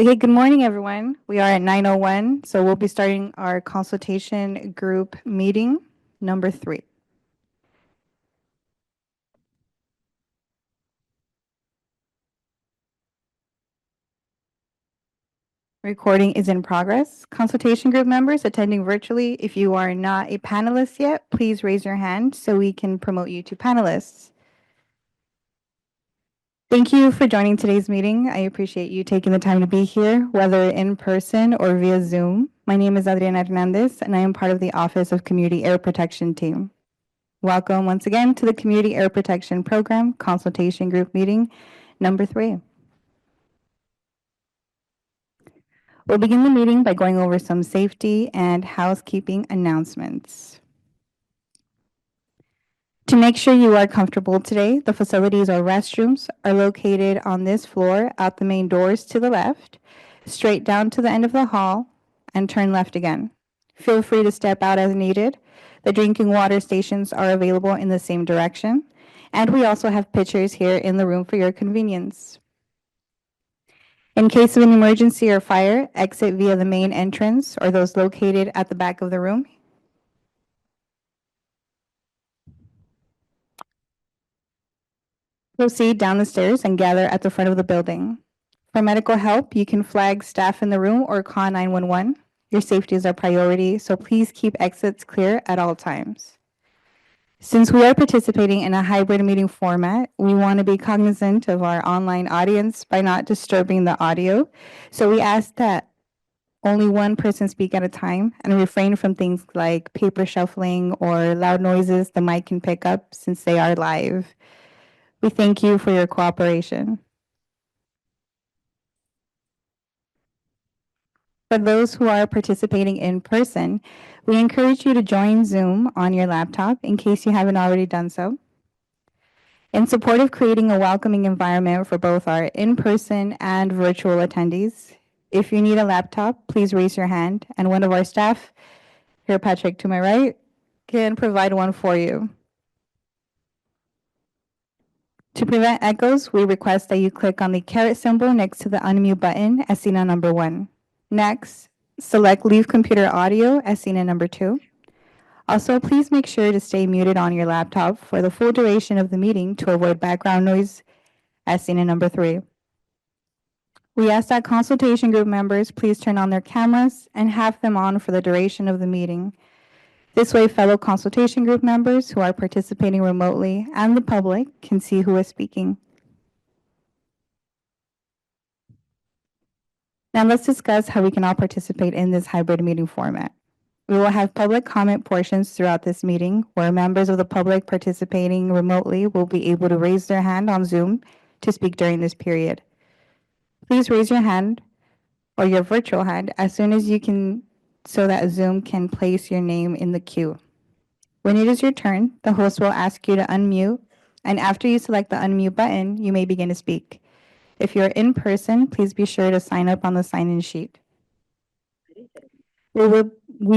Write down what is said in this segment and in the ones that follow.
Okay, good morning, everyone. We are at 9:01, so we'll be starting our consultation group meeting number 3. Recording is in progress. Consultation group members attending virtually, if you are not a panelist yet, please raise your hand so we can promote you to panelists. Thank you for joining today's meeting. I appreciate you taking the time to be here, whether in person or via Zoom. My name is Adriana Hernandez, and I am part of the Office of Community Air Protection team. Welcome once again to the Community Air Protection Program Consultation Group Meeting number 3. We'll begin the meeting by going over some safety and housekeeping announcements. To make sure you are comfortable today, the facilities or restrooms are located on this floor out the main doors to the left, straight down to the end of the hall, and turn left again. Feel free to step out as needed. The drinking water stations are available in the same direction, and we also have pitchers here in the room for your convenience. In case of an emergency or fire, exit via the main entrance or those located at the back of the room. Proceed down the stairs and gather at the front of the building. For medical help, you can flag staff in the room or call 911. Your safety is our priority, so please keep exits clear at all times. Since we are participating in a hybrid meeting format, we want to be cognizant of our online audience by not disturbing the audio. So we ask that only one person speak at a time and refrain from things like paper shuffling or loud noises the mic can pick up since they are live. We thank you for your cooperation. For those who are participating in person, we encourage you to join Zoom on your laptop in case you haven't already done so. In support of creating a welcoming environment for both our in-person and virtual attendees, if you need a laptop, please raise your hand and one of our staff, here Patrick to my right, can provide one for you. To prevent echoes, we request that you click on the caret symbol next to the unmute button as seen on number 1. Next, select Leave Computer Audio as seen in number 2. Also, please make sure to stay muted on your laptop for the full duration of the meeting to avoid background noise as seen in number 3. We ask that consultation group members please turn on their cameras and have them on for the duration of the meeting. This way, fellow consultation group members who are participating remotely and the public can see who is speaking. Now let's discuss how we can all participate in this hybrid meeting format. We will have public comment portions throughout this meeting where members of the public participating remotely will be able to raise their hand on Zoom to speak during this period. Please raise your hand or your virtual hand as soon as you can so that Zoom can place your name in the queue. When it is your turn, the host will ask you to unmute, and after you select the unmute button, you may begin to speak. If you're in person, please be sure to sign up on the sign-in sheet. We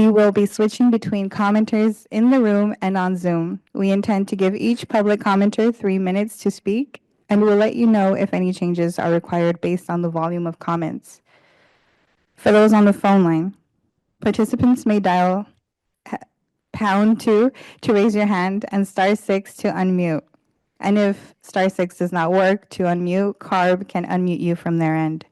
will be switching between commenters in the room and on Zoom. We intend to give each public commenter 3 minutes to speak, and we'll let you know if any changes are required based on the volume of comments. For those on the phone line, participants may dial #2 to raise your hand and *6 to unmute. And if *6 does not work to unmute, CARB can unmute you from their end.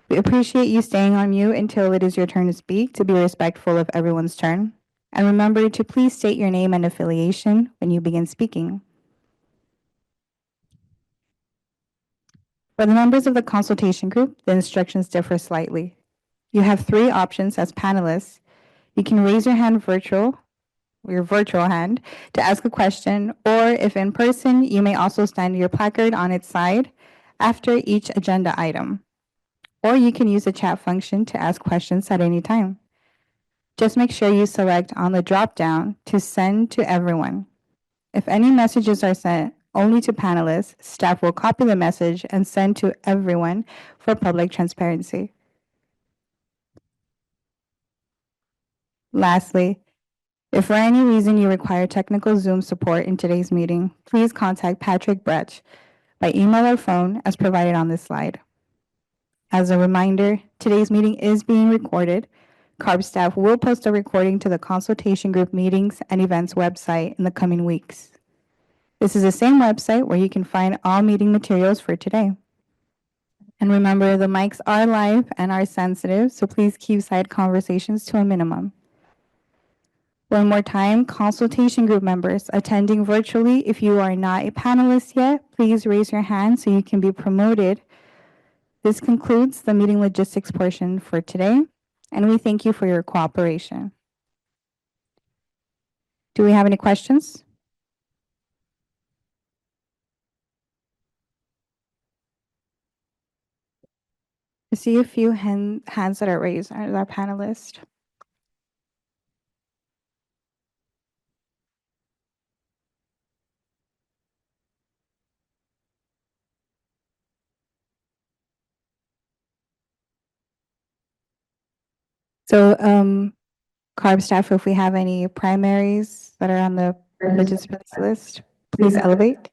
We appreciate you staying on mute until it is your turn to speak to be respectful of everyone's turn. And remember to please state your name and affiliation when you begin speaking. For the members of the consultation group, the instructions differ slightly. You have 3 options as panelists. You can raise your virtual hand to ask a question, or if in person, you may also stand your placard on its side after each agenda item. Or you can use the chat function to ask questions at any time. Just make sure you select on the drop-down to send to everyone. If any messages are sent only to panelists, staff will copy the message and send to everyone for public transparency. Lastly, if for any reason you require technical Zoom support in today's meeting, please contact Patrick Brecht by email or phone as provided on this slide. As a reminder, today's meeting is being recorded. CARB staff will post a recording to the consultation group meetings and events website in the coming weeks. This is the same website where you can find all meeting materials for today. And remember, the mics are live and are sensitive, so please keep side conversations to a minimum. One more time, consultation group members attending virtually, if you are not a panelist yet, please raise your hand so you can be promoted. This concludes the meeting logistics portion for today, and we thank you for your cooperation. Do we have any questions? I see a few hands that are raised. Are our panelists? So, CARB staff, if we have any primaries that are on the participants list, please elevate.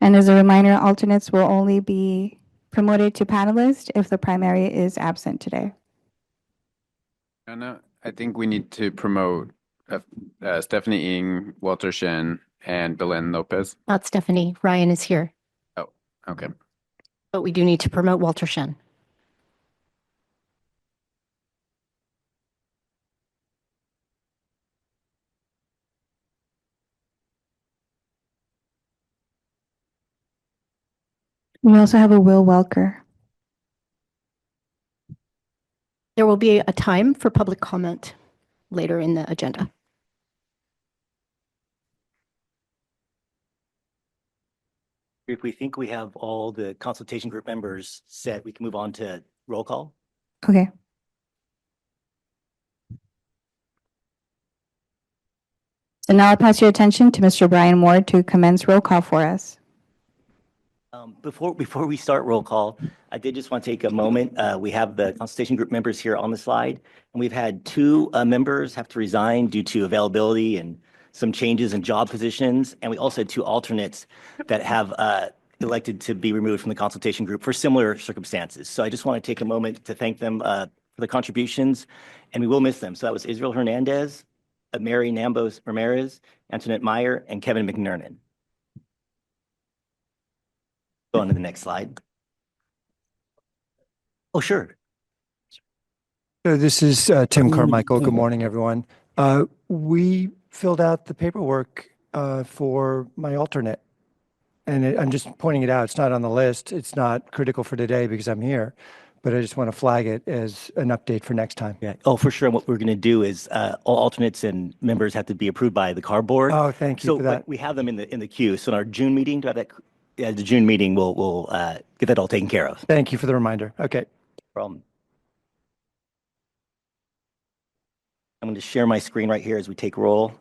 And as a reminder, alternates will only be promoted to panelist if the primary is absent today. Anna, I think we need to promote Stephanie Ng, Walter Shen, and Belen Lopez. Not Stephanie. Ryan is here. Oh, okay. But we do need to promote Walter Shen. We also have a Will Welker. There will be a time for public comment later in the agenda. If we think we have all the consultation group members set, we can move on to roll call. Okay. So now I'll pass your attention to Mr. Brian Moore to commence roll call for us. Before we start roll call, I did just want to take a moment. We have the consultation group members here on the slide, and we've had two members have to resign due to availability and some changes in job positions. And we also had two alternates that have elected to be removed from the consultation group for similar circumstances. So I just want to take a moment to thank them for the contributions, and we will miss them. So that was Israel Hernandez, Mary Nambos Ramirez, Antoinette Meyer, and Kevin McNernan. Go on to the next slide. Oh, sure. So this is Tim Carmichael. Good morning, everyone. We filled out the paperwork for my alternate. And I'm just pointing it out. It's not on the list. It's not critical for today because I'm here. But I just want to flag it as an update for next time. Yeah. Oh, for sure. And what we're going to do is all alternates and members have to be approved by the CARB board. Oh, thank you for that. We have them in the queue. So in our June meeting, to have that, the June meeting, we'll get that all taken care of. Thank you for the reminder. Okay. No problem. I'm going to share my screen right here as we take roll.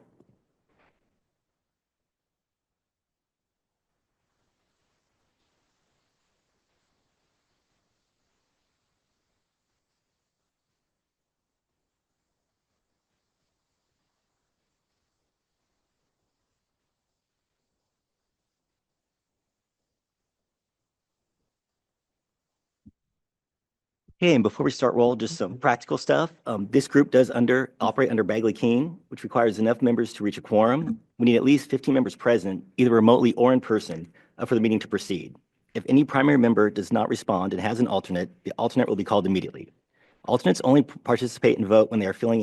Okay, and before we start roll, just some practical stuff. This group does operate under Bagley-Keene, which requires enough members to reach a quorum. We need at least 15 members present, either remotely or in person, for the meeting to proceed. If any primary member does not respond and has an alternate, the alternate will be called immediately. Alternates only participate and vote when they are filling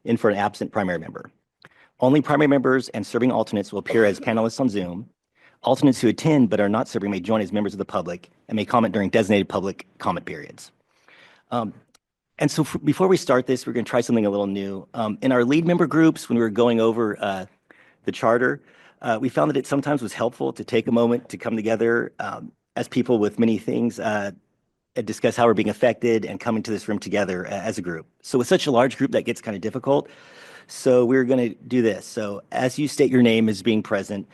in for an absent primary member. Only primary members and serving alternates will appear as panelists on Zoom. Alternates who attend but are not serving may join as members of the public and may comment during designated public comment periods. And so before we start this, we're going to try something a little new. In our lead member groups, when we were going over the charter, we found that it sometimes was helpful to take a moment to come together as people with many things and discuss how we're being affected and coming to this room together as a group. So with such a large group, that gets kind of difficult. So we're going to do this. So as you state your name as being present,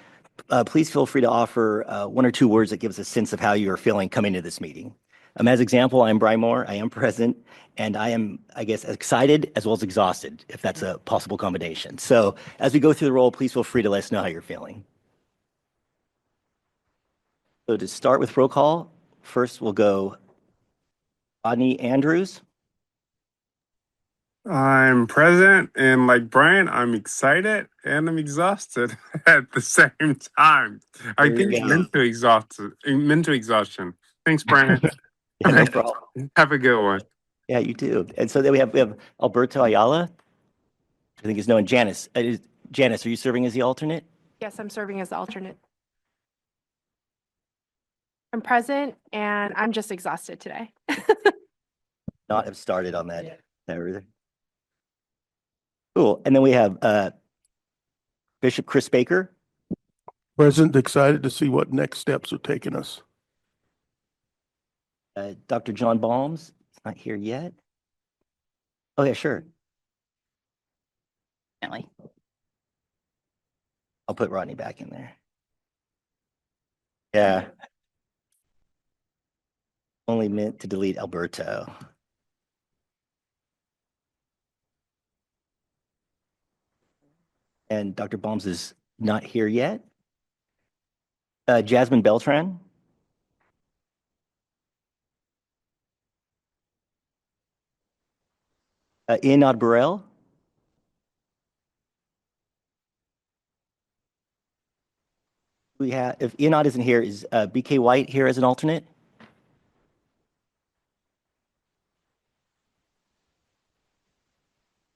please feel free to offer one or two words that gives a sense of how you are feeling coming to this meeting. As example, I'm Brian Moore. I am present, and I am, I guess, excited as well as exhausted, if that's a possible combination. So as we go through the roll, please feel free to let us know how you're feeling. So to start with roll call, first we'll go Rodney Andrews. I'm present, and like Brian, I'm excited and I'm exhausted at the same time. I There you think go. mental exhaustion. Thanks, Brian. Yeah, no problem. Have a good one. Yeah, you do. And so then we have Alberto Ayala, I think is known Janice. Janice, are you serving as the alternate? Yes, I'm serving as the alternate. I'm present and I'm just exhausted today. Not have started on that. Everything. Cool. And then we have Bishop Chris Baker. Present, excited to see what next steps are taking us. Dr. John Balms, is not here yet. Oh, yeah, sure. Emily. I'll put Rodney back in there. Yeah. Only meant to delete Alberto. And Dr. Balms is not here yet. Jasmine Beltran. Inad Burrell. We have, if Inad isn't here, is BK White here as an alternate?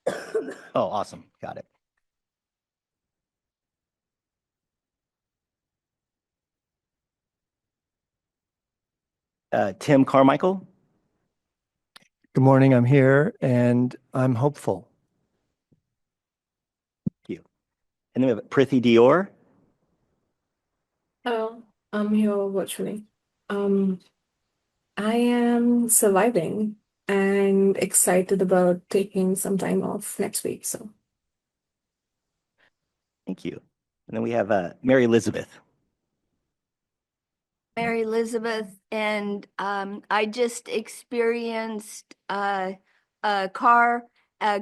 Oh, awesome. Got it. Tim Carmichael. Good morning, I'm here and I'm hopeful. Thank you. And then we have Prithi Dior. Hello, I'm here virtually. I am surviving and excited about taking some time off next week. So, Thank you. And then we have Mary Elizabeth. Mary Elizabeth, and I just experienced a car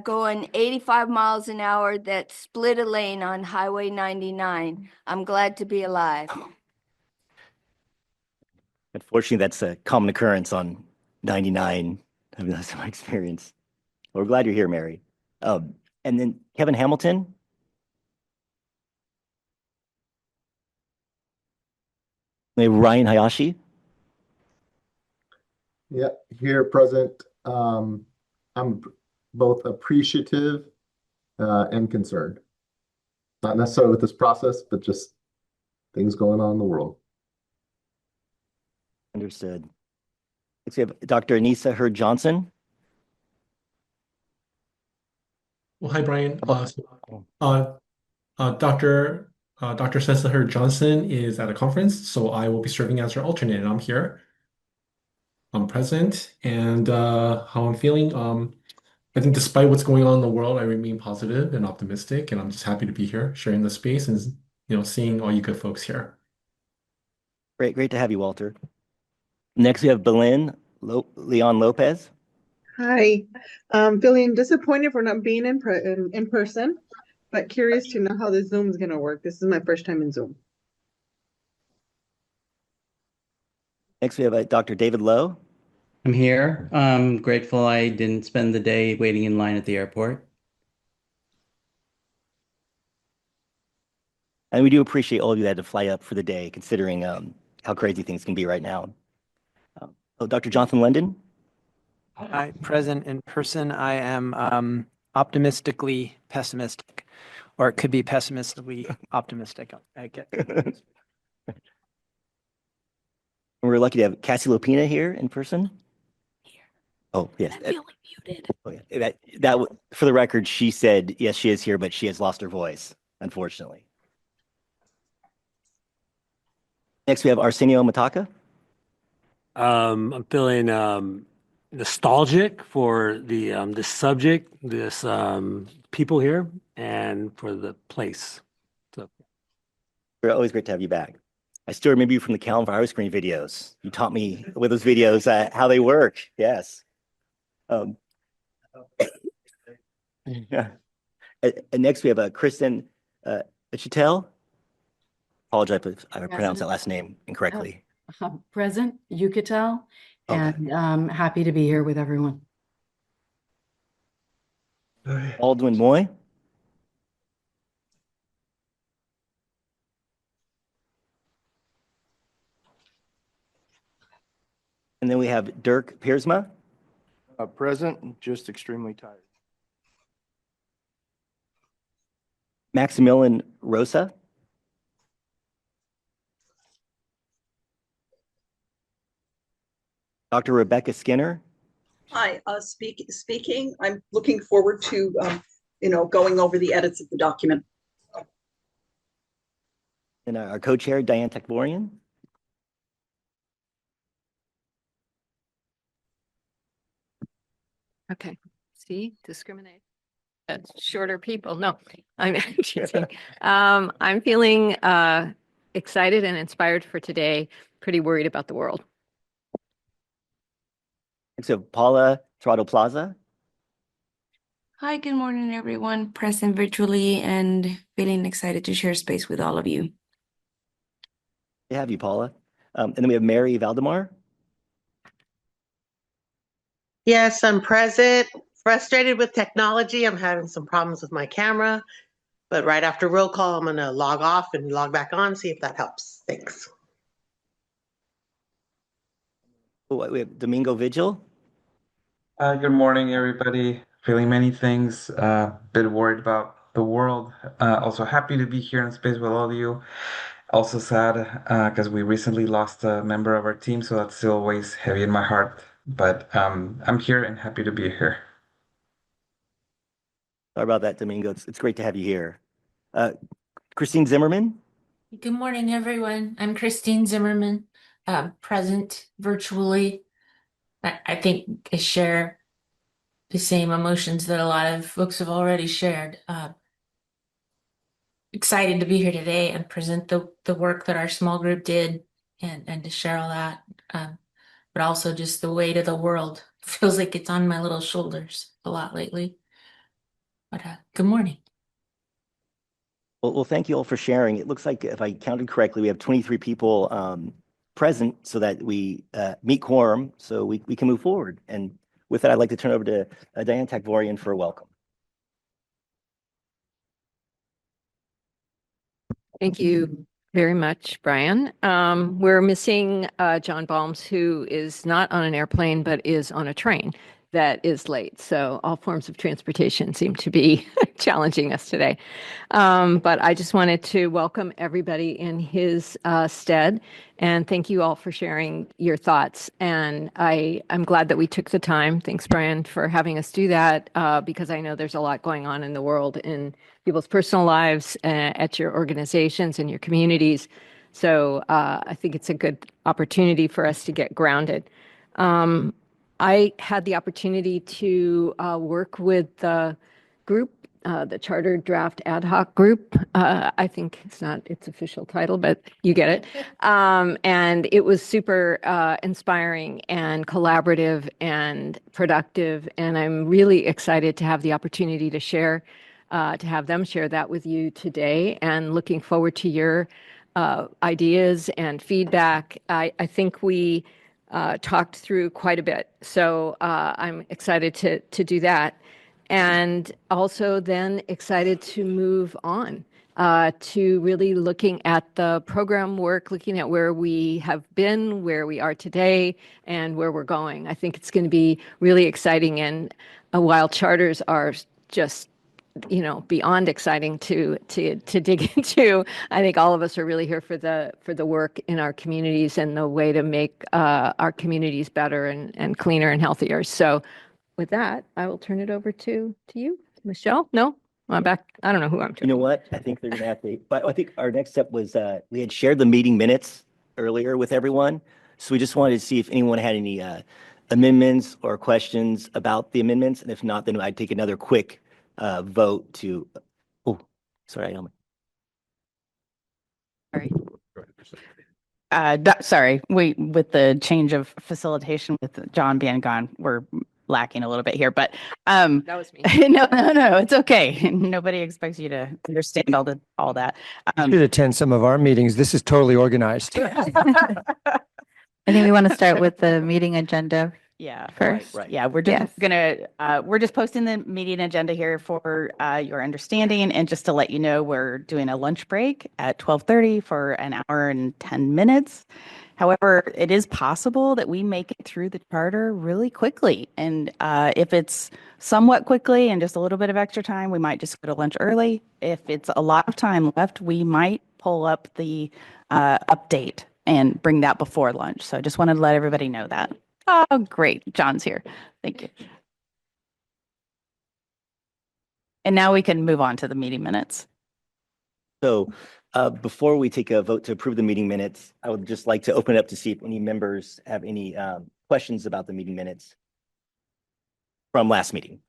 going 85 miles an hour that split a lane on Highway 99. I'm glad to be alive. Unfortunately, that's a common occurrence on 99. I mean, that's my experience. We're glad you're here, Mary. And then Kevin Hamilton. We have Ryan Hayashi. Yeah, here present. I'm both appreciative and concerned. Not necessarily with this process, but just things going on in the world. Understood. Next, we have Dr. Anissa Hurd Johnson. Well, hi, Brian. Dr. Sessaher Johnson is at a conference, so I will be serving as her alternate, and I'm here. I'm present, and how I'm feeling. I think despite what's going on in the world, I remain positive and optimistic, and I'm just happy to be here, sharing the space, and seeing all you good folks here. Great to have you, Walter. Next, we have Belen Leon Lopez. Hi, feeling disappointed for not being in person, but curious to know how the Zoom is going to work. This is my first time in Zoom. Next, we have Dr. David Lowe. I'm here. I'm grateful I didn't spend the day waiting in line at the airport. And we do appreciate all of you that had to fly up for the day, considering how crazy things can be right now. Dr. Jonathan Lendon. Hi, present in person. I am optimistically pessimistic, or it could be pessimistically optimistic. I get. We're lucky to have Cassie Lopina here in person. Oh, yes. I'm feeling muted. Oh, yeah. That for the record, she said yes, she is here, but she has lost her voice, unfortunately. Next, we have Arsenio Mataka. I'm feeling nostalgic for the subject, this people here, and for the place. So, We're always great to have you back. I still remember you from the Calendar Virus Screen videos. You taught me with those videos how they work. Yes. Yeah. And next we have Kristen Chitel. Apologize if I pronounced that last name incorrectly. Present, Yucatel, Okay. and happy to be here with everyone. Aldwin Moy. And then we have Dirk Piersma. Present, just extremely tired. Maximilian Rosa. Dr. Rebecca Skinner. Hi, speaking. I'm looking forward to, going over the edits of the document. And our co-chair, Diane Takborian. Okay, see, discriminate. Shorter people. No, I'm cheating. I'm feeling excited and inspired for today. Pretty worried about the world. So Paula Torado Plaza. Hi, good morning, everyone. Present virtually and feeling excited to share space with all of you. Good to have you, Paula. And then we have Mary Valdemar. Yes, I'm present. Frustrated with technology. I'm having some problems with my camera, but right after roll call, I'm going to log off and log back on, see if that helps. Thanks. Oh, we have Domingo Vigil. Good morning, everybody. Feeling many things, bit worried about the world. Also happy to be here in space with all of you. Also sad because we recently lost a member of our team, so that's still always heavy in my heart. But I'm here and happy to be here. Sorry about that, Domingo. It's great to have you here. Christine Zimmerman. Good morning, everyone. I'm Christine Zimmerman, present virtually. I think I share the same emotions that a lot of folks have already shared. Excited to be here today and present the work that our small group did and to share all that. But also just the weight of the world feels like it's on my little shoulders a lot lately. But good morning. Well, thank you all for sharing. It looks like, if I counted correctly, we have 23 people present so that we meet quorum so we can move forward. And with that, I'd like to turn over to Diane Takborian for a welcome. Thank you very much, Brian. We're missing John Balms, who is not on an airplane, but is on a train that is late. So all forms of transportation seem to be challenging us today. But I just wanted to welcome everybody in his stead and thank you all for sharing your thoughts. And I'm glad that we took the time. Thanks, Brian, for having us do that because I know there's a lot going on in the world in people's personal lives, at your organizations and your communities. So I think it's a good opportunity for us to get grounded. I had the opportunity to work with the group, the Chartered Draft Ad Hoc Group. I think it's not its official title, but you get it. And it was super inspiring and collaborative and productive. And I'm really excited to have the opportunity to share, to have them share that with you today, and looking forward to your ideas and feedback. I think we talked through quite a bit. So I'm excited to do that. And also then excited to move on to really looking at the program work, looking at where we have been, where we are today, and where we're going. I think it's going to be really exciting. And while charters are just beyond exciting to dig into, I think all of us are really here for the work in our communities and the way to make our communities better and cleaner and healthier. So with that, I will turn it over to you, Michelle. No, I'm back. I don't know who I'm turning. You know what? I think they're going to have to, but I think our next step was we had shared the meeting minutes earlier with everyone. So we just wanted to see if anyone had any amendments or questions about the amendments. And if not, then I'd take another quick vote to, oh, sorry, Naomi. Sorry. sorry, with the change of facilitation with John being gone, we're lacking a little bit here, but That was me. no, it's okay. Nobody expects you to understand all that. Should attend some of our meetings. This is totally organized. I think we want to start with the meeting agenda. Yeah. First. Right. Yeah, we're just we're just posting the meeting agenda here for your understanding, and just to let you know, we're doing a lunch break at 12:30 for an hour and 10 minutes. However, it is possible that we make it through the charter really quickly. And if it's somewhat quickly and just a little bit of extra time, we might just go to lunch early. If it's a lot of time left, we might pull up the update and bring that before lunch. So I just wanted to let everybody know that. Oh, great. John's here. Thank you. And now we can move on to the meeting minutes. So before we take a vote to approve the meeting minutes, I would just like to open it up to see if any members have any questions about the meeting minutes from last meeting.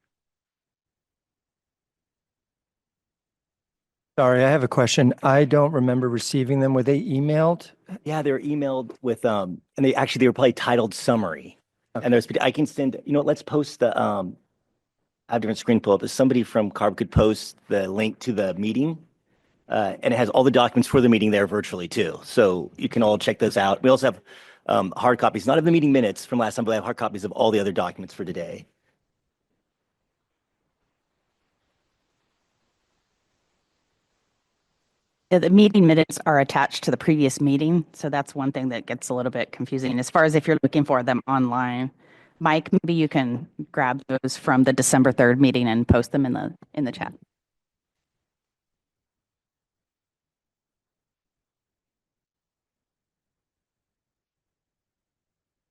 Sorry, I have a question. I don't remember receiving them. Were they emailed? Yeah, they were emailed with, and they were probably titled summary. Okay. And there's, I can send, let's post the, I have a different screen pull up, but somebody from CARB could post the link to the meeting. And it has all the documents for the meeting there virtually too. So you can all check those out. We also have hard copies, not of the meeting minutes from last time, but I have hard copies of all the other documents for today. The meeting minutes are attached to the previous meeting. So that's one thing that gets a little bit confusing as far as if you're looking for them online. Mike, maybe you can grab those from the December 3rd meeting and post them in the chat.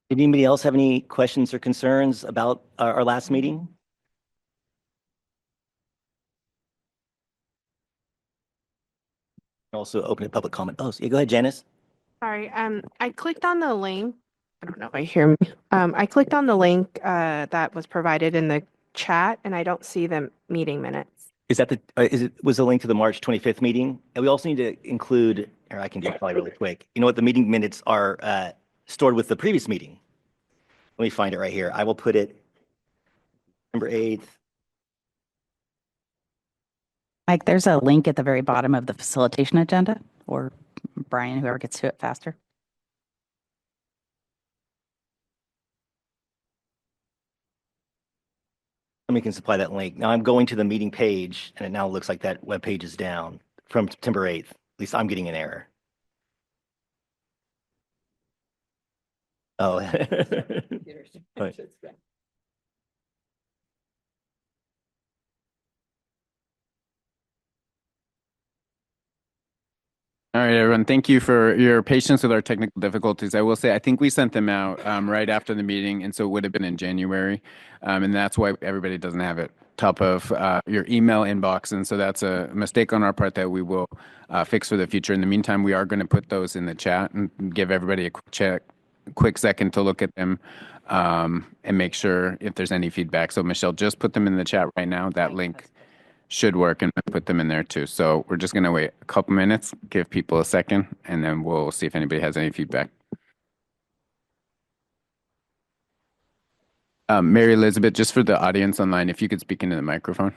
Did anybody else have any questions or concerns about our last meeting? Also open to public comment. Oh, yeah, go ahead, Janice. Sorry, I clicked on the link. I don't know if you hear me. I clicked on the link that was provided in the chat, and I don't see the meeting minutes. Is that was the link to the March 25th meeting? And we also need to include, or I can do it probably really quick. You know what? The meeting minutes are stored with the previous meeting. Let me find it right here. I will put it November 8th. Mike, there's a link at the very bottom of the facilitation agenda, or Brian, whoever gets to it faster. Somebody can supply that link. Now I'm going to the meeting page, and it now looks like that web page is down from September 8th. At least I'm getting an error. Oh. Right. All right, everyone. Thank you for your patience with our technical difficulties. I will say, I think we sent them out right after the meeting, and so it would have been in January. And that's why everybody doesn't have it top of your email inbox. And so that's a mistake on our part that we will fix for the future. In the meantime, we are going to put those in the chat and give everybody a quick second to look at them and make sure if there's any feedback. So Michelle, just put them in the chat right now. That link should work, and put them in there too. So we're just going to wait a couple minutes, give people a second, and then we'll see if anybody has any feedback. Mary Elizabeth, just for the audience online, if you could speak into the microphone.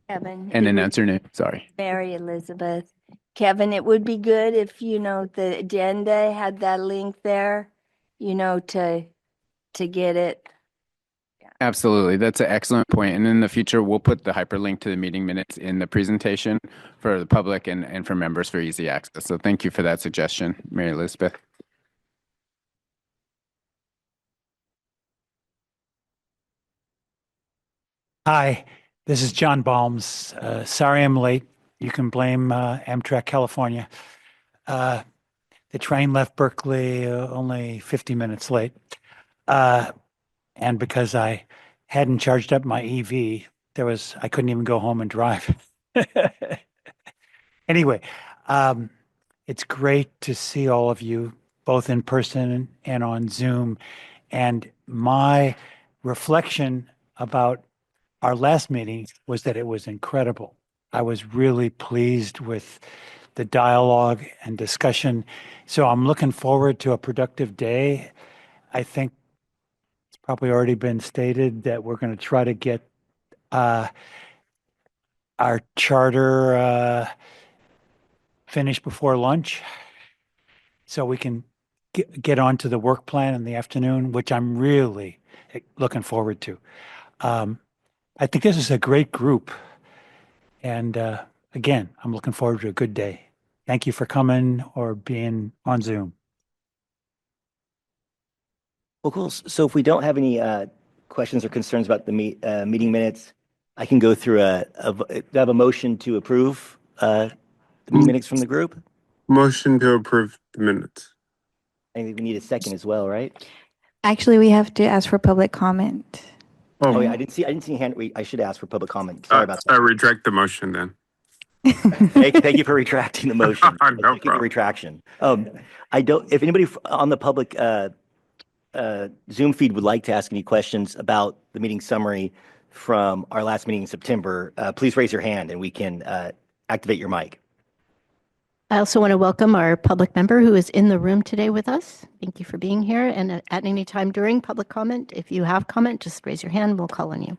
Kevin. And announce your name. Sorry. Mary Elizabeth. Kevin, it would be good if, the agenda had that link there, to get it. Absolutely. That's an excellent point. And in the future, we'll put the hyperlink to the meeting minutes in the presentation for the public and for members for easy access. So thank you for that suggestion, Mary Elizabeth. Hi, this is John Balms. Sorry I'm late. You can blame Amtrak California. The train left Berkeley only 50 minutes late. And because I hadn't charged up my EV, I couldn't even go home and drive. Anyway, it's great to see all of you, both in person and on Zoom. And my reflection about our last meeting was that it was incredible. I was really pleased with the dialogue and discussion. So I'm looking forward to a productive day. I think it's probably already been stated that we're going to try to get our charter finished before lunch so we can get on to the work plan in the afternoon, which I'm really looking forward to. I think this is a great group. And again, I'm looking forward to a good day. Thank you for coming or being on Zoom. Well, cool. So if we don't have any questions or concerns about the meeting minutes, I can go through have a motion to approve the meeting minutes from the group. Motion to approve the minutes. I think we need a second as well, right? Actually, we have to ask for public comment. Oh yeah, I didn't see a hand. I should ask for public comment. Sorry about that. I retract the motion then. Thank you for retracting the motion. No Thank you for problem. retraction. I don't. If anybody on the public Zoom feed would like to ask any questions about the meeting summary from our last meeting in September, please raise your hand and we can activate your mic. I also want to welcome our public member who is in the room today with us. Thank you for being here. And at any time during public comment, if you have comment, just raise your hand. We'll call on you.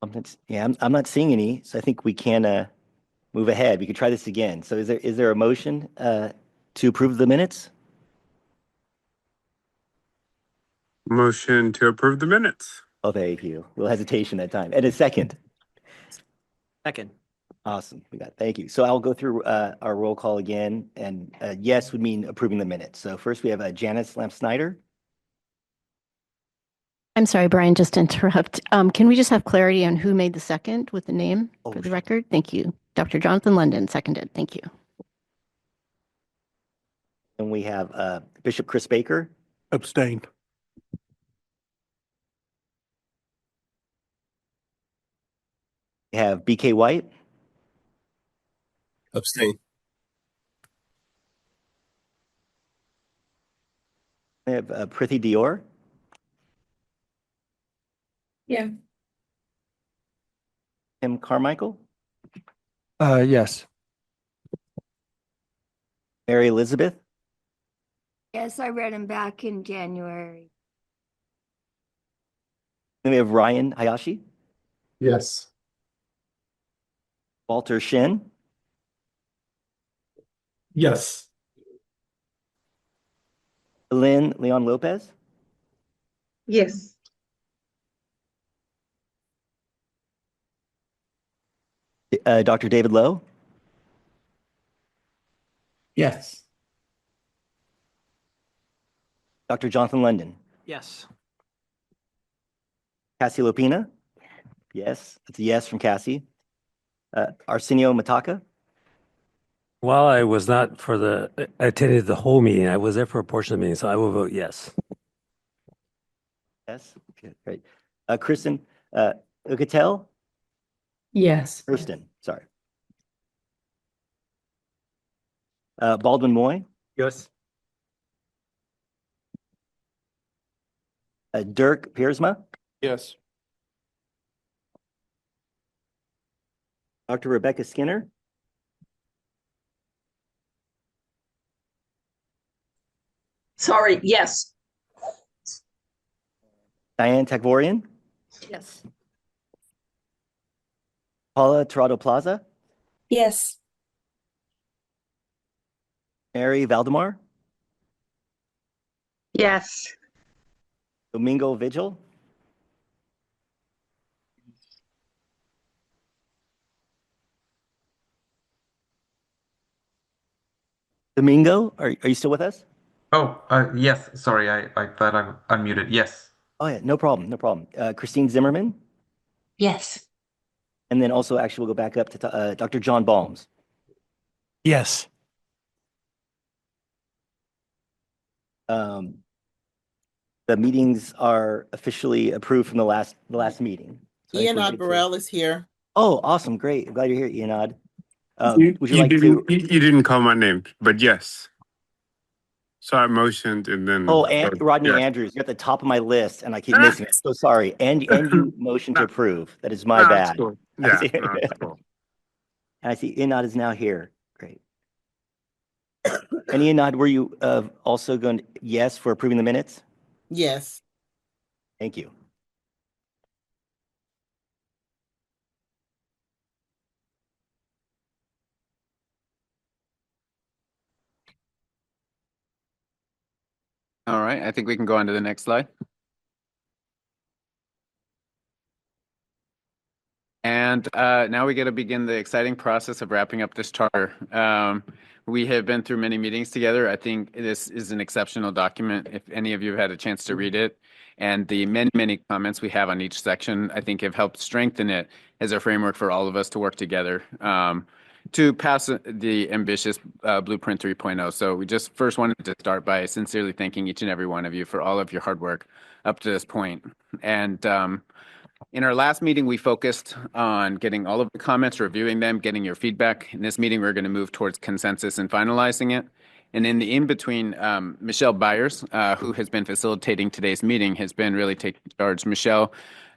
I'm not seeing any, so I think we can move ahead. We could try this again. So is there a motion to approve the minutes? Motion to approve the minutes. Oh, thank you. A little hesitation that time. And a second. Second. Awesome. Thank you. So I'll go through our roll call again. And yes would mean approving the minutes. So first we have Janice Lamp-Snyder. I'm sorry, Brian, just to interrupt. Can we just have clarity on who made the second with the name for the record? Thank you. Dr. Jonathan London seconded. Thank you. And we have Bishop Chris Baker. Abstained. We have BK White. Abstain. We have Prithi Dior. Yeah. Tim Carmichael. Yes. Mary Elizabeth. Yes, I read him back in January. Then we have Ryan Hayashi. Yes. Walter Shin. Yes. Lynn Leon Lopez. Yes. Dr. David Lowe. Yes. Dr. Jonathan London. Yes. Cassie Lopina. Yes, it's a yes from Cassie. Arsenio Mataka. While I was not I attended the whole meeting, I was there for a portion of the meeting, so I will vote yes. Yes, okay, great. Kristen Ugatel. Yes. Kirsten, sorry. Baldwin Moy. Yes. Dirk Piersma. Yes. Dr. Rebecca Skinner. Sorry, yes. Diane Takvorian. Yes. Paula Tirado Plaza. Yes. Mary Valdemar. Yes. Domingo Vigil. Domingo, are you still with us? Oh, yes. Sorry, I thought I unmuted. Yes. Oh yeah, no problem, no problem. Christine Zimmerman. Yes. And then also actually we'll go back up to Dr. John Balms. Yes. The meetings are officially approved from the last meeting. So I think we're Ianad good to- Burrell is here. Oh, awesome, great. I'm glad you're here, Ianad. You Would you like to? didn't call my name, but yes. So I motioned and then. Oh, and Rodney Yeah. Andrews, you're at the top of my list, and I keep missing it. So sorry. And you motion to approve. That is my No, it's bad. cool. I Yeah, see- no, it's cool. And I see Inad is now here. Great. And Inad, were you also going to, yes, for approving the minutes? Yes. Thank you. All right, I think we can go on to the next slide. And now we get to begin the exciting process of wrapping up this charter. We have been through many meetings together. I think this is an exceptional document. If any of you have had a chance to read it, and the many, many comments we have on each section, I think have helped strengthen it as a framework for all of us to work together to pass the ambitious Blueprint 3.0. So we just first wanted to start by sincerely thanking each and every one of you for all of your hard work up to this point. And in our last meeting, we focused on getting all of the comments, reviewing them, getting your feedback. In this meeting, we're going to move towards consensus and finalizing it. And in the in-between, Michelle Byers, who has been facilitating today's meeting, has been really taking charge. Michelle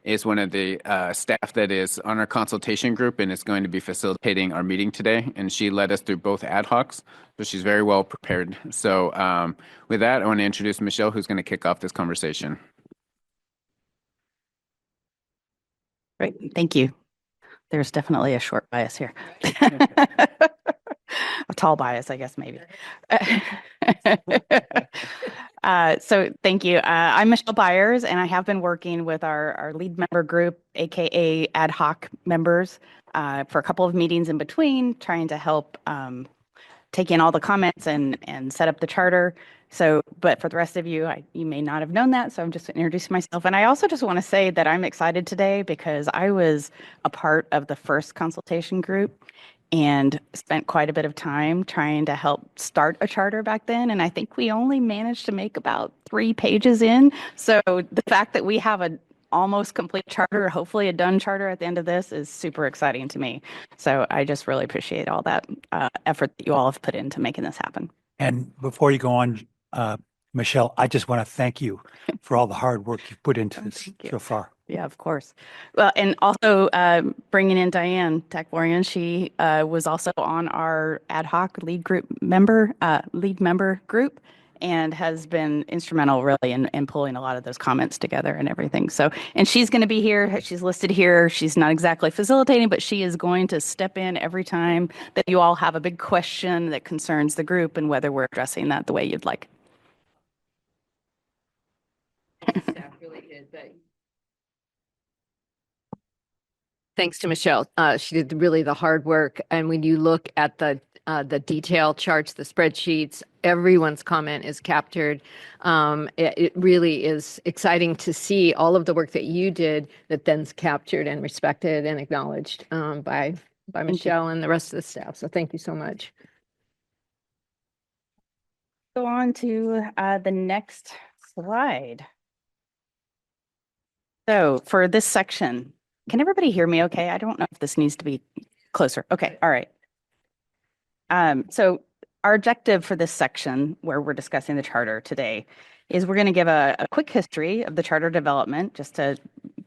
is one of the staff that is on our consultation group and is going to be facilitating our meeting today. And she led us through both ad hocs, so she's very well prepared. So with that, I want to introduce Michelle, who's going to kick off this conversation. Great, thank you. There's definitely a short bias here. A tall bias, I guess, maybe. So thank you. I'm Michelle Byers, and I have been working with our lead member group, AKA ad hoc members, for a couple of meetings in between, trying to help take in all the comments and set up the charter. So, but for the rest of you, you may not have known that, so I'm just introducing myself. And I also just want to say that I'm excited today because I was a part of the first consultation group and spent quite a bit of time trying to help start a charter back then. And I think we only managed to make about 3 pages in. So the fact that we have a almost complete charter, hopefully a done charter at the end of this, is super exciting to me. So I just really appreciate all that effort that you all have put into making this happen. And before you go on, Michelle, I just want to thank you for all the hard work you've put into this so far. Yeah, of course. Well, and also bringing in Diane Takvorian, she was also on our ad hoc lead member group, and has been instrumental really in pulling a lot of those comments together and everything. So, and she's going to be here. She's listed here. She's not exactly facilitating, but she is going to step in every time that you all have a big question that concerns the group and whether we're addressing that the way you'd like. Thanks to Michelle. She did really the hard work. And when you look at the detail charts, the spreadsheets, everyone's comment is captured. It really is exciting to see all of the work that you did that then's captured and respected and acknowledged by Michelle and the rest of the staff. So thank you so much. Go on to the next slide. So for this section, can everybody hear me okay? I don't know if this needs to be closer. Okay, all right. So our objective for this section where we're discussing the charter today is we're going to give a quick history of the charter development just to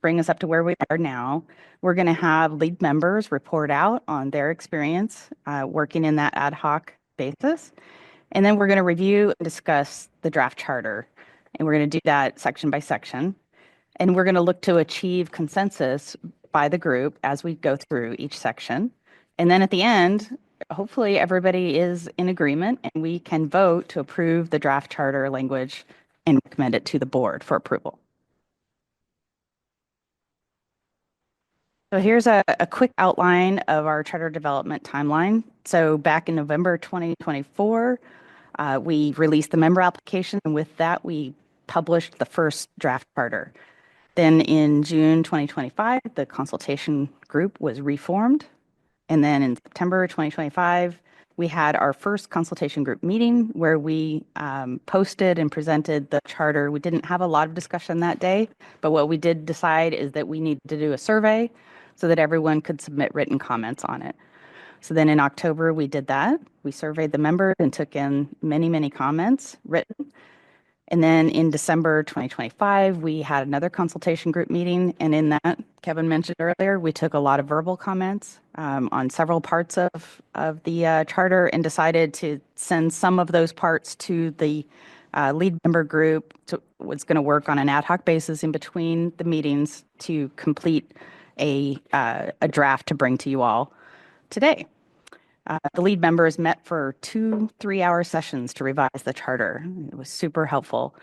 bring us up to where we are now. We're going to have lead members report out on their experience working in that ad hoc basis. And then we're going to review and discuss the draft charter. And we're going to do that section by section. And we're going to look to achieve consensus by the group as we go through each section. And then at the end, hopefully everybody is in agreement and we can vote to approve the draft charter language and recommend it to the board for approval. So here's a quick outline of our charter development timeline. So back in November 2024, we released the member application, and with that, we published the first draft charter. Then in June 2025, the consultation group was reformed. And then in September 2025, we had our first consultation group meeting where we posted and presented the charter. We didn't have a lot of discussion that day, but what we did decide is that we needed to do a survey so that everyone could submit written comments on it. So then in October, we did that. We surveyed the members and took in many, many comments written. And then in December 2025, we had another consultation group meeting. And in that, Kevin mentioned earlier, we took a lot of verbal comments on several parts of the charter and decided to send some of those parts to the lead member group was going to work on an ad hoc basis in between the meetings to complete a draft to bring to you all today. The lead members met for 2 3-hour sessions to revise the charter. It was super helpful.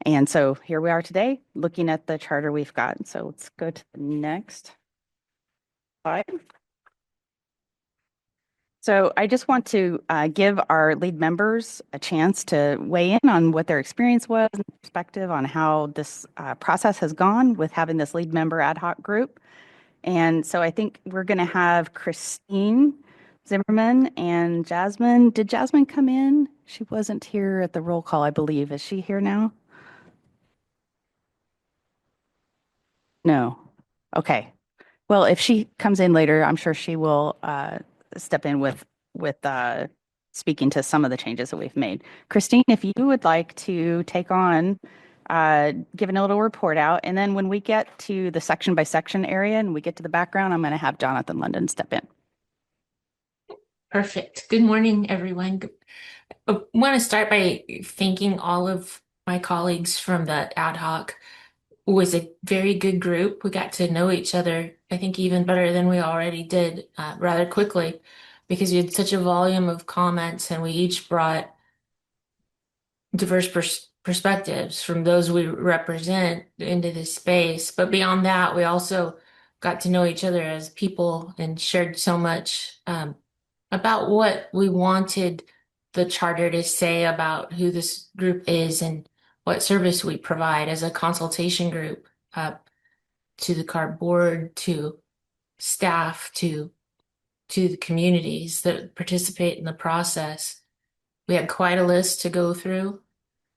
And so here we are today looking at the charter we've got. So let's go to the next slide. So I just want to give our lead members a chance to weigh in on what their experience was and perspective on how this process has gone with having this lead member ad hoc group. And so I think we're going to have Christine Zimmerman and Jasmine. Did Jasmine come in? She wasn't here at the roll call, I believe. Is she here now? No. Okay. Well, if she comes in later, I'm sure she will step in with speaking to some of the changes that we've made. Christine, if you would like to take on giving a little report out, and then when we get to the section by section area and we get to the background, I'm going to have Jonathan London step in. Perfect. Good morning, everyone. I want to start by thanking all of my colleagues from the ad hoc. It was a very good group. We got to know each other, I think, even better than we already did rather quickly, because we had such a volume of comments and we each brought diverse perspectives from those we represent into this space. But beyond that, we also got to know each other as people and shared so much about what we wanted the charter to say about who this group is and what service we provide as a consultation group to the CARB board, to staff, to the communities that participate in the process. We had quite a list to go through.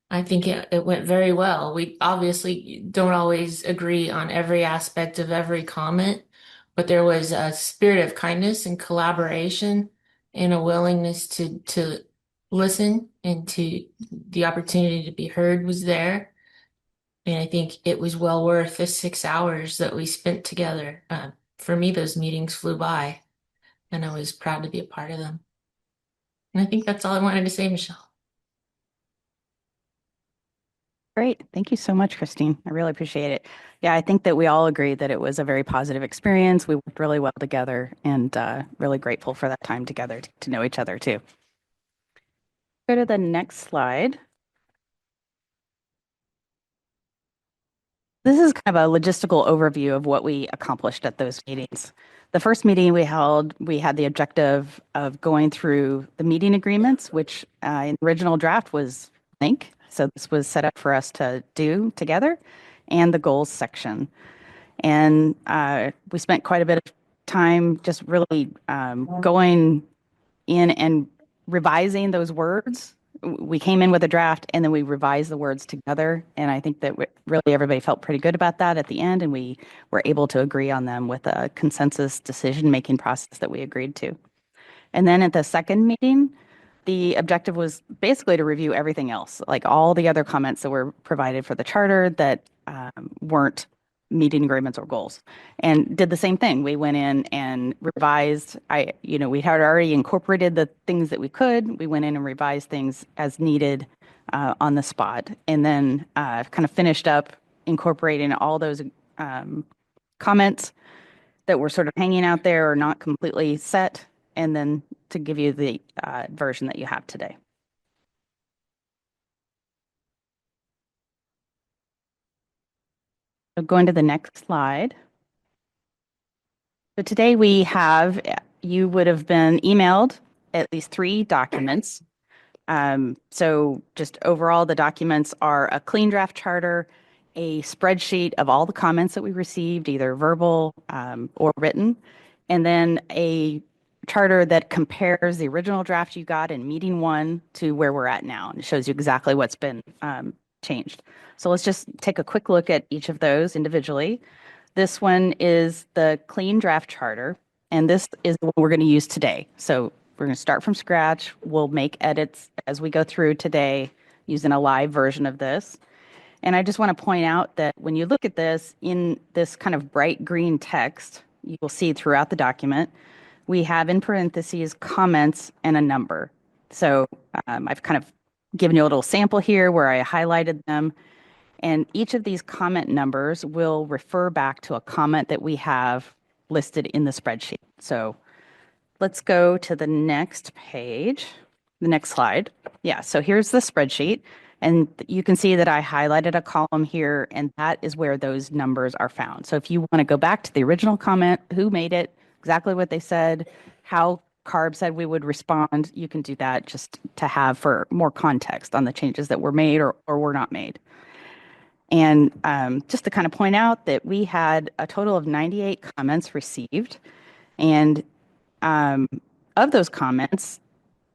I think it went very well. We obviously don't always agree on every aspect of every comment, but there was a spirit of kindness and collaboration and a willingness to listen, and to the opportunity to be heard was there. And I think it was well worth the 6 hours that we spent together. For me, those meetings flew by, and I was proud to be a part of them. And I think that's all I wanted to say, Michelle. Great. Thank you so much, Christine. I really appreciate it. Yeah, I think that we all agree that it was a very positive experience. We worked really well together, and really grateful for that time together to know each other too. Go to the next slide. This is kind of a logistical overview of what we accomplished at those meetings. The first meeting we held, we had the objective of going through the meeting agreements, which in the original draft was blank. So this was set up for us to do together, and the goals section. And we spent quite a bit of time just really going in and revising those words. We came in with a draft and then we revised the words together. And I think that really everybody felt pretty good about that at the end. And we were able to agree on them with a consensus decision-making process that we agreed to. And then at the second meeting, the objective was basically to review everything else, like all the other comments that were provided for the charter that weren't meeting agreements or goals, and did the same thing. We went in and revised. We had already incorporated the things that we could. We went in and revised things as needed on the spot, and then kind of finished up incorporating all those comments that were sort of hanging out there or not completely set, and then to give you the version that you have today. So going to the next slide. So today you would have been emailed at least 3 documents. So just overall, the documents are a clean draft charter, a spreadsheet of all the comments that we received, either verbal or written, and then a charter that compares the original draft you got in meeting 1 to where we're at now. And it shows you exactly what's been changed. So let's just take a quick look at each of those individually. This one is the clean draft charter. and this is what we're going to use today. So we're going to start from scratch. We'll make edits as we go through today using a live version of this. And I just want to point out that when you look at this in this kind of bright green text, you will see throughout the document, we have in parentheses comments and a number. So I've kind of given you a little sample here where I highlighted them. And each of these comment numbers will refer back to a comment that we have listed in the spreadsheet. So let's go to the next page, the next slide. Yeah, so here's the spreadsheet. And you can see that I highlighted a column here, and that is where those numbers are found. So if you want to go back to the original comment, who made it, exactly what they said, how CARB said we would respond, you can do that just to have for more context on the changes that were made or were not made. And just to kind of point out that we had a total of 98 comments received. And of those comments,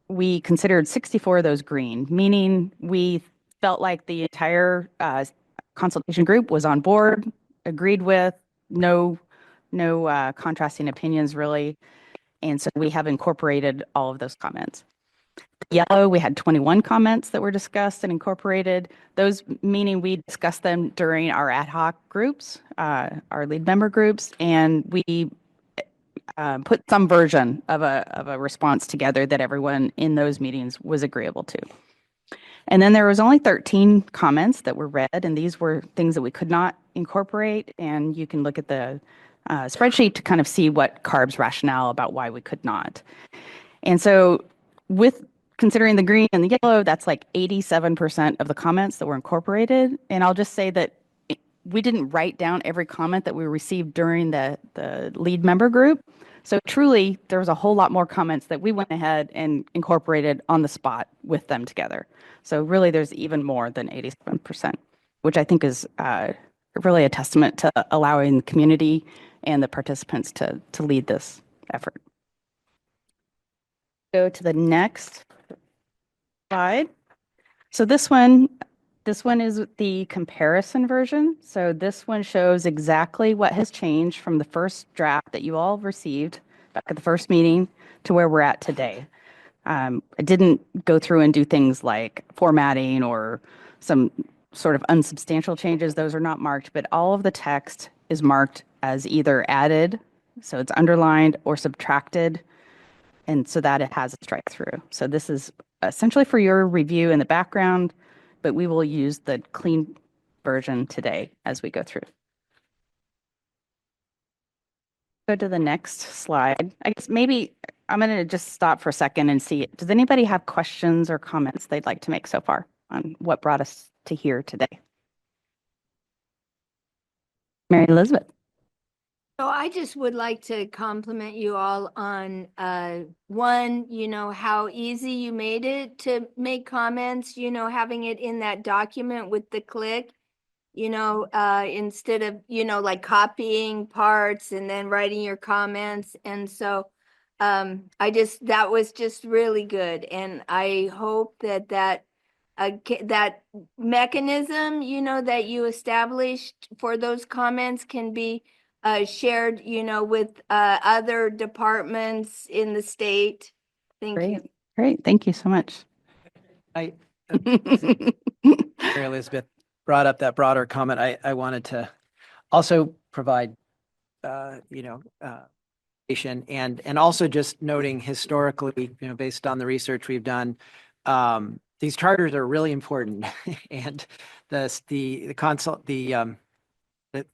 we considered 64 of those green, meaning we felt like the entire consultation group was on board, agreed with, no contrasting opinions really. And so we have incorporated all of those comments. Yellow, we had 21 comments that were discussed and incorporated. Those meaning we discussed them during our ad hoc groups, our lead member groups, and we put some version of a response together that everyone in those meetings was agreeable to. And then there was only 13 comments that were read, and these were things that we could not incorporate. And you can look at the spreadsheet to kind of see what CARB's rationale about why we could not. And so with considering the green and the yellow, that's like 87% of the comments that were incorporated. And I'll just say that we didn't write down every comment that we received during the lead member group. So truly, there was a whole lot more comments that we went ahead and incorporated on the spot with them together. So really, there's even more than 87%, which I think is really a testament to allowing the community and the participants to lead this effort. Go to the next slide. So this one is the comparison version. So this one shows exactly what has changed from the first draft that you all received back at the first meeting to where we're at today. I didn't go through and do things like formatting or some sort of unsubstantial changes. Those are not marked, but all of the text is marked as either added, so it's underlined, or subtracted, and so that it has a strike through. So this is essentially for your review in the background, but we will use the clean version today as we go through. Go to the next slide. I guess maybe I'm going to just stop for a second and see, does anybody have questions or comments they'd like to make so far on what brought us to here today? Mary Elizabeth. So I just would like to compliment you all on one, how easy you made it to make comments, having it in that document with the click, instead of, like copying parts and then writing your comments. And so that was just really good. And I hope that mechanism, that you established for those comments can be shared, with other departments in the state. Thank you. Great. Thank you so much. Mary Elizabeth brought up that broader comment. I wanted to also provide, and also just noting historically, based on the research we've done, these charters are really important, and the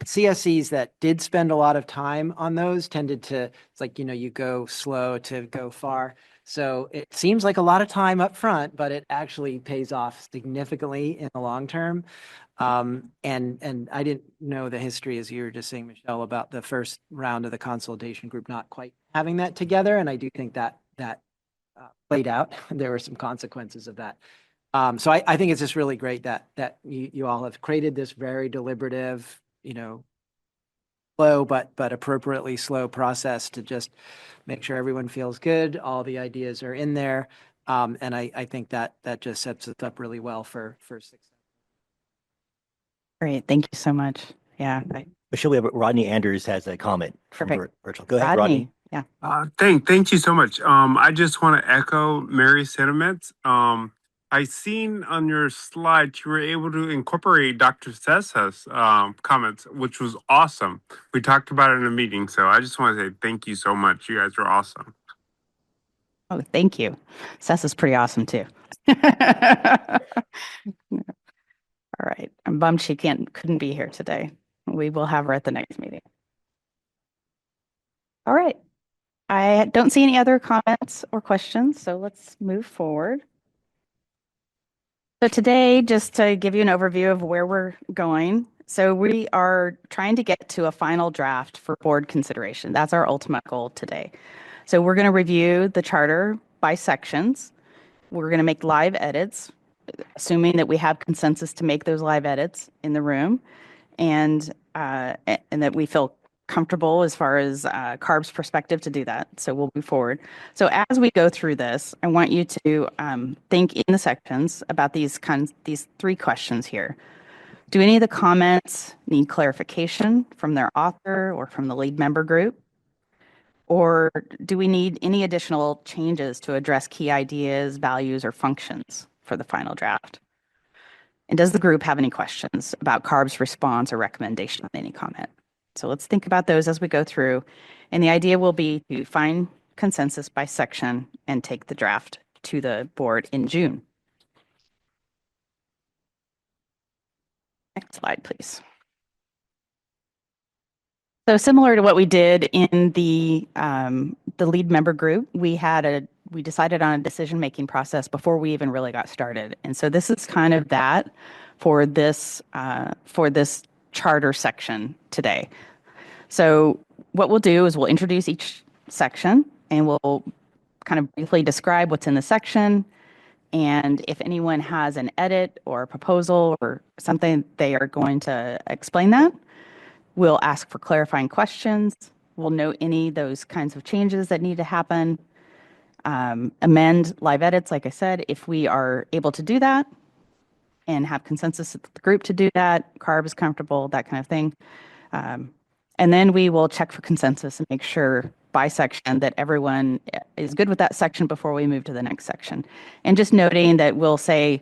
CSCs that did spend a lot of time on those tended to, it's like, you go slow to go far. So it seems like a lot of time up front, but it actually pays off significantly in the long term. And I didn't know the history, as you were just saying, Michelle, about the first round of the consultation group not quite having that together. And I do think that played out. There were some consequences of that. So I think it's just really great that you all have created this very deliberative, slow but appropriately slow process to just make sure everyone feels good. All the ideas are in there, and I think that just sets us up really well for success. Great, thank you so much. Yeah. Michelle, we have Rodney Anders has a comment from Perfect. virtual. Go ahead, Rodney. Yeah. Thank you so much. I just want to echo Mary's sentiments. I seen on your slide you were able to incorporate Dr. Sessa's comments, which was awesome. We talked about it in a meeting, so I just want to say thank you so much. You guys are awesome. Oh, thank you. Sess is pretty awesome too. All right. I'm bummed she couldn't be here today. We will have her at the next meeting. All right. I don't see any other comments or questions, so let's move forward. So today, just to give you an overview of where we're going. So we are trying to get to a final draft for board consideration. That's our ultimate goal today. So we're going to review the charter by sections. We're going to make live edits, assuming that we have consensus to make those live edits in the room, and that we feel comfortable as far as CARB's perspective to do that. So we'll move forward. So as we go through this, I want you to think in the sections about these three questions here. Do any of the comments need clarification from their author or from the lead member group? Or do we need any additional changes to address key ideas, values, or functions for the final draft? And does the group have any questions about CARB's response or recommendation on any comment? So let's think about those as we go through. And the idea will be to find consensus by section and take the draft to the board in June. Next slide, please. So similar to what we did in the lead member group, we decided on a decision-making process before we even really got started. And so this is kind of that for this charter section today. So what we'll do is we'll introduce each section and we'll kind of briefly describe what's in the section. And if anyone has an edit or a proposal or something, they are going to explain that. We'll ask for clarifying questions. We'll note any of those kinds of changes that need to happen. Amend live edits, like I said, if we are able to do that and have consensus with the group to do that, CARB is comfortable, that kind of thing. And then we will check for consensus and make sure by section that everyone is good with that section before we move to the next section. And just noting that we'll say,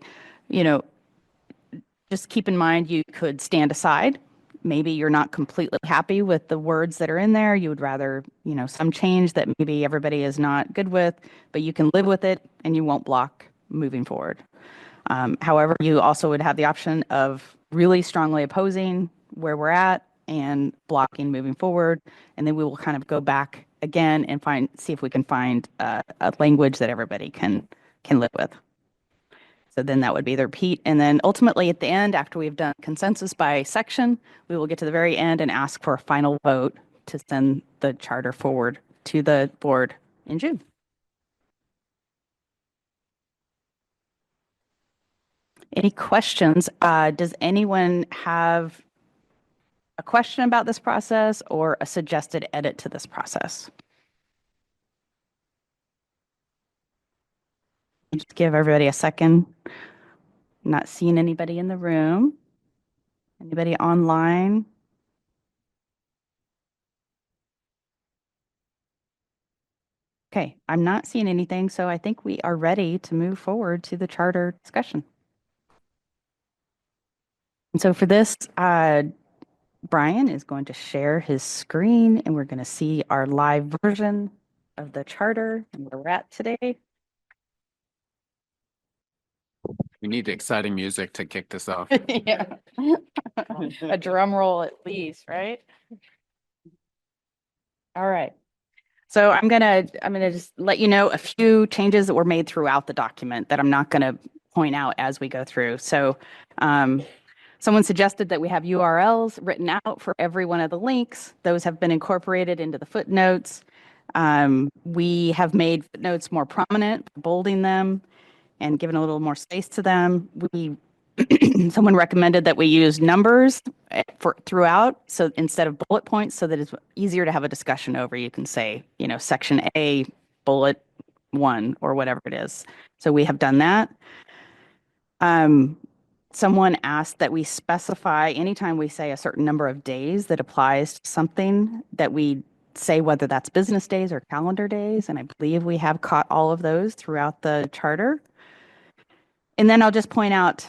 just keep in mind you could stand aside. Maybe you're not completely happy with the words that are in there. You would rather, some change that maybe everybody is not good with, but you can live with it and you won't block moving forward. However, you also would have the option of really strongly opposing where we're at and blocking moving forward. And then we will kind of go back again and see if we can find a language that everybody can live with. So then that would be the repeat. And then ultimately at the end, after we've done consensus by section, we will get to the very end and ask for a final vote to send the charter forward to the board in June. Any questions? Does anyone have a question about this process or a suggested edit to this process? Just give everybody a second. Not seeing anybody in the room. Anybody online? Okay, I'm not seeing anything, so I think we are ready to move forward to the charter discussion. And so for this, Brian is going to share his screen and we're going to see our live version of the charter and where we're at today. We need exciting music to kick this off. Yeah. A drum roll at least, right? All right. So I'm gonna just let you know a few changes that were made throughout the document that I'm not gonna point out as we go through. So someone suggested that we have URLs written out for every one of the links. Those have been incorporated into the footnotes. We have made footnotes more prominent, bolding them and given a little more space to them. Someone recommended that we use numbers throughout, so instead of bullet points, so that it's easier to have a discussion over. You can say, section A, bullet 1, or whatever it is. So we have done that. Someone asked that we specify anytime we say a certain number of days that applies to something, that we say whether that's business days or calendar days, and I believe we have caught all of those throughout the charter. And then I'll just point out,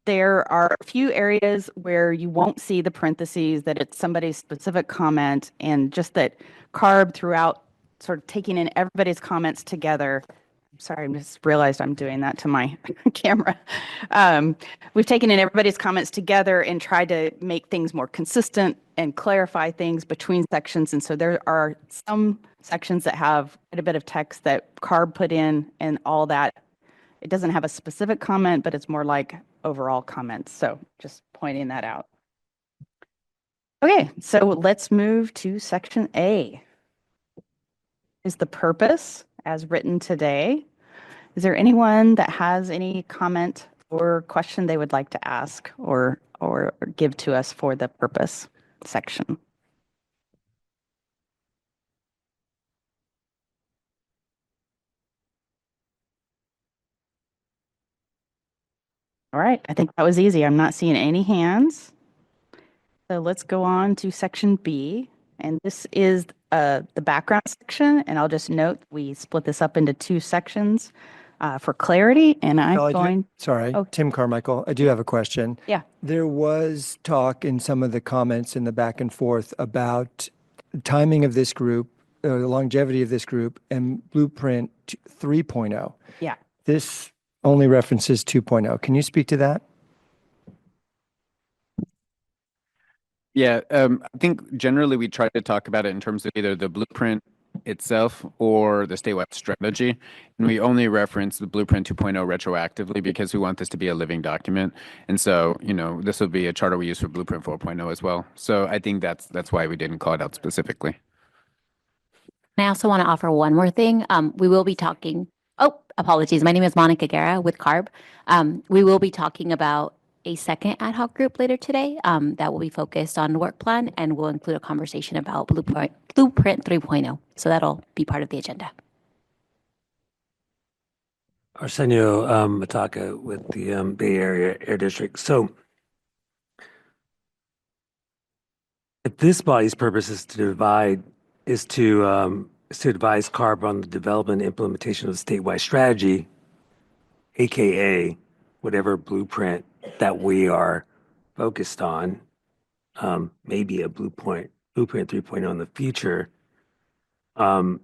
there are a few areas where you won't see the parentheses, that it's somebody's specific comment, and just that CARB throughout sort of taking in everybody's comments together. Sorry, I just realized I'm doing that to my camera. We've taken in everybody's comments together and tried to make things more consistent and clarify things between sections. And so there are some sections that have quite a bit of text that CARB put in, and all that. It doesn't have a specific comment, but it's more like overall comments. So just pointing that out. Okay, so let's move to section A. Is the purpose as written today. Is there anyone that has any comment or question they would like to ask or give to us for the purpose section? All right, I think that was easy. I'm not seeing any hands. So let's go on to section B. And this is the background section. And I'll just note we split this up into two sections for clarity. And Tim Carmichael, I do have a question. Yeah. There was talk in some of the comments in the back and forth about timing of this group, the longevity of this group, and Blueprint 3.0. Yeah. This only references 2.0. Can you speak to that? Yeah, I think generally we try to talk about it in terms of either the blueprint itself or the statewide strategy. And we only reference the blueprint 2.0 retroactively because we want this to be a living document. And so, this will be a charter we use for blueprint 4.0 as well. So I think that's why we didn't call it out specifically. I also want to offer one more thing. We will be talking, apologies. My name is Monica Guerra with CARB. We will be talking about a second ad hoc group later today that will be focused on the work plan, and will include a conversation about Blueprint 3.0. So that'll be part of the agenda. Arsenio Mataka with the Bay Area Air District. So if this body's purpose is to advise CARB on the development and implementation of the statewide strategy, AKA whatever blueprint that we are focused on, maybe a blueprint 3.0 in the future. I'm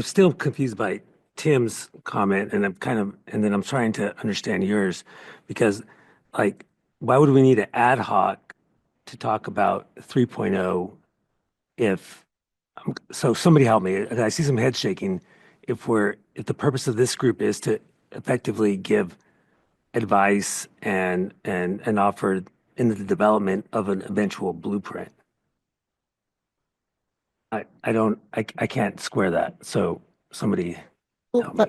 still confused by Tim's comment, and then I'm trying to understand yours, because why would we need an ad hoc to talk about 3.0 so somebody help me. I see some head shaking. If the purpose of this group is to effectively give advice and offer in the development of an eventual blueprint. I can't square that. So somebody help me.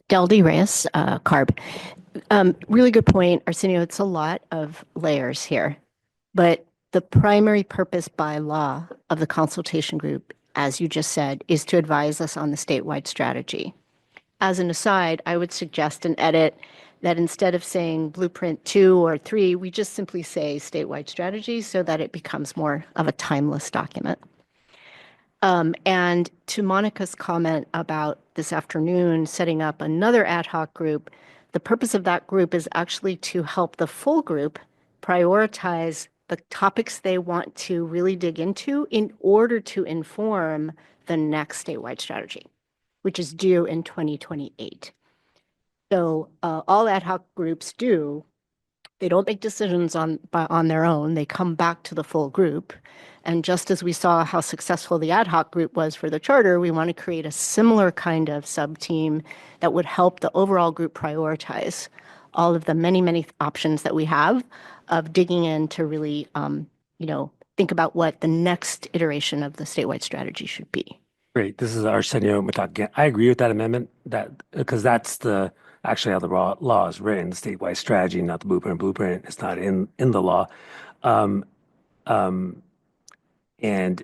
Del D. Reyes, CARB. Really good point, Arsenio. It's a lot of layers here, but the primary purpose by law of the consultation group, as you just said, is to advise us on the statewide strategy. As an aside, I would suggest an edit that instead of saying blueprint 2 or 3, we just simply say statewide strategy so that it becomes more of a timeless document. And to Monica's comment about this afternoon setting up another ad hoc group, the purpose of that group is actually to help the full group prioritize the topics they want to really dig into in order to inform the next statewide strategy, which is due in 2028. So all ad hoc groups do, they don't make decisions on their own. They come back to the full group. And just as we saw how successful the ad hoc group was for the charter, we want to create a similar kind of sub-team that would help the overall group prioritize all of the many, many options that we have of digging in to really, think about what the next iteration of the statewide strategy should be. Great. This is Arsenio Mataka. I agree with that amendment, because that's actually how the law is written, the statewide strategy, not the blueprint. Blueprint is not in the law. And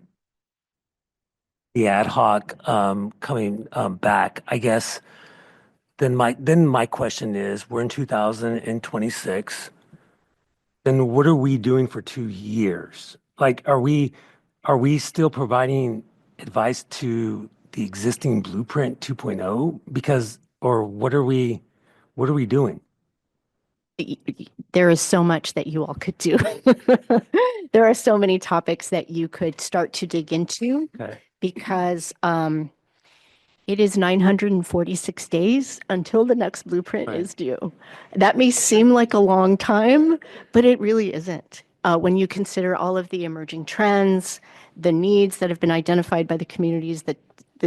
the ad hoc coming back, I guess, then my question is, we're in 2026. then what are we doing for 2 years? Like, are we still providing advice to the existing Blueprint 2.0? Because, or what are we doing? There is so much that you all could do. There are so many topics that you could start to dig into Okay. because it is 946 days until the next blueprint Right. is due. That may seem like a long time, but it really isn't. When you consider all of the emerging trends, the needs that have been identified by the communities, the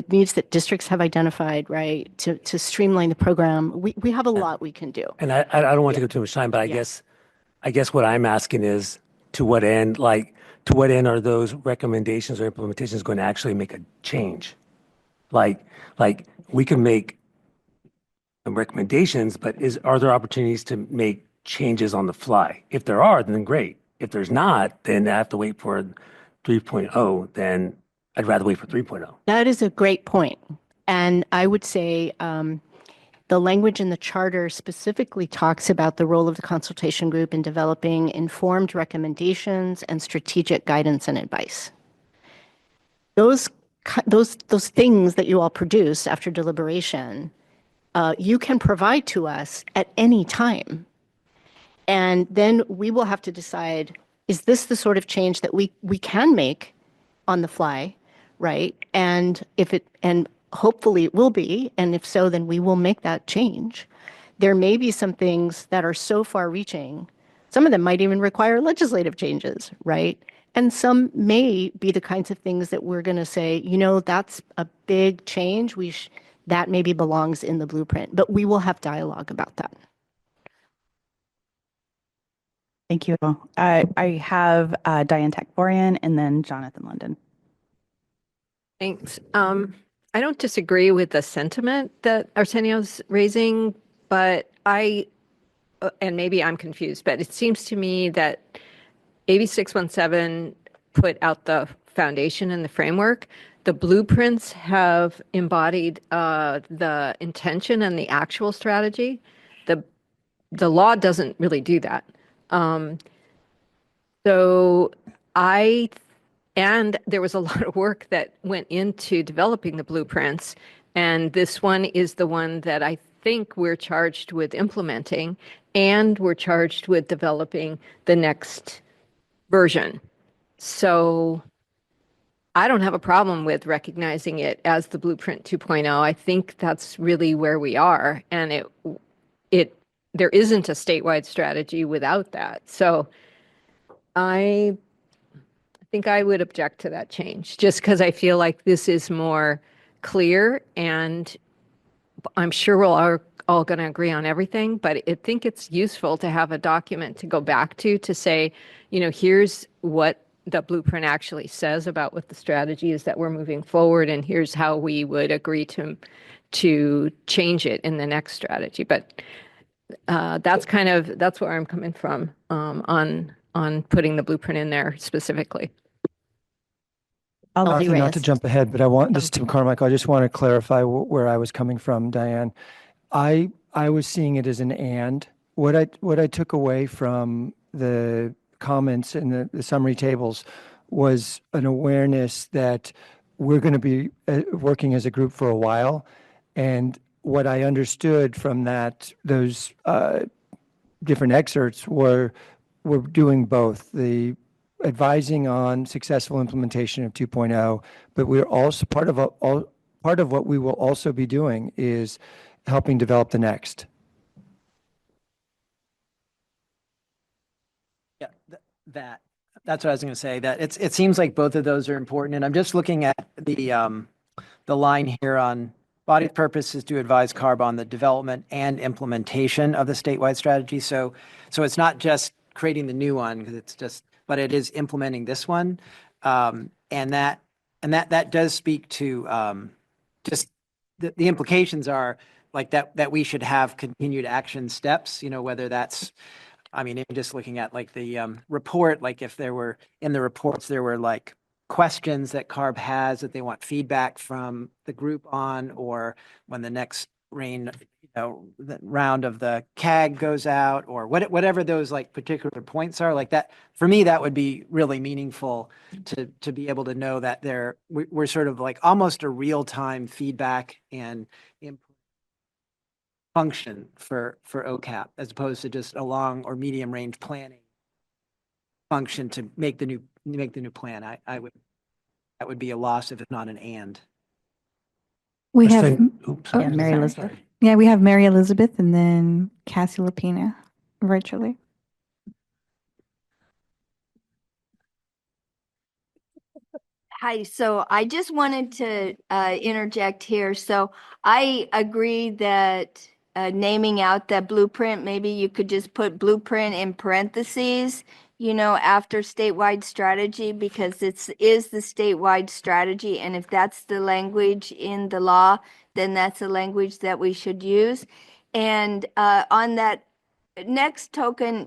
needs that districts have identified, right, to streamline the program, we have a lot we can do. And I don't want to go too much time, but I guess what I'm asking is to what end are those recommendations or implementations going to actually make a change? Like we can make recommendations, but are there opportunities to make changes on the fly? If there are, then great. If there's not, then I have to wait for 3.0, then I'd rather wait for 3.0. That is a great point. And I would say the language in the charter specifically talks about the role of the consultation group in developing informed recommendations and strategic guidance and advice. Those things that you all produce after deliberation, you can provide to us at any time. And then we will have to decide, is this the sort of change that we can make on the fly, right? And hopefully it will be, and if so, then we will make that change. There may be some things that are so far reaching, some of them might even require legislative changes, right? And some may be the kinds of things that we're going to say, that's a big change. That maybe belongs in the blueprint, but we will have dialogue about that. Thank you. I have Diane Takborian and then Jonathan London. Thanks. I don't disagree with the sentiment that Arsenio's raising, but and maybe I'm confused, but it seems to me that AB 617 put out the foundation and the framework. The blueprints have embodied the intention and the actual strategy. The law doesn't really do that. And there was a lot of work that went into developing the blueprints, and this one is the one that I think we're charged with implementing, and we're charged with developing the next version. So I don't have a problem with recognizing it as the Blueprint 2.0. I think that's really where we are, and there isn't a statewide strategy without that. So I think I would object to that change just because I feel like this is more clear, and I'm sure we're all going to agree on everything, but I think it's useful to have a document to go back to say, here's what the blueprint actually says about what the strategy is that we're moving forward, and here's how we would agree to change it in the next strategy. But that's where I'm coming from on putting the blueprint in there specifically. Not to jump ahead, but this is Tim Carmichael. I just want to clarify where I was coming from, Diane. I was seeing it as an and. What I took away from the comments and the summary tables was an awareness that we're going to be working as a group for a while. And what I understood from those different excerpts were doing both the advising on successful implementation of 2.0, but we're also part of what we will also be doing is helping develop the next. Yeah, that's what I was going to say. That it seems like both of those are important, and I'm just looking at the line here on body purpose is to advise CARB on the development and implementation of the statewide strategy. So it's not just creating the new one but it is implementing this one, and that does speak to just the implications are like that we should have continued action steps. Whether that's, just looking at like the report, like if there were in the reports there were like questions that CARB has that they want feedback from the group on, or when the next rain, the round of the CAG goes out, or whatever those like particular points are, like that, for me, that would be really meaningful to be able to know that we're sort of like almost a real-time feedback and input function for OCAP, as opposed to just a long or medium range planning function to make the new plan. That would be a loss if it's not an and. We have Yeah, Mary Elizabeth. Yeah, we have Mary Elizabeth and then Cassie Lapina virtually. Hi, so I just wanted to interject here. So I agree that naming out that blueprint, maybe you could just put blueprint in parentheses, after statewide strategy, because is the statewide strategy. And if that's the language in the law, then that's a language that we should use. And on that next token,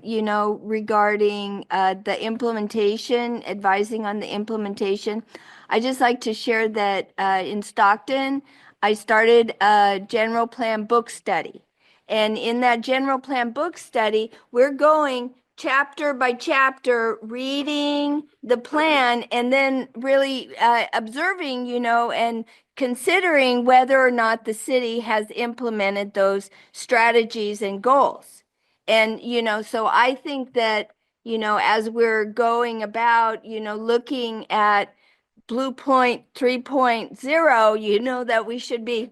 regarding the implementation, advising on the implementation, I just like to share that in Stockton, I started a general plan book study. And in that general plan book study, we're going chapter by chapter, reading the plan, and then really observing, and considering whether or not the city has implemented those strategies and goals. And, so I think that, as we're going about, looking at Blueprint 3.0, that we should be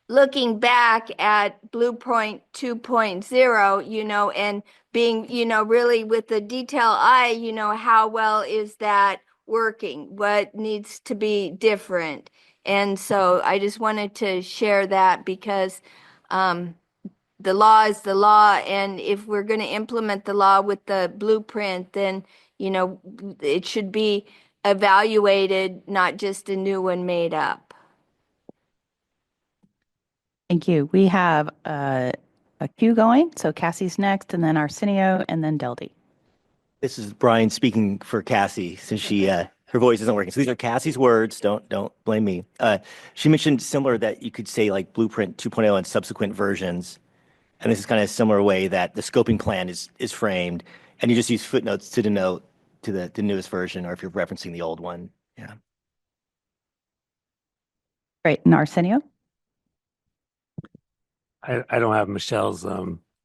looking back at Blueprint 2.0, and being, really with the detail eye, how well is that working? What needs to be different? And so I just wanted to share that because the law is the law. And if we're going to implement the law with the blueprint, then, it should be evaluated, not just a new one made up. Thank you. We have a queue going. So Cassie's next, and then Arsenio, and then Deldy. This is Brian speaking for Cassie, since she her voice isn't working. So these are Cassie's words. Don't blame me. She mentioned similar that you could say like Blueprint 2.0 and subsequent versions. And this is kind of a similar way that the scoping plan is framed, and you just use footnotes to denote to the newest version, or if you're referencing the old one. Yeah. Great. And Arsenio? I don't have Michelle's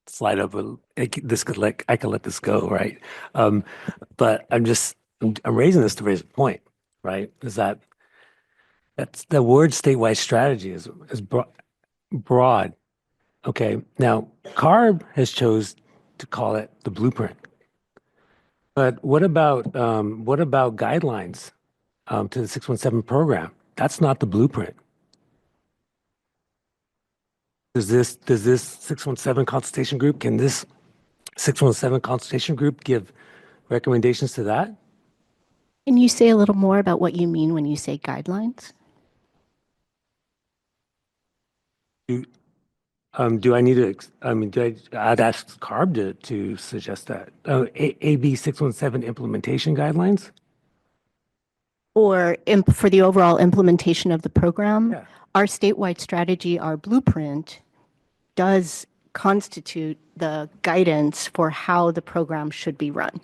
slide up, but I could let this go, right? But I'm raising this to raise a point, right? Is that's the word statewide strategy is broad. Okay, now CARB has chose to call it the blueprint. But what about guidelines to the 617 program? That's not the blueprint. Does this 617 consultation group, can this 617 consultation group give recommendations to that? Can you say a little more about what you mean when you say guidelines? Do I need to, I'd ask CARB to suggest that. AB 617 implementation guidelines? Or for the overall implementation of the program, our statewide strategy, our blueprint, does constitute the guidance for how the program should be run.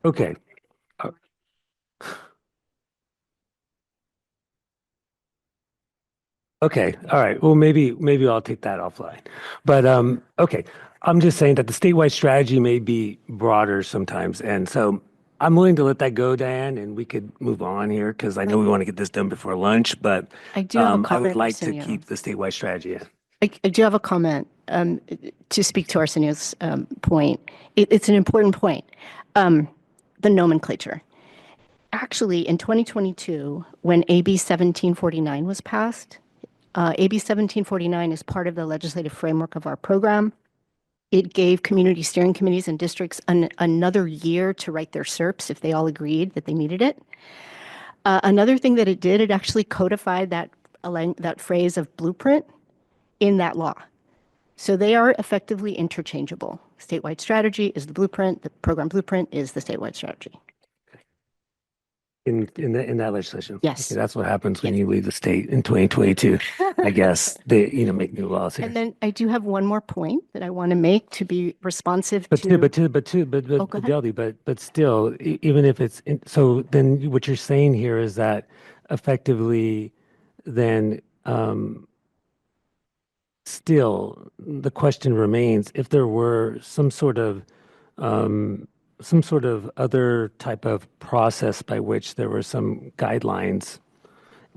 Okay. Okay. All right. Well, maybe I'll take that offline. But okay. I'm just saying that the statewide strategy may be broader sometimes, and so I'm willing to let that go, Diane, and we could move on here because I know we want to get this done before lunch. But I do have a comment, I would like to Arsenio. keep the statewide strategy in. I do have a comment to speak to Arsenio's point. It's an important point. The nomenclature. Actually, in 2022, when AB 1749 was passed, AB 1749 is part of the legislative framework of our program. It gave community steering committees and districts another year to write their SERPs if they all agreed that they needed it. Another thing that it did, it actually codified that phrase of blueprint in that law. So they are effectively interchangeable. Statewide strategy is the blueprint. The program blueprint is the statewide strategy. in that legislation. Yes. Okay, that's what happens when you leave the state in 2022. I guess they make new laws here. And then I do have one more point that I want to make to be responsive But to. but Delby, but still, even if it's so, then what you're saying here is that effectively, then still the question remains if there were some sort of other type of process by which there were some guidelines,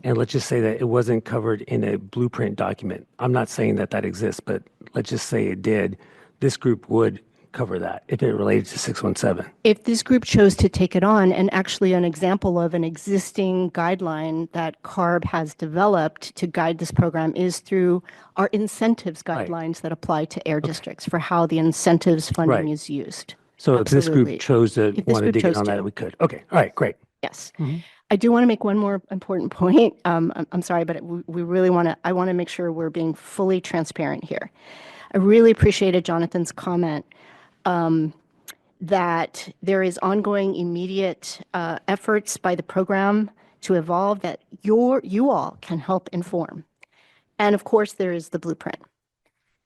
and let's just say that it wasn't covered in a blueprint document. I'm not saying that that exists, but let's just say it did. This group would cover that if it related to 617. If this group chose to take it on, and actually an example of an existing guideline that CARB has developed to guide this program is through our incentives guidelines that apply to air districts for how the incentives funding is used. So if this Absolutely. group chose to If this want to group dig in chose on to. that, we could. Okay. All right. Great. Yes. I do want to make one more important point. I'm sorry, but we really I want to make sure we're being fully transparent here. I really appreciated Jonathan's comment that there is ongoing immediate efforts by the program to evolve that you all can help inform. And of course, there is the blueprint.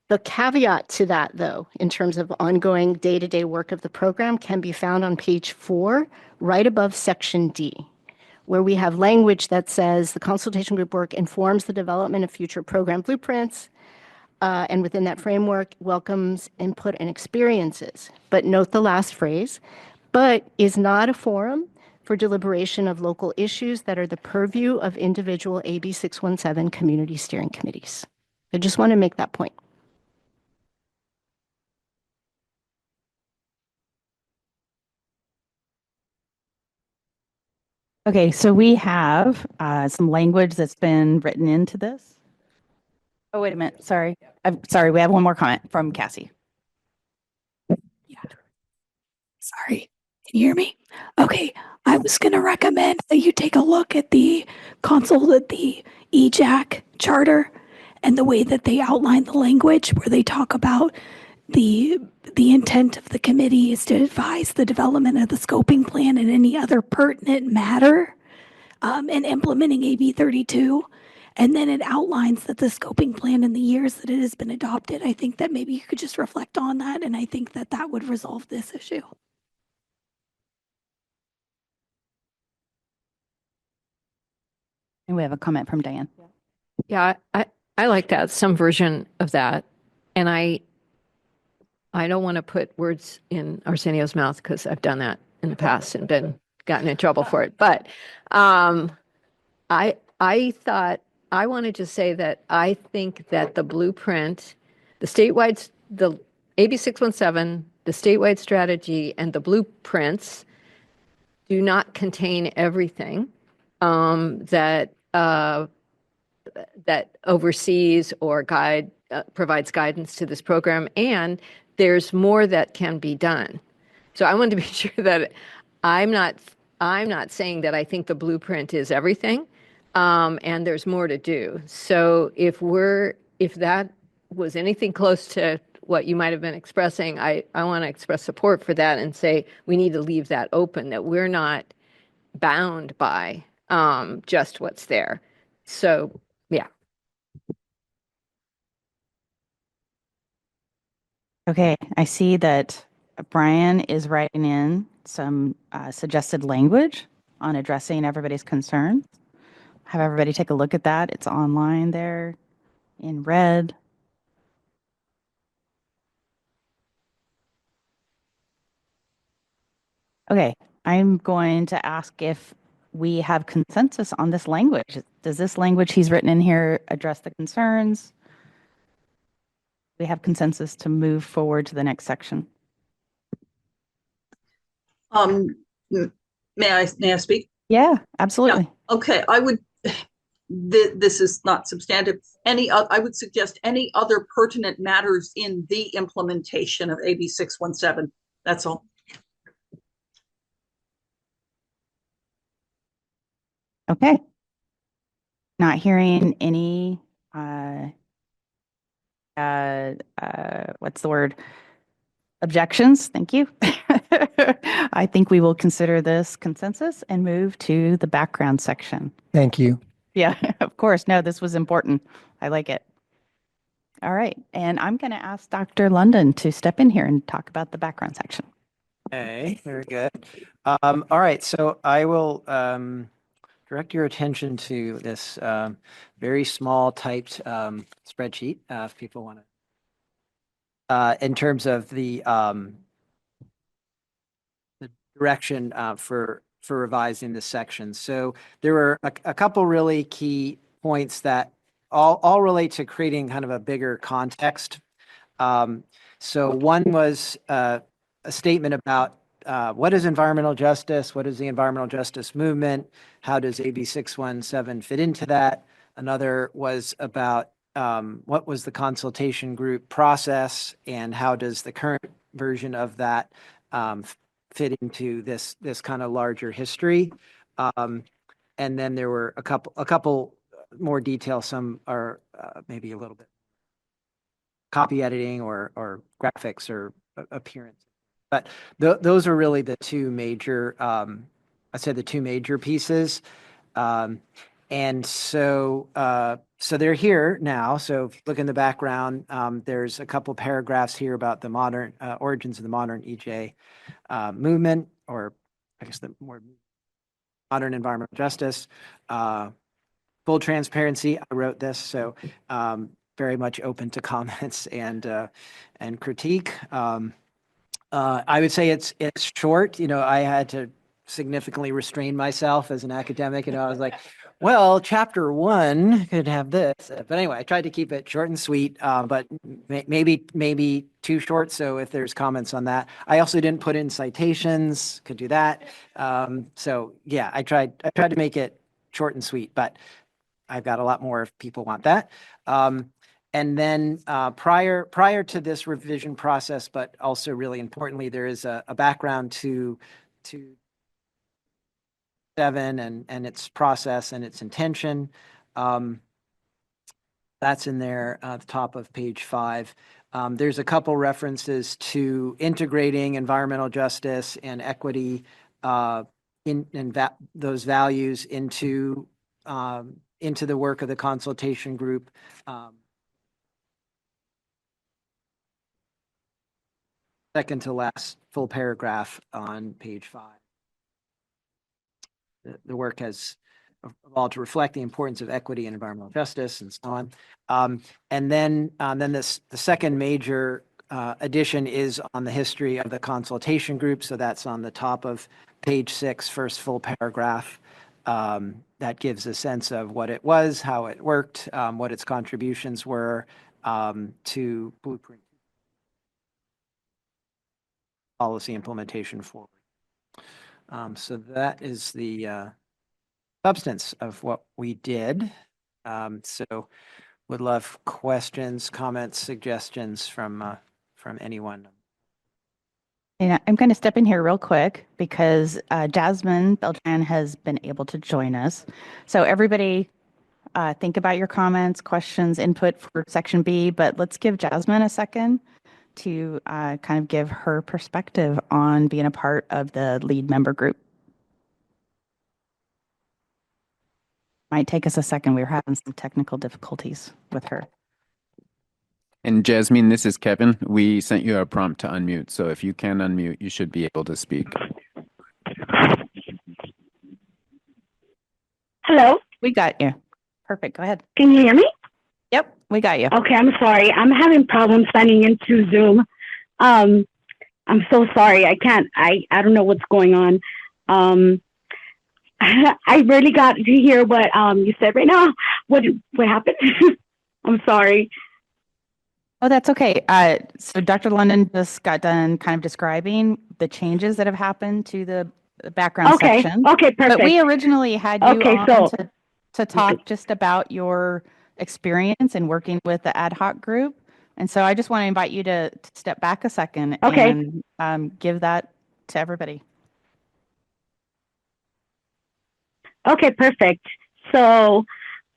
The caveat to that, though, in terms of ongoing day-to-day work of the program can be found on page 4, right above section D, where we have language that says the consultation group work informs the development of future program blueprints, and within that framework welcomes input and experiences. But note the last phrase, but is not a forum for deliberation of local issues that are the purview of individual AB 617 community steering committees. I just want to make that point. Okay, so we have some language that's been written into this. Oh, wait a minute. Sorry. I'm sorry. We have one more comment from Cassie. Sorry, can you hear me? Okay, I was going to recommend that you take a look at the EJAC charter and the way that they outline the language where they talk about the intent of the committee is to advise the development of the scoping plan and any other pertinent matter in implementing AB 32. And then it outlines that the scoping plan in the years that it has been adopted. I think that maybe you could just reflect on that, and I think that that would resolve this issue. And we have a comment from Diane. Yeah, I like that, some version of that. And I don't want to put words in Arsenio's mouth because I've done that in the past and gotten in trouble for it. But I thought I wanted to say that I think that the blueprint, the AB 617, the statewide strategy, and the blueprints do not contain everything that oversees or provides guidance to this program, and there's more that can be done. So I wanted to be sure that I'm not saying that I think the blueprint is everything, and there's more to do. So if that was anything close to what you might have been expressing, I want to express support for that and say we need to leave that open, that we're not bound by just what's there. So, yeah. Okay, I see that Brian is writing in some suggested language on addressing everybody's concerns. Have everybody take a look at that. It's online there in red. Okay, I'm going to ask if we have consensus on this language. Does this language he's written in here address the concerns? We have consensus to move forward to the next section. May I speak? Yeah, absolutely. Yeah. Okay, I would. This is not substantive. I would suggest any other pertinent matters in the implementation of AB 617. That's all. Okay. Not hearing any, what's the word? Objections. Thank you. I think we will consider this consensus and move to the background section. Thank you. Yeah, of course. No, this was important. I like it. All right. And I'm going to ask Dr. London to step in here and talk about the background section. Okay, very good. All right, so I will direct your attention to this very small typed spreadsheet if people want to. In terms of the direction for revising this section. So there were a couple really key points that all relate to creating kind of a bigger context. So one was a statement about what is environmental justice? What is the environmental justice movement? How does AB 617 fit into that? Another was about what was the consultation group process and how does the current version of that fit into this kind of larger history. And then there were a couple more details. Some are maybe a little bit copy editing or graphics or appearance. But those are really the two major, I said the two major pieces. And so they're here now. So if you look in the background, there's a couple paragraphs here about the modern origins of the modern EJ movement, or I guess the more modern environmental justice. Full transparency, I wrote this, so very much open to comments and critique. I would say it's short. You know, I had to significantly restrain myself as an academic. You know, I was like, well, chapter 1 could have this. But anyway, I tried to keep it short and sweet, but maybe too short. So if there's comments on that, I also didn't put in citations, could do that. So yeah, I tried to make it short and sweet, but I've got a lot more if people want that. And then prior to this revision process, but also really importantly, there is a background to 7 and its process and its intention. That's in there at the top of page 5. There's a couple references to integrating environmental justice and equity those values into the work of the consultation group. Second to last full paragraph on page 5. The work has evolved to reflect the importance of equity and environmental justice and so on. And then the second major addition is on the history of the consultation group. So that's on the top of page 6, first full paragraph. That gives a sense of what it was, how it worked, what its contributions were to Blueprint policy implementation forward. So that is the substance of what we did. So would love questions, comments, suggestions from anyone. And I'm going to step in here real quick because Jasmine Beltran has been able to join us. So everybody think about your comments, questions, input for section B, but let's give Jasmine a second to kind of give her perspective on being a part of the lead member group. Might take us a second. We were having some technical difficulties with her. And Jasmine, this is Kevin. We sent you a prompt to unmute. So if you can unmute, you should be able to speak. Hello? We got you. Perfect. Go ahead. Can you hear me? Yep, we got you. Okay, I'm sorry. I'm having problems signing into Zoom. I'm so sorry. I don't know what's going on. I really got to hear what you said right now. What happened? I'm sorry. Oh, that's okay. So Dr. London just got done kind of describing the changes that have happened to the background section. Okay, perfect. But we originally had you on so to talk just about your experience in working with the ad hoc group. And so I just want to invite you to step back a second and give that to everybody. Okay, perfect. So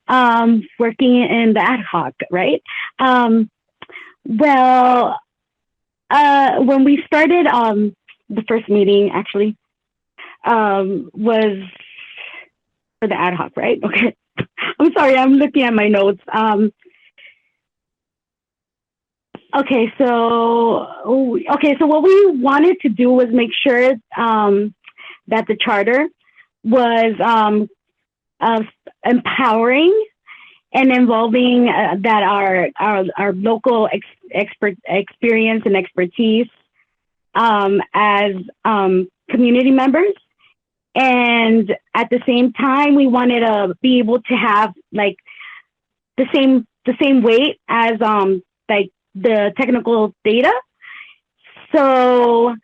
working in the ad hoc, right? Well, when we started the first meeting actually, was for the ad hoc, right? Okay. I'm sorry, I'm looking at my notes. Okay, so what we wanted to do was make sure that the charter was empowering and involving that our local experience and expertise as community members. And at the same time, we wanted to be able to have like the same weight as like the technical data. So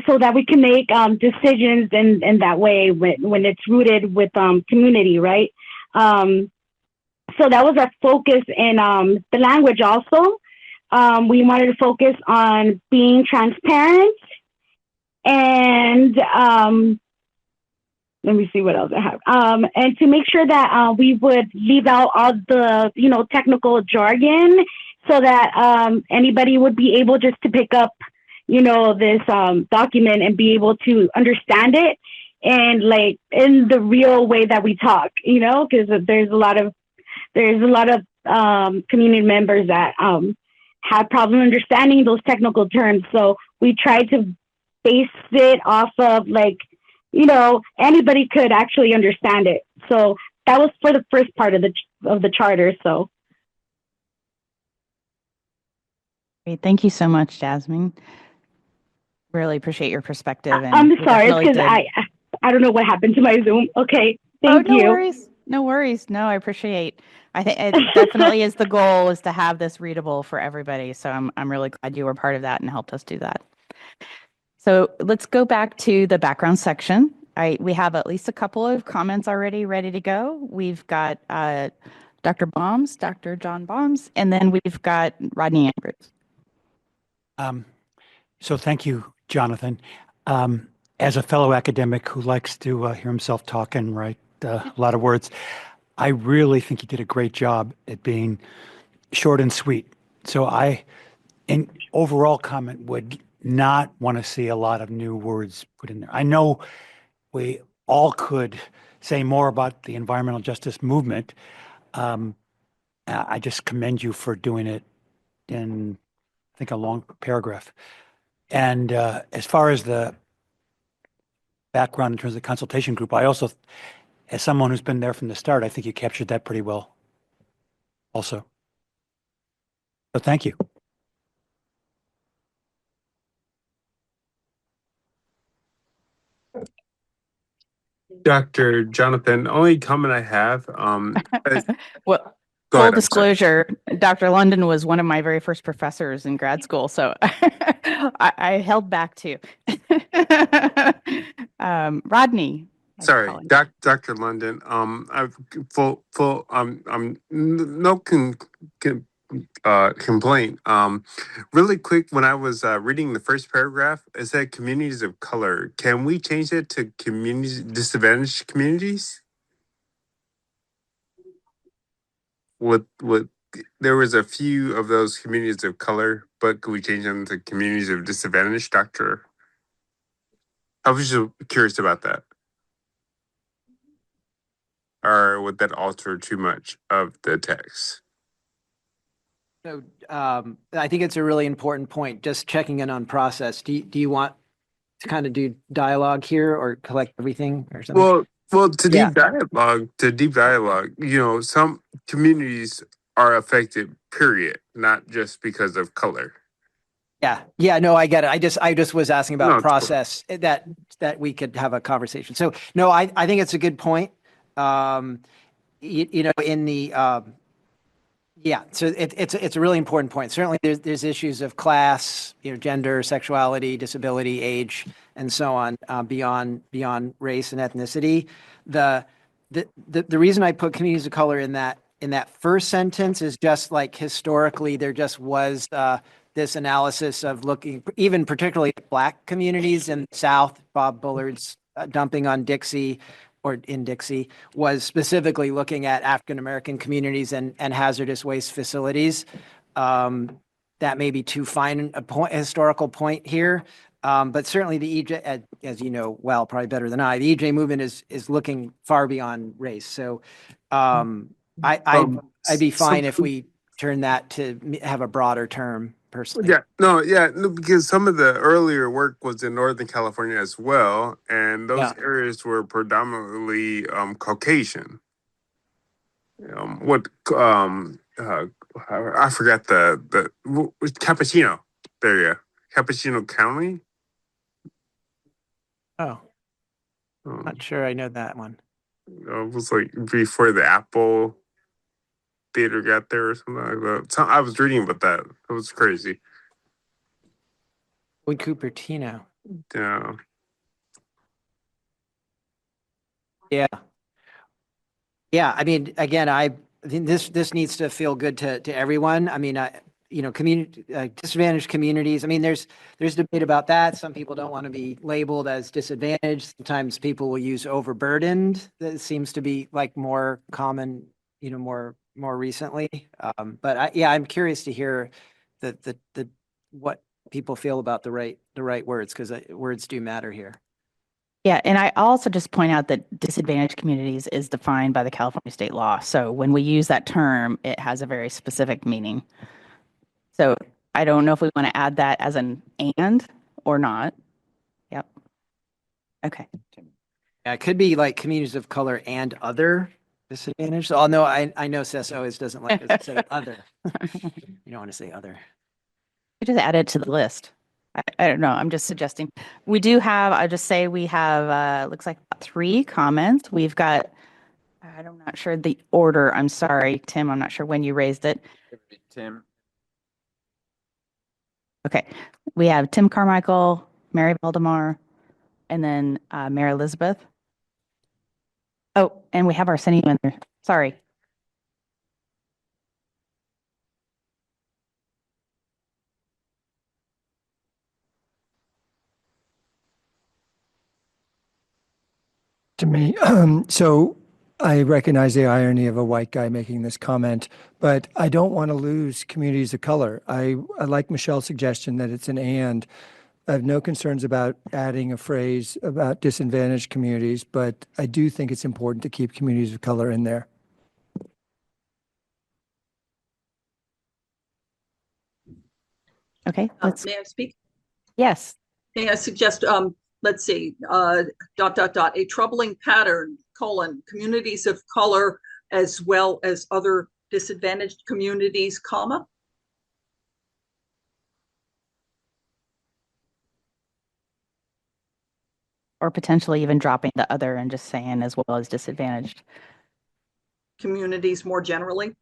so that we can make decisions in that way when it's rooted with community, right? So that was our focus in the language also. We wanted to focus on being transparent and let me see what else I have. And to make sure that we would leave out all the, technical jargon so that anybody would be able just to pick up, this document and be able to understand it and like in the real way that we talk, because there's a lot of community members that have problem understanding those technical terms. So we try to base it off of like, anybody could actually understand it. So that was for the first part of the charter. So. Great. Thank you so much, Jasmine. Really appreciate your perspective. And I'm we sorry, it's definitely because did. I don't know what happened to my Zoom. Okay, thank no you. worries. No worries. No, I appreciate. I think it definitely is the goal is to have this readable for everybody. So I'm really glad you were part of that and helped us do that. So let's go back to the background section. We have at least a couple of comments already ready to go. We've got Dr. John Bombs, and then we've got Rodney Andrews. So thank you, Jonathan. As a fellow academic who likes to hear himself talk and write a lot of words, I really think you did a great job at being short and sweet. So in overall comment, would not want to see a lot of new words put in there. I know we all could say more about the environmental justice movement. I just commend you for doing it in, I think, a long paragraph. And as far as the background in terms of the consultation group, I also, as someone who's been there from the start, I think you captured that pretty well also. So thank you. Dr. Jonathan, only comment I have. Well, Go full ahead, I'm sorry. disclosure, Dr. London was one of my very first professors in grad school, so I held back too. Rodney. Sorry, Dr. London. I've no complaint. Really quick, when I was reading the first paragraph, it said communities of color. Can we change it to disadvantaged communities? With there was a few of those communities of color, but could we change them to communities of disadvantaged, Doctor? I was just curious about that. Or would that alter too much of the text? So I think it's a really important point, just checking in on process. Do you want to kind of do dialogue here or collect everything or something? Well, to deep dialogue, some communities are affected, period, not just because of color. Yeah, no, I get it. I just was asking about No, it's cool. process that we could have a conversation. So no, I think it's a good point. In the so it's a really important point. Certainly there's issues of class, gender, sexuality, disability, age, and so on, beyond race and ethnicity. The reason I put communities of color in that first sentence is just like historically there just was this analysis of looking even particularly at Black communities in the South. Bob Bullard's dumping on Dixie or in Dixie was specifically looking at African-American communities and hazardous waste facilities. that may be too fine a historical point here. But certainly the EJ, as you know, well, probably better than I, the EJ movement is looking far beyond race. So I'd be fine if we turn that to have a broader term personally. Yeah, no, because some of the earlier work was in Northern California as well, and those areas were predominantly Caucasian. I forgot Cappuccino. There you go, Cappuccino County. Oh, not sure I know that one. It was like before the Apple Theater got there or something like that. So I was reading about that. It was crazy. In Cupertino. Yeah. Yeah. I mean, again, I think this needs to feel good to everyone. I mean, community disadvantaged communities. I mean, there's debate about that. Some people don't want to be labeled as disadvantaged. Sometimes people will use overburdened. That seems to be like more common, more recently. But I'm curious to hear the what people feel about the right words, because words do matter here. Yeah, and I also just point out that disadvantaged communities is defined by the California state law. So when we use that term, it has a very specific meaning. So I don't know if we want to add that as an and or not. Yep. Okay. Yeah, it could be like communities of color and other disadvantaged. So, although I know Seth always doesn't like to say other. You don't want to say other. We just add it to the list. I don't know. I'm just suggesting. We do have, I'll just say we have, looks like 3 comments. We've got, I'm not sure the order. I'm sorry, Tim. I'm not sure when you raised it. Tim. Okay. We have Tim Carmichael, Mary Valdemar, and then Mary Elizabeth. Oh, and we have Arsenio in there. Sorry. To me, so I recognize the irony of a white guy making this comment, but I don't want to lose communities of color. I like Michelle's suggestion that it's an and. I have no concerns about adding a phrase about disadvantaged communities, but I do think it's important to keep communities of color in there. Okay. May I speak? Yes. May I suggest, let's see, ... a troubling pattern, communities of color as well as other disadvantaged communities, comma. Or potentially even dropping the other and just saying as well as disadvantaged. Communities more generally.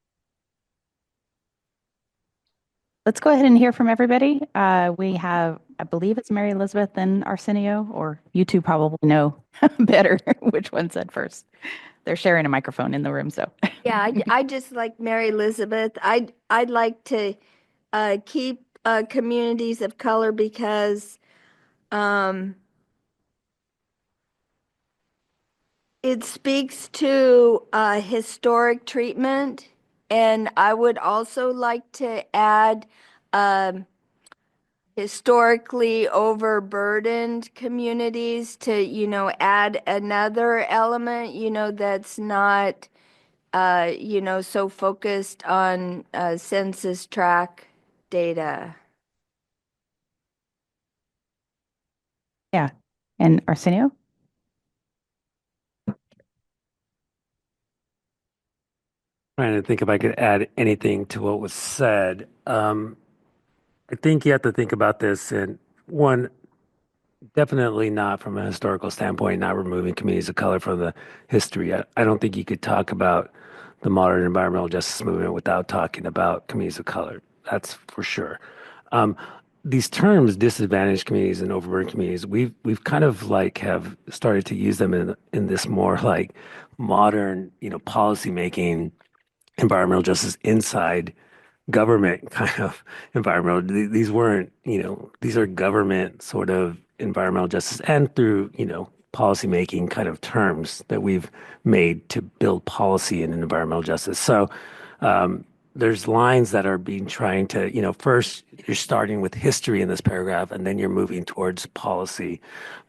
Let's go ahead and hear from everybody. We have, I believe it's Mary Elizabeth and Arsenio, or you two probably know better which one said first. They're sharing a microphone in the room, so. Yeah, I just like Mary Elizabeth. I'd like to keep communities of color because it speaks to historic treatment, and I would also like to add historically overburdened communities to, add another element, that's not, so focused on census tract data. Yeah. And Arsenio? Trying to think if I could add anything to what was said. I think you have to think about this in one, definitely not from a historical standpoint, not removing communities of color from the history. I don't think you could talk about the modern environmental justice movement without talking about communities of color. That's for sure. These terms, disadvantaged communities and overburdened communities, we've kind of like have started to use them in this more like modern, policy making, environmental justice inside government kind of environmental. These weren't, these are government sort of environmental justice and through, policy making kind of terms that we've made to build policy in environmental justice. So there's lines that are being trying to, first you're starting with history in this paragraph and then you're moving towards policy.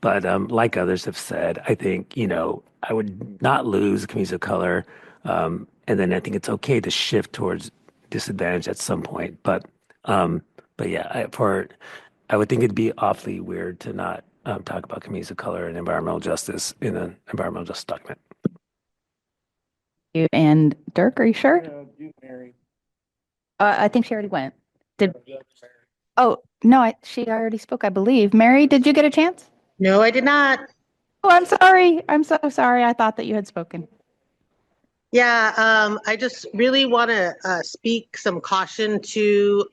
But like others have said, I think, I would not lose communities of color. And then I think it's okay to shift towards disadvantage at some point. But yeah, I would think it'd be awfully weird to not talk about communities of color and environmental justice in an environmental justice document. You and Dirk, are you sure? I think she already went. Oh, no, she already spoke, I believe. Mary, did you get a chance? No, I did not. Oh, I'm sorry. I'm so sorry. I thought that you had spoken. Yeah, I just really want to speak some caution to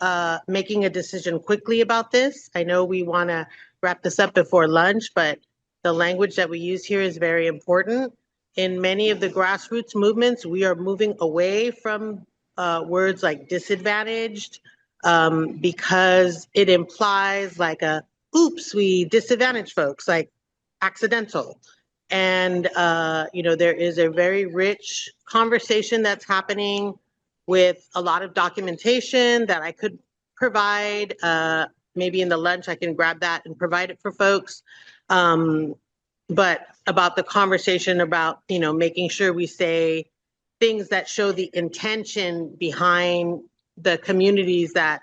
making a decision quickly about this. I know we want to wrap this up before lunch, but the language that we use here is very important. In many of the grassroots movements, we are moving away from words like disadvantaged because it implies like oops, we disadvantaged folks, like accidental. And, there is a very rich conversation that's happening with a lot of documentation that I could provide. Maybe in the lunch, I can grab that and provide it for folks. But about the conversation about, making sure we say things that show the intention behind the communities that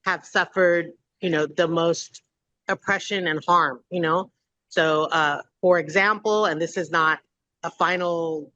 have suffered, the most oppression and harm, So, for example, and this is not a final,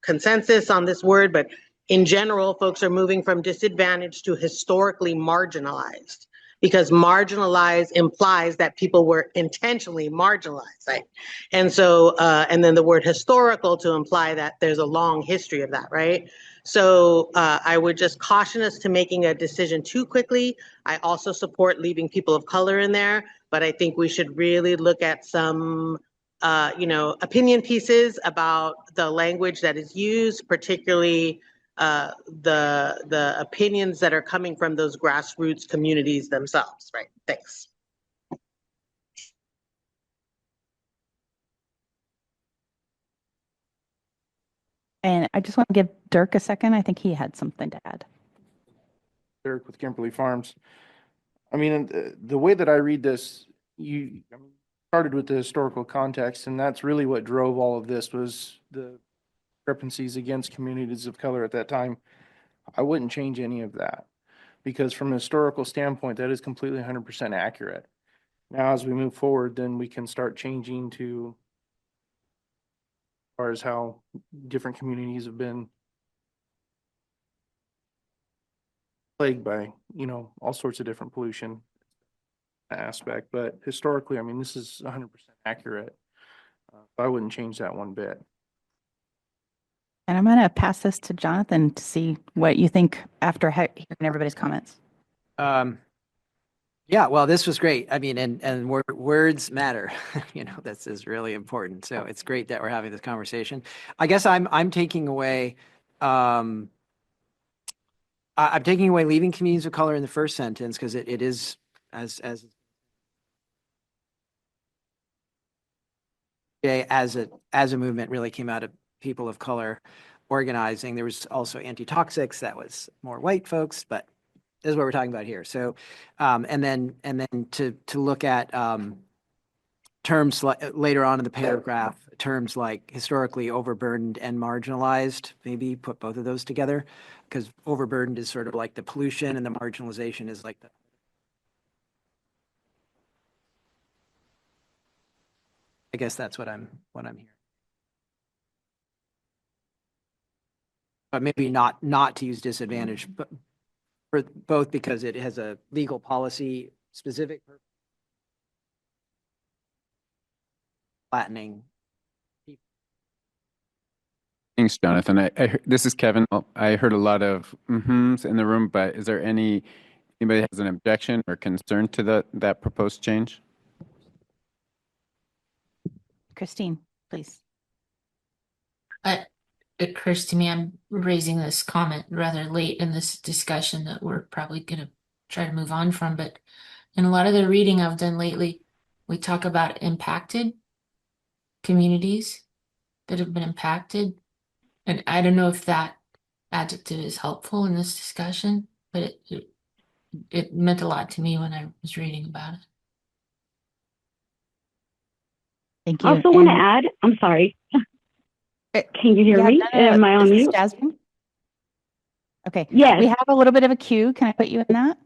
consensus on this word, but in general, folks are moving from disadvantaged to historically marginalized because marginalized implies that people were intentionally marginalized, right? And so, and then the word historical to imply that there's a long history of that, right? So I would just caution us to making a decision too quickly. I also support leaving people of color in there, but I think we should really look at some, opinion pieces about the language that is used, particularly the opinions that are coming from those grassroots communities themselves, right? Thanks. And I just want to give Dirk a second. I think he had something to add. Dirk with Kimberly Farms. I mean, the way that I read this, you started with the historical context, and that's really what drove all of this was the discrepancies against communities of color at that time. I wouldn't change any of that because from a historical standpoint, that is completely 100% accurate. Now, as we move forward, then we can start changing to as far as how different communities have been plagued by, all sorts of different pollution aspect. But historically, I mean, this is 100% accurate. I wouldn't change that one bit. And I'm going to pass this to Jonathan to see what you think after hearing everybody's comments. Yeah, well, this was great. I mean, and words matter. This is really important. So it's great that we're having this conversation. I guess I'm taking away. I'm taking away leaving communities of color in the first sentence because it is as a movement really came out of people of color organizing. There was also anti-toxics that was more white folks, but this is what we're talking about here. So, and then to look at terms later on in the paragraph, terms like historically overburdened and marginalized, maybe put both of those together because overburdened is sort of like the pollution and the marginalization is like the I guess that's what I'm hearing. But maybe not to use disadvantage, but for both because it has a legal policy specific purpose. Flattening. Thanks, Jonathan. This is Kevin. I heard a lot of mm-hms in the room, but is there anybody has an objection or concern to that proposed change? Christine, please. It occurs to me I'm raising this comment rather late in this discussion that we're probably going to try to move on from, but in a lot of the reading I've done lately, we talk about impacted communities that have been impacted. And I don't know if that adjective is helpful in this discussion, but it meant a lot to me when I was reading about it. Thank I you. also want to And add, I'm sorry. Can you hear yeah, me? no, Am I on is this mute? Jasmine? Okay. Yes. We have a little bit of a queue. Can I put you in that?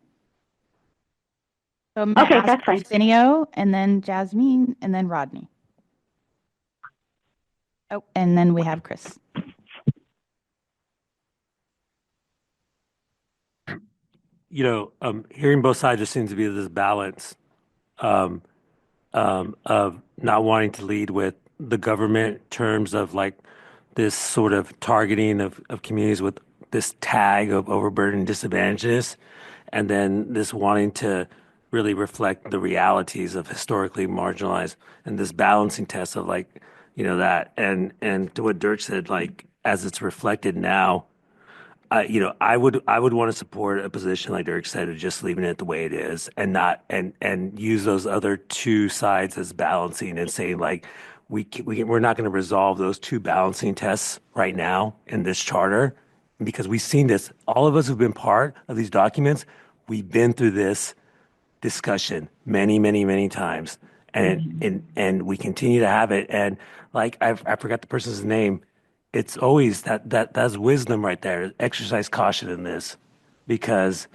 So I'm going to Okay, ask that's fine. Arsenio, and then Jasmine, and then Rodney. Oh, and then we have Chris. Hearing both sides just seems to be this balance um, of not wanting to lead with the government in terms of like this sort of targeting of communities with this tag of overburden and disadvantages, and then this wanting to really reflect the realities of historically marginalized and this balancing test of like, that and to what Dirk said, like as it's reflected now. I would want to support a position like Derek said of just leaving it the way it is and not and use those other two sides as balancing and saying like we're not going to resolve those two balancing tests right now in this charter because we've seen this. All of us who've been part of these documents, we've been through this discussion many, many, many times, and we continue to have it. And like I forgot the person's name. It's always that's wisdom right there. Exercise caution in this, because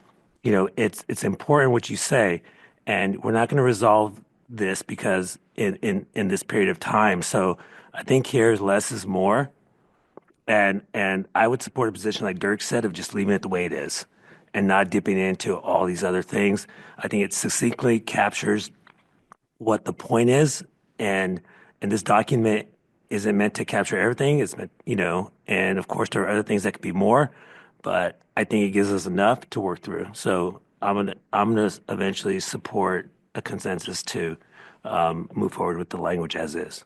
it's important what you say, and we're not going to resolve this because in this period of time. So I think here less is more, and I would support a position like Dirk said of just leaving it the way it is and not dipping into all these other things. I think it succinctly captures what the point is, and this document isn't meant to capture everything. It's meant, and of course there are other things that could be more, but I think it gives us enough to work through. So I'm gonna eventually support a consensus to move forward with the language as is.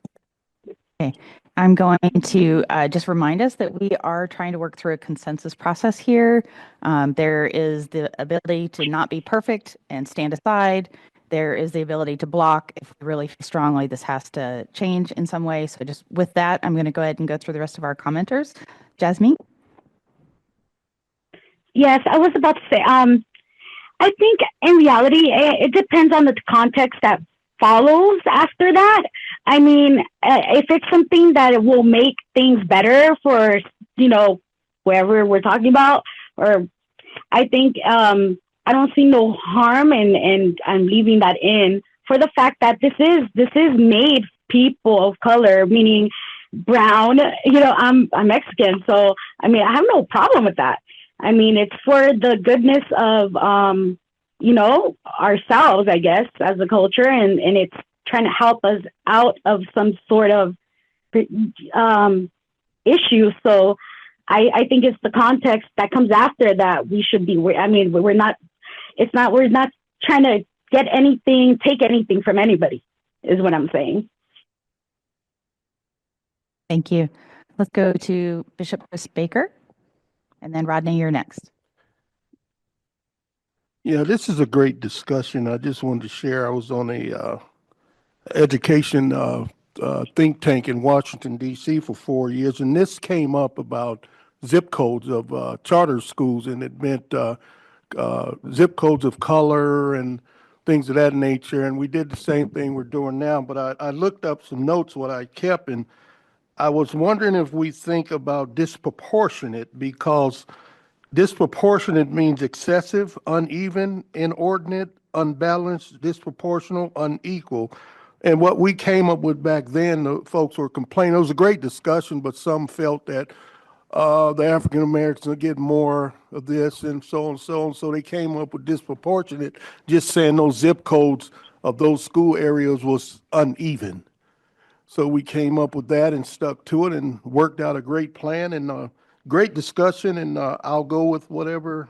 Okay. I'm going to just remind us that we are trying to work through a consensus process here. There is the ability to not be perfect and stand aside. There is the ability to block if we really feel strongly this has to change in some way. So just with that, I'm going to go ahead and go through the rest of our commenters. Jasmine? Yes, I was about to say, I think in reality, it depends on the context that follows after that. I mean, if it's something that it will make things better for, whoever we're talking about, or I think I don't see no harm in leaving that in for the fact that this is made people of color, meaning brown. I'm Mexican, so I mean I have no problem with that. I mean it's for the goodness of ourselves, I guess, as a culture, and it's trying to help us out of some sort of issue. So I think it's the context that comes after that we should be. I mean, we're not trying to get anything, take anything from anybody, is what I'm saying. Thank you. Let's go to Bishop Chris Baker, and then Rodney, you're next. Yeah, this is a great discussion. I just wanted to share. I was on a education think tank in Washington, D.C. for 4 years, and this came up about zip codes of charter schools, and it meant zip codes of color and things of that nature. And we did the same thing we're doing now, but I looked up some notes, what I kept, and I was wondering if we think about disproportionate, because disproportionate means excessive, uneven, inordinate, unbalanced, disproportional, unequal. And what we came up with back then, the folks were complaining. It was a great discussion, but some felt that the African Americans will get more of this and so on and so on. So they came up with disproportionate, just saying those zip codes of those school areas was uneven. So we came up with that and stuck to it and worked out a great plan and great discussion. And I'll go with whatever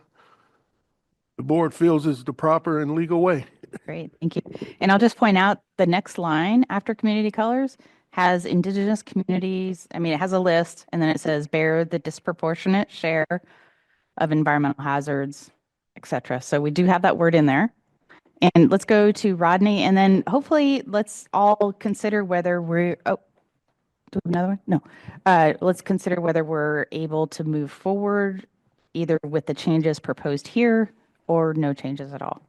the board feels is the proper and legal way. Great, thank you. And I'll just point out the next line after community colors has indigenous communities. I mean, it has a list, and then it says bear the disproportionate share of environmental hazards, et cetera. So we do have that word in there. And let's go to Rodney, and then hopefully let's all consider whether we're, do we have another one? No. Let's consider whether we're able to move forward either with the changes proposed here or no changes at all.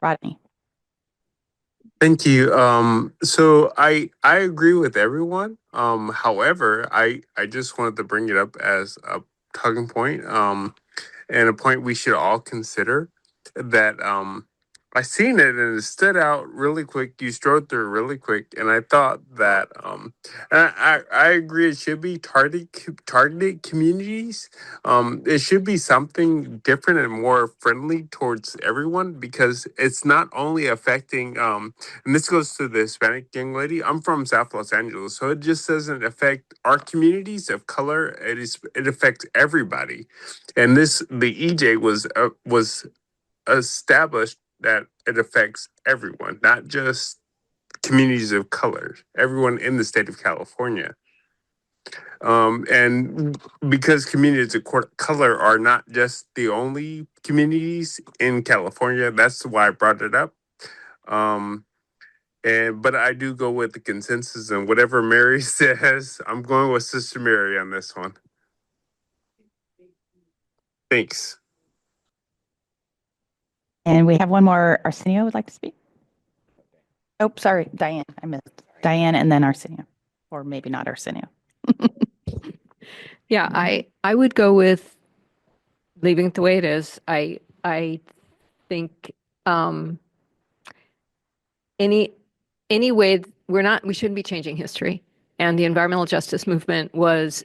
Rodney. Thank you. So I agree with everyone. However, I just wanted to bring it up as a talking point, and a point we should all consider that I seen it and it stood out really quick. You strode through it really quick, and I thought that and I agree it should be targeted communities. It should be something different and more friendly towards everyone because it's not only affecting and this goes to the Hispanic young lady. I'm from South Los Angeles, so it just doesn't affect our communities of color. It affects everybody, and the EJ was established that it affects everyone, not just communities of color, everyone in the state of California. And because communities of color are not just the only communities in California, that's why I brought it up. But I do go with the consensus and whatever Mary says, I'm going with Sister Mary on this one. Thanks. And we have one more. Arsenio would like to speak. Oh, sorry, Diane. I missed Diane and then Arsenio, or maybe not Arsenio. Yeah, I would go with leaving it the way it is. I think any way we shouldn't be changing history. And the environmental justice movement was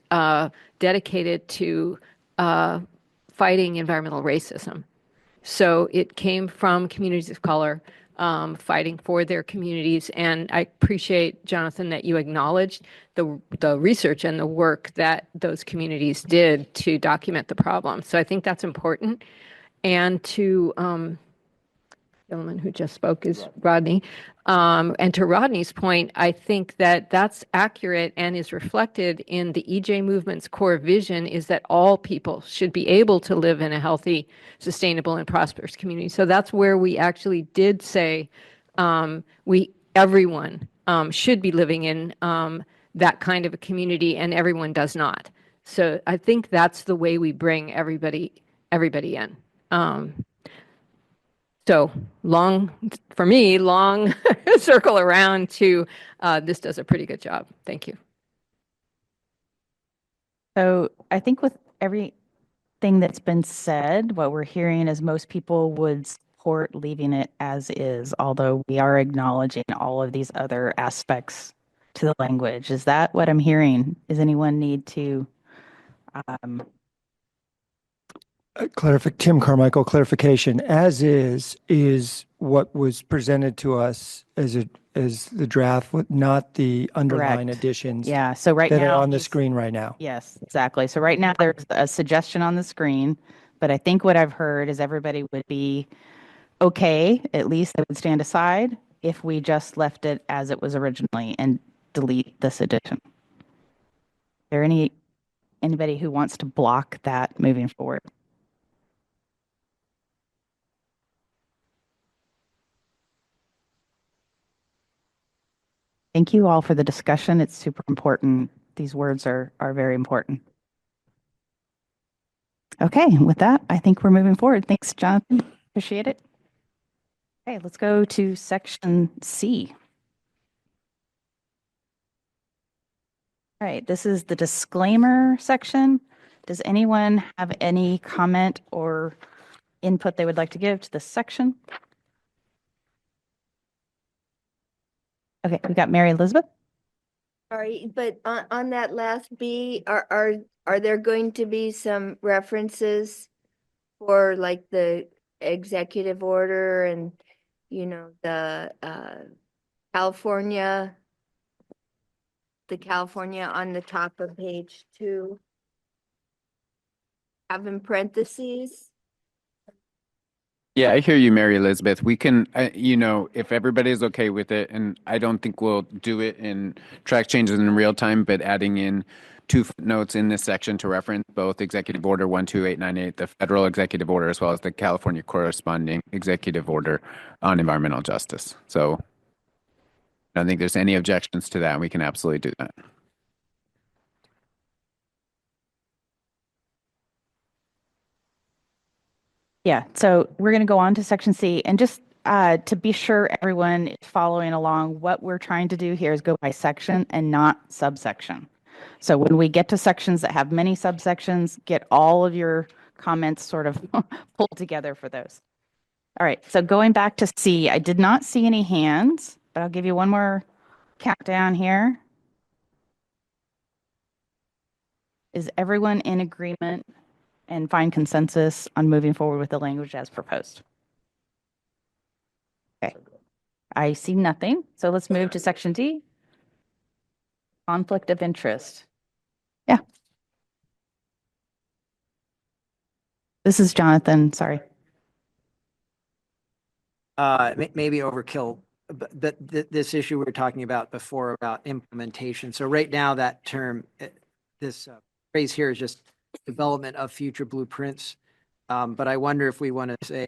dedicated to fighting environmental racism. So it came from communities of color fighting for their communities. And I appreciate, Jonathan, that you acknowledged the research and the work that those communities did to document the problem. So I think that's important. And to the gentleman who just spoke is Rodney. And to Rodney's point, I think that that's accurate and is reflected in the EJ movement's core vision is that all people should be able to live in a healthy, sustainable, and prosperous community. So that's where we actually did say everyone should be living in that kind of a community, and everyone does not. So I think that's the way we bring everybody in. So long circle around to this does a pretty good job. Thank you. So I think with everything that's been said, what we're hearing is most people would support leaving it as is, although we are acknowledging all of these other aspects to the language. Is that what I'm hearing? Does anyone need to Tim Carmichael, clarification. As is what was presented to us as the draft, not the underline Correct. additions. Yeah. So right that now are on the screen right now. Yes, exactly. So right now there's a suggestion on the screen, but I think what I've heard is everybody would be okay, at least they would stand aside if we just left it as it was originally and delete this addition. Is there anybody who wants to block that moving forward? Thank you all for the discussion. It's super important. These words are very important. Okay, with that, I think we're moving forward. Thanks, Jonathan. Appreciate it. Okay, let's go to section C. All right, this is the disclaimer section. Does anyone have any comment or input they would like to give to this section? Okay, we got Mary Elizabeth. Sorry, but on that last B, are there going to be some references for like the executive order and the California on the top of page 2 have in parentheses? Yeah, I hear you, Mary Elizabeth. We can, if everybody's okay with it, and I don't think we'll do it in track changes in real time, but adding in 2 footnotes in this section to reference both Executive Order 12898, the federal executive order, as well as the California corresponding executive order on environmental justice. So I don't think there's any objections to that. We can absolutely do that. Yeah, so we're going to go on to section C, and just to be sure everyone is following along, what we're trying to do here is go by section and not subsection. So when we get to sections that have many subsections, get all of your comments sort of pulled together for those. All right, so going back to C, I did not see any hands, but I'll give you one more countdown here. Is everyone in agreement and find consensus on moving forward with the language as proposed? Okay, I see nothing. So let's move to section D. Conflict of interest. Yeah. This is Jonathan, sorry. Maybe overkill, but this issue we were talking about before about implementation. So right now that term, this phrase here is just development of future blueprints. But I wonder if we want to say,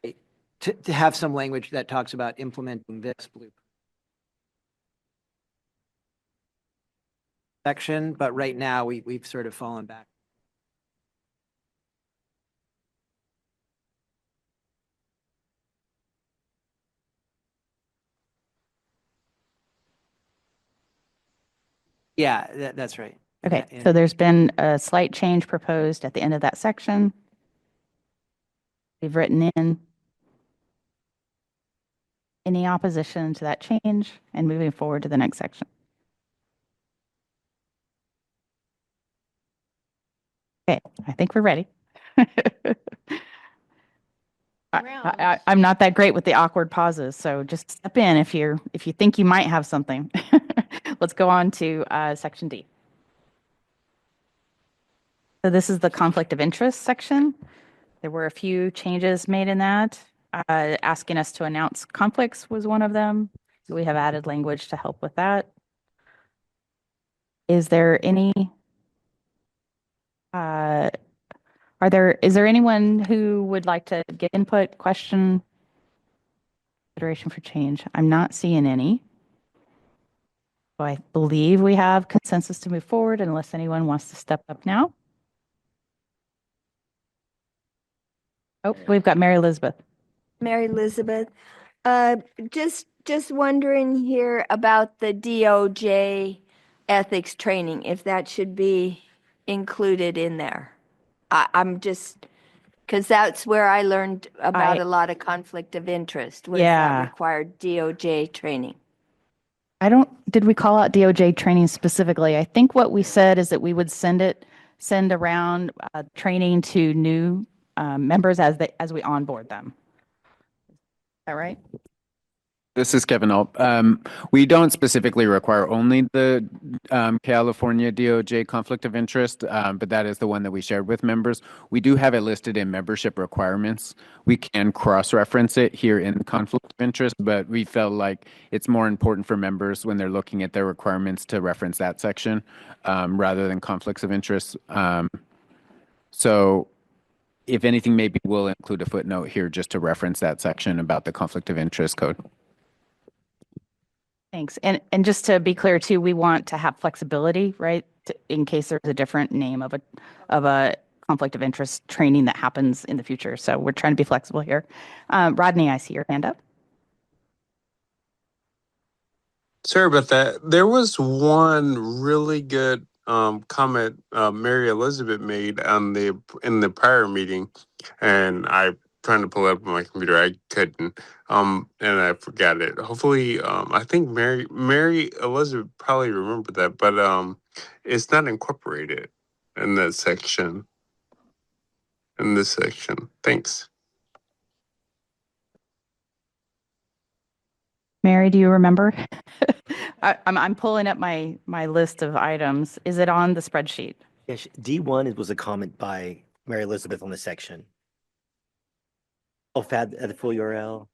to have some language that talks about implementing this blueprint section, but right now we've sort of fallen back. Yeah, that's right. Okay, so there's been a slight change proposed at the end of that section. We've written in any opposition to that change and moving forward to the next section. Okay, I think we're ready. I'm not that great with the awkward pauses, so just step in if you think you might have something. Let's go on to section D. So this is the conflict of interest section. There were a few changes made in that. Asking us to announce conflicts was one of them. So we have added language to help with that. Is there any, is there anyone who would like to get input, question, consideration for change? I'm not seeing any. So I believe we have consensus to move forward unless anyone wants to step up now. Oh, we've got Mary Elizabeth. Mary Elizabeth, just wondering here about the DOJ ethics training, if that should be included in there. I'm just, because that's where I learned about a lot of conflict of interest, was that required DOJ training. Did we call out DOJ training specifically? I think what we said is that we would send around training to new members as we onboard them. Is that right? This is Kevin Alt. We don't specifically require only the California DOJ conflict of interest, but that is the one that we shared with members. We do have it listed in membership requirements. We can cross-reference it here in conflict of interest, but we felt like it's more important for members when they're looking at their requirements to reference that section rather than conflicts of interest. So if anything, maybe we'll include a footnote here just to reference that section about the conflict of interest code. Thanks. And just to be clear too, we want to have flexibility, right? In case there's a different name of a conflict of interest training that happens in the future. So we're trying to be flexible here. Rodney, I see your hand up. Sorry about that. There was one really good comment Mary Elizabeth made in the prior meeting, and I trying to pull it up on my computer. I couldn't, and I forgot it. Hopefully, I think Mary Elizabeth probably remembered that, but it's not incorporated in that section. In this section, thanks. Mary, do you remember? I'm pulling up my list of items. Is it on the spreadsheet? Yes, D1 was a comment by Mary Elizabeth on this section. Oh, FAD at the full URL.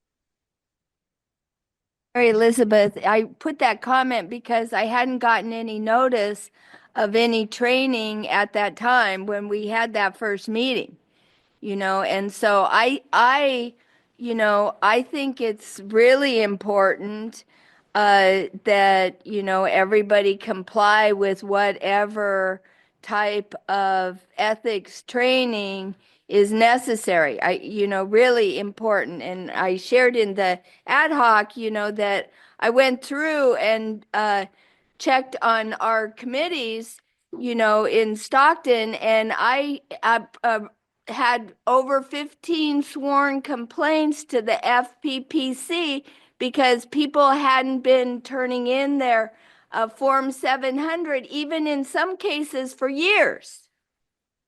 Mary Elizabeth, I put that comment because I hadn't gotten any notice of any training at that time when we had that first meeting, and so I think it's really important that, everybody comply with whatever type of ethics training is necessary. Really important. And I shared in the ad hoc, that I went through and checked on our committees, in Stockton, and I had over 15 sworn complaints to the FPPC because people hadn't been turning in their Form 700, even in some cases for years.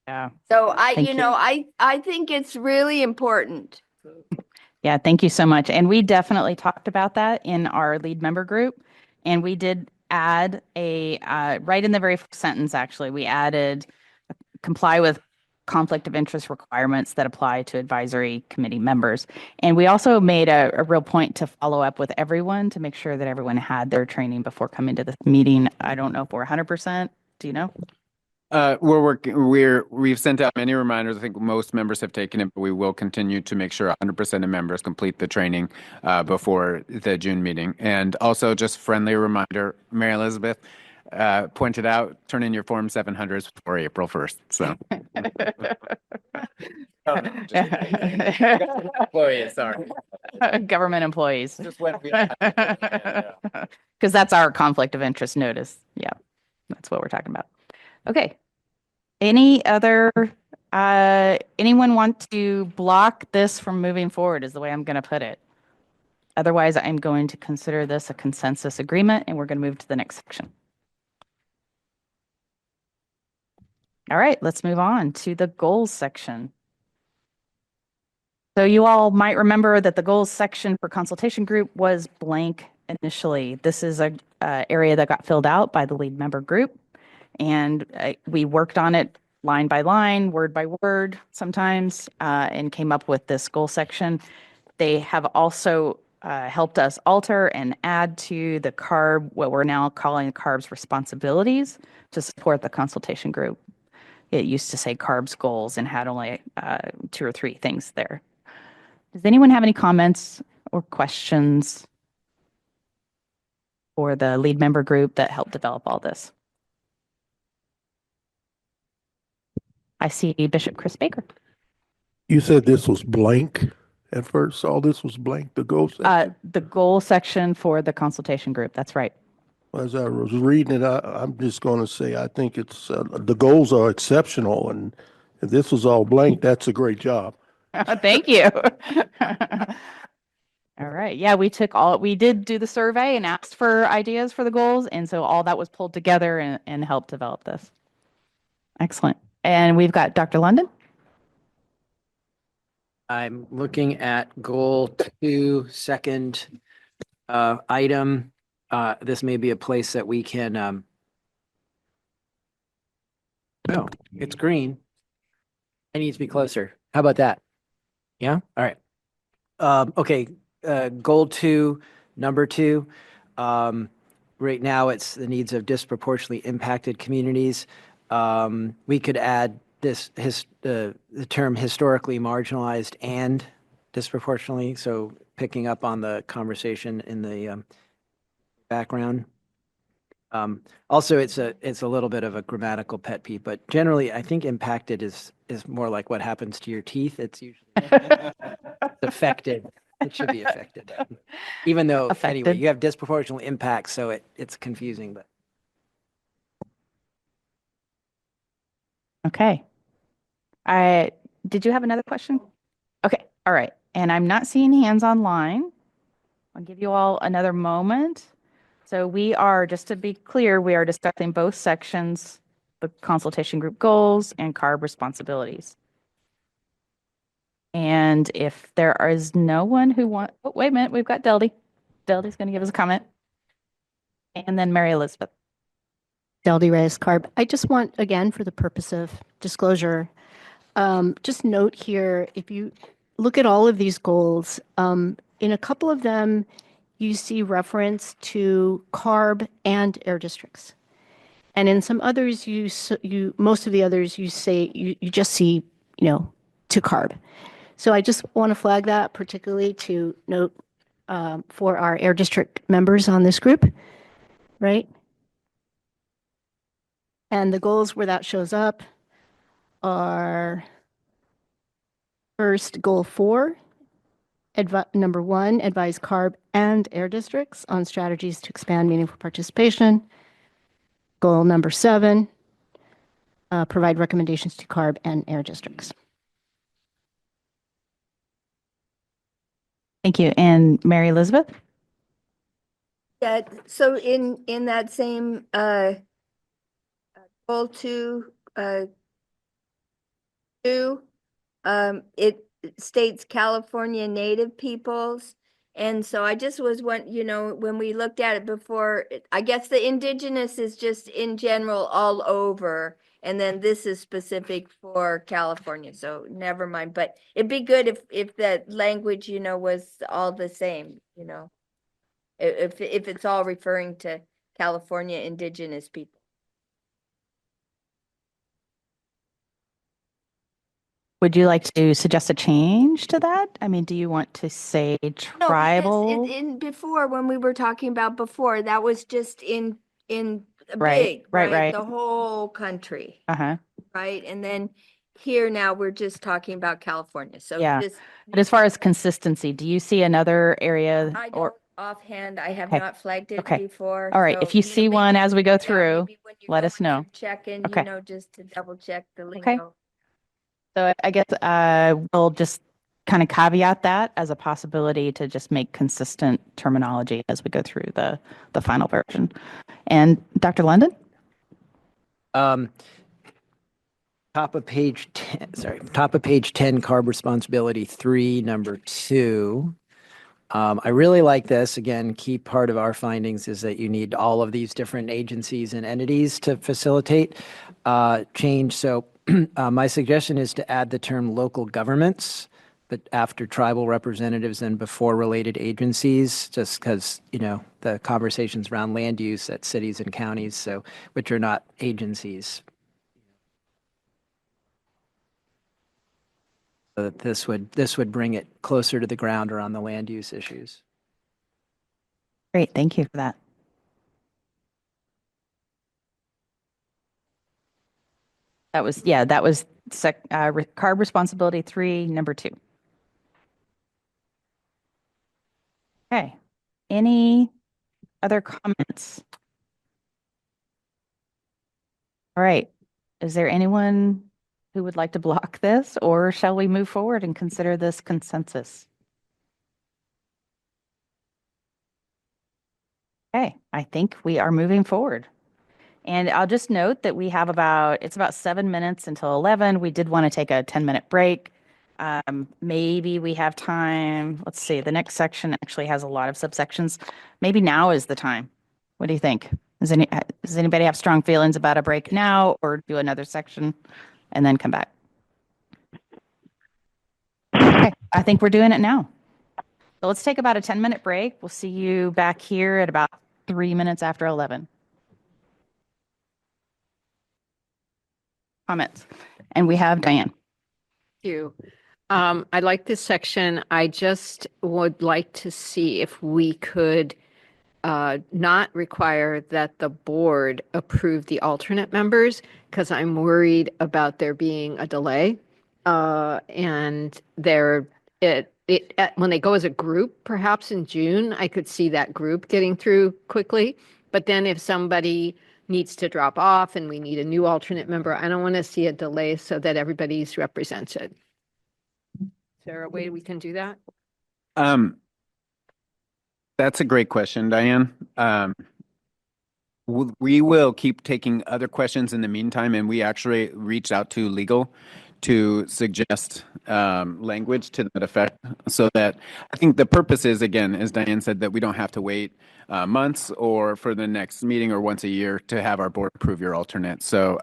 Yeah. So Thank you. I think it's really important. Yeah, thank you so much. And we definitely talked about that in our lead member group. And we did add right in the very first sentence, actually, we added comply with conflict of interest requirements that apply to advisory committee members. And we also made a real point to follow up with everyone to make sure that everyone had their training before coming to the meeting. I don't know if we're 100%. Do you know? We're working, we've sent out many reminders. I think most members have taken it, but we will continue to make sure 100% of members complete the training before the June meeting. And also just friendly reminder, Mary Elizabeth pointed out, turn in your Form 700s before April 1st. So. Employees, sorry. Government employees. Just when Because that's our conflict of interest notice. Yeah, that's what we're talking about. Okay. Anyone want to block this from moving forward is the way I'm going to put it. Otherwise, I'm going to consider this a consensus agreement and we're going to move to the next section. All right, let's move on to the goals section. So you all might remember that the goals section for consultation group was blank initially. This is a area that got filled out by the lead member group. And we worked on it line by line, word by word sometimes, and came up with this goal section. They have also helped us alter and add to the CARB, what we're now calling CARB's responsibilities to support the consultation group. It used to say CARB's goals and had only 2 or 3 things there. Does anyone have any comments or questions for the lead member group that helped develop all this? I see Bishop Chris Baker. You said this was blank at first. All this was blank, the goal section? The goal section for the consultation group. That's right. As I was reading it, I'm just going to say I think it's the goals are exceptional, and if this was all blank, that's a great job. Thank you. All right. Yeah, we did do the survey and asked for ideas for the goals. And so all that was pulled together and helped develop this. Excellent. And we've got Dr. London. I'm looking at goal 2, second item. This may be a place that we can, oh, it's green. I need to be closer. How about that? Yeah? All right. Okay. Goal 2, number 2. Right now it's the needs of disproportionately impacted communities. We could add the term historically marginalized and disproportionately. So picking up on the conversation in the background. Also, it's a little bit of a grammatical pet peeve, but generally, I think impacted is more like what happens to your teeth. It's usually affected. It should be affected, even though anyway you have disproportional impact, so it's confusing. But okay, did you have another question? Okay, all right, and I'm not seeing hands online. I'll give you all another moment. So we are, just to be clear, we are discussing both sections, the consultation group goals and CARB responsibilities. And if there is no one who oh, wait a minute, we've got Deldy. Deldy's going to give us a comment. And then Mary Elizabeth. Deldy Reyes CARB. I just want, again, for the purpose of disclosure, just note here, if you look at all of these goals, in a couple of them, you see reference to CARB and air districts. And in some others, most of the others, you just see, to CARB. So I just want to flag that, particularly to note for our air district members on this group, right? And the goals where that shows up are First, goal 4, number 1, advise CARB and air districts on strategies to expand meaningful participation. Goal number 7, provide recommendations to CARB and air districts. Thank you. And Mary Elizabeth? Yeah, so in that same goal 2, it states California native peoples. And so I just was when we looked at it before, I guess the indigenous is just in general all over. And then this is specific for California. So never mind. But it'd be good if that language, was all the same, if it's all referring to California indigenous people. Would you like to suggest a change to that? I mean, do you want to say No, tribal? because in before, when we were talking about before, that was just in Right, big, right. the whole country, Uh-huh. right? And then here now we're just talking about California. So Yeah. just But as far as consistency, do you see another area I or? don't offhand, I have Okay. not flagged it Okay. before. All right. So, If you see one as we go through, maybe when you let go us and know. you're checking, Okay. just to double check the Okay. lingo. So I guess we'll just kind of caveat that as a possibility to just make consistent terminology as we go through the final version. And Dr. London? Top of page 10, CARB responsibility 3, number 2. I really like this. Again, key part of our findings is that you need all of these different agencies and entities to facilitate change. So my suggestion is to add the term local governments, but after tribal representatives and before related agencies, just because, the conversations around land use at cities and counties, so which are not agencies. So that this would bring it closer to the ground around the land use issues. Great. Thank you for that. That was CARB responsibility 3, number 2. Okay. Any other comments? All right. Is there anyone who would like to block this, or shall we move forward and consider this consensus? Okay, I think we are moving forward. And I'll just note that we have it's about 7 minutes until 11. We did want to take a 10-minute break. Maybe we have time. Let's see. The next section actually has a lot of subsections. Maybe now is the time. What do you think? Does anybody have strong feelings about a break now, or do another section and then come back? Okay, I think we're doing it now. So let's take about a 10-minute break. We'll see you back here at about 3 minutes after 11. Comments. And we have Diane. Thank you. I like this section. I just would like to see if we could not require that the board approve the alternate members, because I'm worried about there being a delay. And when they go as a group, perhaps in June, I could see that group getting through quickly. But then if somebody needs to drop off and we need a new alternate member, I don't want to see a delay so that everybody's represented. Is there a way we can do that? That's a great question, Diane. We will keep taking other questions in the meantime, and we actually reached out to legal to suggest language to that effect, so that I think the purpose is, again, as Diane said, that we don't have to wait months or for the next meeting or once a year to have our board approve your alternate. So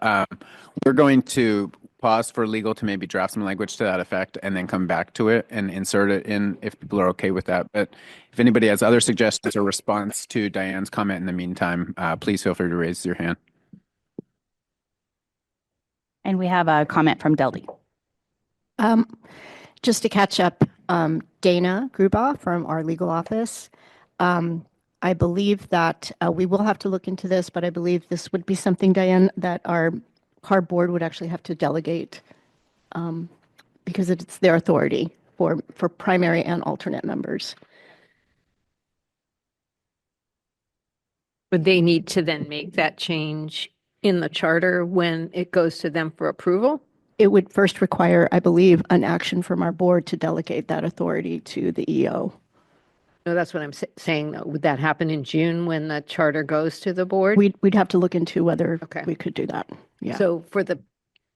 we're going to pause for legal to maybe draft some language to that effect and then come back to it and insert it in if people are okay with that. But if anybody has other suggestions or response to Diane's comment in the meantime, please feel free to raise your hand. And we have a comment from Deldy. Just to catch up, Dana Grubaugh from our legal office. I believe that we will have to look into this, but I believe this would be something, Diane, that our CARB board would actually have to delegate because it's their authority for primary and alternate members. Would they need to then make that change in the charter when it goes to them for approval? It would first require, I believe, an action from our board to delegate that authority to the EO. No, that's what I'm saying, though. Would that happen in June when the charter goes to the board? We'd have to look into whether we could do that. Yeah. So for the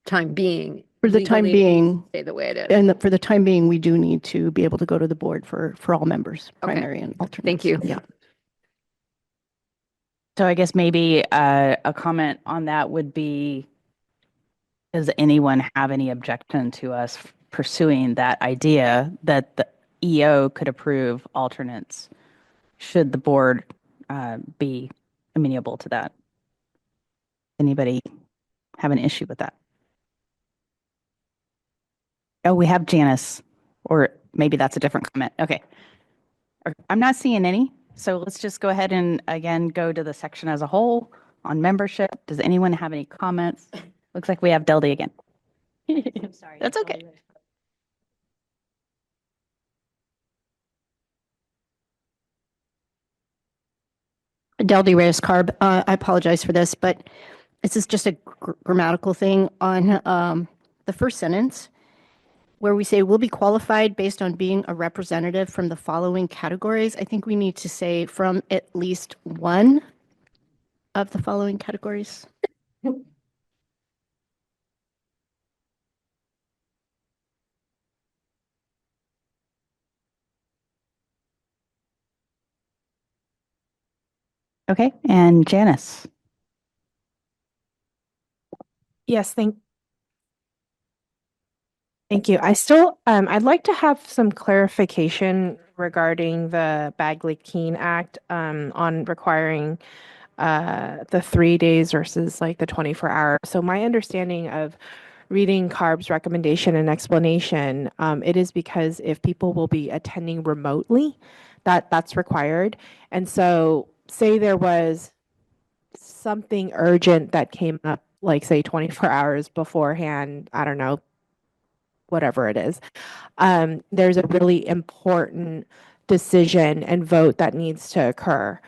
time being. For the time legally, it needs being, to stay the way it is. and for the time being, we do need to be able to go to the board for all members, primary and alternate. Thank you. Yeah. So I guess maybe a comment on that would be, does anyone have any objection to us pursuing that idea that the EO could approve alternates? Should the board be amenable to that? Anybody have an issue with that? Oh, we have Janice, or maybe that's a different comment. Okay. I'm not seeing any. So let's just go ahead and again go to the section as a whole on membership. Does anyone have any comments? Looks like we have Deldy again. I'm sorry. That's okay. Deldy Reyes Carb. I apologize for this, but this is just a grammatical thing on the first sentence where we say will be qualified based on being a representative from the following categories. I think we need to say from at least one of the following categories. Okay, and Janice. Yes, thank you. I'd like to have some clarification regarding the Bagley-Keene Act on requiring the 3 days versus like the 24 hours. So my understanding of reading CARB's recommendation and explanation, it is because if people will be attending remotely, that's required. And so say there was something urgent that came up, like say 24 hours beforehand, I don't know, whatever it is, there's a really important decision and vote that needs to occur.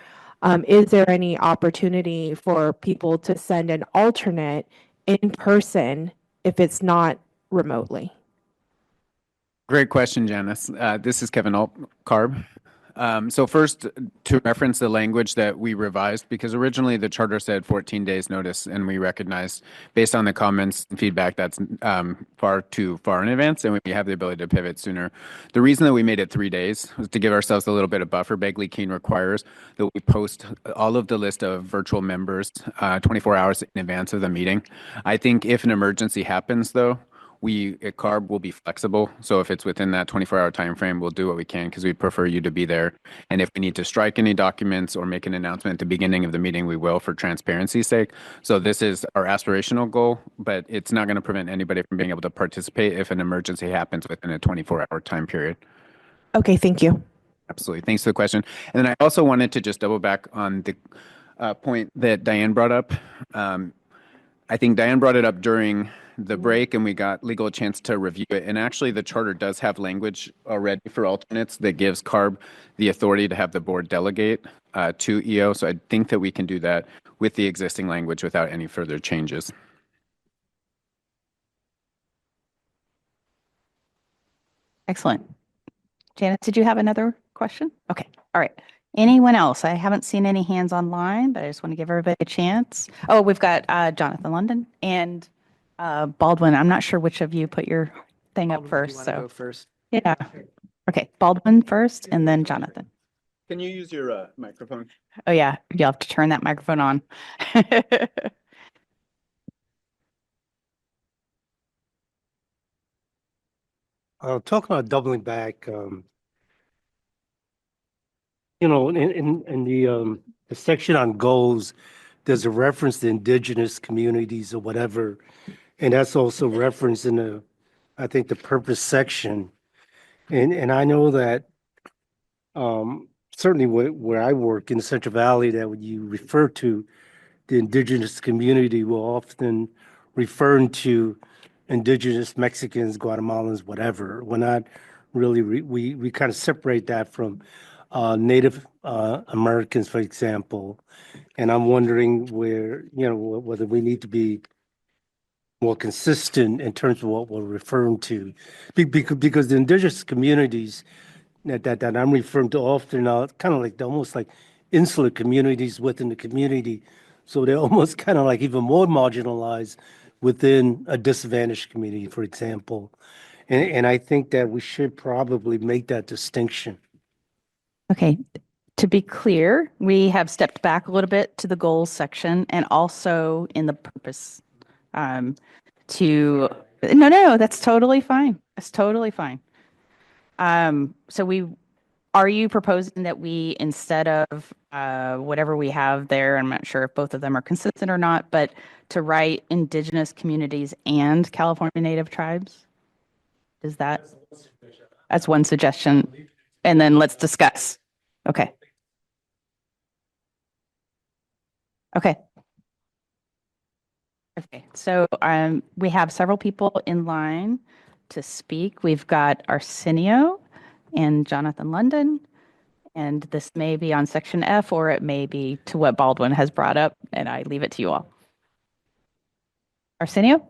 Is there any opportunity for people to send an alternate in person if it's not remotely? Great question, Janice. This is Kevin Carb. So first, to reference the language that we revised, because originally the charter said 14 days notice, and we recognized, based on the comments and feedback, that's far too far in advance, and we have the ability to pivot sooner. The reason that we made it 3 days was to give ourselves a little bit of buffer. Bagley-Keene requires that we post all of the list of virtual members 24 hours in advance of the meeting. I think if an emergency happens, though, we at CARB will be flexible. So if it's within that 24-hour time frame, we'll do what we can because we prefer you to be there. And if we need to strike any documents or make an announcement at the beginning of the meeting, we will for transparency's sake. So this is our aspirational goal, but it's not going to prevent anybody from being able to participate if an emergency happens within a 24-hour time period. Okay, thank you. Absolutely. Thanks for the question. And then I also wanted to just double back on the point that Diane brought up. I think Diane brought it up during the break and we got legal a chance to review it. And actually the charter does have language already for alternates that gives CARB the authority to have the board delegate to EO. So I think that we can do that with the existing language without any further changes. Excellent. Janice, did you have another question? Okay. All right. Anyone else? I haven't seen any hands online, but I just want to give everybody a chance. Oh, we've got Jonathan London and Baldwin. I'm not sure which of you put your thing up first. So go first? Yeah. Okay. Baldwin first and then Jonathan. Can you use your microphone? Oh yeah. You'll have to turn that microphone on. Talking about doubling back, you know, in the section on goals, there's a reference to indigenous communities or whatever, and that's also referenced in the, I think, the purpose section. And I know that certainly where I work in the Central Valley, that when you refer to the indigenous community, will often refer to indigenous Mexicans, Guatemalans, whatever. We're not really, we kind of separate that from Native Americans, for example. And I'm wondering where, whether we need to be more consistent in terms of what we're referring to. Because the indigenous communities that I'm referring to often are kind of like, they're almost like insular communities within the community. So they're almost kind of like even more marginalized within a disadvantaged community, for example. And I think that we should probably make that distinction. Okay. To be clear, we have stepped back a little bit to the goals section and also in the purpose no, that's totally fine. That's totally fine. Are you proposing that we, instead of whatever we have there, I'm not sure if both of them are consistent or not, but to write indigenous communities and California Native tribes? Is that's one suggestion. And then let's discuss. Okay. Okay. Okay. So we have several people in line to speak. We've got Arsenio and Jonathan London. And this may be on section F, or it may be to what Baldwin has brought up, and I leave it to you all. Arsenio?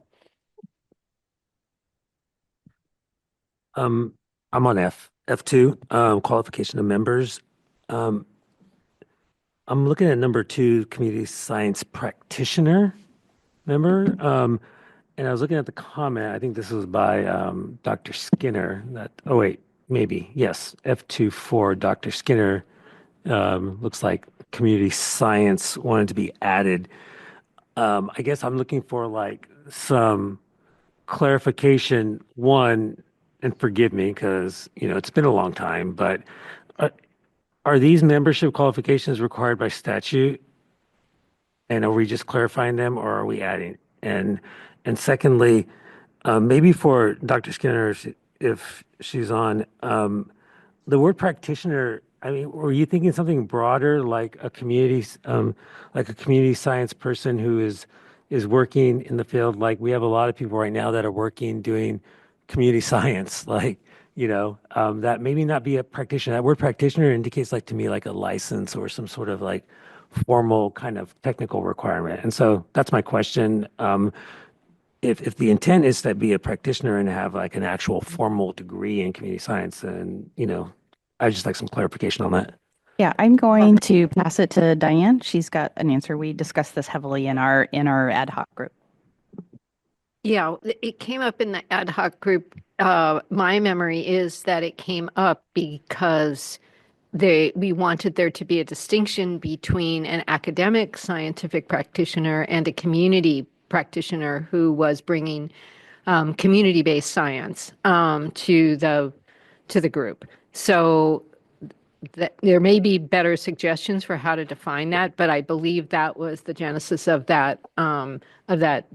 I'm on F2, qualification of members. I'm looking at number 2, community science practitioner member. And I was looking at the comment. I think this was by Dr. Skinner. Yes, F2 for Dr. Skinner. Looks like community science wanted to be added. I guess I'm looking for like some clarification. One, and forgive me because it's been a long time, but are these membership qualifications required by statute? And are we just clarifying them, or are we adding? And secondly, maybe for Dr. Skinner, if she's on, the word practitioner, I mean, were you thinking something broader, like a community science person who is working in the field? Like we have a lot of people right now that are working doing community science, that maybe not be a practitioner. That word practitioner indicates like to me like a license or some sort of like formal kind of technical requirement. And so that's my question. If the intent is to be a practitioner and have like an actual formal degree in community science, then I'd just like some clarification on that. Yeah, I'm going to pass it to Diane. She's got an answer. We discussed this heavily in our ad hoc group. Yeah, it came up in the ad hoc group. My memory is that it came up because we wanted there to be a distinction between an academic scientific practitioner and a community practitioner who was bringing community-based science to the group. So there may be better suggestions for how to define that, but I believe that was the genesis of that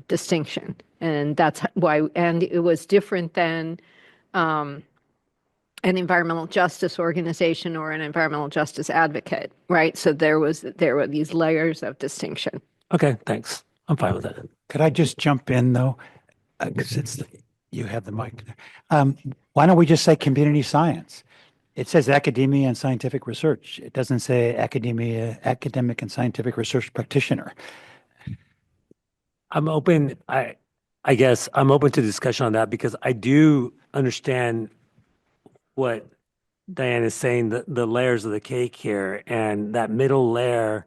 distinction, and that's why. And it was different than an environmental justice organization or an environmental justice advocate, right? So there were these layers of distinction. Okay, thanks. I'm fine with that. Could I just jump in though? Because you have the mic. Why don't we just say community science? It says academia and scientific research. It doesn't say academic and scientific research practitioner. I'm open. I guess I'm open to discussion on that because I do understand what Diane is saying, the layers of the cake here, and that middle layer,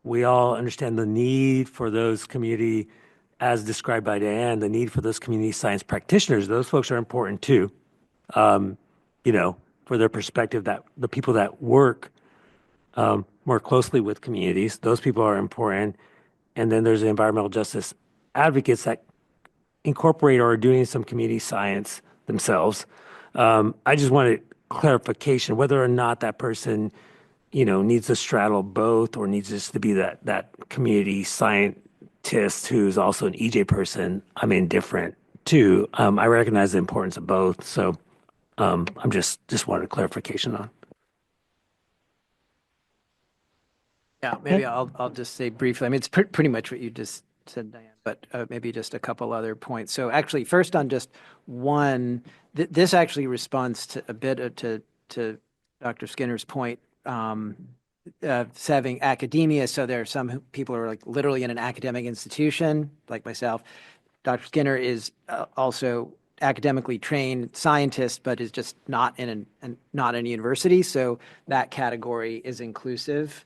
we all understand the need for those community, as described by Diane, the need for those community science practitioners. Those folks are important too. For their perspective, that the people that work more closely with communities, those people are important. And then there's the environmental justice advocates that incorporate or are doing some community science themselves. I just wanted clarification whether or not that person, needs to straddle both or needs just to be that community scientist who's also an EJ person. I'm indifferent too. I recognize the importance of both. So I'm just wanted clarification on. Yeah, maybe I'll just say briefly. I mean, it's pretty much what you just said, Diane. but maybe just a couple other points. So actually, first on just one, this actually responds to a bit to Dr. Skinner's point, having academia. So there are some people who are like literally in an academic institution, like myself. Dr. Skinner is also academically trained scientist, but is just not in not in a university. So that category is inclusive.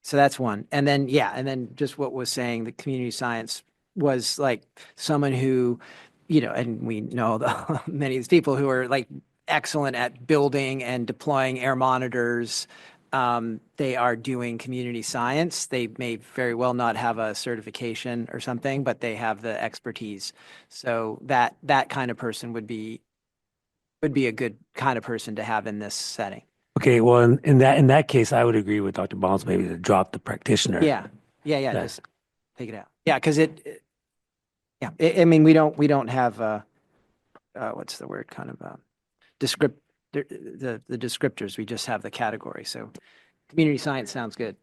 So that's one. And then, and then just what was saying, the community science was like someone who, and we know many of these people who are like excellent at building and deploying air monitors. They are doing community science. They may very well not have a certification or something, but they have the expertise. So that kind of person would be a good kind of person to have in this setting. Okay, well, in that case, I would agree with Dr. Bonds, maybe to drop the practitioner. Yeah, just take it out. Yeah, because I mean, we don't have what's the word? Kind of the descriptors. We just have the category. So community science sounds good.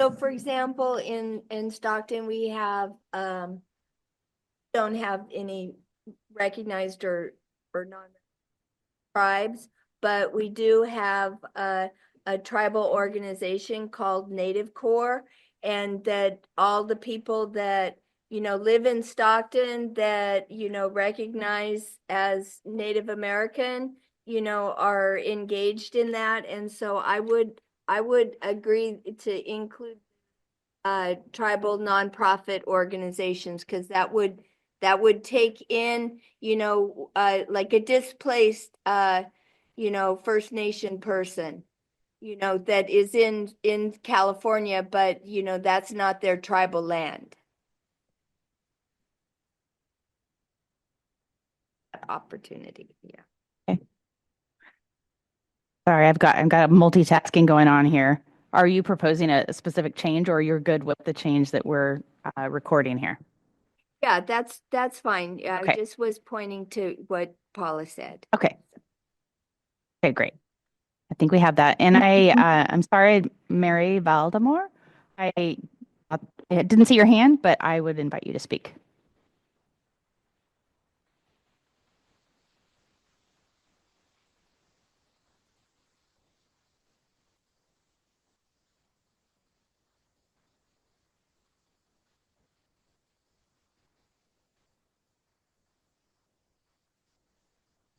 So for example, in Stockton, we have don't have any recognized or non tribes, but we do have a tribal organization called Native Corps, and that all the people that live in Stockton that recognize as Native American are engaged in that. And so I would agree to include tribal nonprofit organizations, because that would take in like a displaced First Nation person that is in California, but that's not their tribal land. Opportunity. Yeah. Okay. Sorry, I've got multitasking going on here. Are you proposing a specific change, or you're good with the change that we're recording here? Yeah, that's fine. Yeah, Okay. I just was pointing to what Paula said. Okay. Okay, great. I think we have that. And I'm sorry, Mary Valdemar. I didn't see your hand, but I would invite you to speak.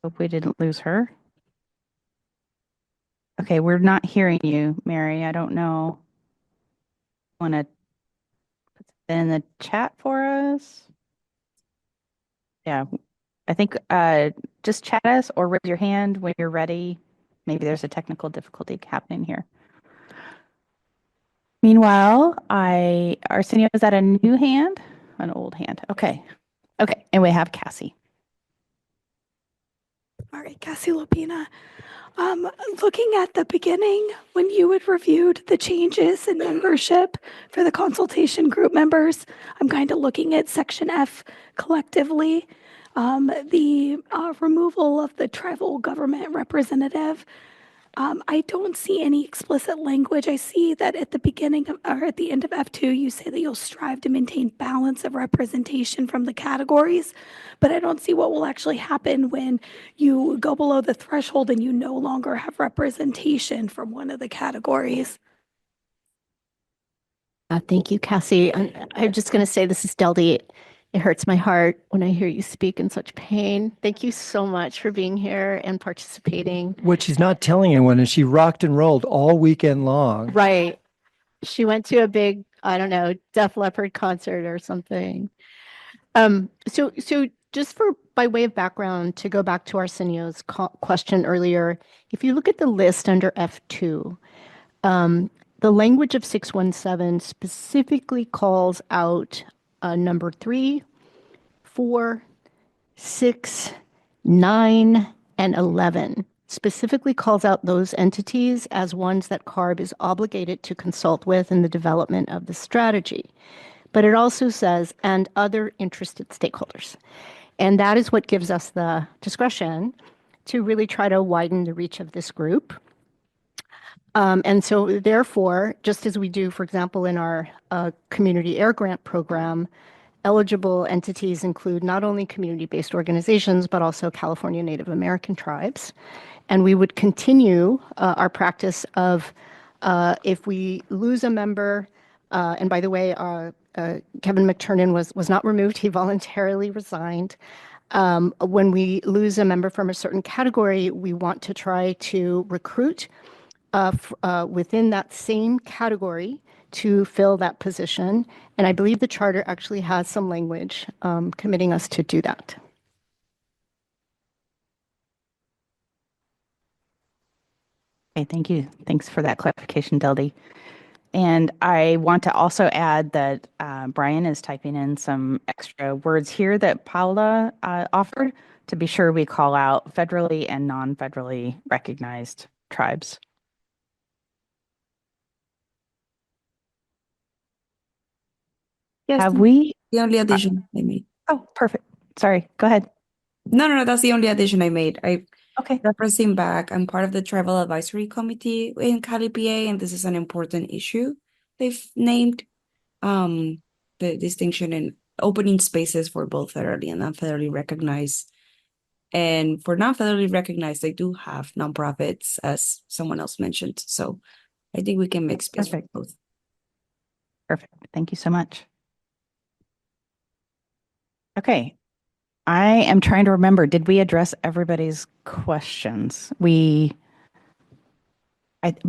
Hope we didn't lose her. Okay, we're not hearing you, Mary. I don't know. Want to put that in the chat for us? Yeah, I think just chat us or raise your hand when you're ready. Maybe there's a technical difficulty happening here. Meanwhile, Arsenio, is that a new hand? An old hand. Okay. Okay, and we have Cassie. All right, Cassie Lopina. Looking at the beginning, when you had reviewed the changes in membership for the consultation group members, I'm kind of looking at section F collectively. The removal of the tribal government representative. I don't see any explicit language. I see that at the beginning of, or at the end of F2, you say that you'll strive to maintain balance of representation from the categories, but I don't see what will actually happen when you go below the threshold and you no longer have representation from one of the categories. Thank you, Cassie. I'm just going to say, this is Deldy. It hurts my heart when I hear you speak in such pain. Thank you so much for being here and participating. What she's not telling anyone is she rocked and rolled all weekend long. Right. She went to a big, I don't know, Def Leppard concert or something. So just by way of background, to go back to Arsenio's question earlier, if you look at the list under F2, the language of 617 specifically calls out number 3, 4, 6, 9, and 11. Specifically calls out those entities as ones that CARB is obligated to consult with in the development of the strategy. But it also says, and other interested stakeholders. And that is what gives us the discretion to really try to widen the reach of this group. And so therefore, just as we do, for example, in our community air grant program, eligible entities include not only community-based organizations, but also California Native American tribes. And we would continue our practice of if we lose a member, and by the way, Kevin McTurnan was not removed, he voluntarily resigned. When we lose a member from a certain category, we want to try to recruit within that same category to fill that position. And I believe the charter actually has some language committing us to do that. Okay, thank you. Thanks for that clarification, Deldy. And I want to also add that Brian is typing in some extra words here that Paula offered to be sure we call out federally and non-federally recognized tribes. Yes, Have we? the only addition I made. Oh, perfect. Sorry, go ahead. No, that's the only addition I made. Okay. Referencing back, I'm part of the Tribal Advisory Committee in CalEPA, and this is an important issue. They've named the distinction in opening spaces for both federally and non-federally recognized. And for non-federally recognized, they do have nonprofits, as someone else mentioned. So I think we can make space for both. Perfect. Thank you so much. Okay. I am trying to remember, did we address everybody's questions? I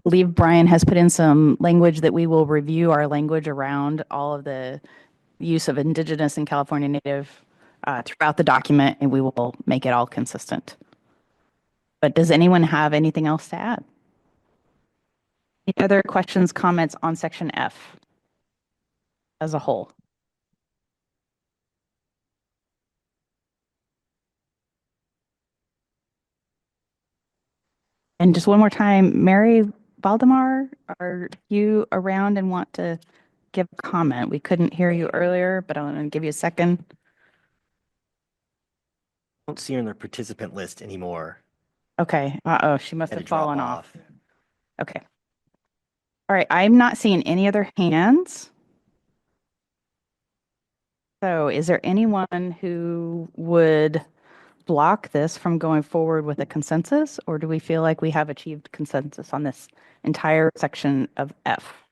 believe Brian has put in some language that we will review our language around all of the use of Indigenous and California Native throughout the document, and we will make it all consistent. But does anyone have anything else to add? Any other questions, comments on section F as a whole? And just one more time, Mary Valdemar, are you around and want to give a comment? We couldn't hear you earlier, but I want to give you a second. I don't see her in the participant list anymore. Okay. Uh-oh, she must Had have to drop fallen off. Okay. All right, I'm not seeing any other hands. So is there anyone who would block this from going forward with a consensus, or do we feel like we have achieved consensus on this entire section of F?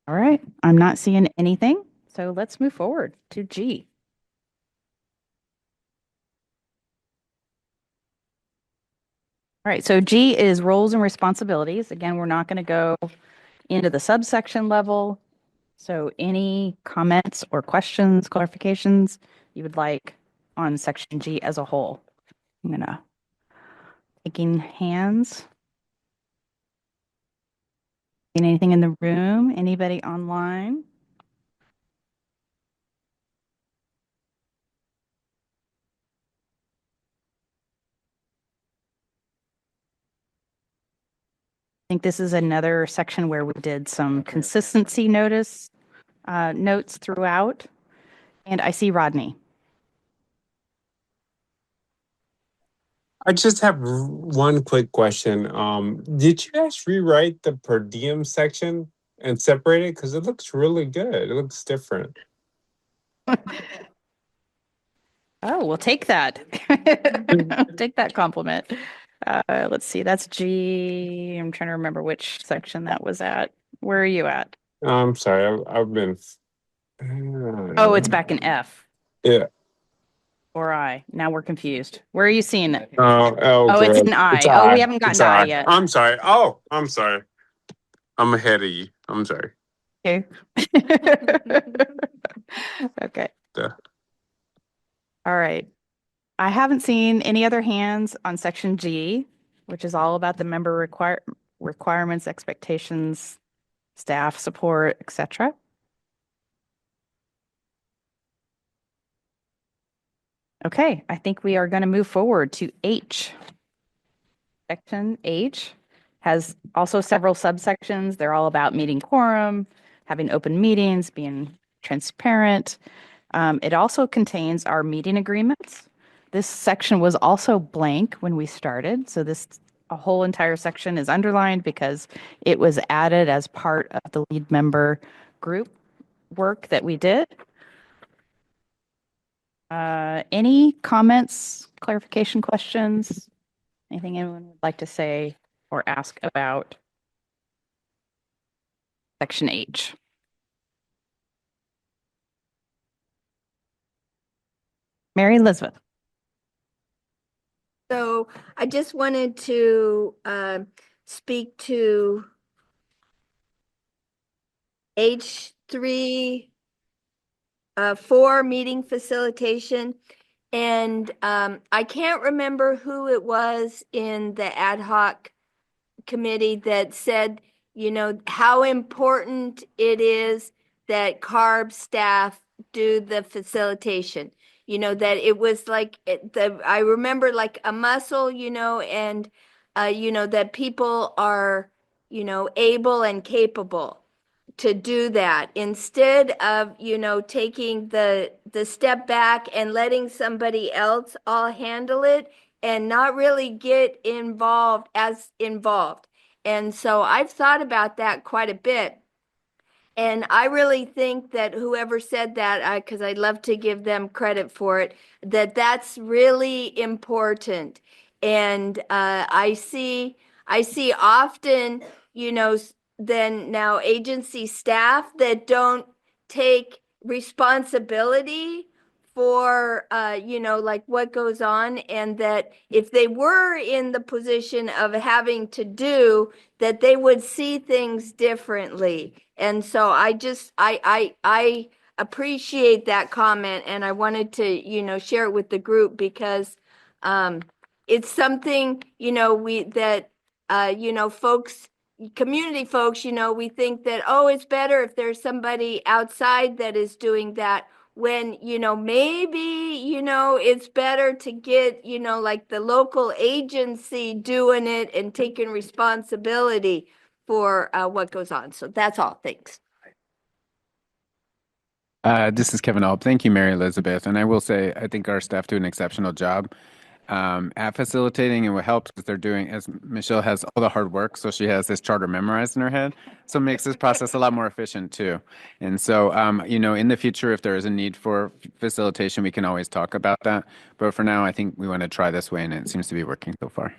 All right, I'm not seeing anything, so let's move forward to G. All right, so G is roles and responsibilities. Again, we're not going to go into the subsection level. So any comments or questions, clarifications you would like on section G as a whole? I'm gonna taking hands. Anything in the room? Anybody online? I think this is another section where we did some consistency notes throughout. And I see Rodney. I just have one quick question. Did you guys rewrite the per diem section and separate it? Because it looks really good. It looks different. Oh, we'll take that. Take that compliment. Let's see, that's G. I'm trying to remember which section that was at. Where are you at? I'm sorry, I've been. Oh, it's back in F. Yeah. Or I. Now we're confused. Where are you seeing it? Oh, It's great. an I. It's Oh, we I. haven't gotten It's to I I. yet. I'm sorry. Oh, I'm sorry. I'm ahead of you. I'm sorry. Okay. Okay. Yeah. All right. I haven't seen any other hands on section G, which is all about the member requirements, expectations, staff support, etc. Okay, I think we are going to move forward to H. Section H has also several subsections. They're all about meeting quorum, having open meetings, being transparent, It also contains our meeting agreements. This section was also blank when we started, so a whole entire section is underlined because it was added as part of the lead member group work that we did. Any comments, clarification, questions? Anything anyone would like to say or ask about Section H? Mary Elizabeth. So I just wanted to speak to H3 4 meeting facilitation. And I can't remember who it was in the ad hoc committee that said, how important it is that CARB staff do the facilitation. That it was like I remember like a muscle, and that people are, able and capable to do that instead of taking the step back and letting somebody else all handle it and not really get involved. And so I've thought about that quite a bit. And I really think that whoever said that, because I'd love to give them credit for it, that's really important. And I see often, then now agency staff that don't take responsibility for, like what goes on, and that if they were in the position of having to do, that they would see things differently. And so I appreciate that comment, and I wanted to, share it with the group because it's something, folks, community folks, we think that, oh, it's better if there's somebody outside that is doing that, when, maybe, it's better to get, like the local agency doing it and taking responsibility for what goes on. So that's all. Thanks. This is Kevin Alp. Thank you, Mary Elizabeth. And I will say, I think our staff do an exceptional job at facilitating, and what helps is they're doing, as Michelle has all the hard work, so she has this charter memorized in her head, so it makes this process a lot more efficient too. And so, in the future, if there is a need for facilitation, we can always talk about that. But for now, I think we want to try this way, and it seems to be working so far.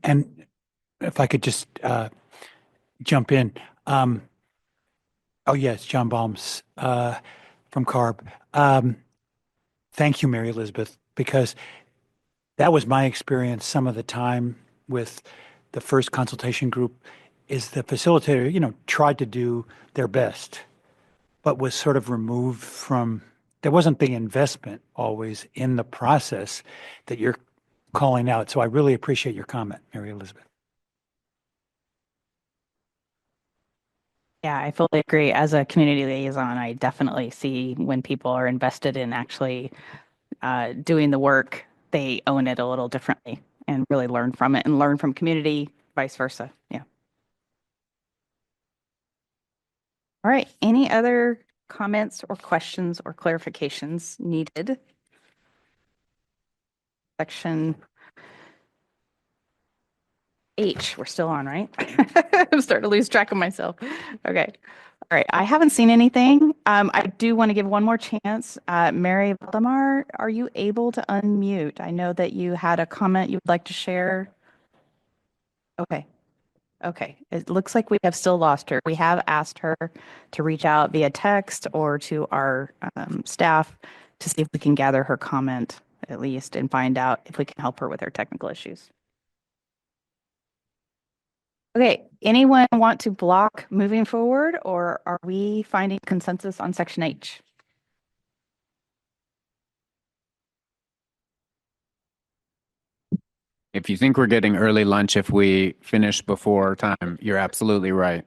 And if I could just jump in. Oh, yes, John Baums from CARB. Thank you, Mary Elizabeth, because that was my experience some of the time with the first consultation group, is the facilitator, tried to do their best, but was sort of removed from, there wasn't the investment always in the process that you're calling out. So I really appreciate your comment, Mary Elizabeth. Yeah, I fully agree. As a community liaison, I definitely see when people are invested in actually doing the work, they own it a little differently and really learn from it and learn from community, vice versa. Yeah. All right. Any other comments or questions or clarifications needed? Section H, we're still on, right? I'm starting to lose track of myself. Okay. All right. I haven't seen anything. I do want to give one more chance. Mary Valdemar, are you able to unmute? I know that you had a comment you would like to share. Okay. Okay. It looks like we have still lost her. We have asked her to reach out via text or to our staff to see if we can gather her comment at least and find out if we can help her with her technical issues. Okay, anyone want to block moving forward, or are we finding consensus on Section H? If you think we're getting early lunch if we finish before time, you're absolutely right.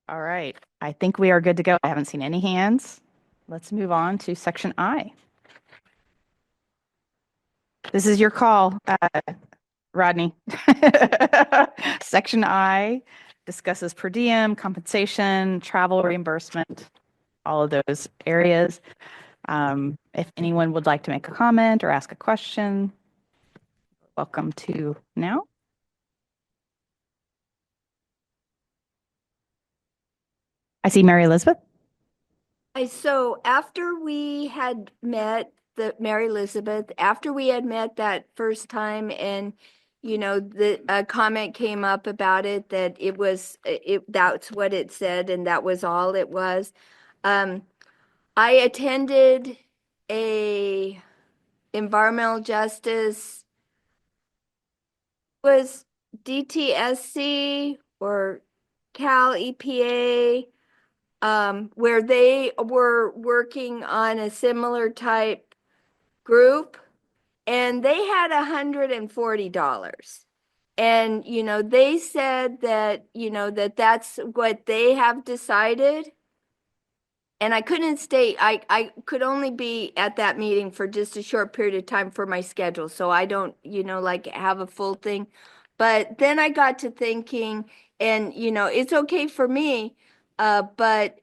All right, I think we are good to go. I haven't seen any hands. Let's move on to Section I. This is your call, Rodney. Section I discusses per diem, compensation, travel reimbursement, all of those areas. If anyone would like to make a comment or ask a question, welcome to now. I see Mary Elizabeth. So after we had met Mary Elizabeth, after we had met that first time, and the comment came up about it that that's what it said and that was all it was. I attended a environmental justice, was DTSC or CalEPA, where they were working on a similar type group, and they had $140. And, they said that that's what they have decided. And I couldn't stay, I could only be at that meeting for just a short period of time for my schedule. So I don't, like have a full thing. But then I got to thinking, and, it's okay for me, but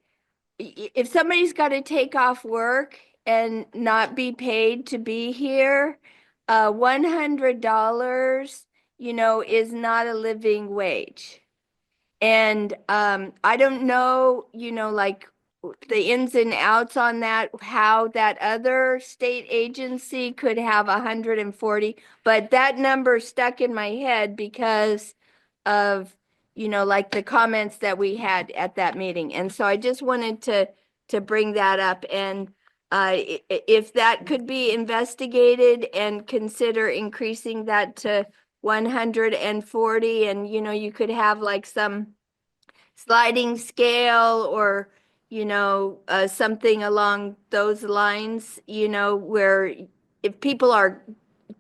if somebody's got to take off work and not be paid to be here, $100, is not a living wage. And I don't know, like the ins and outs on that, how that other state agency could have 140, but that number stuck in my head because of like the comments that we had at that meeting. And so I just wanted to bring that up, and if that could be investigated and consider increasing that to 140, and you could have like some sliding scale or something along those lines, where if people are,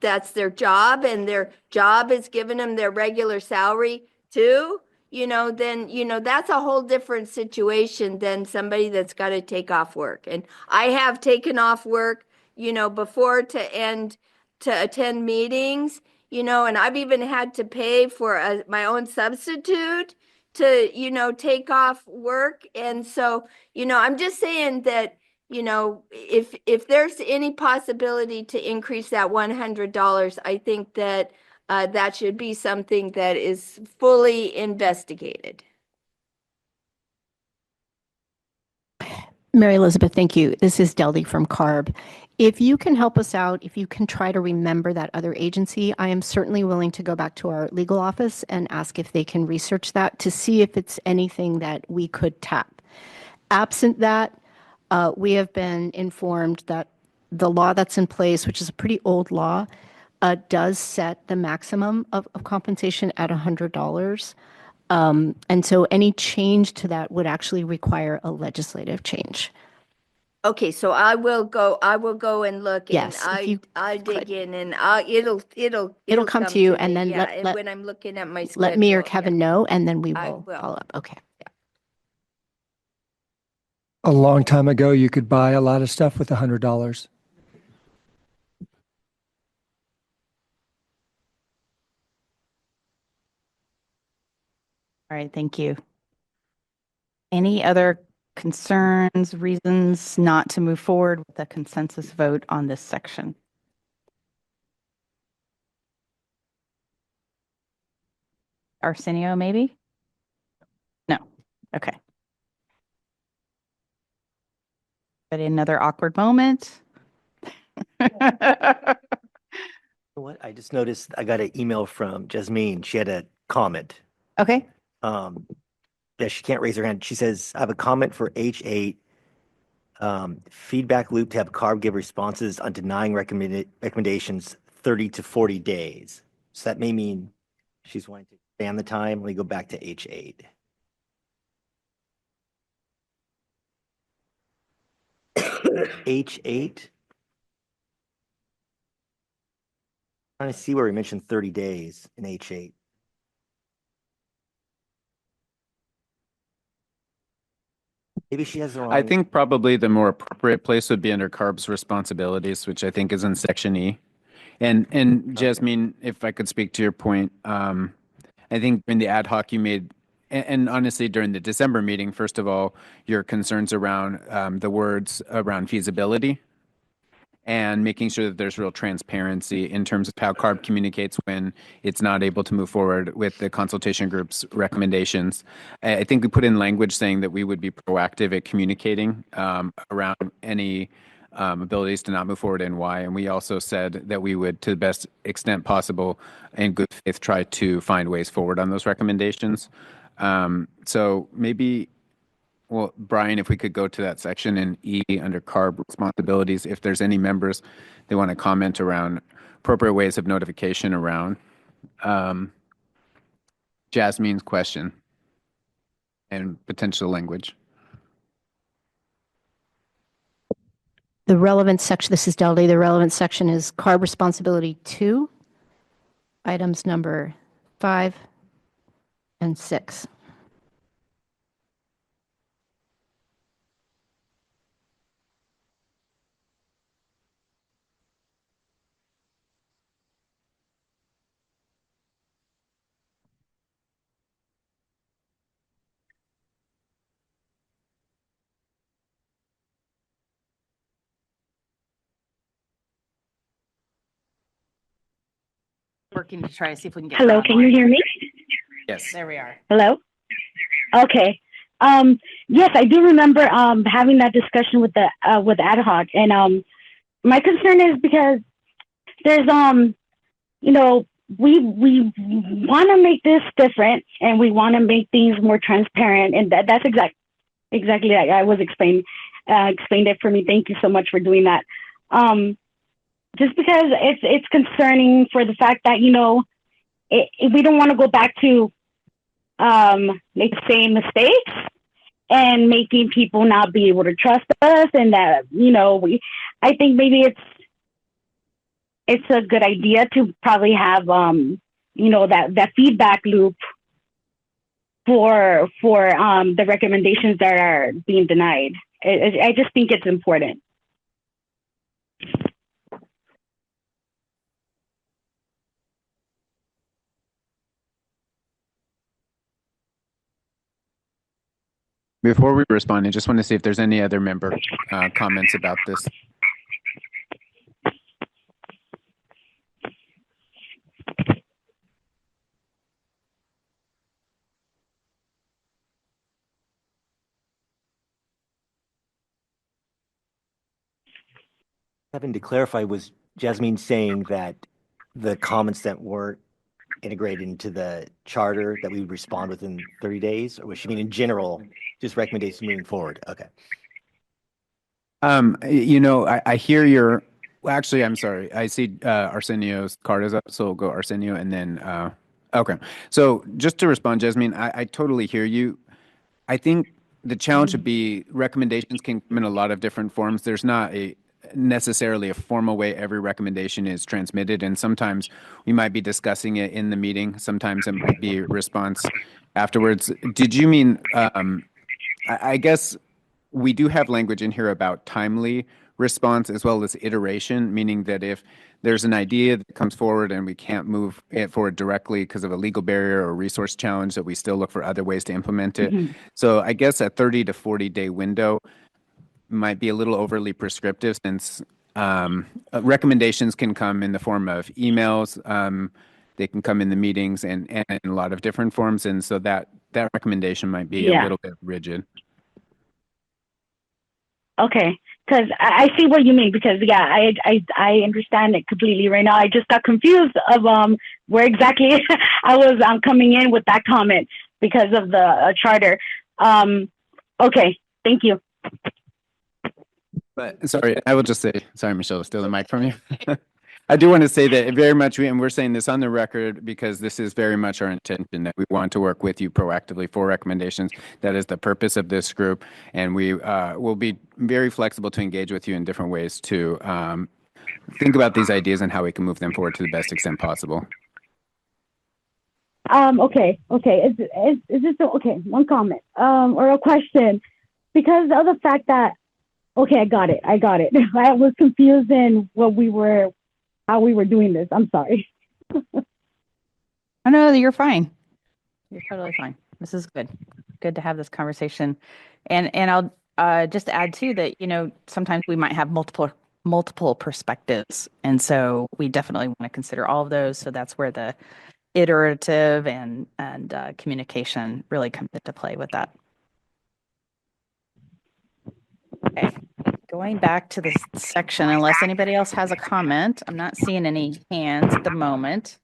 that's their job and their job is giving them their regular salary too, then, that's a whole different situation than somebody that's got to take off work. And I have taken off work, before to attend meetings, and I've even had to pay for my own substitute to take off work. And so, I'm just saying that, if there's any possibility to increase that $100, I think that that should be something that is fully investigated. Mary Elizabeth, thank you. This is Deldy from CARB. If you can help us out, if you can try to remember that other agency, I am certainly willing to go back to our legal office and ask if they can research that to see if it's anything that we could tap. Absent that, we have been informed that the law that's in place, which is a pretty old law, does set the maximum of compensation at $100. And so any change to that would actually require a legislative change. Okay, so I will go and look. Yes, and I dig in, and it'll come to you, and then me, and when I'm looking at my schedule, let me or Kevin know, and then we I will will. follow up. Okay. A long time ago, you could buy a lot of stuff with $100. All right, thank you. Any other concerns, reasons not to move forward with a consensus vote on this section? Arsenio, maybe? No. Okay. But another awkward moment. What? I just noticed I got an email from Jasmine. She had a comment. Okay. Yeah, she can't raise her hand. She says, I have a comment for H8. Feedback loop to have CARB give responses on denying recommendations 30 to 40 days. So that may mean she's wanting to expand the time. Let me go back to H8. H8. Trying to see where we mentioned 30 days in H8. Maybe she has the wrong. I think probably the more appropriate place would be under CARB's responsibilities, which I think is in section E. And Jasmine, if I could speak to your point, I think in the ad hoc you made and honestly, during the December meeting, first of all, your concerns around the words around feasibility and making sure that there's real transparency in terms of how CARB communicates when it's not able to move forward with the consultation group's recommendations. I think we put in language saying that we would be proactive at communicating around any abilities to not move forward and why. And we also said that we would, to the best extent possible, in good faith, try to find ways forward on those recommendations. So maybe, well, Brian, if we could go to that section in E under CARB responsibilities, if there's any members they want to comment around appropriate ways of notification around Jasmine's question and potential language. The relevant section, this is Deli, the relevant section is CARB responsibility 2, items number 5 and 6. Working to try to see if we can get. Hello, can you hear me? Yes. There we are. Hello? Okay. Yes, I do remember having that discussion with the with ad hoc, and my concern is because there's you know, we want to make this different, and we want to make things more transparent, and that's exactly like I was explained it for me. Thank you so much for doing that. Just because it's concerning for the fact that, you know, we don't want to go back to make the same mistakes and making people not be able to trust us, and that, you know, I think maybe it's a good idea to probably have you know, that feedback loop for the recommendations that are being denied. I just think it's important. Before we respond, I just want to see if there's any other member comments about this. Having to clarify, was Jasmine saying that the comments that weren't integrated into the charter that we would respond within 30 days? Or was she mean in general, just recommendations moving forward? Okay. You know, I hear your, well, actually, I'm sorry. I see Arsenio's card is up, so we'll go Arsenio and then, okay. So just to respond, Jasmine, I totally hear you. I think the challenge would be recommendations can come in a lot of different forms. There's not necessarily a formal way every recommendation is transmitted, and sometimes we might be discussing it in the meeting. Sometimes it might be a response afterwards. Did you mean, I guess we do have language in here about timely response as well as iteration, meaning that if there's an idea that comes forward and we can't move it forward directly because of a legal barrier or resource challenge, that we still look for other ways to implement it. Mm-hmm. So I guess a 30 to 40 day window might be a little overly prescriptive, since recommendations can come in the form of emails. They can come in the meetings and in a lot of different forms. And so that recommendation might be a little bit rigid. Okay, because I see what you mean, because I understand it completely right now. I just got confused of where exactly I was coming in with that comment because of the charter. Okay, thank you. But sorry, I will just say, sorry, Michelle, steal the mic from you. I do want to say that very much, and we're saying this on the record because this is very much our intention, that we want to work with you proactively for recommendations. That is the purpose of this group, and we will be very flexible to engage with you in different ways to think about these ideas and how we can move them forward to the best extent possible. Okay. Is this okay? One comment or a question, because of the fact that, okay, I got it. I was confused in how we were doing this. I'm sorry. Oh, no, you're fine. You're totally fine. This is good. Good to have this conversation. And I'll just add too that, sometimes we might have multiple perspectives. And so we definitely want to consider all of those. So that's where the iterative and communication really comes into play with that. Okay. Going back to this section, unless anybody else has a comment, I'm not seeing any hands at the moment.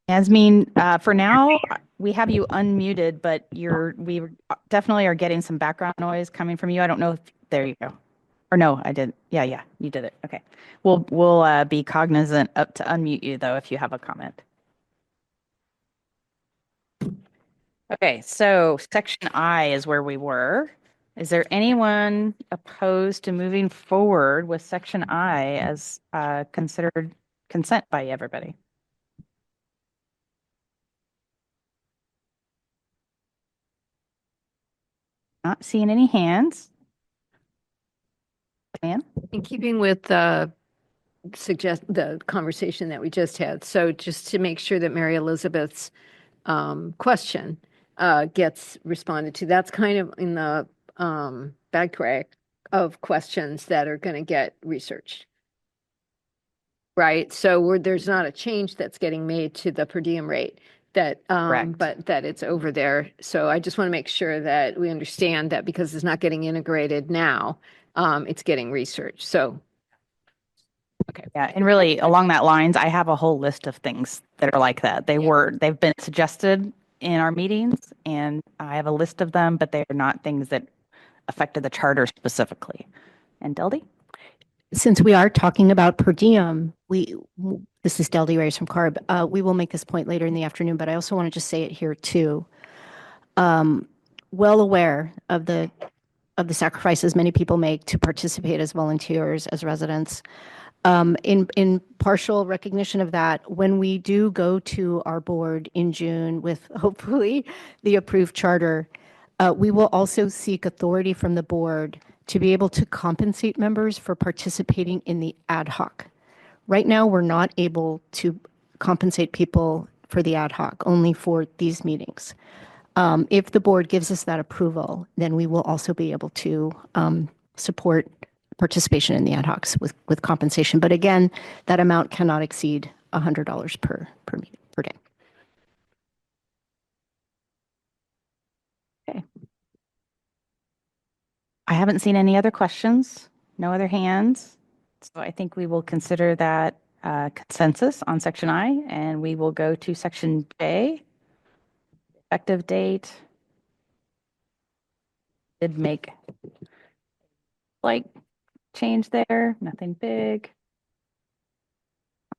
Yasmin, for now, we have you unmuted, but we definitely are getting some background noise coming from you. I don't know if, there you go. Or no, I did. Yeah, you did it. Okay. We'll be cognizant up to unmute you though, if you have a comment. Okay, so section I is where we were. Is there anyone opposed to moving forward with section I as considered consent by everybody? Not seeing any hands. Ann? In keeping with the conversation that we just had, so just to make sure that Mary Elizabeth's question gets responded to, that's kind of in the backtrack of questions that are going to get researched. Right, so there's not a change that's getting made to the per diem rate that, but that it's over there. So I just want to make sure that we understand that because it's not getting integrated now, it's getting researched. So, okay. Yeah, and really along that lines, I have a whole list of things that are like that. They've been suggested in our meetings, and I have a list of them, but they're not things that affected the charter specifically. And Deldy? Since we are talking about per diem, this is Deldy Reyes from CARB. We will make this point later in the afternoon, but I also want to just say it here too. Well aware of the sacrifices many people make to participate as volunteers, as residents. In partial recognition of that, when we do go to our board in June with hopefully the approved charter, we will also seek authority from the board to be able to compensate members for participating in the ad hoc. Right now, we're not able to compensate people for the ad hoc, only for these meetings. If the board gives us that approval, then we will also be able to support participation in the ad hocs with compensation. But again, that amount cannot exceed $100 per meeting, per day. Okay. I haven't seen any other questions, no other hands. So I think we will consider that consensus on section I, and we will go to section J. Effective date. Did make like change there, nothing big.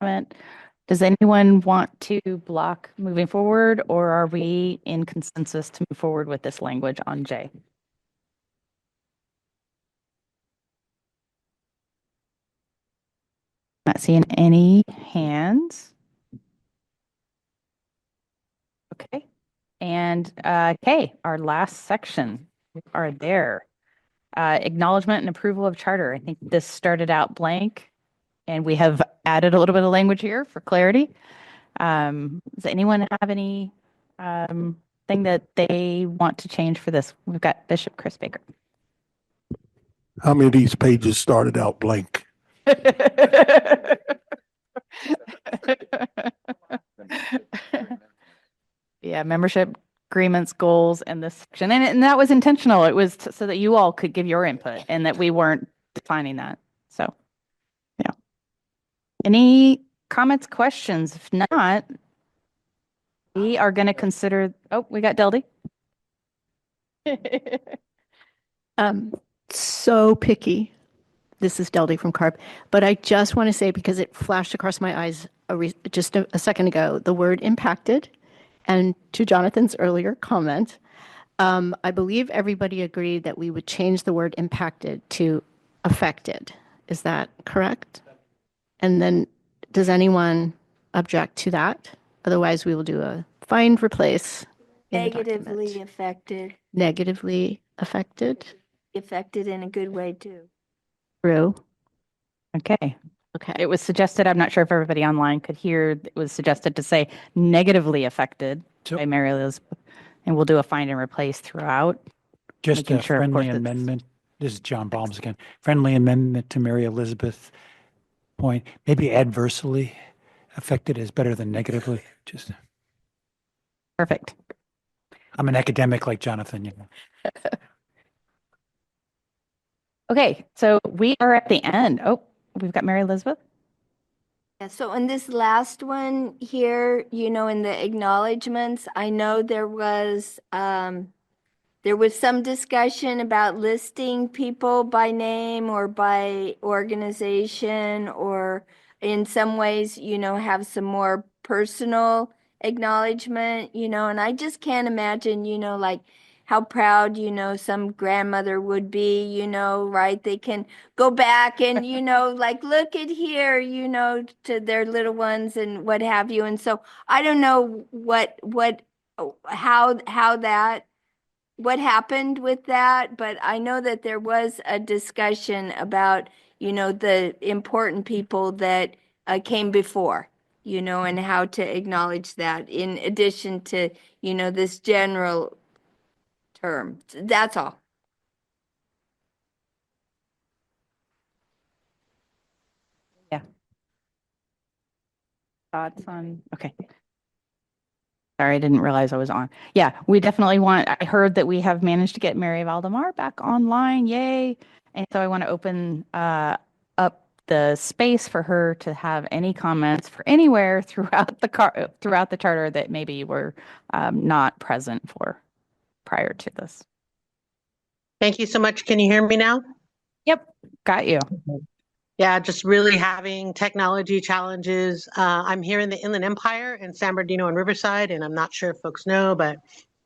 Comment. Does anyone want to block moving forward, or are we in consensus to move forward with this language on J? Not seeing any hands. Okay. And okay, our last section. We are there. Acknowledgement and approval of charter. I think this started out blank, and we have added a little bit of language here for clarity. Does anyone have any thing that they want to change for this? We've got Bishop Chris Baker. How many of these pages started out blank? Yeah, membership agreements, goals, and this section. And that was intentional. It was so that you all could give your input and that we weren't defining that. So, yeah. Any comments, questions? If not, we are going to consider, oh, we got Deldy. So picky. This is Deldy from CARB, but I just want to say, because it flashed across my eyes just a second ago, the word impacted, and to Jonathan's earlier comment, I believe everybody agreed that we would change the word impacted to affected. Is that correct? And then does anyone object to that? Otherwise, we will do a find replace. Negatively affected. Negatively affected. Affected in a good way too. True. Okay. Okay. It was suggested, I'm not sure if everybody online could hear, it was suggested to say negatively affected by Mary Elizabeth. And we'll do a find and replace throughout. Just making a sure, of friendly course, it's- amendment. This is John Balms again. Friendly amendment to Mary Elizabeth point. Maybe adversely affected is better than negatively. Just Perfect. I'm an academic like Jonathan, you know. Okay, so we are at the end. Oh, we've got Mary Elizabeth. Yeah, so in this last one here, you know, in the acknowledgements, I know there was some discussion about listing people by name or by organization, or in some ways, you know, have some more personal acknowledgement, you know, and I just can't imagine, you know, like how proud, you know, some grandmother would be, you know, right? They can go back and, you know, like, look at here, you know, to their little ones and what have you. And so I don't know how that what happened with that, but I know that there was a discussion about, you know, the important people that came before, you know, and how to acknowledge that in addition to, you know, this general term. That's all. Yeah. Thoughts on, okay. Sorry, I didn't realize I was on. Yeah, we definitely want, I heard that we have managed to get Mary Valdemar back online. Yay. And so I want to open up the space for her to have any comments for anywhere throughout the charter that maybe you were not present for prior to this. Thank you so much. Can you hear me now? Yep, got you. Yeah, just really having technology challenges. I'm here in the Inland Empire in San Bernardino and Riverside, and I'm not sure if folks know, but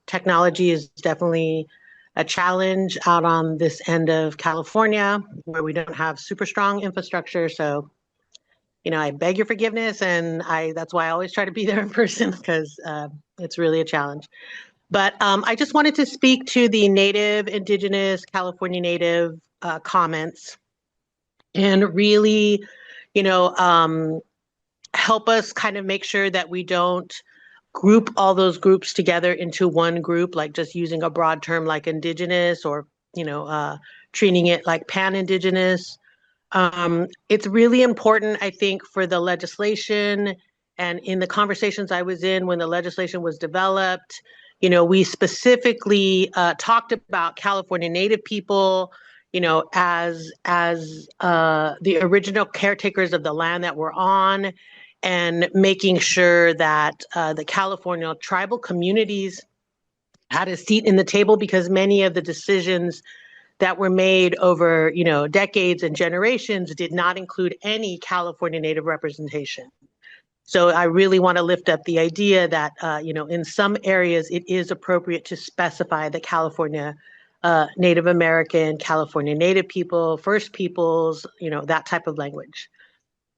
technology is definitely a challenge out on this end of California where we don't have super strong infrastructure. So, you know, I beg your forgiveness, and that's why I always try to be there in person because it's really a challenge. But I just wanted to speak to the Native, Indigenous, California Native comments and really, you know, help us kind of make sure that we don't group all those groups together into one group, like just using a broad term like Indigenous or, you know, treating it like pan-Indigenous. It's really important, I think, for the legislation and in the conversations I was in when the legislation was developed, you know, we specifically talked about California Native people, you know, as the original caretakers of the land that we're on, and making sure that the California tribal communities had a seat in the table because many of the decisions that were made over, you know, decades and generations did not include any California Native representation. So I really want to lift up the idea that, you know, in some areas it is appropriate to specify the California Native American, California Native people, First Peoples, you know, that type of language.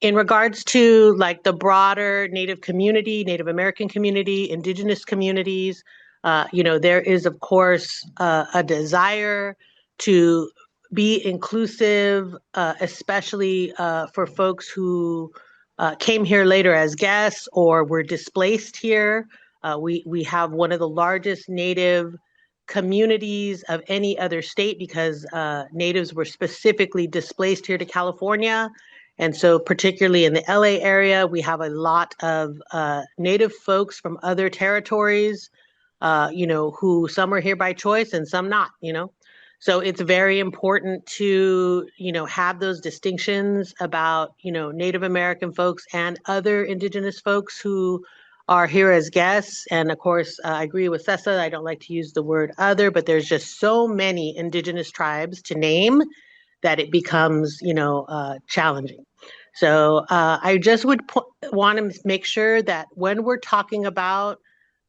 In regards to like the broader Native community, Native American community, Indigenous communities, you know, there is of course a desire to be inclusive, especially for folks who came here later as guests or were displaced here. We have one of the largest Native communities of any other state because Natives were specifically displaced here to California. And so particularly in the LA area, we have a lot of Native folks from other territories, you know, who some are here by choice and some not, you know. So it's very important to, you know, have those distinctions about, you know, Native American folks and other Indigenous folks who are here as guests. And of course, I agree with Sessa. I don't like to use the word other, but there's just so many Indigenous tribes to name that it becomes, you know, challenging. So I just would want to make sure that when we're talking about,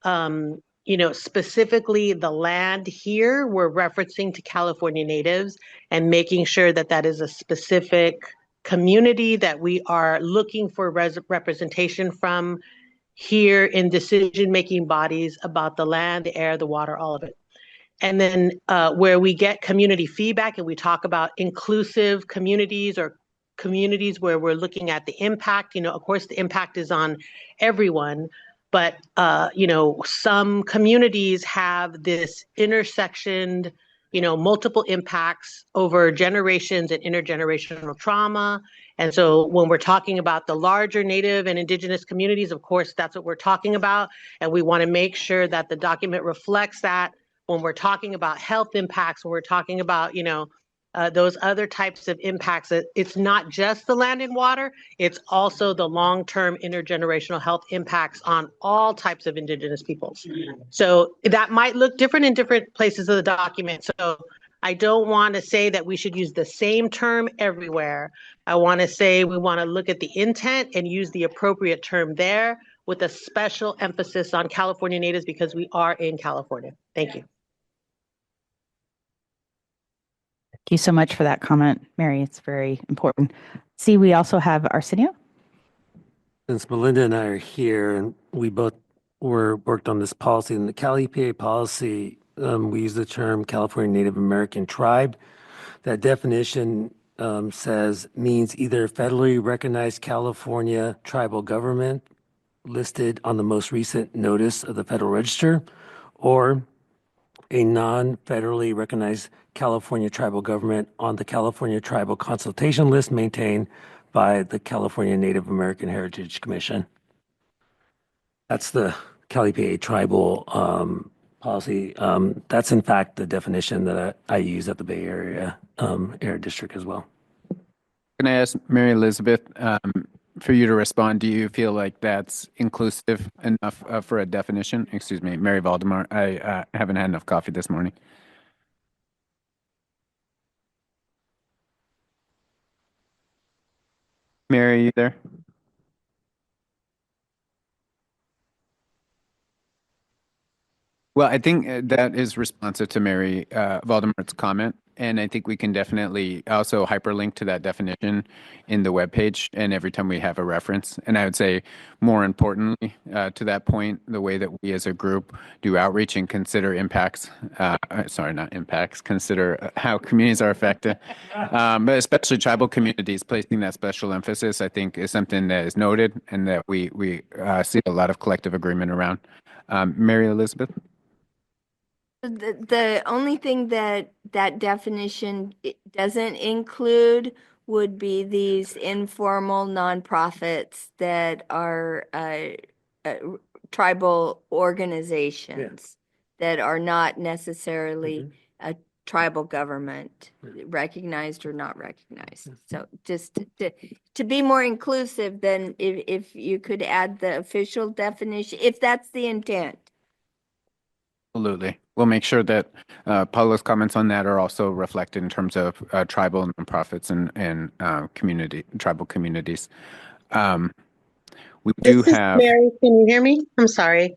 you know, specifically the land here, we're referencing to California natives and making sure that that is a specific community that we are looking for representation from here in decision-making bodies about the land, the air, the water, all of it. And then where we get community feedback and we talk about inclusive communities or communities where we're looking at the impact. Of course, the impact is on everyone, but some communities have this intersectioned, multiple impacts over generations and intergenerational trauma. And so when we're talking about the larger Native and Indigenous communities, of course, that's what we're talking about. And we want to make sure that the document reflects that when we're talking about health impacts, when we're talking about, those other types of impacts. It's not just the land and water, it's also the long-term intergenerational health impacts on all types of Indigenous peoples. So that might look different in different places of the document. So I don't want to say that we should use the same term everywhere. I want to say we want to look at the intent and use the appropriate term there with a special emphasis on California natives because we are in California. Thank you. Thank you so much for that comment, Mary. It's very important. See, we also have Arsenio. Since Melinda and I are here, and we both worked on this policy, in the CalEPA policy, we use the term California Native American tribe. That definition means either federally recognized California tribal government listed on the most recent notice of the Federal Register, or a non-federally recognized California tribal government on the California Tribal Consultation list maintained by the California Native American Heritage Commission. That's the CalEPA tribal policy. That's in fact the definition that I use at the Bay Area Air District as well. Can I ask Mary Elizabeth for you to respond? Do you feel like that's inclusive enough for a definition? Excuse me, Mary Valdemar. I haven't had enough coffee this morning. Mary, are you there? Well, I think that is responsive to Mary Valdemar's comment. And I think we can definitely also hyperlink to that definition in the webpage and every time we have a reference. And I would say, more importantly, to that point, the way that we as a group do outreach and consider impacts, consider how communities are affected, but especially tribal communities, placing that special emphasis, I think, is something that is noted and that we see a lot of collective agreement around. Mary Elizabeth? The only thing that definition doesn't include would be these informal nonprofits that are tribal organizations that are not necessarily a tribal government, recognized or not recognized. So just to be more inclusive, then if you could add the official definition, if that's the intent. Absolutely. We'll make sure that Paulo's comments on that are also reflected in terms of tribal nonprofits and tribal communities. We do have. Mary, can you hear me? I'm sorry.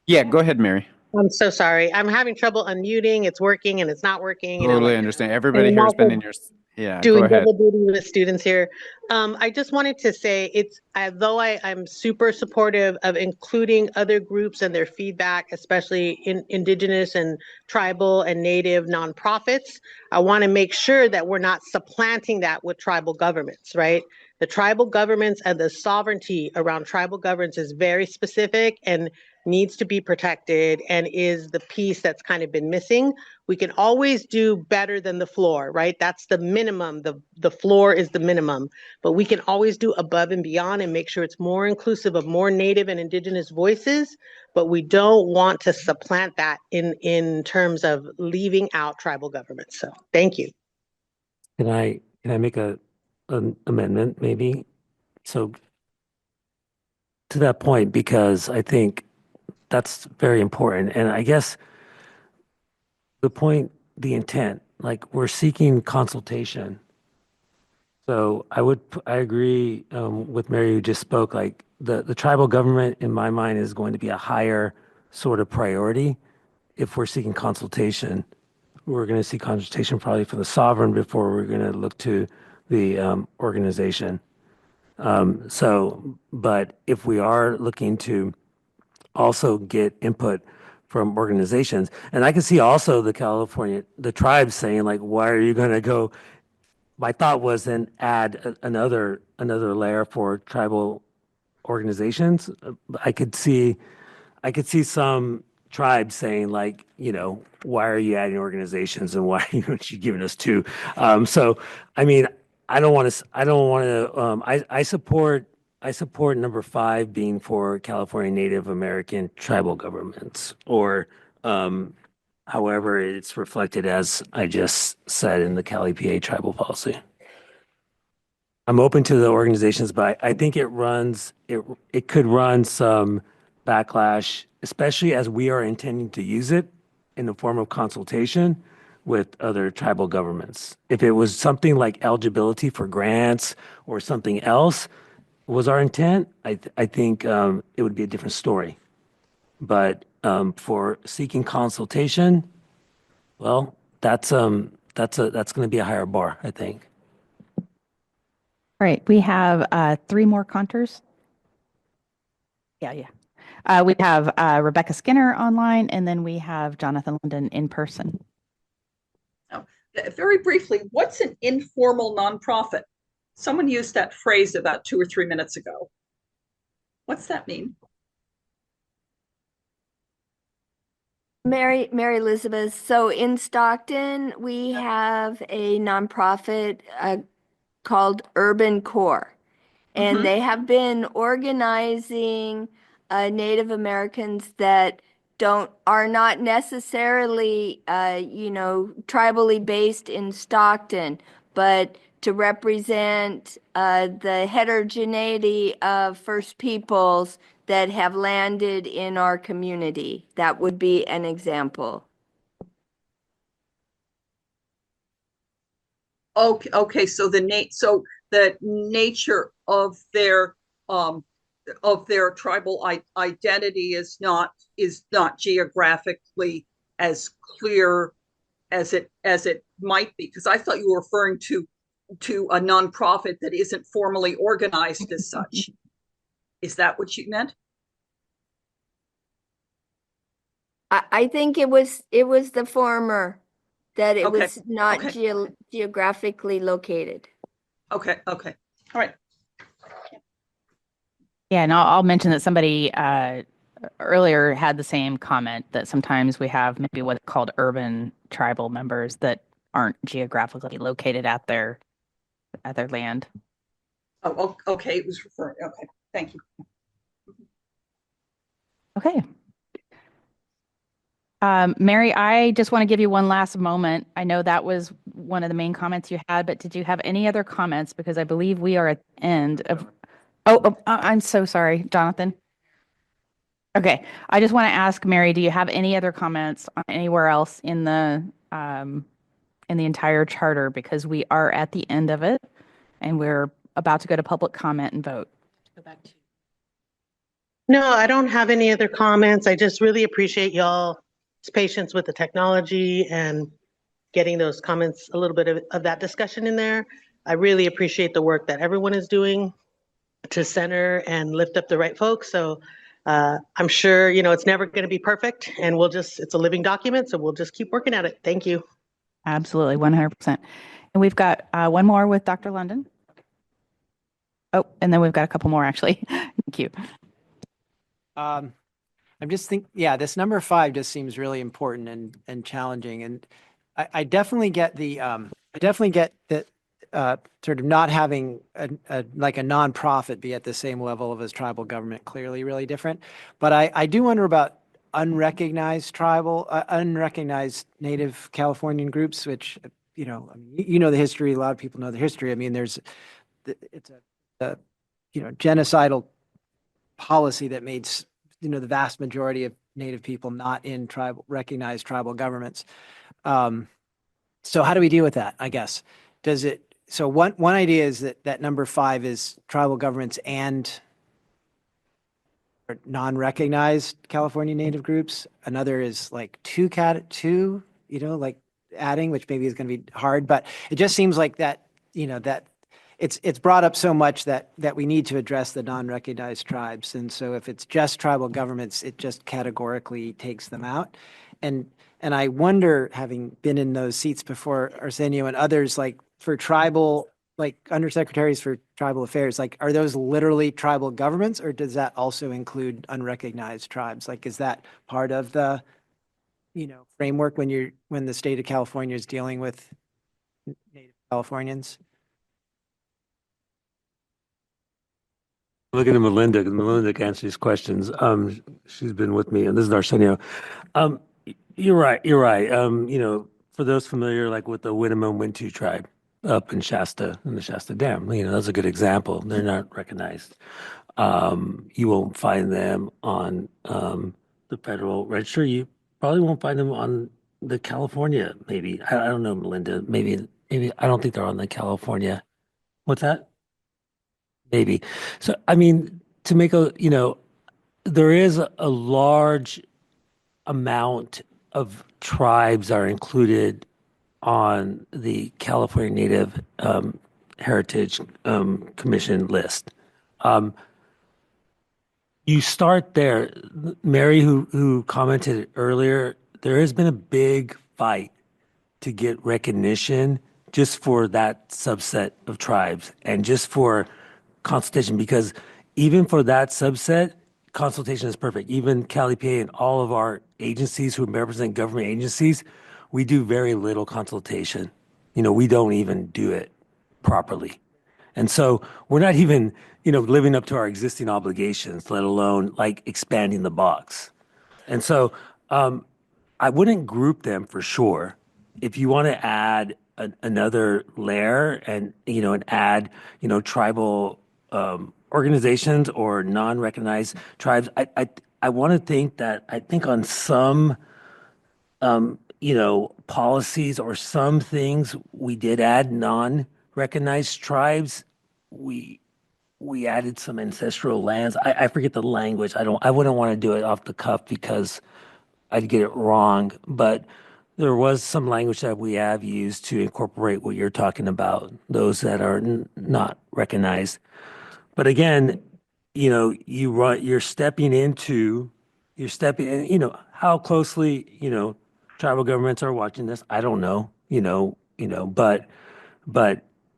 Yeah, go ahead, Mary. I'm so sorry. I'm having trouble unmuting. It's working and it's not working. Totally understand. Everybody here has been in your. Yeah, go doing ahead. double duty with students here. I just wanted to say although I'm super supportive of including other groups and their feedback, especially in Indigenous and tribal and Native nonprofits, I want to make sure that we're not supplanting that with tribal governments, right? The tribal governments and the sovereignty around tribal governments is very specific and needs to be protected and is the piece that's kind of been missing. We can always do better than the floor, right? That's the minimum. The floor is the minimum, but we can always do above and beyond and make sure it's more inclusive of more Native and Indigenous voices, but we don't want to supplant that in terms of leaving out tribal governments. So thank you. Can I make an amendment maybe? So to that point, because I think that's very important. And I guess the point, the intent, like we're seeking consultation. So I agree with Mary who just spoke, like the tribal government in my mind is going to be a higher sort of priority if we're seeking consultation. We're going to seek consultation probably from the sovereign before we're going to look to the organization. But if we are looking to also get input from organizations, and I can see also the tribes saying like, why are you going to go my thought was then add another layer for tribal organizations. I could see some tribes saying like, why are you adding organizations and why aren't you giving us two? So, I mean, I don't want to, I support number 5 being for California Native American tribal governments or, however it's reflected as I just said in the CalEPA tribal policy. I'm open to the organizations, but I think it could run some backlash, especially as we are intending to use it in the form of consultation with other tribal governments. If it was something like eligibility for grants or something else was our intent, I think it would be a different story. But for seeking consultation, well, that's going to be a higher bar, I think. All right, we have 3 more conters. Yeah. We have Rebecca Skinner online, and then we have Jonathan London in person. Very briefly, what's an informal nonprofit? Someone used that phrase about 2 or 3 minutes ago. What's that mean? Mary Elizabeth. So in Stockton, we have a nonprofit called Urban Core, and they have been organizing Native Americans that are not necessarily tribally based in Stockton, but to represent the heterogeneity of First Peoples that have landed in our community. That would be an example. Okay. So the nature of their tribal identity is not geographically as clear as it might be. Because I thought you were referring to a nonprofit that isn't formally organized as such. Is that what you meant? I think it was the former, that it Okay. was not Okay. geographically located. Okay. All right. Yeah, and I'll mention that somebody earlier had the same comment that sometimes we have maybe what's called urban tribal members that aren't geographically located at their land. Oh, okay. It was referring. Okay. Thank you. Okay. Mary, I just want to give you one last moment. I know that was one of the main comments you had, but did you have any other comments? Because I believe we are at the end of. I'm so sorry, Jonathan. Okay, I just want to ask Mary, do you have any other comments on anywhere else in the entire charter? Because we are at the end of it, and we're about to go to public comment and vote. Go back to. No, I don't have any other comments. I just really appreciate y'all's patience with the technology and getting those comments, a little bit of that discussion in there. I really appreciate the work that everyone is doing to center and lift up the right folks. So I'm sure, it's never going to be perfect, and it's a living document, so we'll just keep working at it. Thank you. Absolutely, 100%. And we've got one more with Dr. London. Oh, and then we've got a couple more, actually. Thank you. I'm just this number 5 just seems really important and challenging. And I definitely get that sort of not having like a nonprofit be at the same level as tribal government, clearly really different. But I do wonder about unrecognized Native Californian groups, which, the history, a lot of people know the history. I mean, it's a genocidal policy that made, the vast majority of Native people not in recognized tribal governments. So how do we deal with that, I guess? So one idea is that number 5 is tribal governments and non-recognized California Native groups. Another is like two, like adding, which maybe is going to be hard, but it just seems like that, that it's brought up so much that we need to address the non-recognized tribes. And so if it's just tribal governments, it just categorically takes them out. And I wonder, having been in those seats before, Arsenio and others, like for tribal, like undersecretaries for tribal affairs, like are those literally tribal governments, or does that also include unrecognized tribes? Like, is that part of the, framework when the state of California is dealing with Native Californians? Looking at Melinda, because Melinda can answer these questions. She's been with me, and this is Arsenio. You're right. You're right. For those familiar, like with the Winnemem Wintu tribe up in Shasta, in the Shasta Dam, that's a good example. They're not recognized. You won't find them on the federal register. You probably won't find them on the California. Maybe I don't know, Melinda. Maybe I don't think they're on the California. What's that? Maybe. So, I mean, to make there is a large amount of tribes are included on the California Native Heritage Commission list. You start there. Mary, who commented earlier, there has been a big fight to get recognition just for that subset of tribes and just for consultation, because even for that subset, consultation is perfect. Even CalEPA and all of our agencies who represent government agencies, we do very little consultation. We don't even do it properly. And so we're not even, living up to our existing obligations, let alone like expanding the box. And so I wouldn't group them for sure. If you want to add another layer and add tribal organizations or non-recognized tribes, I want to think that I think on some policies or some things we did add non-recognized tribes. We added some ancestral lands. I forget the language. I wouldn't want to do it off the cuff because I'd get it wrong, but there was some language that we have used to incorporate what you're talking about, those that are not recognized. But again, you're stepping in, how closely, tribal governments are watching this. I don't know, but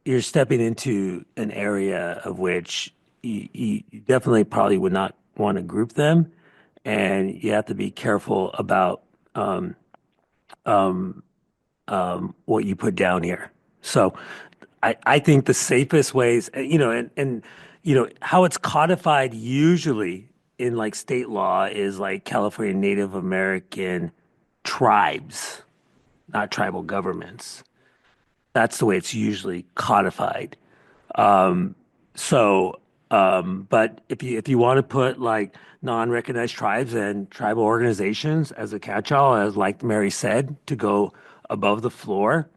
you're stepping into an area of which you definitely probably would not want to group them, and you have to be careful about what you put down here. So I think the safest ways, and how it's codified usually in like state law is like California Native American tribes, not tribal governments. That's the way it's usually codified. But if you want to put like non-recognized tribes and tribal organizations as a catch-all, as like Mary said, to go above the floor,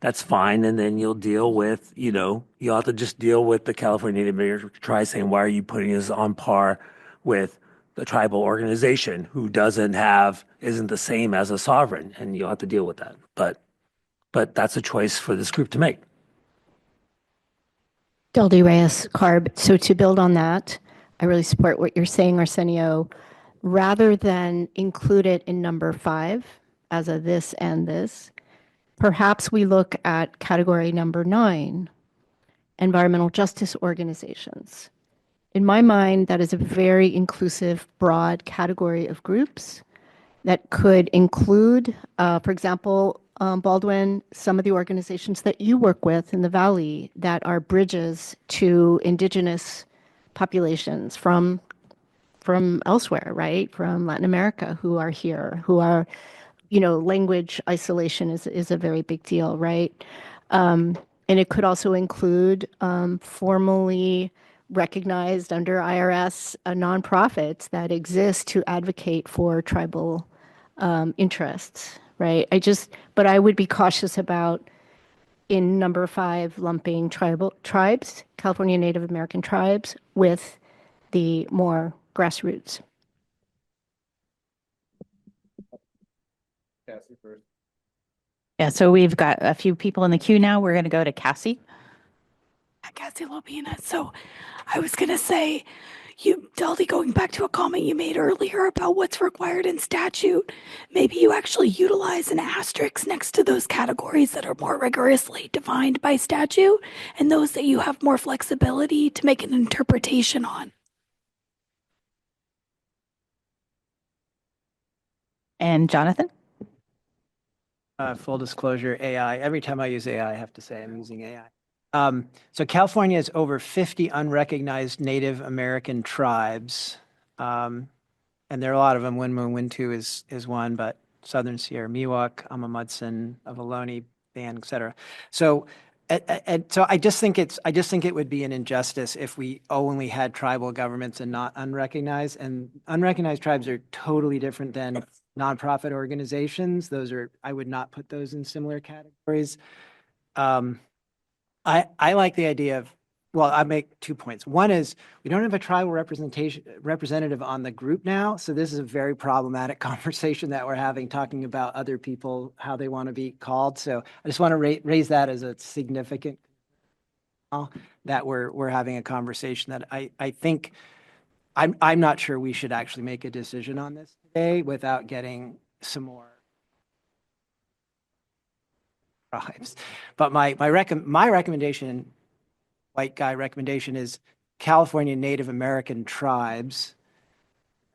that's fine. And then you'll deal with, you'll have to just deal with the California Native American tribe saying, why are you putting us on par with the tribal organization who isn't the same as a sovereign? And you'll have to deal with that. But that's a choice for this group to make. Del D. Reyes, CARB. So to build on that, I really support what you're saying, Arsenio. Rather than include it in number 5 as a this and this, perhaps we look at category number 9, environmental justice organizations. In my mind, that is a very inclusive, broad category of groups that could include, for example, Baldwin, some of the organizations that you work with in the Valley that are bridges to indigenous populations from elsewhere, right? From Latin America who are here, who are, language isolation is a very big deal, right? And it could also include formally recognized under IRS nonprofits that exist to advocate for tribal interests, right? But I would be cautious about in number 5 lumping tribal tribes, California Native American tribes, with the more grassroots. Cassie first. Yeah, so we've got a few people in the queue now. We're going to go to Cassie. Cassie Lopina. So I was going to say, Duldy, going back to a comment you made earlier about what's required in statute, maybe you actually utilize an asterisk next to those categories that are more rigorously defined by statute and those that you have more flexibility to make an interpretation on. And Jonathan? Full disclosure, AI. Every time I use AI, I have to say I'm using AI. So California has over 50 unrecognized Native American tribes. And there are a lot of them. Wintu is one, but Southern Sierra Miwok, Amamudson, Avaloni, Band, et cetera. So, so I just think it would be an injustice if we only had tribal governments and not unrecognized. And unrecognized tribes are totally different than nonprofit organizations. I would not put those in similar categories. I like the idea of, well, I make 2 points. One is we don't have a tribal representative on the group now. So this is a very problematic conversation that we're having, talking about other people, how they want to be called. So I just want to raise that as a significant that we're having a conversation that I think I'm not sure we should actually make a decision on this today without getting some more tribes. But my recommendation, white guy recommendation, is California Native American tribes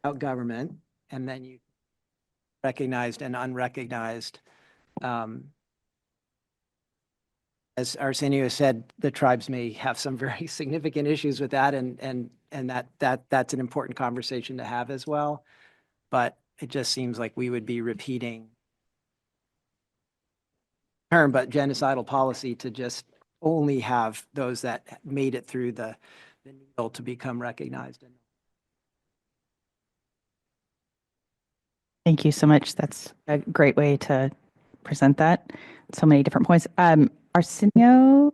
without government, and then you recognized and unrecognized. As Arsenio said, the tribes may have some very significant issues with that, and that's an important conversation to have as well. But it just seems like we would be repeating term, but genocidal policy to just only have those that made it through the needle to become recognized. Thank you so much. That's a great way to present that. So many different points. Arsenio?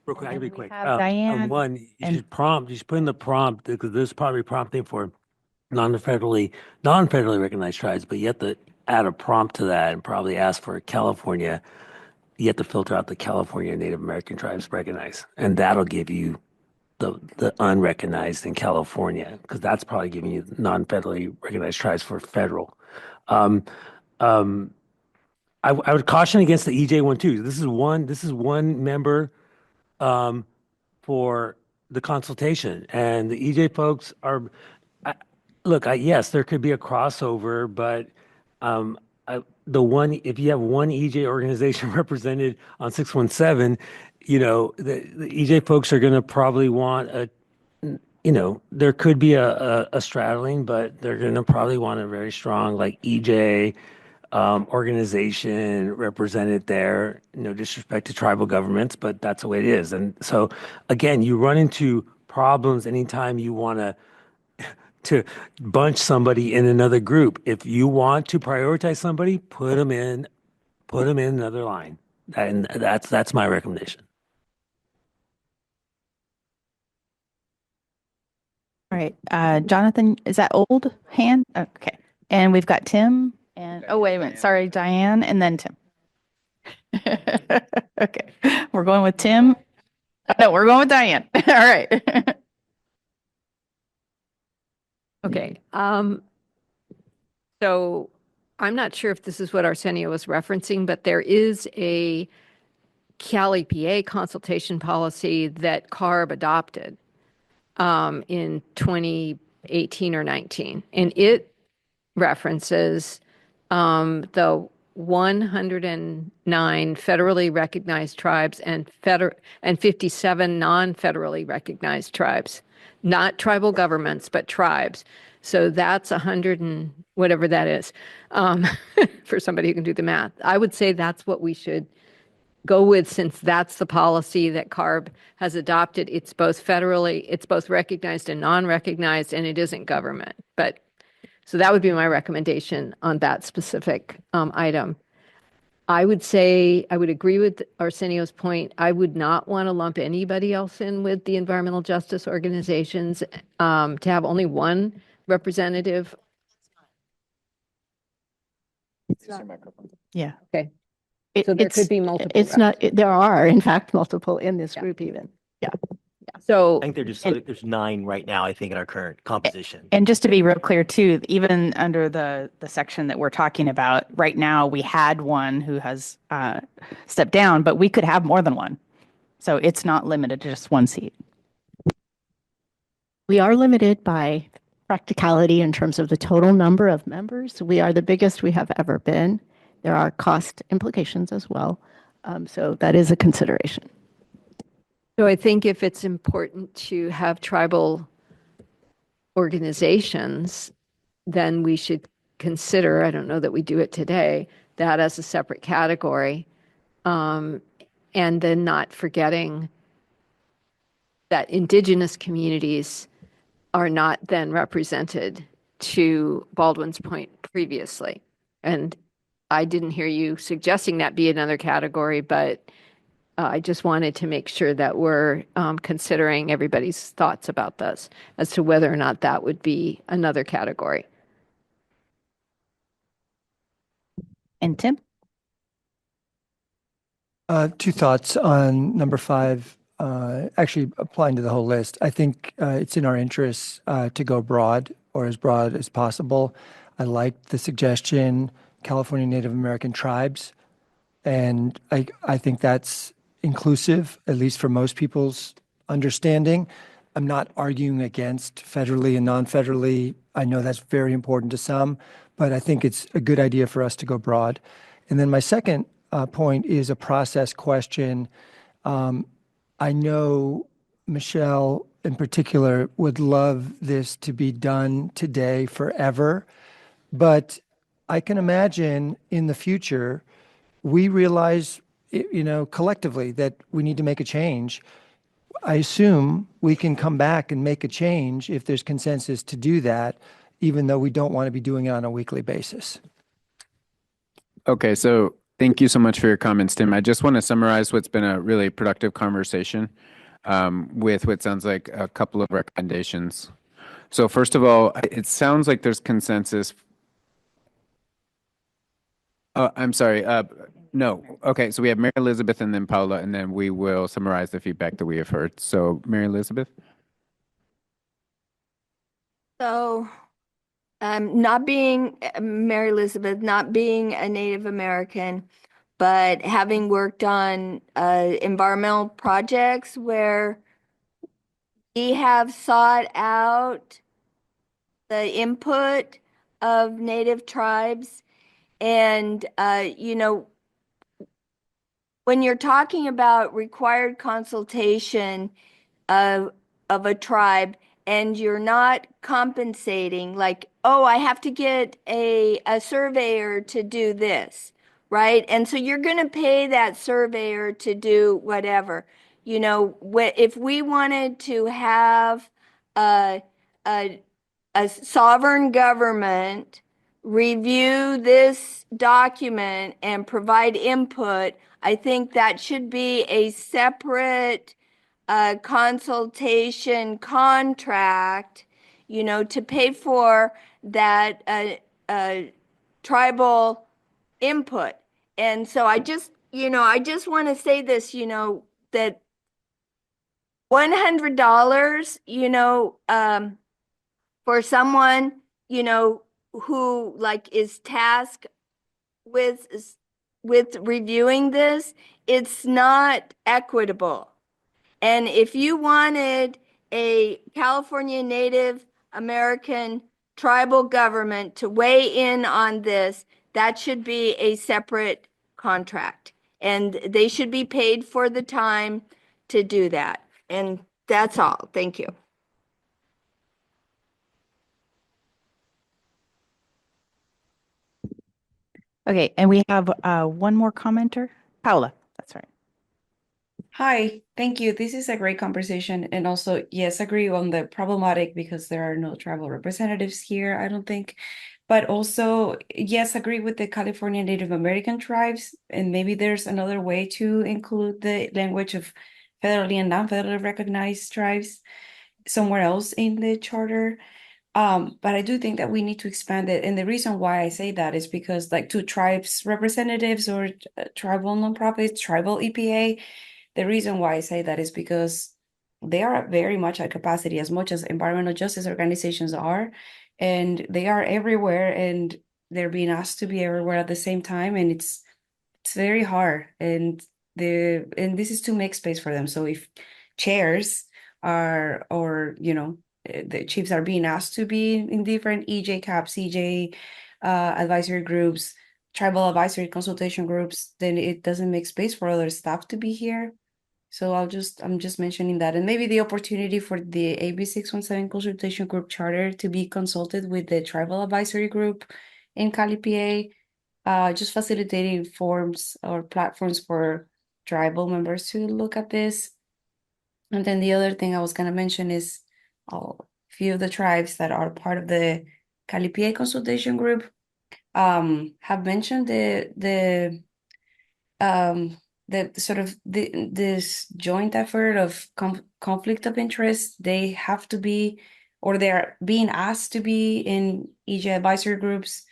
Real quick, I'll be quick. Diane. One, you should put in the prompt, because there's probably prompting for non-federally recognized tribes, but you have to add a prompt to that and probably ask for California. You have to filter out the California Native American tribes recognized, and that'll give you the unrecognized in California, because that's probably giving you non-federally recognized tribes for federal. I would caution against the EJ one too. This is one member for the consultation, and the EJ folks are. Yes, there could be a crossover, but if you have one EJ organization represented on 617, the EJ folks are going to probably want there could be a straddling, but they're going to probably want a very strong EJ organization represented there. No disrespect to tribal governments, but that's the way it is. And so again, you run into problems anytime you want to bunch somebody in another group. If you want to prioritize somebody, put them in another line. And that's my recommendation. All right. Jonathan, is that old hand? Okay. And we've got Tim and, oh, wait a minute. Sorry, Diane, and then Tim. Okay. We're going with Tim. No, we're going with Diane. All right. Okay. So I'm not sure if this is what Arsenio was referencing, but there is a CalEPA consultation policy that CARB adopted in 2018 or 19, and it references the 109 federally recognized tribes and 57 non-federally recognized tribes, not tribal governments, but tribes. So that's 100 and whatever that is, for somebody who can do the math. I would say that's what we should go with, since that's the policy that CARB has adopted. It's both recognized and non-recognized, and it isn't government. But so that would be my recommendation on that specific item. I would agree with Arsenio's point. I would not want to lump anybody else in with the environmental justice organizations, to have only one representative. Yeah. Okay. So there could be multiple. It's not, there are in fact multiple in this group even. Yeah. Yes. So, I think there's 9 right now, I think, in our current composition. And just to be real clear too, even under the section that we're talking about right now, we had one who has stepped down, but we could have more than one. So it's not limited to just one seat. We are limited by practicality in terms of the total number of members. We are the biggest we have ever been. There are cost implications as well. So that is a consideration. so I think if it's important to have tribal organizations, then we should consider, I don't know that we do it today, that as a separate category. And then not forgetting that indigenous communities are not then represented, to Baldwin's point previously. And I didn't hear you suggesting that be another category, but I just wanted to make sure that we're considering everybody's thoughts about this as to whether or not that would be another category. And Tim? 2 thoughts on number 5, actually applying to the whole list. I think it's in our interests to go broad, or as broad as possible. I like the suggestion, California Native American tribes, and I think that's inclusive, at least for most people's understanding. I'm not arguing against federally and non-federally. I know that's very important to some, but I think it's a good idea for us to go broad. And then my second point is a process question. I know Michelle in particular would love this to be done today forever, but I can imagine in the future, we realize, collectively that we need to make a change. I assume we can come back and make a change if there's consensus to do that, even though we don't want to be doing it on a weekly basis. Okay, so thank you so much for your comments, Tim. I just want to summarize what's been a really productive conversation with what sounds like a couple of recommendations. So first of all, it sounds like there's consensus. I'm sorry. No. Okay, so we have Mary Elizabeth and then Paula, and then we will summarize the feedback that we have heard. So Mary Elizabeth? So, not being Mary Elizabeth, not being a Native American, but having worked on environmental projects where we have sought out the input of Native tribes. And, when you're talking about required consultation of a tribe, and you're not compensating, like, oh, I have to get a surveyor to do this, right? And so you're going to pay that surveyor to do whatever. If we wanted to have a sovereign government review this document and provide input, I think that should be a separate consultation contract, to pay for that tribal input. And so I just want to say this, that $100, for someone, who like is tasked with reviewing this, it's not equitable. And if you wanted a California Native American tribal government to weigh in on this, that should be a separate contract. And they should be paid for the time to do that. And that's all. Thank you. Okay, and we have one more commenter. Paula, that's right. Hi, thank you. This is a great conversation. And also, yes, agree on the problematic because there are no tribal representatives here, I don't think. But also, yes, agree with the California Native American tribes. And maybe there's another way to include the language of federally and non-federally recognized tribes somewhere else in the charter. But I do think that we need to expand it. And the reason why I say that is because like two tribes representatives or tribal nonprofits, tribal EPA, the reason why I say that is because they are very much at capacity, as much as environmental justice organizations are, and they are everywhere, and they're being asked to be everywhere at the same time, and it's very hard, and this is to make space for them. So if chairs are, or the chiefs are being asked to be in different EJ caps, EJ advisory groups, tribal advisory consultation groups, then it doesn't make space for other staff to be here. So I'm just mentioning that, and maybe the opportunity for the AB 617 consultation group charter to be consulted with the tribal advisory group in CalEPA, just facilitating forms or platforms for tribal members to look at this. And then the other thing I was gonna mention is a few of the tribes that are part of the CalEPA consultation group have mentioned this joint effort of conflict of interest. They have to be, or they're being asked to be in EJ advisory groups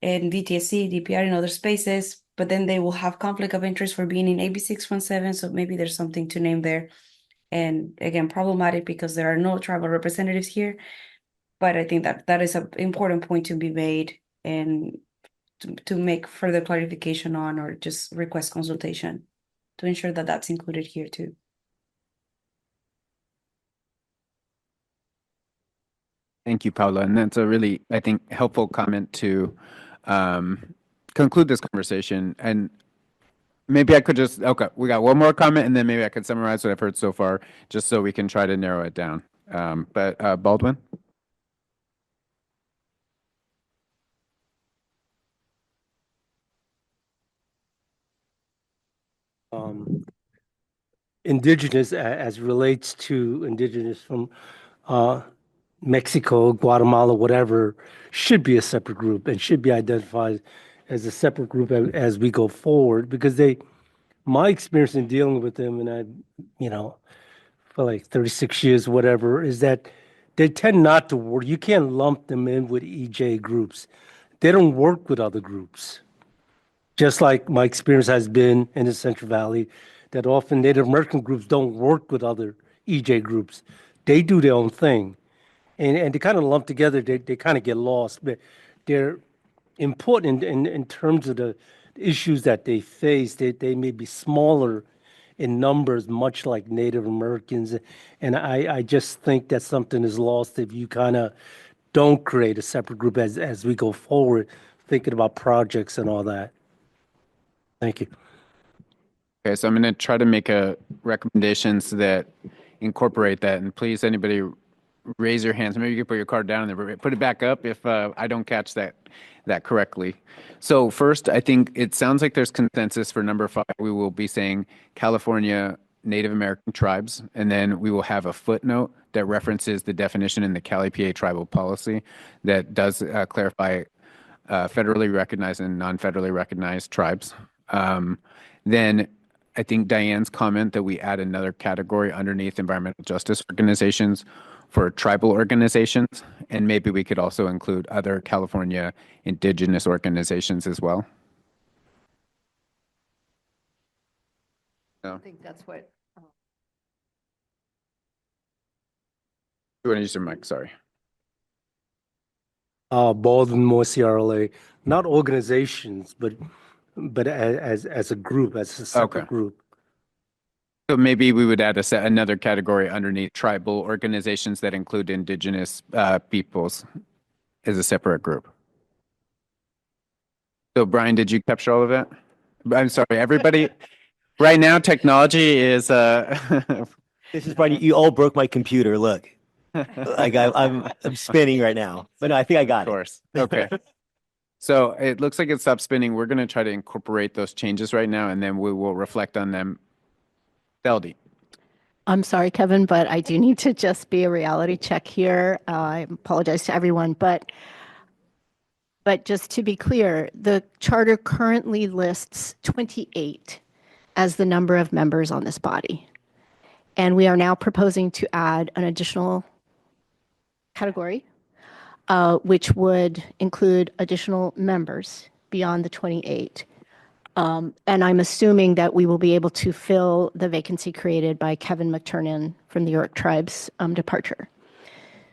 and DTSC, DPR, and other spaces, but then they will have conflict of interest for being in AB 617. So maybe there's something to name there. And again, problematic because there are no tribal representatives here. But I think that is an important point to be made, and to make further clarification on, or just request consultation to ensure that that's included here too. Thank you, Paula. And that's a really, I think, helpful comment to conclude this conversation. And maybe I could just, okay, we got one more comment, and then maybe I could summarize what I've heard so far, just so we can try to narrow it down. But Baldwin? Indigenous as relates to indigenous from Mexico, Guatemala, whatever, should be a separate group and should be identified as a separate group as we go forward, because my experience in dealing with them, and for like 36 years, whatever, is that they tend not to work. You can't lump them in with EJ groups. They don't work with other groups. Just like my experience has been in the Central Valley, that often Native American groups don't work with other EJ groups. They do their own thing. And they kind of lump together, they kind of get lost. But they're important in terms of the issues that they face. They may be smaller in numbers, much like Native Americans. And I just think that something is lost if you kind of don't create a separate group as we go forward, thinking about projects and all that. Thank you. Okay, so I'm going to try to make recommendations that incorporate that. And please, anybody, raise your hands. Maybe you can put your card down and put it back up if I don't catch that correctly. So first, I think it sounds like there's consensus for number 5. We will be saying California Native American tribes, and then we will have a footnote that references the definition in the CalEPA tribal policy that does clarify federally recognized and non-federally recognized tribes. Then I think Diane's comment that we add another category underneath environmental justice organizations for tribal organizations, and maybe we could also include other California indigenous organizations as well. No. I think that's what. You want to use your mic? Sorry. Baldwin Moore CRLA, not organizations, but as a group, as a separate group. So maybe we would add another category underneath tribal organizations that include indigenous peoples as a separate group. So Brian, did you capture all of that? I'm sorry, everybody. Right now, technology is. This is Brian. You all broke my computer. Look, like I'm spinning right now, but no, I think I got it. Of course. Okay. So it looks like it stopped spinning. We're going to try to incorporate those changes right now, and then we will reflect on them. Feldy. I'm sorry, Kevin, but I do need to just be a reality check here. I apologize to everyone, but just to be clear, the charter currently lists 28 as the number of members on this body. And we are now proposing to add an additional category, which would include additional members beyond the 28. And I'm assuming that we will be able to fill the vacancy created by Kevin McTurnan from the York Tribe's departure.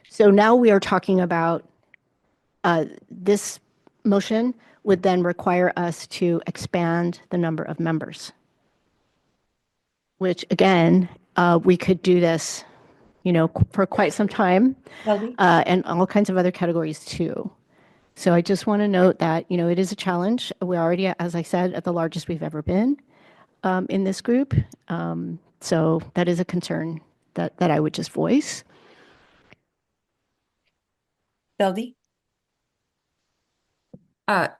So now we are talking about this motion would then require us to expand the number of members, which again, we could do this, for quite some time, and all kinds of other categories too. So I just want to note that, it is a challenge. We're already, as I said, at the largest we've ever been in this group. So that is a concern that I would just voice. Beldi?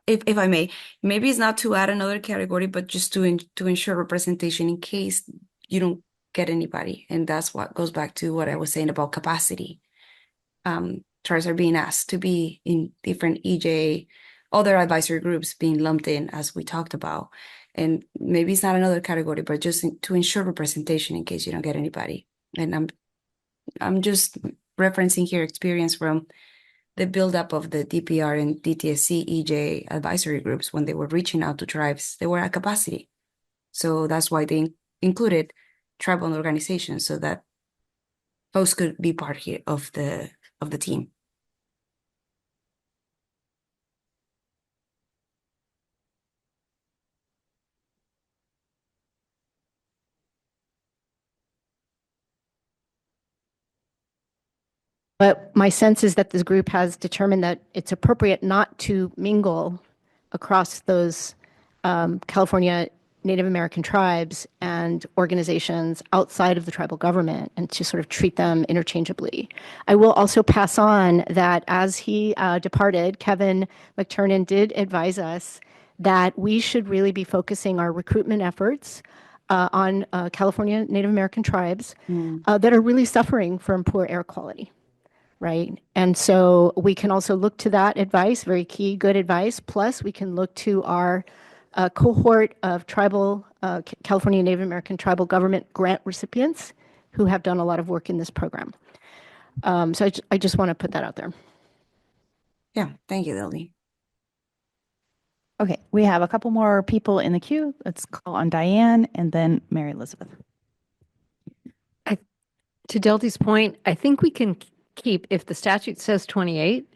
If I may, maybe it's not to add another category, but just to ensure representation in case you don't get anybody. And that's what goes back to what I was saying about capacity. Tribes are being asked to be in different EJ, other advisory groups being lumped in, as we talked about. And maybe it's not another category, but just to ensure representation in case you don't get anybody. And I'm just referencing here experience from the buildup of the DPR and DTSC EJ advisory groups. When they were reaching out to tribes, they were at capacity. So that's why they included tribal organizations, so that folks could be part here of the team. But my sense is that this group has determined that it's appropriate not to mingle across those California Native American tribes and organizations outside of the tribal government, and to sort of treat them interchangeably. I will also pass on that as he departed, Kevin McTurnan did advise us that we should really be focusing our recruitment efforts on California Native American tribes that are really suffering from poor air quality. Right. And so we can also look to that advice, very key, good advice. Plus, we can look to our cohort of tribal, California Native American tribal government grant recipients who have done a lot of work in this program. So I just want to put that out there. Yeah. Thank you, Lily. Okay. We have a couple more people in the queue. Let's call on Diane and then Mary Elizabeth. To Delty's point, I think we can keep, if the statute says 28.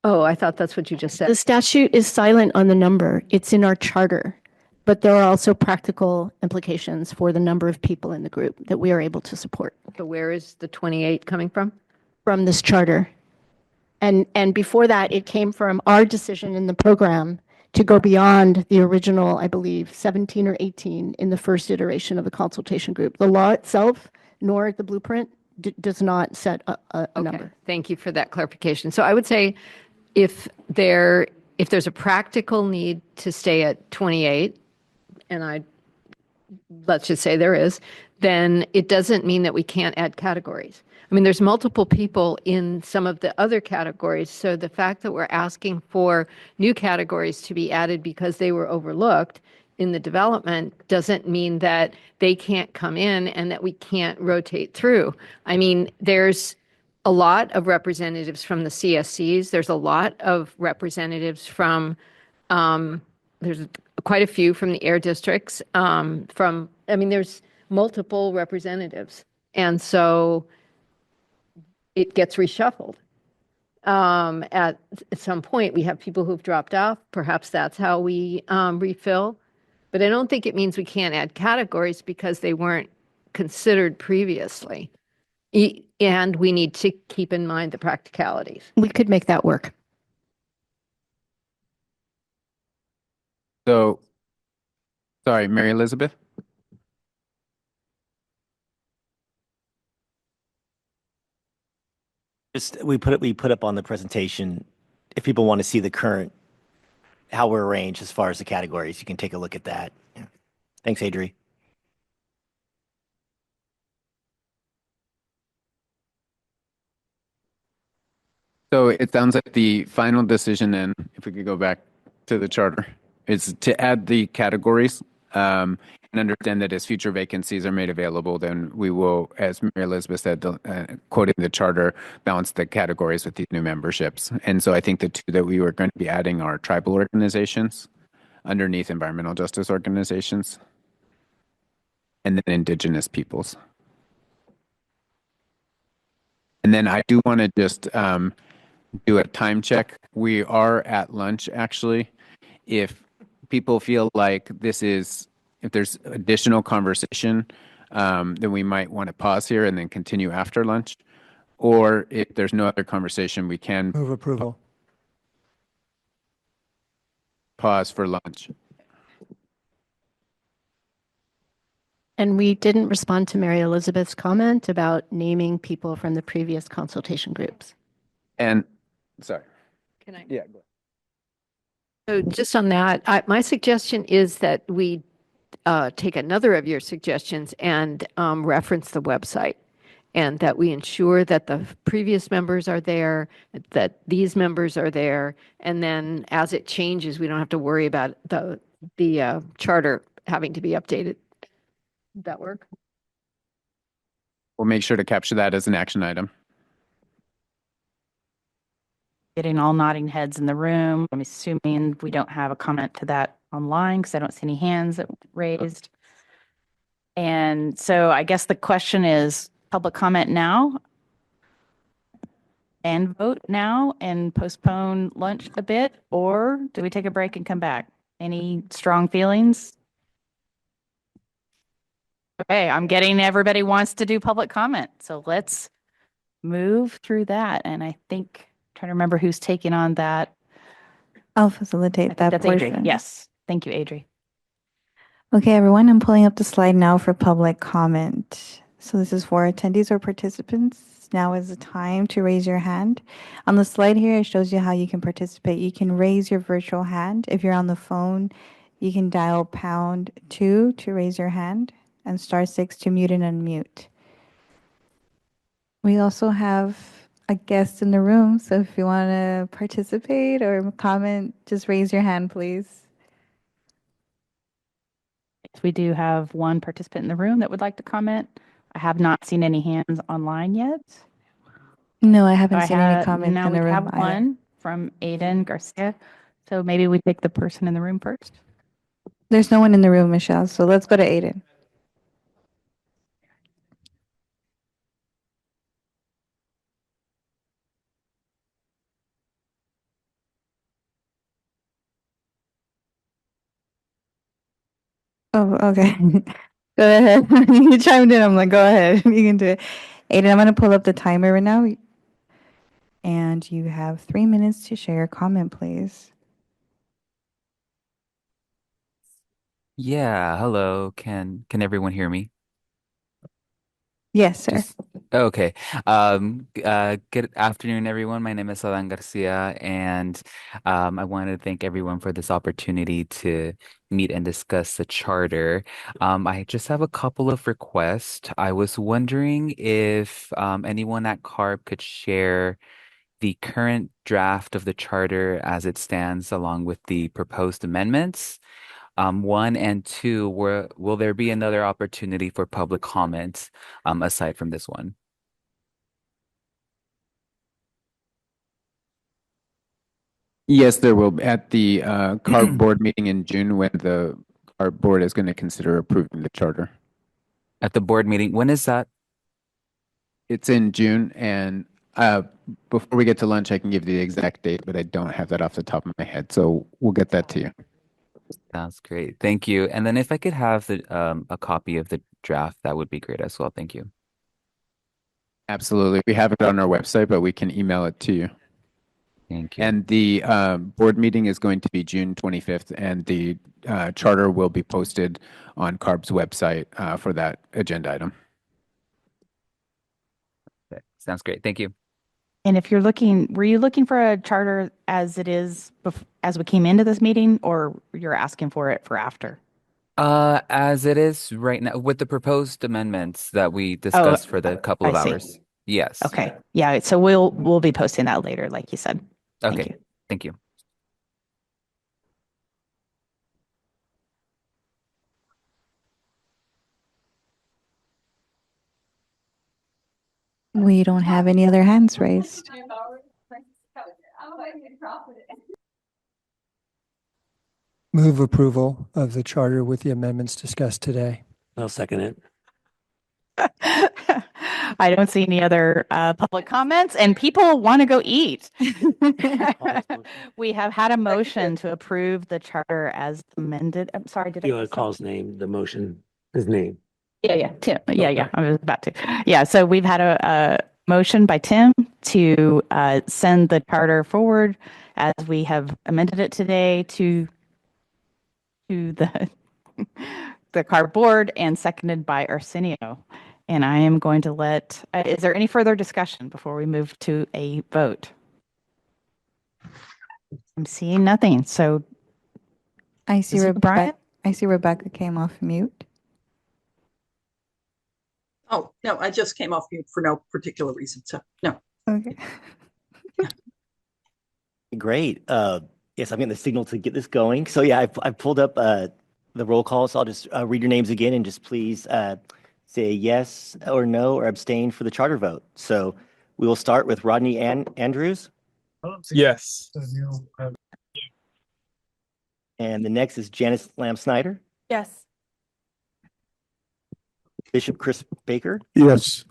Oh, I thought that's what you just said. The statute is silent on the number. It's in our charter, but there are also practical implications for the number of people in the group that we are able to support. So where is the 28 coming from? From this charter. And before that, it came from our decision in the program to go beyond the original, I believe, 17 or 18 in the first iteration of the consultation group. The law itself, nor the blueprint, does not set a number. Thank you for that clarification. So I would say if there's a practical need to stay at 28, and let's just say there is, then it doesn't mean that we can't add categories. I mean, there's multiple people in some of the other categories. So the fact that we're asking for new categories to be added because they were overlooked in the development doesn't mean that they can't come in and that we can't rotate through. I mean, there's a lot of representatives from the CSCs. There's a lot of representatives from, there's quite a few from the air districts. There's multiple representatives. And so it gets reshuffled. At some point, we have people who've dropped off. Perhaps that's how we refill. But I don't think it means we can't add categories because they weren't considered previously. And we need to keep in mind the practicalities. We could make that work. So, sorry, Mary Elizabeth? We put up on the presentation, if people want to see the current, how we're arranged as far as the categories, you can take a look at that. Yeah. Thanks, Adri. So it sounds like the final decision then, if we could go back to the charter, is to add the categories. and understand that as future vacancies are made available, then we will, as Mary Elizabeth said, quoting the charter, balance the categories with these new memberships. And so I think the two that we were going to be adding are tribal organizations underneath environmental justice organizations, and then indigenous peoples. And then I do want to just do a time check. We are at lunch, actually. If people feel like if there's additional conversation, then we might want to pause here and then continue after lunch. Or if there's no other conversation, we can Move approval. pause for lunch. And we didn't respond to Mary Elizabeth's comment about naming people from the previous consultation groups. And sorry. Can I? Yeah, go ahead. So just on that, my suggestion is that we take another of your suggestions and reference the website, and that we ensure that the previous members are there, that these members are there, and then as it changes, we don't have to worry about the charter having to be updated. Does that work? We'll make sure to capture that as an action item. Getting all nodding heads in the room. I'm assuming we don't have a comment to that online because I don't see any hands raised. And so I guess the question is public comment now and vote now and postpone lunch a bit, or do we take a break and come back? Any strong feelings? Okay, I'm getting everybody wants to do public comment. So let's move through that. And I think, trying to remember who's taking on that. I'll facilitate that That's portion. Adri. Yes. Thank you, Adri. Okay, everyone, I'm pulling up the slide now for public comment. So this is for attendees or participants. Now is the time to raise your hand. On the slide here, it shows you how you can participate. You can raise your virtual hand. If you're on the phone, you can dial #2 to raise your hand and *6 to mute and unmute. We also have a guest in the room, so if you want to participate or comment, just raise your hand, please. We do have one participant in the room that would like to comment. I have not seen any hands online yet. No, I haven't seen any comments now in the we room have either. one from Aiden Garcia. So maybe we take the person in the room first. There's no one in the room, Michelle, so let's go to Aiden. Oh, okay. Go ahead. You chimed in. I'm like, go ahead. You can do it. Aiden, I'm going to pull up the timer right now. And you have 3 minutes to share your comment, please. Yeah, hello. Can everyone hear me? Yes, sir. Okay. Good afternoon, everyone. My name is Alan Garcia, and I wanted to thank everyone for this opportunity to meet and discuss the charter. I just have a couple of requests. I was wondering if anyone at CARB could share the current draft of the charter as it stands, along with the proposed amendments. 1 and 2, will there be another opportunity for public comments aside from this one? Yes, there will be at the CARB board meeting in June when the CARB board is going to consider approving the charter. At the board meeting, when is that? It's in June, and before we get to lunch, I can give you the exact date, but I don't have that off the top of my head, so we'll get that to you. Sounds great. Thank you. And then if I could have a copy of the draft, that would be great as well. Thank you. Absolutely. We have it on our website, but we can email it to you. Thank you. And the board meeting is going to be June 25th, and the charter will be posted on CARB's website for that agenda item. Okay. Sounds great. Thank you. And if you're looking, were you looking for a charter as it is as we came into this meeting, or you're asking for it for after? As it is right now, with the proposed amendments that we discussed for the couple of I see. hours. Yes. Okay. Yeah. So we'll be posting that later, like you said. Thank Okay. you. Thank you. We don't have any other hands raised. Move approval of the charter with the amendments discussed today. I'll second it. I don't see any other public comments, and people want to go eat. We have had a motion to approve the charter as amended. I'm sorry, did I? You want to call his name, the motion, his name. Yeah, Tim. Yeah, I was about to. Yeah, so we've had a motion by Tim to send the charter forward as we have amended it today to the the cardboard, and seconded by Arsenio. And I am going to let, is there any further discussion before we move to a vote? I'm seeing nothing. So I see Brian? I see Rebecca came off mute. Oh, no, I just came off mute for no particular reason. So no. Okay. Great. Yes, I'm getting the signal to get this going. So yeah, I've pulled up the roll call. So I'll just read your names again and just please say yes or no or abstain for the charter vote. So we will start with Rodney Andrews. Yes. And the next is Janice Lamb Snyder. Yes. Bishop Chris Baker. Yes.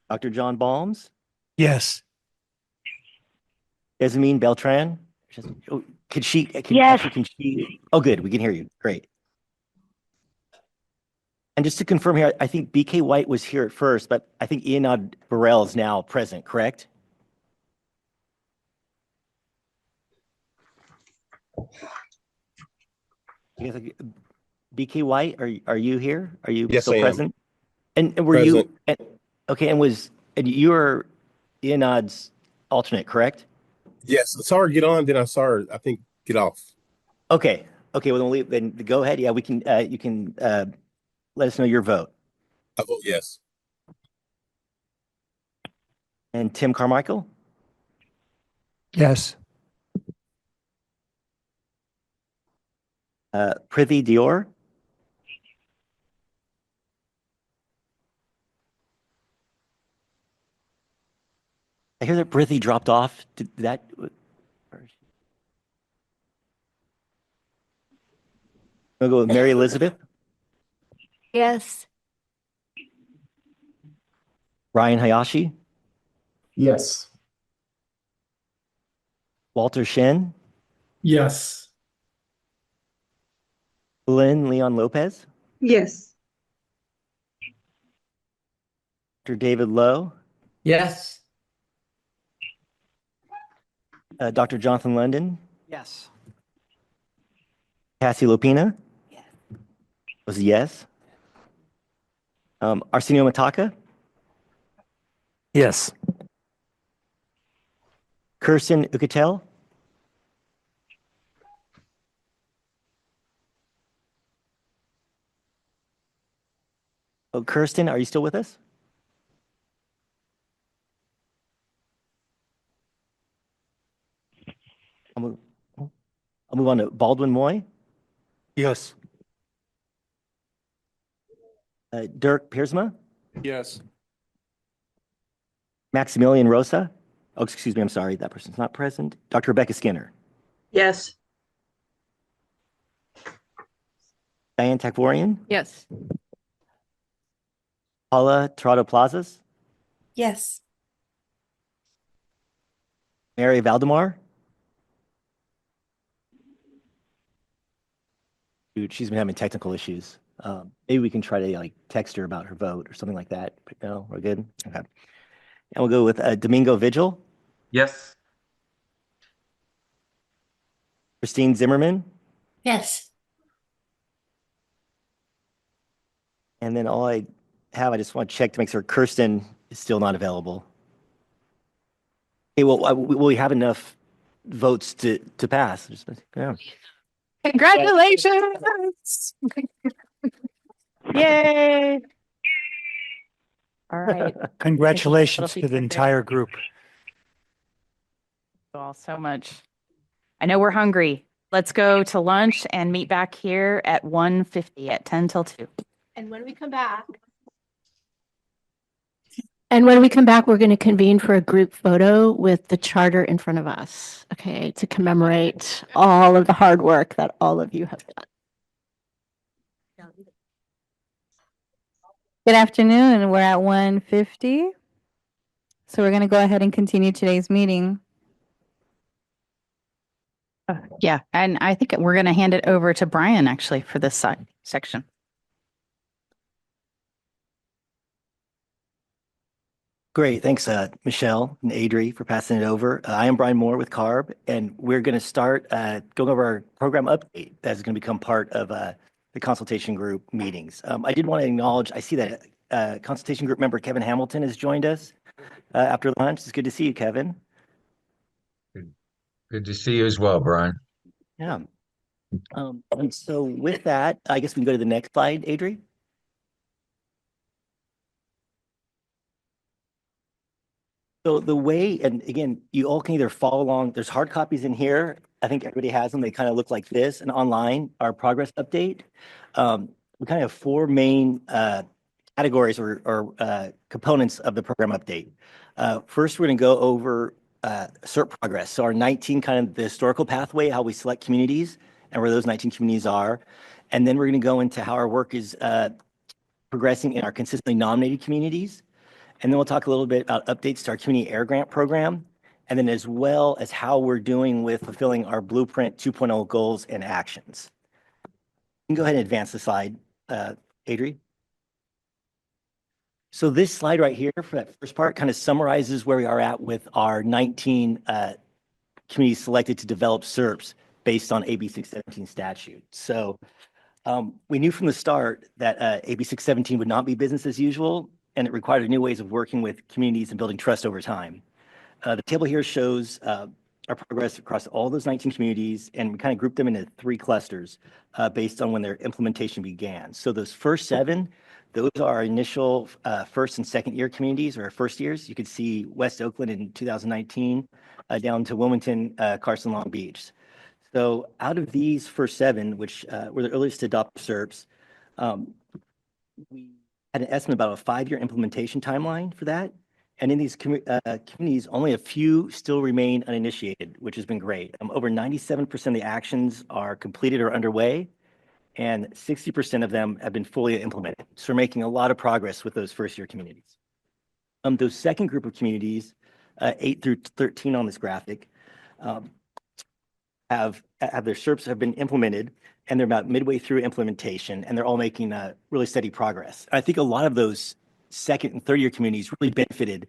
Dr. John Balms. Yes. Yasmin Beltran. Could she? Yes. Can she? Oh, good. We can hear you. Great. And just to confirm here, I think BK White was here at first, but I think Ianad Burrell is now present, correct? BK White, are you here? Are you Yes, still I am. present? And were Present. you okay? And you were Ianad's alternate, correct? Yes. I saw her get on, then I saw her, I think, get off. Okay. Okay. Well, then go ahead. Yeah, we can. You can let us know your vote. I vote yes. And Tim Carmichael. Yes. Prithvi Dior. I hear that Prithvi dropped off. Did that? I'll go with Mary Elizabeth. Yes. Ryan Hayashi. Yes. Walter Shin. Yes. Lynn Leon Lopez. Yes. Dr. David Lowe. Yes. Dr. Jonathan London. Yes. Cassie Lopina. Yes. Was a yes. Arsenio Mataka. Yes. Kirsten Ukatel. Oh, Kirsten, are you still with us? I'll move on to Baldwin Moy. Yes. Dirk Piersma. Yes. Maximilian Rosa. Oh, excuse me. I'm sorry. That person's not present. Dr. Rebecca Skinner. Yes. Diane Takvorian. Yes. Paula Torado Plazas. Yes. Mary Valdemar. Dude, she's been having technical issues. Maybe we can try to text her about her vote or something like that. But no, we're good. Okay. And we'll go with Domingo Vigil. Yes. Christine Zimmerman. Yes. And then all I just want to check to make sure Kirsten is still not available. Okay, well, will we have enough votes to pass? Yeah. Congratulations. Yay. All right. Congratulations to the entire group. All so much. I know we're hungry. Let's go to lunch and meet back here at 1:50 at 10 till 2. And when we come back, And when we come back, we're going to convene for a group photo with the charter in front of us, okay, to commemorate all of the hard work that all of you have done. Good afternoon. We're at 1:50. So we're going to go ahead and continue today's meeting. Yeah, and I think we're going to hand it over to Brian actually for this section. Great. Thanks, Michelle and Adri, for passing it over. I am Brian Moore with CARB, and we're going to start going over our program update that's going to become part of the consultation group meetings. I did want to acknowledge, I see that consultation group member Kevin Hamilton has joined us after lunch. It's good to see you, Kevin. Good to see you as well, Brian. Yeah. And so with that, I guess we can go to the next slide, Adri. So the way, and again, you all can either follow along. There's hard copies in here. I think everybody has them. They kind of look like this. And online, our progress update. We kind of have four main categories or components of the program update. First, we're going to go over CERT progress. So our 19, kind of the historical pathway, how we select communities and where those 19 communities are. And then we're going to go into how our work is progressing in our consistently nominated communities. And then we'll talk a little bit about updates to our community air grant program, and then as well as how we're doing with fulfilling our Blueprint 2.0 goals and actions. You can go ahead and advance the slide, Adri. So this slide right here for that first part kind of summarizes where we are at with our 19 communities selected to develop CERPs based on AB 617 statute. So we knew from the start that AB 617 would not be business as usual, and it required new ways of working with communities and building trust over time. The table here shows our progress across all those 19 communities, and we kind of grouped them into three clusters based on when their implementation began. So those first 7, those are our initial first and second year communities, or our first years. You could see West Oakland in 2019 down to Wilmington, Carson, Long Beach. So out of these first 7, which were the earliest to adopt CERPs, we had an estimate about a 5-year implementation timeline for that. And in these communities, only a few still remain uninitiated, which has been great. Over 97% of the actions are completed or underway, and 60% of them have been fully implemented. So we're making a lot of progress with those first-year communities. Those second group of communities, 8 through 13 on this graphic, have their CERPs have been implemented, and they're about midway through implementation, and they're all making really steady progress. I think a lot of those second and third year communities really benefited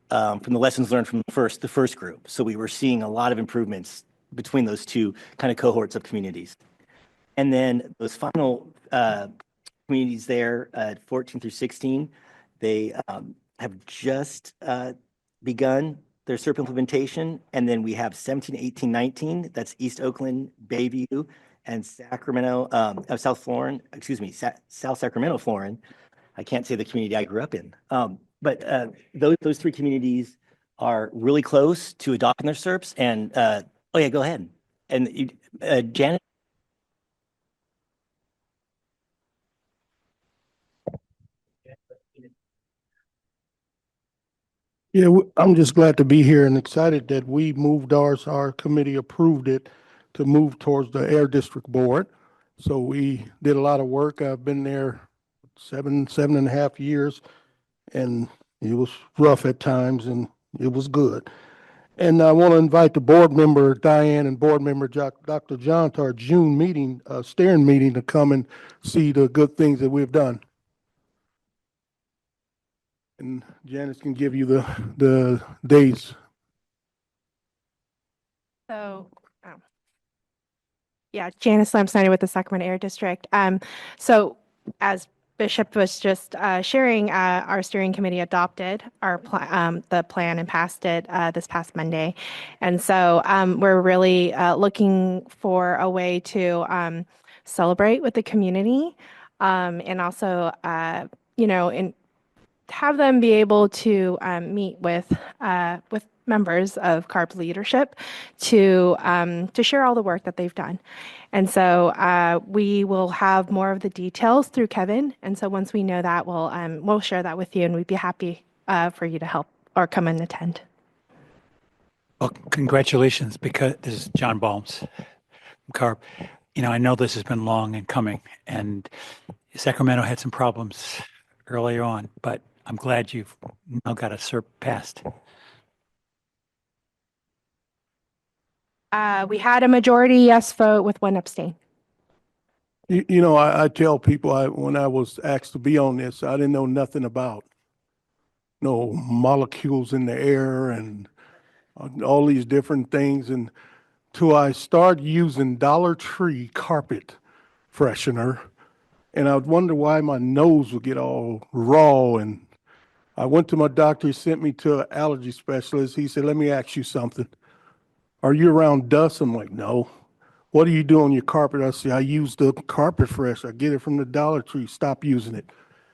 from the lessons learned from the first group. So we were seeing a lot of improvements between those two kind of cohorts of communities. And then those final communities there, 14 through 16, they have just begun their CERP implementation. And then we have 17, 18, 19, that's East Oakland, Bayview, and Sacramento, South Sacramento, Florin. I can't say the community I grew up in. But those 3 communities are really close to adopting their CERPs. And oh yeah, go ahead. And Janet. Yeah, I'm just glad to be here and excited that we moved ours. Our committee approved it to move towards the Air District Board. So we did a lot of work. I've been there 7.5 years, and it was rough at times, and it was good. And I want to invite the board member, Diane, and board member, Dr. John, to our June meeting, steering meeting, to come and see the good things that we've done. And Janice can give you the days. So, yeah, Janice Lamsnider with the Sacramento Air District. So as Bishop was just sharing, our steering committee adopted our the plan and passed it this past Monday. And so we're really looking for a way to celebrate with the community and also, have them be able to meet with members of CARB leadership to share all the work that they've done. And so we will have more of the details through Kevin. And so once we know that, we'll share that with you, and we'd be happy for you to help or come and attend. Well, congratulations, because this is John Balms from CARB. I know this has been long in coming, and Sacramento had some problems earlier on, but I'm glad you've now got a SERP passed. We had a majority yes vote with 1 abstain. I tell people when I was asked to be on this, I didn't know nothing about no molecules in the air and all these different things. And till I started using Dollar Tree carpet freshener, and I'd wonder why my nose would get all raw. And I went to my doctor, he sent me to an allergy specialist. He said, let me ask you something. Are you around dust? I'm like, no. What do you do on your carpet? I say, I use the carpet fresh. I get it from the Dollar Tree. Stop using it.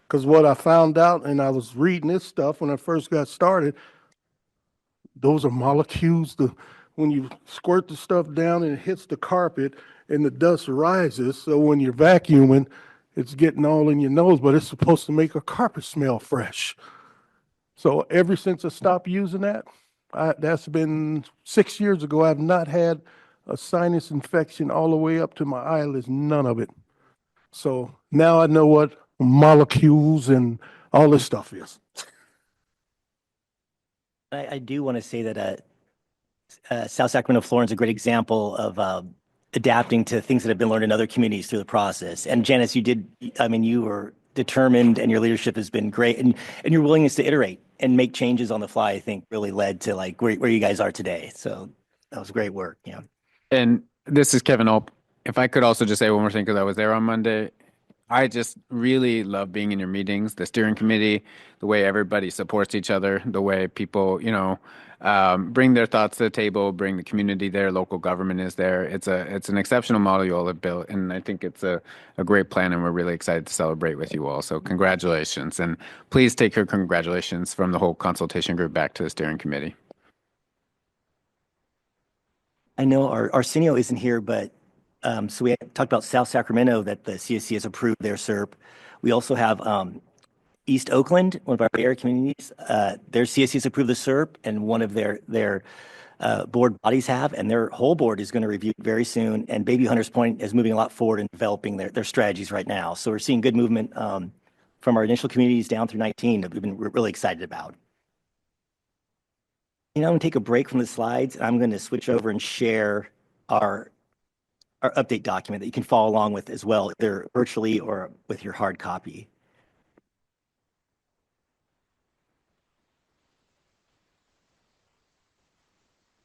Because what I found out, and I was reading this stuff when I first got started, those are molecules. When you squirt the stuff down and it hits the carpet and the dust rises, so when you're vacuuming, it's getting all in your nose, but it's supposed to make a carpet smell fresh. So ever since I stopped using that, that's been 6 years ago, I've not had a sinus infection all the way up to my eyelids, none of it. So now I know what molecules and all this stuff is. I do want to say that South Sacramento, Florence is a great example of adapting to things that have been learned in other communities through the process. And Janice, you were determined, and your leadership has been great, and your willingness to iterate and make changes on the fly, I think, really led to where you guys are today. So that was great work. Yeah. And this is Kevin Ulp. If I could also just say one more thing, because I was there on Monday. I just really love being in your meetings, the steering committee, the way everybody supports each other, the way people, bring their thoughts to the table, bring the community there, local government is there. It's an exceptional model you all have built, and I think it's a great plan, and we're really excited to celebrate with you all. So congratulations, and please take your congratulations from the whole consultation group back to the steering committee. I know our Arsenio isn't here, but so we talked about South Sacramento, that the CSC has approved their SERP. We also have East Oakland, one of our area communities. Their CSC has approved the SERP, and one of their board bodies have, and their whole board is going to review it very soon. And Baby Hunters Point is moving a lot forward in developing their strategies right now. So we're seeing good movement from our initial communities down through 19 that we're really excited about. I'm going to take a break from the slides, and I'm going to switch over and share our update document that you can follow along with as well, either virtually or with your hard copy.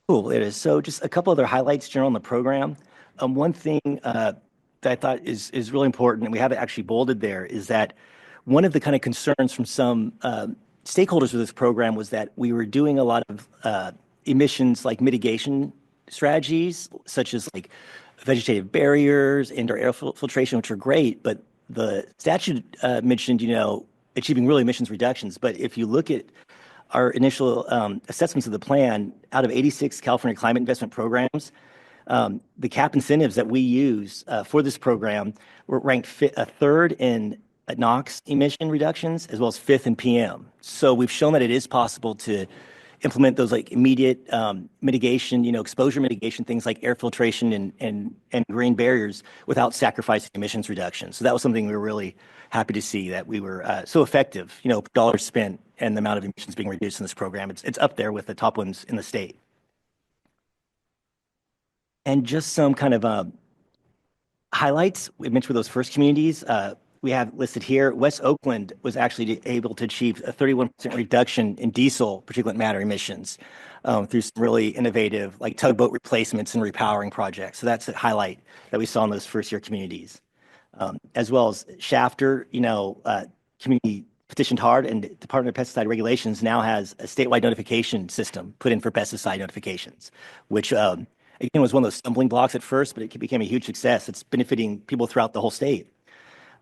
Cool, it is. So just a couple other highlights general on the program. One thing that I thought is really important, and we have it actually bolded there, is that one of the kind of concerns from some stakeholders with this program was that we were doing a lot of emissions mitigation strategies, such as vegetative barriers, indoor air filtration, which are great, but the statute mentioned, achieving real emissions reductions. But if you look at our initial assessments of the plan, out of 86 California climate investment programs, the cap incentives that we use for this program were ranked third in NOx emission reductions, as well as fifth in PM. So we've shown that it is possible to implement those immediate mitigation, exposure mitigation, things like air filtration and green barriers without sacrificing emissions reduction. So that was something we were really happy to see, that we were so effective, dollars spent and the amount of emissions being reduced in this program. It's up there with the top ones in the state. And just some kind of highlights we mentioned with those first communities. We have listed here, West Oakland was actually able to achieve a 31% reduction in diesel particulate matter emissions through some really innovative tugboat replacements and repowering projects. So that's a highlight that we saw in those first year communities. As well as Shafter, community petitioned hard, and the Department of Pesticide Regulations now has a statewide notification system put in for pesticide notifications, which again was one of those stumbling blocks at first, but it became a huge success. It's benefiting people throughout the whole state.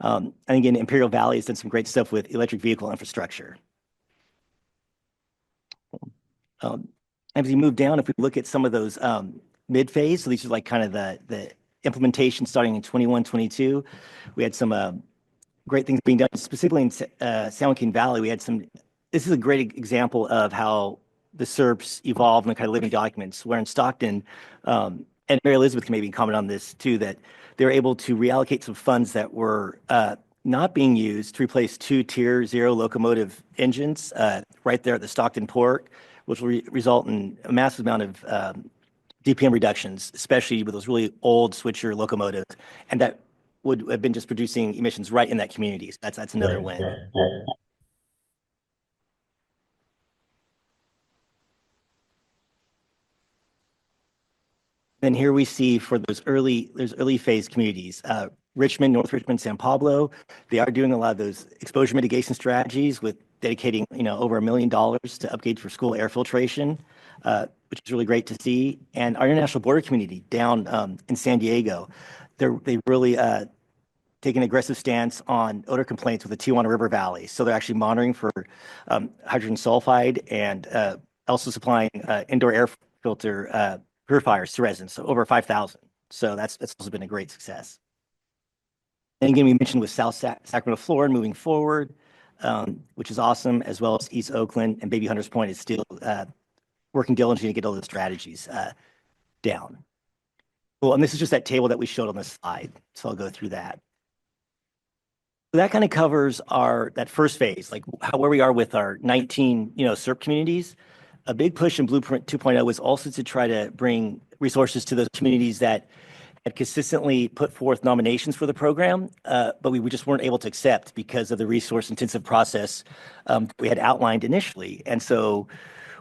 And again, Imperial Valley has done some great stuff with electric vehicle infrastructure. As we move down, if we look at some of those mid-phase, so these are kind of the implementation starting in 21, 22, we had some great things being done, specifically in San Joaquin Valley. We had some this is a great example of how the SERPs evolve in kind of living documents, where in Stockton, and Mary Elizabeth can maybe comment on this too, that they're able to reallocate some funds that were not being used to replace two Tier 0 locomotive engines right there at the Stockton port, which will result in a massive amount of DPM reductions, especially with those really old switcher locomotives, and that would have been just producing emissions right in that community. So that's another win. Then here we see for those early phase communities, Richmond, North Richmond, San Pablo, they are doing a lot of those exposure mitigation strategies with dedicating, over $1 million to upgrade for school air filtration, which is really great to see. And our international border community down in San Diego, they really take an aggressive stance on odor complaints with the Tijuana River Valley. So they're actually monitoring for hydrogen sulfide and also supplying indoor air filter purifiers to residents, so over 5,000. So that's also been a great success. And again, we mentioned with South Sacramento, Florida, moving forward, which is awesome, as well as East Oakland, and Baby Hunters Point is still working diligently to get all the strategies down. Well, and this is just that table that we showed on the slide, so I'll go through that. So that kind of covers that first phase, like where we are with our 19, SERP communities. A big push in Blueprint 2.0 was also to try to bring resources to those communities that had consistently put forth nominations for the program, but we just weren't able to accept because of the resource-intensive process we had outlined initially. And so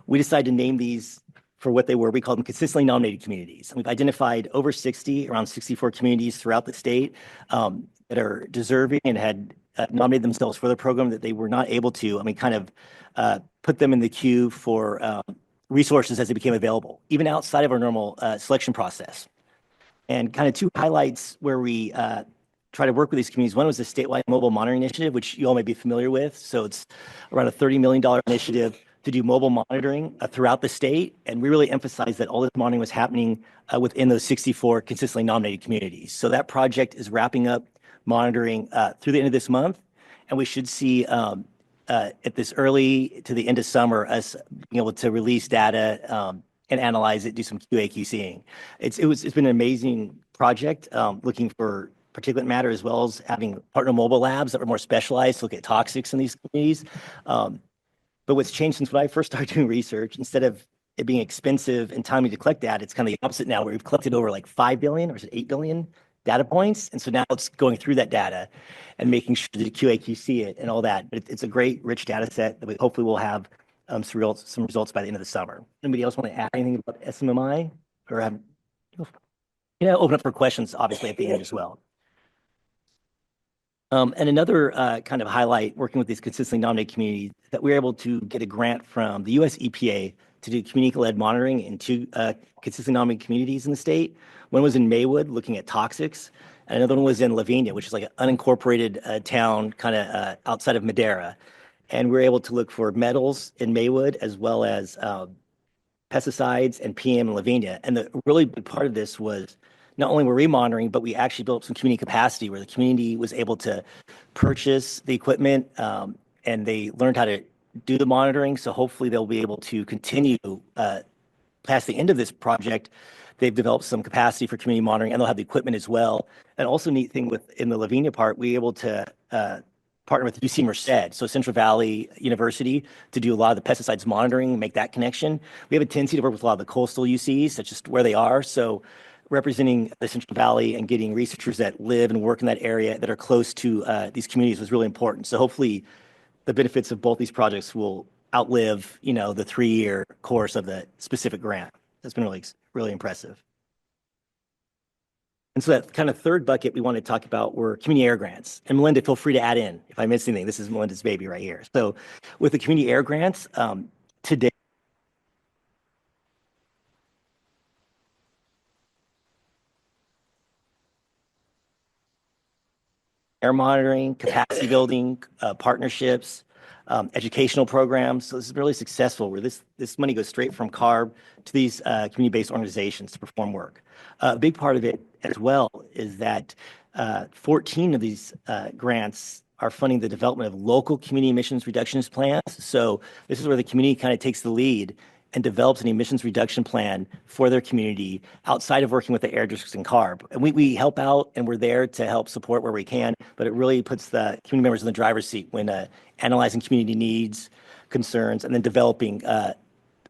we decided to name these for what they were. We called them consistently nominated communities. And we've identified over 60, around 64 communities throughout the state that are deserving and had nominated themselves for the program that they were not able to. Kind of put them in the queue for resources as they became available, even outside of our normal selection process. And kind of two highlights where we try to work with these communities. One was the statewide mobile monitoring initiative, which you all may be familiar with. So it's around a $30 million initiative to do mobile monitoring throughout the state. And we really emphasized that all this monitoring was happening within those 64 consistently nominated communities. So that project is wrapping up monitoring through the end of this month. And we should see at this early to the end of summer, us being able to release data and analyze it, do some QA/QCing. It's been an amazing project, looking for particulate matter as well as having partner mobile labs that were more specialized to look at toxics in these communities. But what's changed since when I first started doing research, instead of it being expensive and timely to collect data, it's kind of the opposite now, where we've collected over like 5 billion or is it 8 billion data points. And so now it's going through that data and making sure to QA/QC it and all that. But it's a great, rich data set that we hopefully will have some results by the end of the summer. Anybody else want to add anything about SMMI? Or open up for questions, obviously, at the end as well. And another kind of highlight working with these consistently nominated communities that we were able to get a grant from the US EPA to do community-led monitoring in two consistently nominated communities in the state. One was in Maywood, looking at toxics, and another one was in Lavinia, which is like an unincorporated town kind of outside of Madera. And we were able to look for metals in Maywood as well as pesticides and PM in Lavinia. And the really big part of this was not only were we monitoring, but we actually built some community capacity where the community was able to purchase the equipment and they learned how to do the monitoring. So hopefully they'll be able to continue past the end of this project. They've developed some capacity for community monitoring and they'll have the equipment as well. And also neat thing in the Lavinia part, we were able to partner with UC Merced, so Central Valley University, to do a lot of the pesticides monitoring, make that connection. We have a tendency to work with a lot of the coastal UCs, that's just where they are. So representing the Central Valley and getting researchers that live and work in that area that are close to these communities was really important. So hopefully the benefits of both these projects will outlive, the 3-year course of the specific grant. That's been really, really impressive. And so that kind of third bucket we want to talk about were community air grants. And Melinda, feel free to add in if I miss anything. This is Melinda's baby right here. So with the community air grants, today, air monitoring, capacity building, partnerships, educational programs. So this is really successful where this money goes straight from CARB to these community-based organizations to perform work. A big part of it as well is that 14 of these grants are funding the development of local community emissions reductions plans. So this is where the community kind of takes the lead and develops an emissions reduction plan for their community outside of working with the air districts and CARB. And we help out and we're there to help support where we can, but it really puts the community members in the driver's seat when analyzing community needs, concerns, and then developing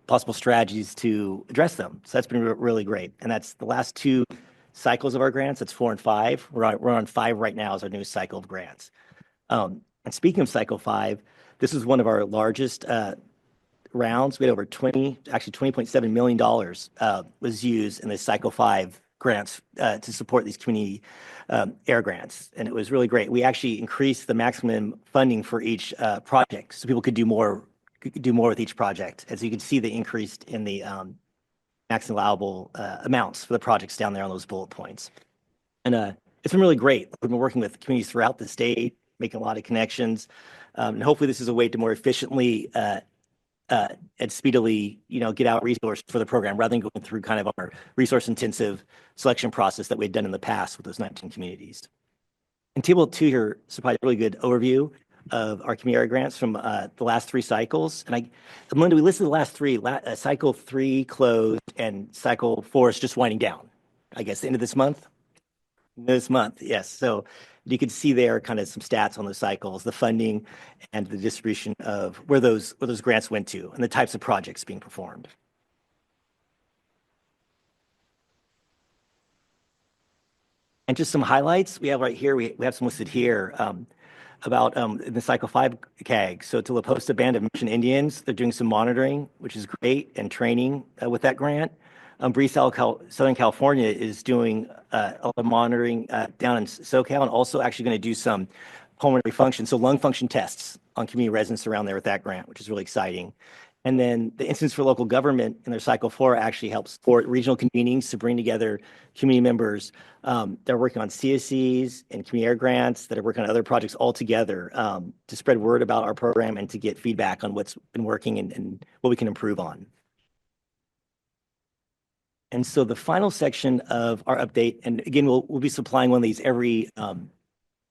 possible strategies to address them. So that's been really great. And that's the last two cycles of our grants. That's 4 and 5. We're on 5 right now as our newest cycle of grants. And speaking of cycle 5, this is one of our largest rounds. We had over $20.7 million was used in this cycle 5 grants to support these community air grants. And it was really great. We actually increased the maximum funding for each project so people could do more with each project. As you can see, the increase in the maximum allowable amounts for the projects down there on those bullet points. And it's been really great. We've been working with communities throughout the state, making a lot of connections. And hopefully this is a way to more efficiently and speedily, get out resources for the program rather than going through kind of our resource intensive selection process that we had done in the past with those 19 communities. And table 2 here supplies a really good overview of our community area grants from the last 3 cycles. And Melinda, we listed the last 3. Cycle 3 closed and cycle 4 is just winding down, I guess, the end of this month. This month, yes. So you can see there kind of some stats on the cycles, the funding and the distribution of where those grants went to and the types of projects being performed. And just some highlights we have right here. We have some listed here about in the cycle 5 CAG. So to La Posta Band of Mission Indians, they're doing some monitoring, which is great, and training with that grant. Breeze Southern California is doing a lot of monitoring down in SoCal, and also actually going to do some pulmonary function, so lung function tests on community residents around there with that grant, which is really exciting. And then the Institutes for Local Government in their cycle 4 actually helps support regional convenings to bring together community members that are working on CSCs and community air grants, that are working on other projects all together to spread word about our program and to get feedback on what's been working and what we can improve on. And so the final section of our update, and again, we'll be supplying one of these every,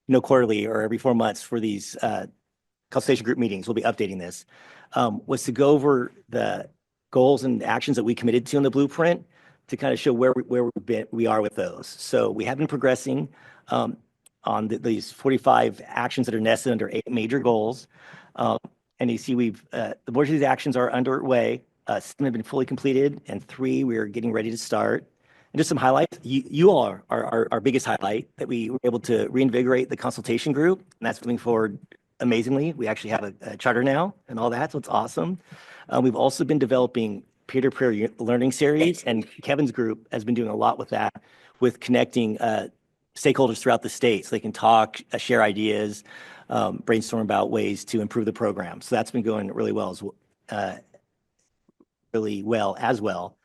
quarterly or every 4 months for these consultation group meetings. We'll be updating this, was to go over the goals and actions that we committed to in the blueprint to kind of show where we are with those. So we have been progressing on these 45 actions that are nested under 8 major goals. And you see the majority of these actions are underway. 7 have been fully completed, and 3 we are getting ready to start. And just some highlights. You all are our biggest highlight, that we were able to reinvigorate the consultation group, and that's moving forward amazingly. We actually have a charter now and all that, so it's awesome. We've also been developing peer-to-peer learning series, and Kevin's group has been doing a lot with that, with connecting stakeholders throughout the state so they can talk, share ideas, brainstorm about ways to improve the program. So that's been going really well as well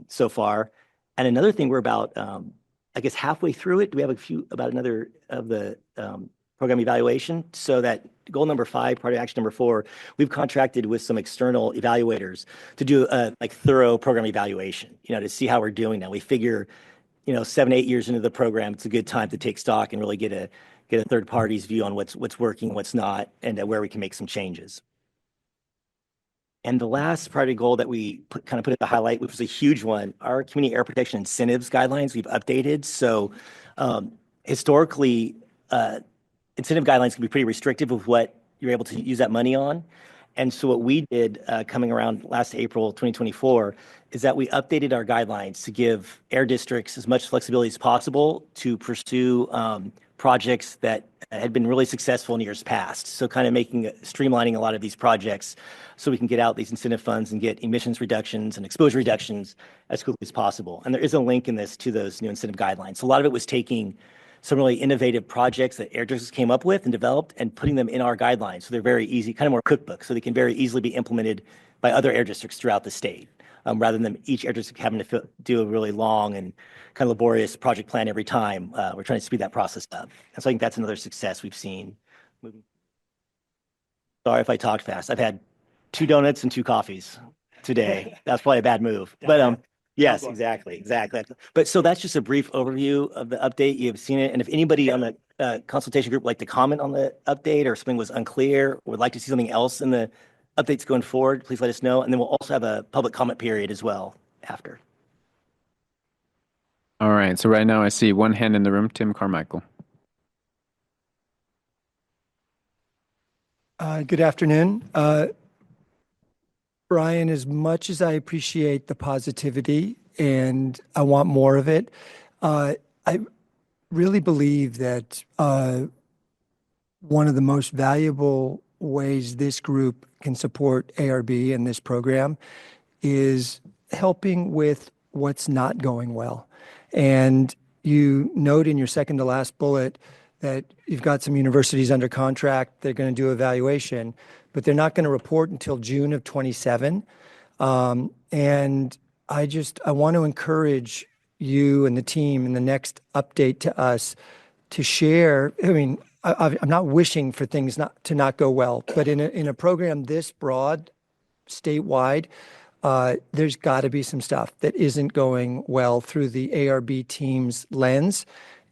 so far. And another thing, we're about, I guess, halfway through it. Do we have about another of the program evaluation? So that goal number 5, part of action number 4, we've contracted with some external evaluators to do a thorough program evaluation, to see how we're doing now. We figure, 7, 8 years into the program, it's a good time to take stock and really get a third party's view on what's working, what's not, and where we can make some changes. And the last priority goal that we put at the highlight, which was a huge one, our community air protection incentives guidelines we've updated. So historically, incentive guidelines can be pretty restrictive of what you're able to use that money on. And so what we did coming around last April 2024 is that we updated our guidelines to give air districts as much flexibility as possible to pursue projects that had been really successful in years past. So kind of streamlining a lot of these projects so we can get out these incentive funds and get emissions reductions and exposure reductions as quickly as possible. And there is a link in this to those new incentive guidelines. So a lot of it was taking some really innovative projects that air districts came up with and developed and putting them in our guidelines. So they're very easy, kind of more cookbook, so they can very easily be implemented by other air districts throughout the state, rather than each air district having to do a really long and kind of laborious project plan every time. We're trying to speed that process up. And so I think that's another success we've seen. Sorry if I talked fast. I've had 2 donuts and 2 coffees today. That's probably a bad move. But Yes, exactly. But so that's just a brief overview of the update. You have seen it. And if anybody on the consultation group would like to comment on the update or something was unclear, or would like to see something else in the updates going forward, please let us know. And then we'll also have a public comment period as well after. All right. So right now I see one hand in the room, Tim Carmichael. Good afternoon. Brian, as much as I appreciate the positivity and I want more of it, I really believe that one of the most valuable ways this group can support ARB and this program is helping with what's not going well. And you note in your second to last bullet that you've got some universities under contract, they're going to do evaluation, but they're not going to report until June of 27. And I want to encourage you and the team in the next update to us to share. I mean, I'm not wishing for things to not go well, but in a program this broad, statewide, there's got to be some stuff that isn't going well through the ARB team's lens.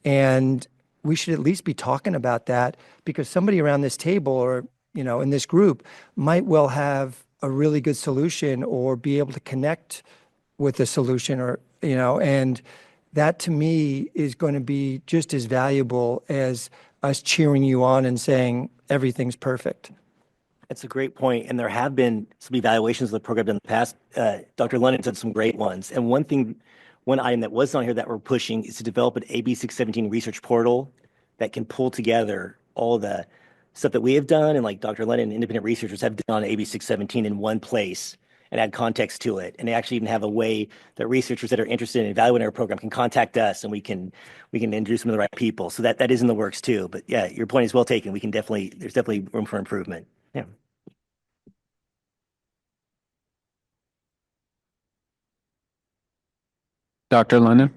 And we should at least be talking about that because somebody around this table or, in this group might well have a really good solution or be able to connect with a solution and that to me is going to be just as valuable as us cheering you on and saying everything's perfect. That's a great point. And there have been some evaluations of the program in the past. Dr. London did some great ones. And one item that was on here that we're pushing is to develop an AB 617 research portal that can pull together all the stuff that we have done and like Dr. London and independent researchers have done on AB 617 in one place and add context to it. And they actually even have a way that researchers that are interested in evaluating our program can contact us and we can introduce them to the right people. So that is in the works too. But yeah, your point is well taken. There's definitely room for improvement. Yeah. Dr. London?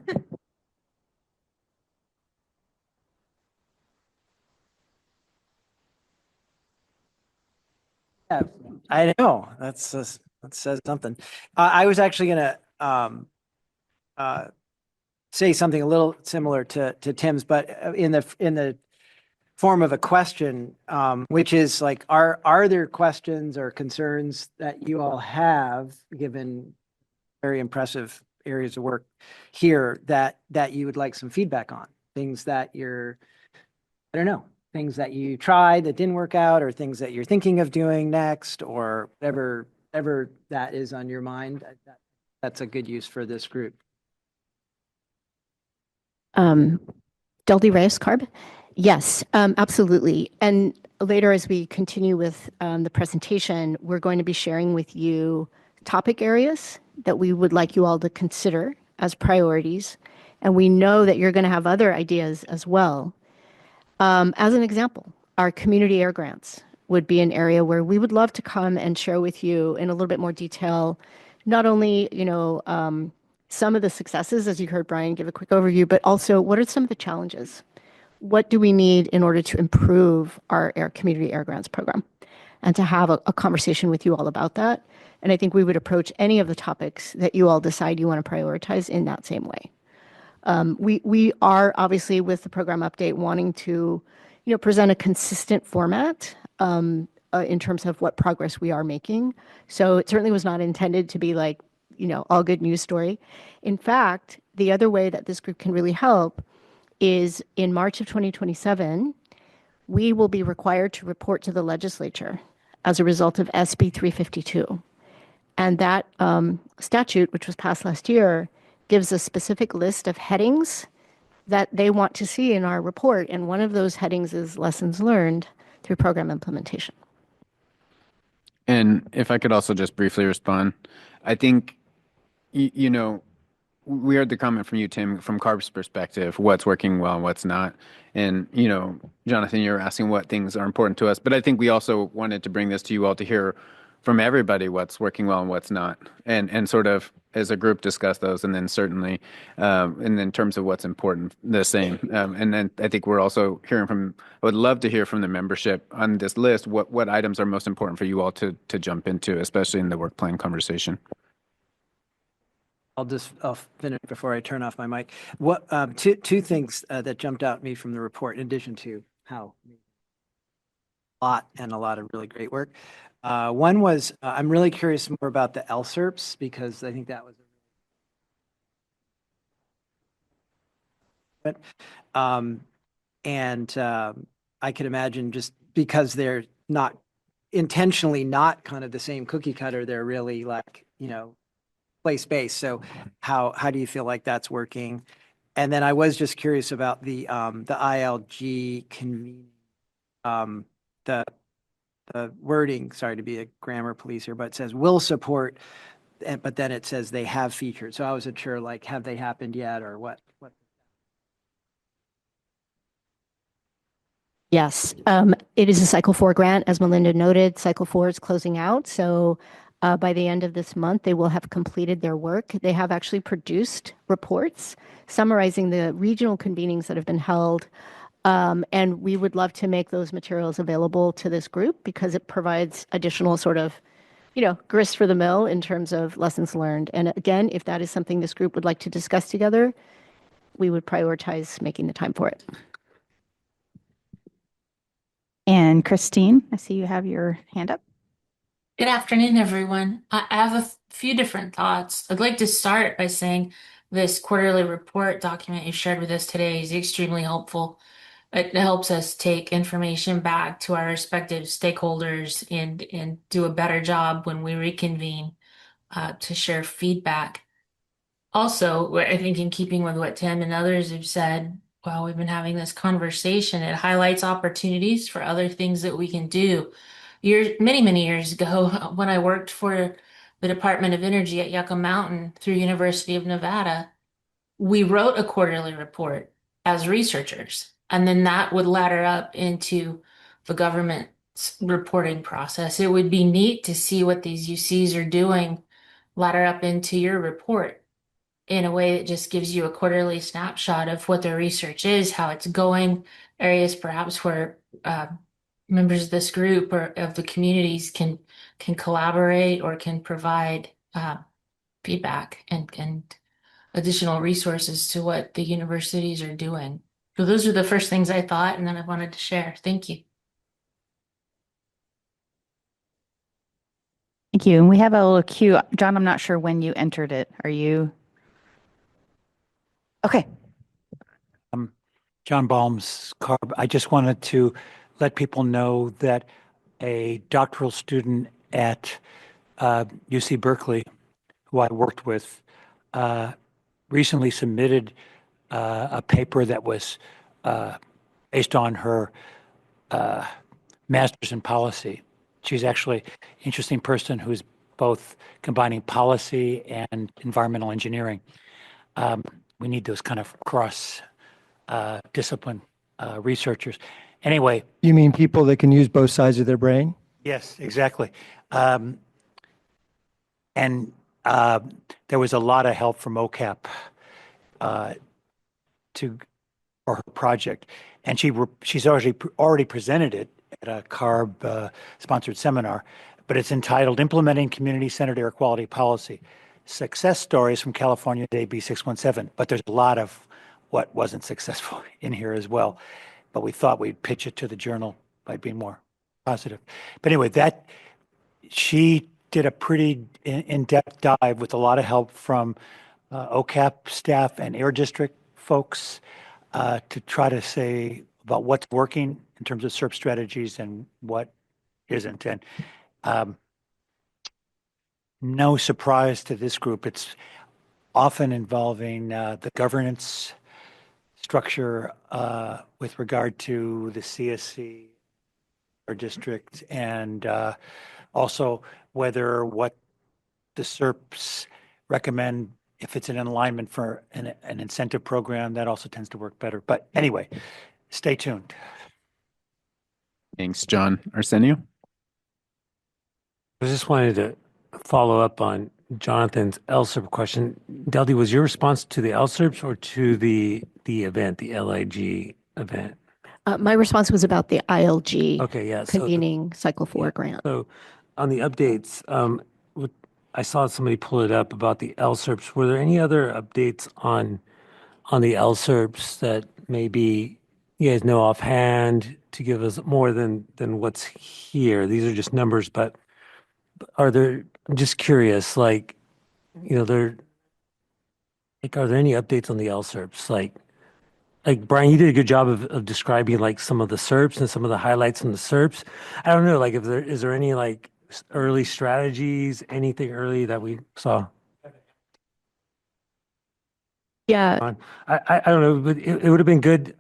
Yeah, I know. That says something. I was actually going to say something a little similar to Tim's, but in the form of a question, which is like, are there questions or concerns that you all have, given very impressive areas of work here, that you would like some feedback on? Things that things that you tried that didn't work out, or things that you're thinking of doing next, or whatever that is on your mind. That's a good use for this group. Deldy Reyes Carb. Yes, absolutely. And later, as we continue with the presentation, we're going to be sharing with you topic areas that we would like you all to consider as priorities. And we know that you're going to have other ideas as well. As an example, our community air grants would be an area where we would love to come and share with you in a little bit more detail, not only, some of the successes, as you heard Brian give a quick overview, but also what are some of the challenges? What do we need in order to improve our community air grants program? And to have a conversation with you all about that. And I think we would approach any of the topics that you all decide you want to prioritize in that same way. We are obviously, with the program update, wanting to, present a consistent format in terms of what progress we are making. So it certainly was not intended to be like, all good news story. In fact, the other way that this group can really help is in March of 2027, we will be required to report to the legislature as a result of SB 352. And that statute, which was passed last year, gives a specific list of headings that they want to see in our report. And one of those headings is lessons learned through program implementation. And if I could also just briefly respond, I think, we heard the comment from you, Tim, from CARB's perspective, what's working well and what's not. And, Jonathan, you're asking what things are important to us. But I think we also wanted to bring this to you all to hear from everybody what's working well and what's not. And sort of as a group discuss those. And then certainly, and in terms of what's important, the same. And then I think we're also I would love to hear from the membership on this list, what items are most important for you all to jump into, especially in the work plan conversation. I'll finish before I turn off my mic. What two things that jumped out at me from the report, in addition to how a lot of really great work. One was I'm really curious more about the LSERPs, because I think that was I could imagine, just because they're not intentionally not kind of the same cookie cutter, they're really like, place-based. So how do you feel like that's working? And then I was just curious about the ILG convening, the wording, sorry to be a grammar police here, but it says will support, but then it says they have featured. So I wasn't sure, like, have they happened yet, or what? Yes, it is a Cycle 4 grant. As Melinda noted, Cycle 4 is closing out. So by the end of this month, they will have completed their work. They have actually produced reports summarizing the regional convenings that have been held. And we would love to make those materials available to this group, because it provides additional sort of, grist for the mill in terms of lessons learned. And again, if that is something this group would like to discuss together, we would prioritize making the time for it. And Christine, I see you have your hand up. Good afternoon, everyone. I have a few different thoughts. I'd like to start by saying this quarterly report document you shared with us today is extremely helpful. It helps us take information back to our respective stakeholders and do a better job when we reconvene to share feedback. Also, I think in keeping with what Tim and others have said while we've been having this conversation, it highlights opportunities for other things that we can do. Many years ago, when I worked for the Department of Energy at Yucca Mountain through University of Nevada, we wrote a quarterly report as researchers, and then that would ladder up into the government's reporting process. It would be neat to see what these UCs are doing ladder up into your report in a way that just gives you a quarterly snapshot of what their research is, how it's going, areas perhaps where members of this group or of the communities can collaborate or can provide feedback and additional resources to what the universities are doing. So those are the first things I thought, and then I wanted to share. Thank you. Thank you. And we have a little cue. John, I'm not sure when you entered it. Are you? Okay. John Baum's CARB. I just wanted to let people know that a doctoral student at UC Berkeley, who I worked with, recently submitted a paper that was based on her master's in policy. She's actually an interesting person who's both combining policy and environmental engineering. We need those kind of cross discipline researchers. Anyway. You mean people that can use both sides of their brain? Yes, exactly. And there was a lot of help from OCAP for her project, and she's already presented it at a CARB sponsored seminar. But it's entitled "Implementing Community-Centered Air Quality Policy: Success Stories from California AB 617." But there's a lot of what wasn't successful in here as well. But we thought we'd pitch it to the journal by being more positive. But anyway, she did a pretty in-depth dive with a lot of help from OCAP staff and Air District folks to try to say about what's working in terms of SERP strategies and what isn't. And no surprise to this group, it's often involving the governance structure with regard to the CSC or district, and also whether what the SERPs recommend, if it's in alignment for an incentive program, that also tends to work better. But anyway, stay tuned. Thanks, John. Arsenio? I just wanted to follow up on Jonathan's LSERP question. Deldy, was your response to the LSERPs or to the event, the LIG event? My response was about the ILG Okay, yeah. convening Cycle 4 grant. So on the updates, I saw somebody pull it up about the LSERPs. Were there any other updates on the LSERPs that maybe you guys know offhand to give us more than what's here? These are just numbers, but are there? I'm just curious. Like, there. Like, are there any updates on the LSERPs? Like Brian, you did a good job of describing like some of the SERPs and some of the highlights in the SERPs. I don't know, like if there is there any like early strategies, anything early that we saw? Yeah. I don't know, but it would have been good.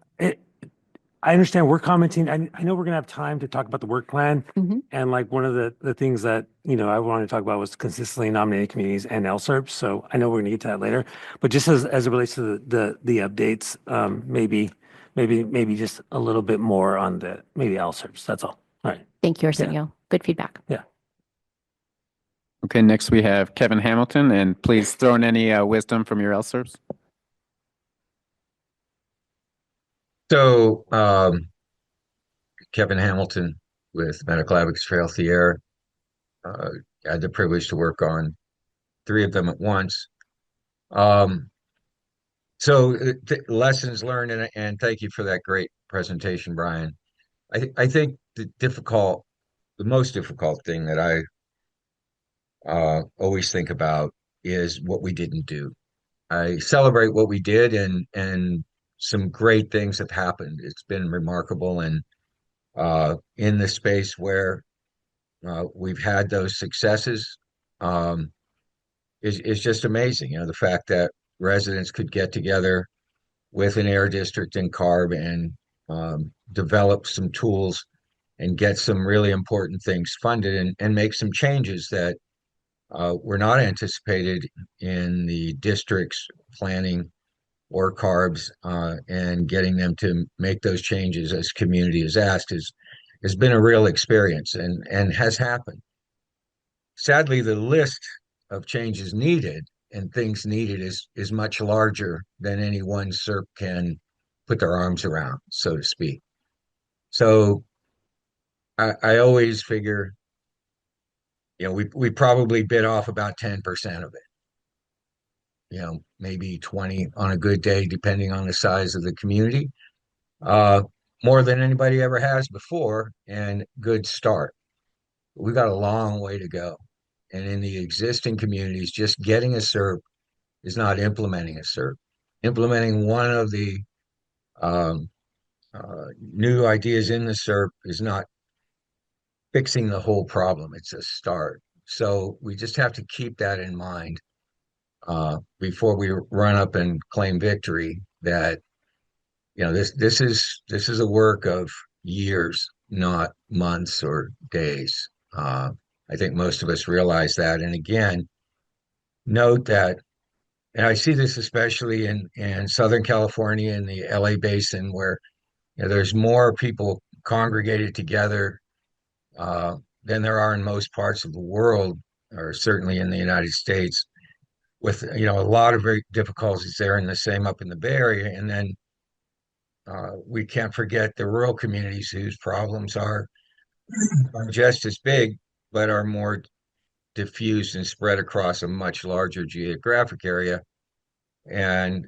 I understand we're commenting. I know we're gonna have time to talk about the work plan. And like one of the things that, I wanted to talk about was consistently nominated communities and LSERPs. So I know we're gonna get to that later, but just as it relates to the updates, maybe just a little bit more on maybe LSERPs. That's all. All right. Thank you, Arsenio. Good feedback. Yeah. Okay, next we have Kevin Hamilton, and please throw in any wisdom from your LSERPs. So, Kevin Hamilton with Medical Advocates for Healthy Air. I had the privilege to work on 3 of them at once. So lessons learned, and thank you for that great presentation, Brian. I think the most difficult thing that I always think about is what we didn't do. I celebrate what we did, and some great things have happened. It's been remarkable, and in the space where we've had those successes, um, is just amazing. The fact that residents could get together with an air district and CARB and develop some tools and get some really important things funded and make some changes that were not anticipated in the district's planning or CARBs, and getting them to make those changes as community has asked has been a real experience and has happened. Sadly, the list of changes needed and things needed is much larger than any one SERP can put their arms around, so to speak. So I always figure, we probably bit off about 10% of it, maybe 20 on a good day, depending on the size of the community, more than anybody ever has before, and good start. We've got a long way to go. And in the existing communities, just getting a SERP is not implementing a SERP. Implementing one of the um, new ideas in the SERP is not fixing the whole problem. It's a start. So we just have to keep that in mind before we run up and claim victory. That this is a work of years, not months or days. I think most of us realize that. And again, note that, and I see this especially in Southern California and the LA basin, where there's more people congregated together than there are in most parts of the world, or certainly in the United States, with a lot of very difficulties there, and the same up in the Bay Area. And then we can't forget the rural communities whose problems are just as big, but are more diffused and spread across a much larger geographic area. And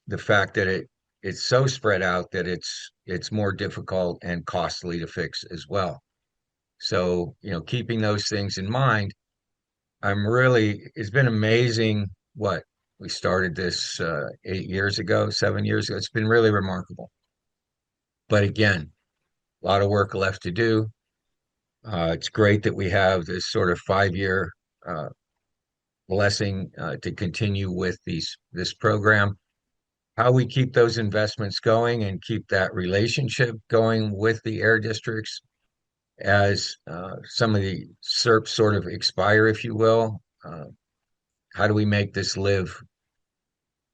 the fact that it's so spread out that it's more difficult and costly to fix as well. So, keeping those things in mind, it's been amazing what we started this 8 years ago, 7 years ago. It's been really remarkable. But again, a lot of work left to do. It's great that we have this sort of 5-year blessing to continue with this program. How we keep those investments going and keep that relationship going with the air districts as some of the SERPs sort of expire, if you will. How do we make this live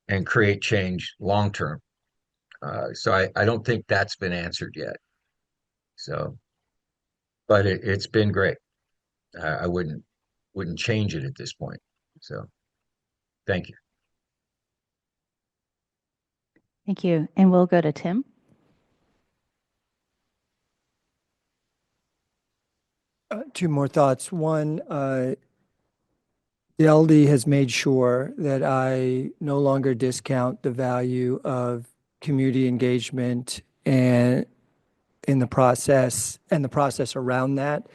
and create change long term? So I don't think that's been answered yet. So, but it's been great. I wouldn't change it at this point. So, thank you. Thank you. And we'll go to Tim. Two more thoughts. One, The LD has made sure that I no longer discount the value of community engagement and in the process and the process around that,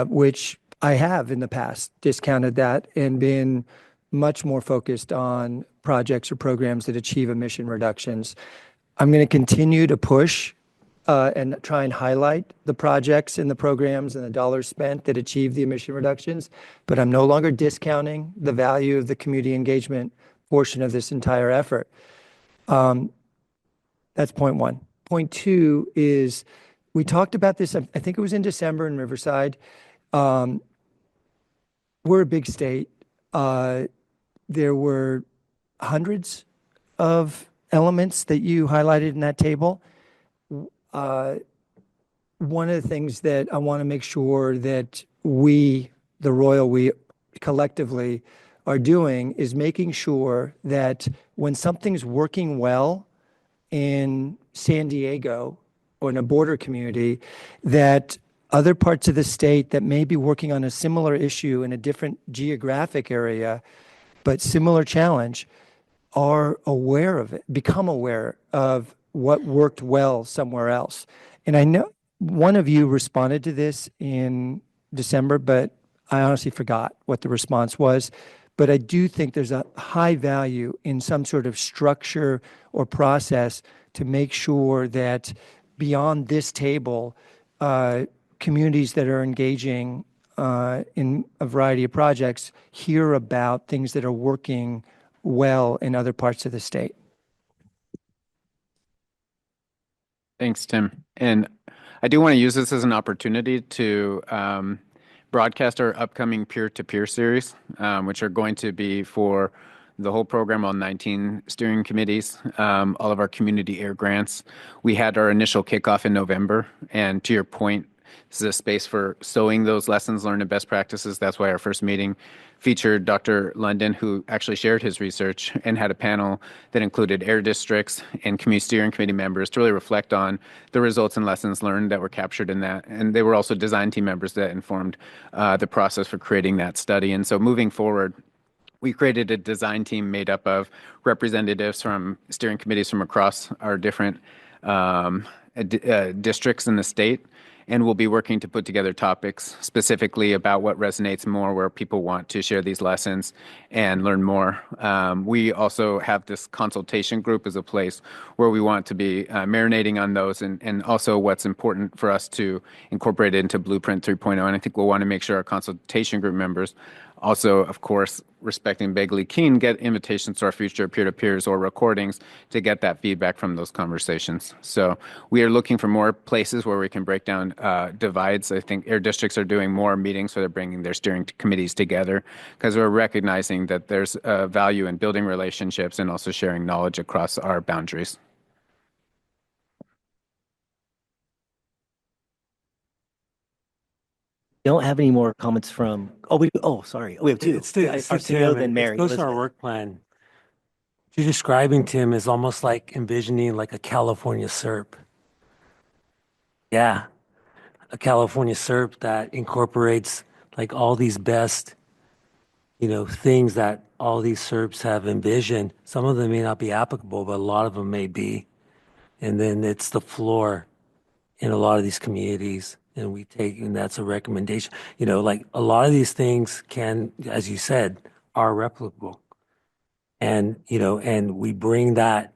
which I have in the past discounted that and been much more focused on projects or programs that achieve emission reductions. I'm going to continue to push and try and highlight the projects and the programs and the dollars spent that achieve the emission reductions, but I'm no longer discounting the value of the community engagement portion of this entire effort. That's point one. Point two is we talked about this, I think it was in December in Riverside. We're a big state. There were hundreds of elements that you highlighted in that table. One of the things that I want to make sure that we, the Royal we collectively are doing is making sure that when something's working well in San Diego or in a border community, that other parts of the state that may be working on a similar issue in a different geographic area, but similar challenge, are aware of it, become aware of what worked well somewhere else. And I know one of you responded to this in December, but I honestly forgot what the response was. But I do think there's a high value in some sort of structure or process to make sure that beyond this table, communities that are engaging in a variety of projects hear about things that are working well in other parts of the state. Thanks, Tim. And I do want to use this as an opportunity to broadcast our upcoming peer-to-peer series, which are going to be for the whole program on 19 steering committees, all of our community air grants. We had our initial kickoff in November, and to your point, this is a space for sowing those lessons learned and best practices. That's why our first meeting featured Dr. London, who actually shared his research and had a panel that included air districts and community steering committee members to really reflect on the results and lessons learned that were captured in that. And they were also design team members that informed the process for creating that study. And so moving forward, we created a design team made up of representatives from steering committees from across our different districts in the state. And we'll be working to put together topics specifically about what resonates more, where people want to share these lessons and learn more. We also have this consultation group as a place where we want to be marinating on those and also what's important for us to incorporate into Blueprint 3.0. And I think we'll want to make sure our consultation group members also, of course, respecting Begley Keene, get invitations to our future peer-to-peers or recordings to get that feedback from those conversations. So we are looking for more places where we can break down divides. I think air districts are doing more meetings where they're bringing their steering committees together because we're recognizing that there's value in building relationships and also sharing knowledge across our boundaries. Don't have any more comments from, sorry. We have two. It's to Our Tim, CEO, then it Mary. goes to our Elizabeth. work plan. What you're describing, Tim, is almost like envisioning like a California SERP. Yeah, a California SERP that incorporates like all these best, things that all these SERPs have envisioned. Some of them may not be applicable, but a lot of them may be. And then it's the floor in a lot of these communities. And that's a recommendation. Like a lot of these things can, as you said, are replicable. And, and we bring that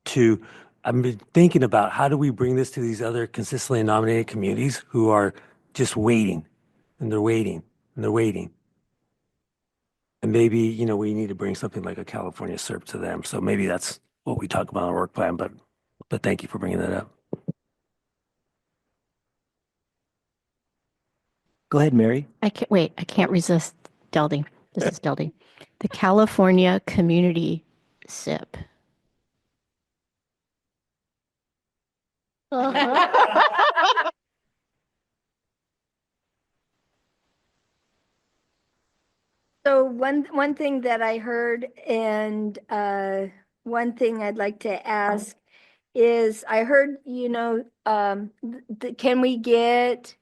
to, I've been thinking about how do we bring this to these other consistently nominated communities who are just waiting and they're waiting and they're waiting. And maybe, we need to bring something like a California SERP to them. So maybe that's what we talk about in our work plan, but thank you for bringing that up. Go ahead, Mary. I can't resist Deldy. This is Deldy. The California Community SIP. So one thing that I heard and one thing I'd like to ask is I heard, can we get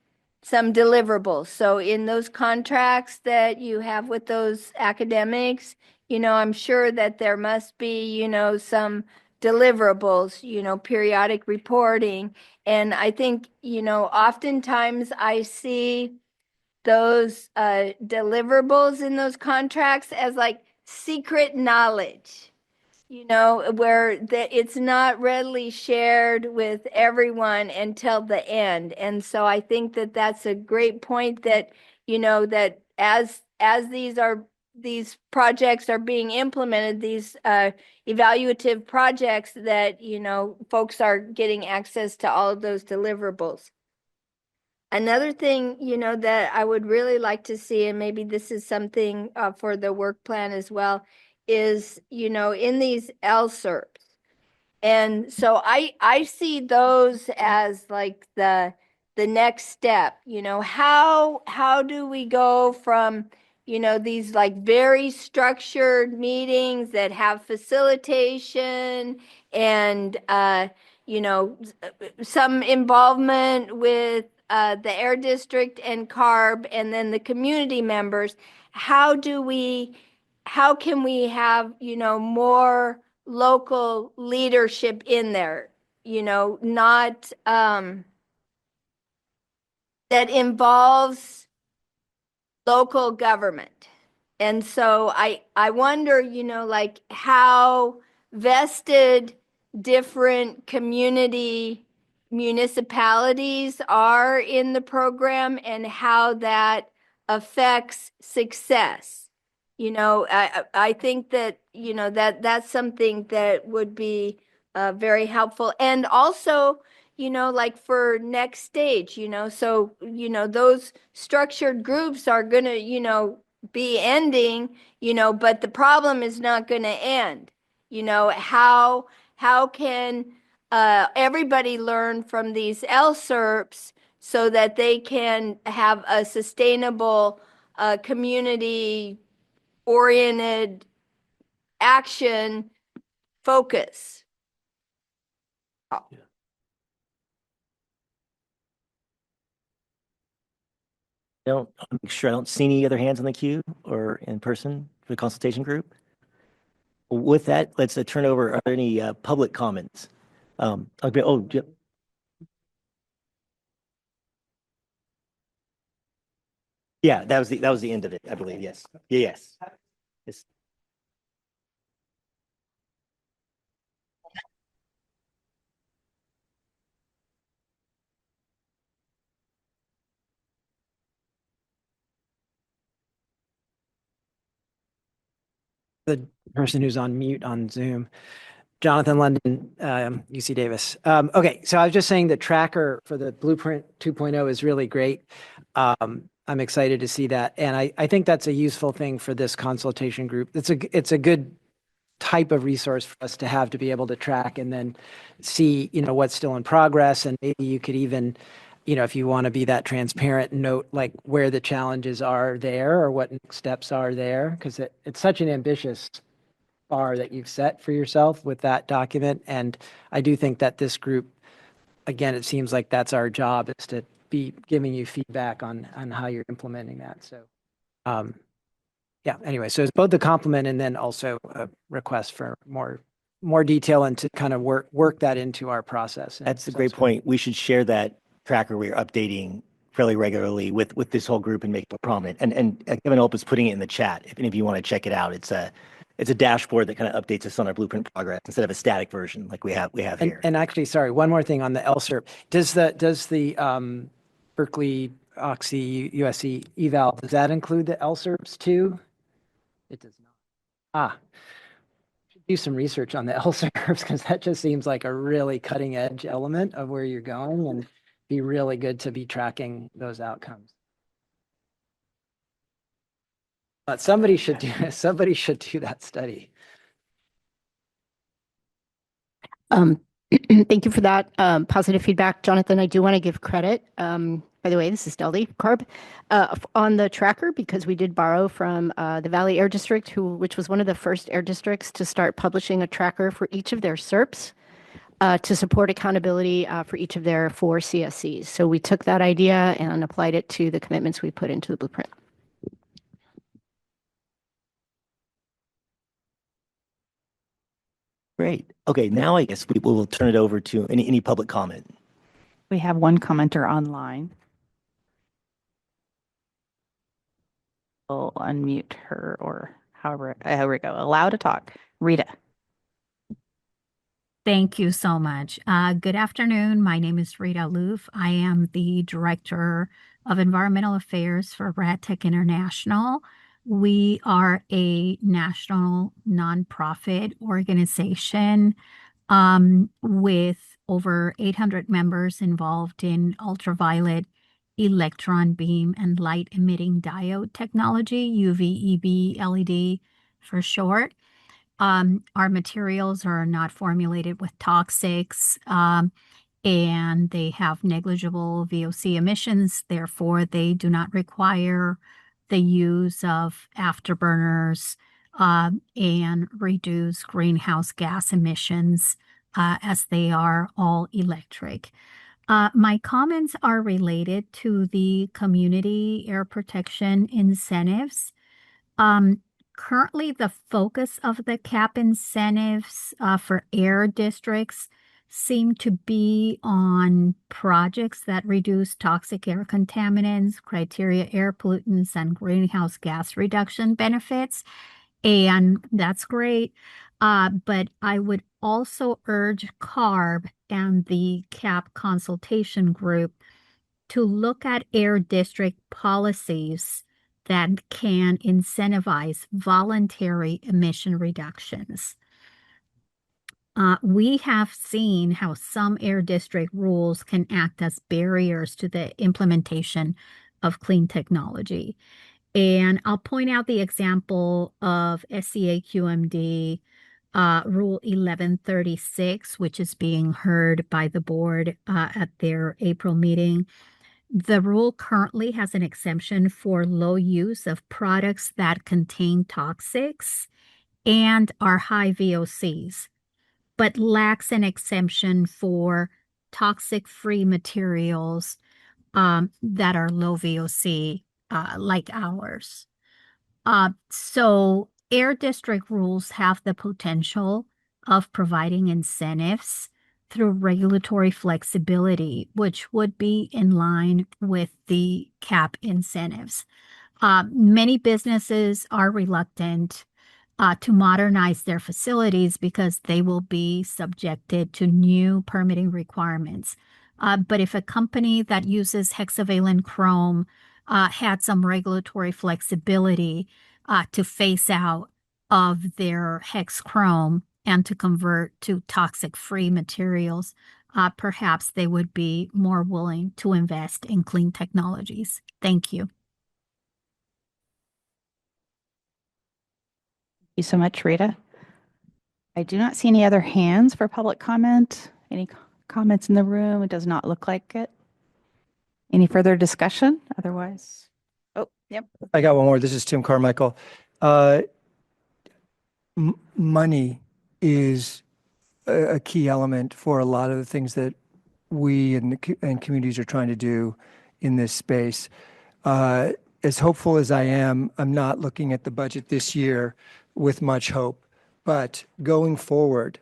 some deliverables. So in those contracts that you have with those academics, I'm sure that there must be, some deliverables, periodic reporting. And I think, oftentimes I see those deliverables in those contracts as like secret knowledge, where it's not readily shared with everyone until the end. And so I think that that's a great point that, that as these projects are being implemented, these evaluative projects, that, folks are getting access to all of those deliverables. Another thing, that I would really like to see, and maybe this is something for the work plan as well, is, in these LSERPs. And so I see those as like the next step. How do we go from, these like very structured meetings that have facilitation and some involvement with the Air District and CARB and then the community members. How can we have, more local leadership in there, not that involves local government. And so I wonder, like how vested different community municipalities are in the program and how that affects success. I think that, that's something that would be very helpful. And also, like for next stage, so, those structured groups are going to, be ending, but the problem is not going to end. How can everybody learn from these LSERPs so that they can have a sustainable community oriented action focus? I'll make sure I don't see any other hands on the queue or in person for the consultation group. With that, let's turn over. Are there any public comments? Okay. Oh, yep. Yeah, that was the end of it, I believe. Yes. Yes. Yes. The person who's on mute on Zoom. Jonathan London, UC Davis. Okay, so I was just saying the tracker for the Blueprint 2.0 is really great. I'm excited to see that. And I think that's a useful thing for this consultation group. It's a good type of resource for us to have to be able to track and then see, what's still in progress. And maybe you could even, if you want to be that transparent, note like where the challenges are there or what next steps are there, because it's such an ambitious bar that you've set for yourself with that document. And I do think that this group, again, it seems like that's our job, is to be giving you feedback on how you're implementing that. So, yeah, anyway, so it's both a compliment and then also a request for more detail and to kind of work that into our process. That's a great point. We should share that tracker we're updating fairly regularly with this whole group and make it prominent. And Kevin Hope is putting it in the chat if any of you want to check it out. It's a dashboard that kind of updates us on our blueprint progress instead of a static version like we have here. And actually, sorry, one more thing on the LSERP. Does the Berkeley, Oxy, USC eval, does that include the LSERPs too? It does not. Should do some research on the LSERPs, because that just seems like a really cutting edge element of where you're going, and be really good to be tracking those outcomes. But somebody should do that study. Thank you for that positive feedback, Jonathan. I do want to give credit. By the way, this is Deldy Carb on the tracker, because we did borrow from the Valley Air District, which was one of the first air districts to start publishing a tracker for each of their SERPs. to support accountability for each of their 4 CSCs. So we took that idea and applied it to the commitments we put into the blueprint. Great. Okay, now I guess we will turn it over to any public comment. We have one commenter online. We'll unmute her or however we go. Allow to talk. Rita. Thank you so much. Good afternoon. My name is Rita Loof. I am the Director of Environmental Affairs for RadTech International. We are a national nonprofit organization with over 800 members involved in ultraviolet, electron beam, and light emitting diode technology, UV, EB, LED for short. Our materials are not formulated with toxics, and they have negligible VOC emissions. Therefore, they do not require the use of afterburners and reduce greenhouse gas emissions as they are all electric. My comments are related to the community air protection incentives. Currently, the focus of the CAP incentives for air districts seem to be on projects that reduce toxic air contaminants, criteria air pollutants, and greenhouse gas reduction benefits. And that's great. But I would also urge CARB and the CAP consultation group to look at air district policies that can incentivize voluntary emission reductions. We have seen how some air district rules can act as barriers to the implementation of clean technology. And I'll point out the example of SCA QMD Rule 1136, which is being heard by the board at their April meeting. The rule currently has an exemption for low use of products that contain toxics and are high VOCs, but lacks an exemption for toxic-free materials that are low VOC, like ours. So air district rules have the potential of providing incentives through regulatory flexibility, which would be in line with the CAP incentives. Many businesses are reluctant to modernize their facilities because they will be subjected to new permitting requirements. But if a company that uses hexavalent chrome had some regulatory flexibility to phase out of their hex chrome and to convert to toxic-free materials, perhaps they would be more willing to invest in clean technologies. Thank you. Thank you so much, Rita. I do not see any other hands for public comment. Any comments in the room? It does not look like it. Any further discussion? Otherwise, oh, yep. I got one more. This is Tim Carmichael. Money is a key element for a lot of the things that we and communities are trying to do in this space. As hopeful as I am, I'm not looking at the budget this year with much hope. But going forward,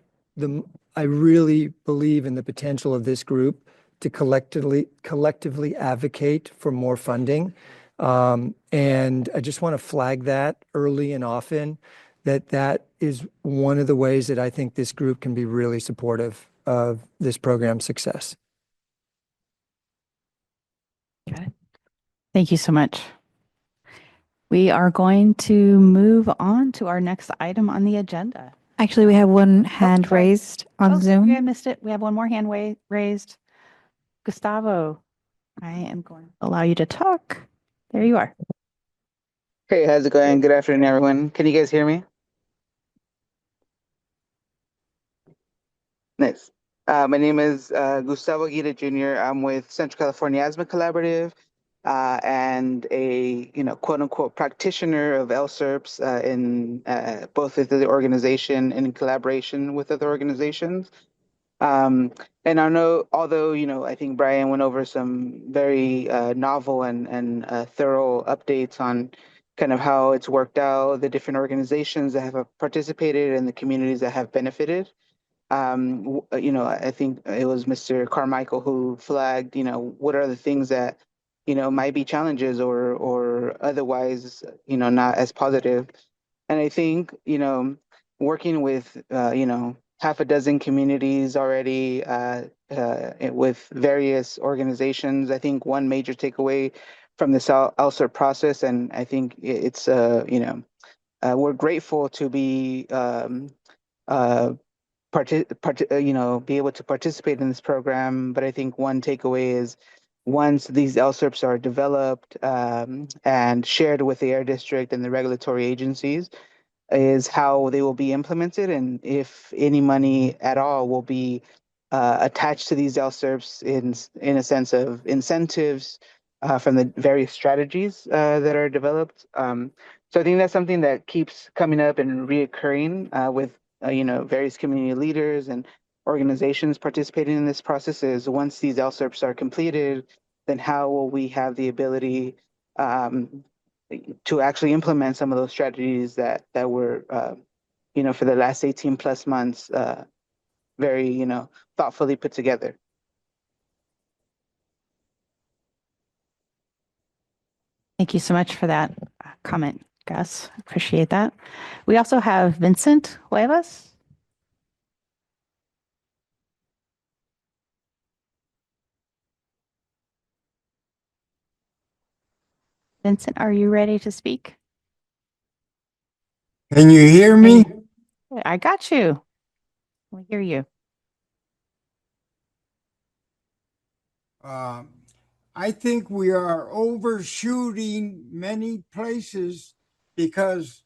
I really believe in the potential of this group to collectively advocate for more funding. And I just want to flag that early and often, that is one of the ways that I think this group can be really supportive of this program's success. Okay. Thank you so much. We are going to move on to our next item on the agenda. Actually, we have one hand raised on Zoom. Sorry, I missed it. We have one more hand raised. Gustavo, I am going to allow you to talk. There you are. Hey, how's it going? Good afternoon, everyone. Can you guys hear me? Nice. My name is Gustavo Guida Jr. I'm with Central California Asthma Collaborative and a quote unquote practitioner of LSERPs in both of the organization and in collaboration with other organizations. And I know, although, I think Brian went over some very novel and thorough updates on kind of how it's worked out, the different organizations that have participated and the communities that have benefited. I think it was Mr. Carmichael who flagged, what are the things that, might be challenges or otherwise, not as positive. And I think, working with, half a dozen communities already with various organizations, I think one major takeaway from this LSER process, and I think it's, we're grateful to be be able to participate in this program. But I think one takeaway is once these LSERPs are developed and shared with the air district and the regulatory agencies, is how they will be implemented and if any money at all will be attached to these LSERPs in a sense of incentives from the various strategies that are developed. So I think that's something that keeps coming up and reoccurring with various community leaders and organizations participating in this process is once these LSERPs are completed, then how will we have the ability to actually implement some of those strategies that were, for the last 18 plus months, very, thoughtfully put together. Thank you so much for that comment, Gus. Appreciate that. We also have Vincent Cuevas. Vincent, are you ready to speak? Can you hear me? I got you. We hear you. I think we are overshooting many places because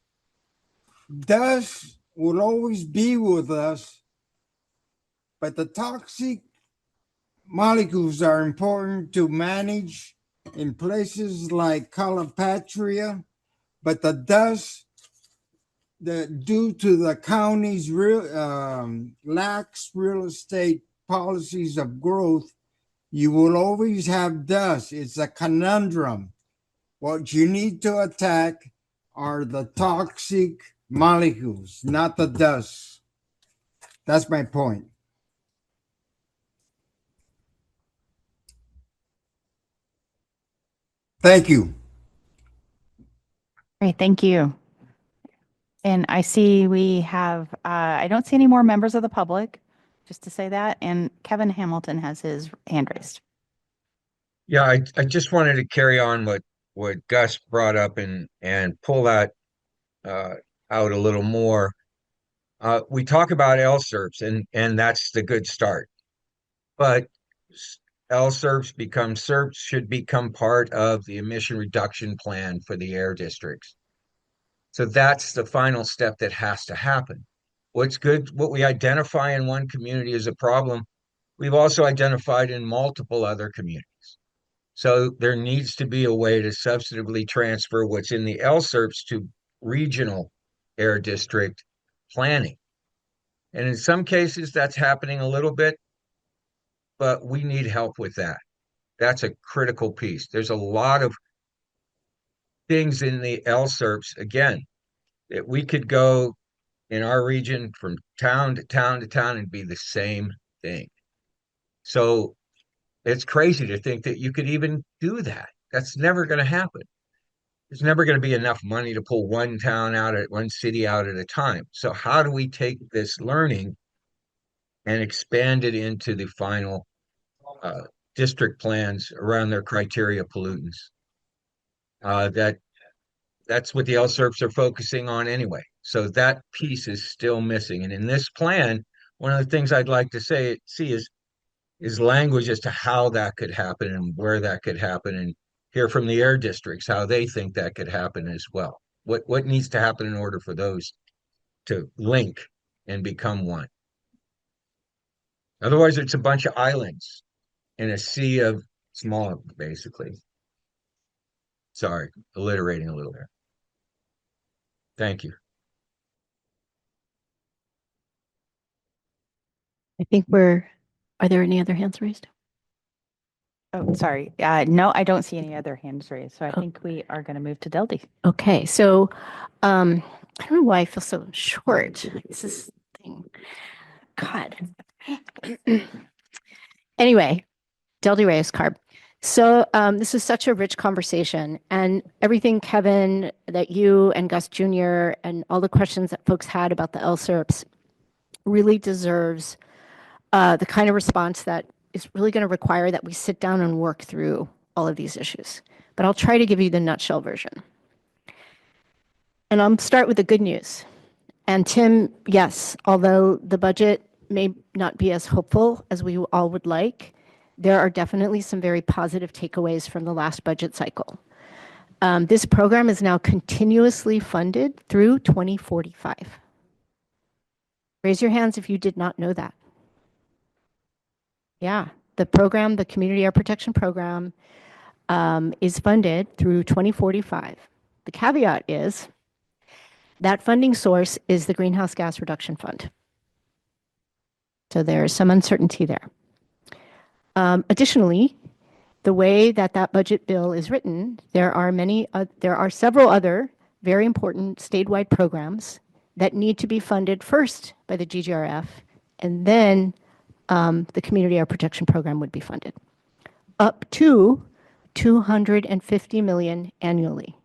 dust will always be with us, but the toxic molecules are important to manage in places like Calipatria, but the dust that due to the county's lax real estate policies of growth, you will always have dust. It's a conundrum. What you need to attack are the toxic molecules, not the dust. That's my point. Thank you. Great, thank you. And I see we have, I don't see any more members of the public, just to say that. And Kevin Hamilton has his hand raised. Yeah, I just wanted to carry on what Gus brought up and pull that uh, out a little more. We talk about LSERPs and that's the good start, but LSERPs become SERPs should become part of the emission reduction plan for the air districts. So that's the final step that has to happen. What's good, what we identify in one community as a problem, we've also identified in multiple other communities. So there needs to be a way to substantively transfer what's in the LSERPs to regional air district planning. And in some cases, that's happening a little bit, but we need help with that. That's a critical piece. There's a lot of things in the LSERPs, again, that we could go in our region from town to town to town and be the same thing. So it's crazy to think that you could even do that. That's never going to happen. There's never going to be enough money to pull one town out at one city out at a time. So how do we take this learning and expand it into the final district plans around their criteria pollutants? That's what the LSERPs are focusing on anyway. So that piece is still missing. And in this plan, one of the things I'd like to see is language as to how that could happen and where that could happen, and hear from the air districts how they think that could happen as well. What needs to happen in order for those to link and become one? Otherwise, it's a bunch of islands in a sea of smog, basically. Sorry, alliterating a little there. Thank you. I think are there any other hands raised? Oh, sorry. No, I don't see any other hands raised. So I think we are going to move to Deldy. Okay, so I don't know why I feel so short. This is thing. God. Anyway, Deldy Reyes Carb. So this is such a rich conversation, and everything, Kevin, that you and Gus Jr. and all the questions that folks had about the LSERPs really deserves the kind of response that is really going to require that we sit down and work through all of these issues. But I'll try to give you the nutshell version. And I'll start with the good news. And Tim, yes, although the budget may not be as hopeful as we all would like, there are definitely some very positive takeaways from the last budget cycle. This program is now continuously funded through 2045. Raise your hands if you did not know that. Yeah, the program, the Community Air Protection Program, is funded through 2045. The caveat is that funding source is the Greenhouse Gas Reduction Fund. So there's some uncertainty there. Additionally, the way that that budget bill is written, there are several other very important statewide programs that need to be funded first by the GGRF, and then the Community Air Protection Program would be funded, up to $250 million annually.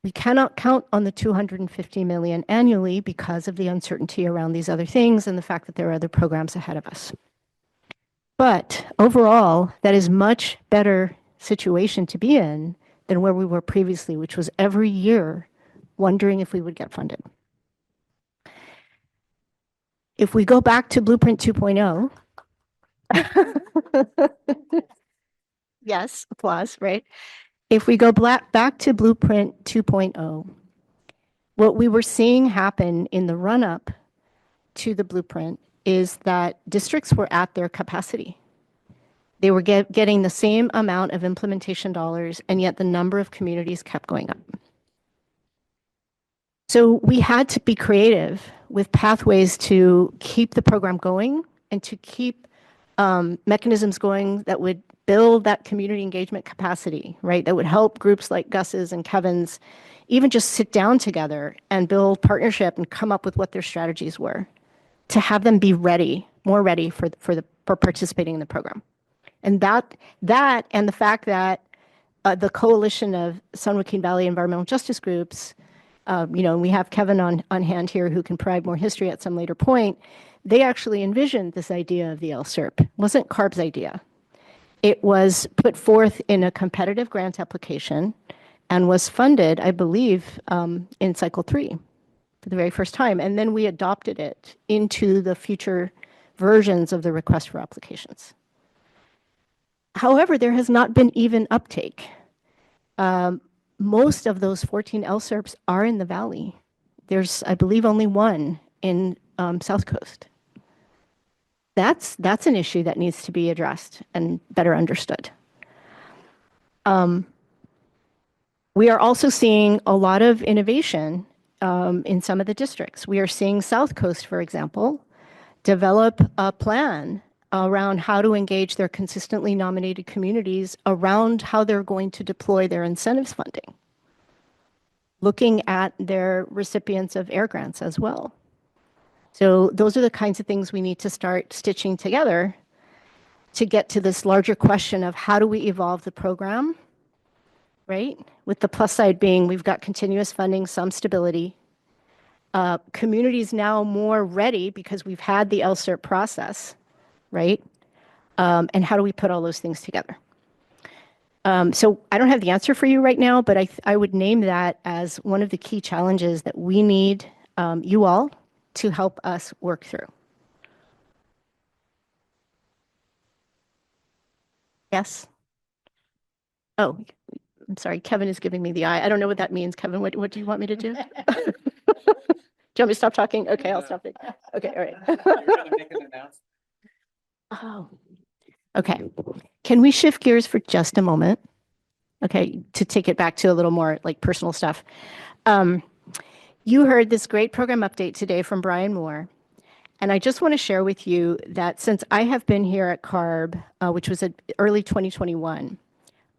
We cannot count on the $250 million annually because of the uncertainty around these other things and the fact that there are other programs ahead of us. But overall, that is much better situation to be in than where we were previously, which was every year wondering if we would get funded. If we go back to Blueprint 2.0, yes, applause, right? If we go back to Blueprint 2.0, what we were seeing happen in the run-up to the blueprint is that districts were at their capacity. They were getting the same amount of implementation dollars, and yet the number of communities kept going up. So we had to be creative with pathways to keep the program going and to keep mechanisms going that would build that community engagement capacity, right? That would help groups like Gus's and Kevin's even just sit down together and build partnership and come up with what their strategies were to have them be ready, more ready for participating in the program. And that and the fact that the coalition of San Joaquin Valley environmental justice groups, and we have Kevin on hand here who can provide more history at some later point, they actually envisioned this idea of the LSERP. It wasn't CARB's idea. It was put forth in a competitive grant application and was funded, I believe, in cycle 3 for the very first time. And then we adopted it into the future versions of the request for applications. However, there has not been even uptake. Most of those 14 LSERPs are in the valley. There's, I believe, only one in South Coast. That's an issue that needs to be addressed and better understood. We are also seeing a lot of innovation in some of the districts. We are seeing South Coast, for example, develop a plan around how to engage their consistently nominated communities around how they're going to deploy their incentives funding, looking at their recipients of air grants as well. So those are the kinds of things we need to start stitching together to get to this larger question of how do we evolve the program, right? With the plus side being we've got continuous funding, some stability. Communities now more ready because we've had the LSERP process, right? And how do we put all those things together? So I don't have the answer for you right now, but I would name that as one of the key challenges that we need you all to help us work through. Yes? Oh, I'm sorry. Kevin is giving me the eye. I don't know what that means. Kevin, what do you want me to do? Do you want me to stop talking? Okay, I'll stop it. Okay, all right. You're going to make an announcement. Oh, okay. Can we shift gears for just a moment? Okay, to take it back to a little more like personal stuff. You heard this great program update today from Brian Moore. And I just want to share with you that since I have been here at CARB, which was at early 2021,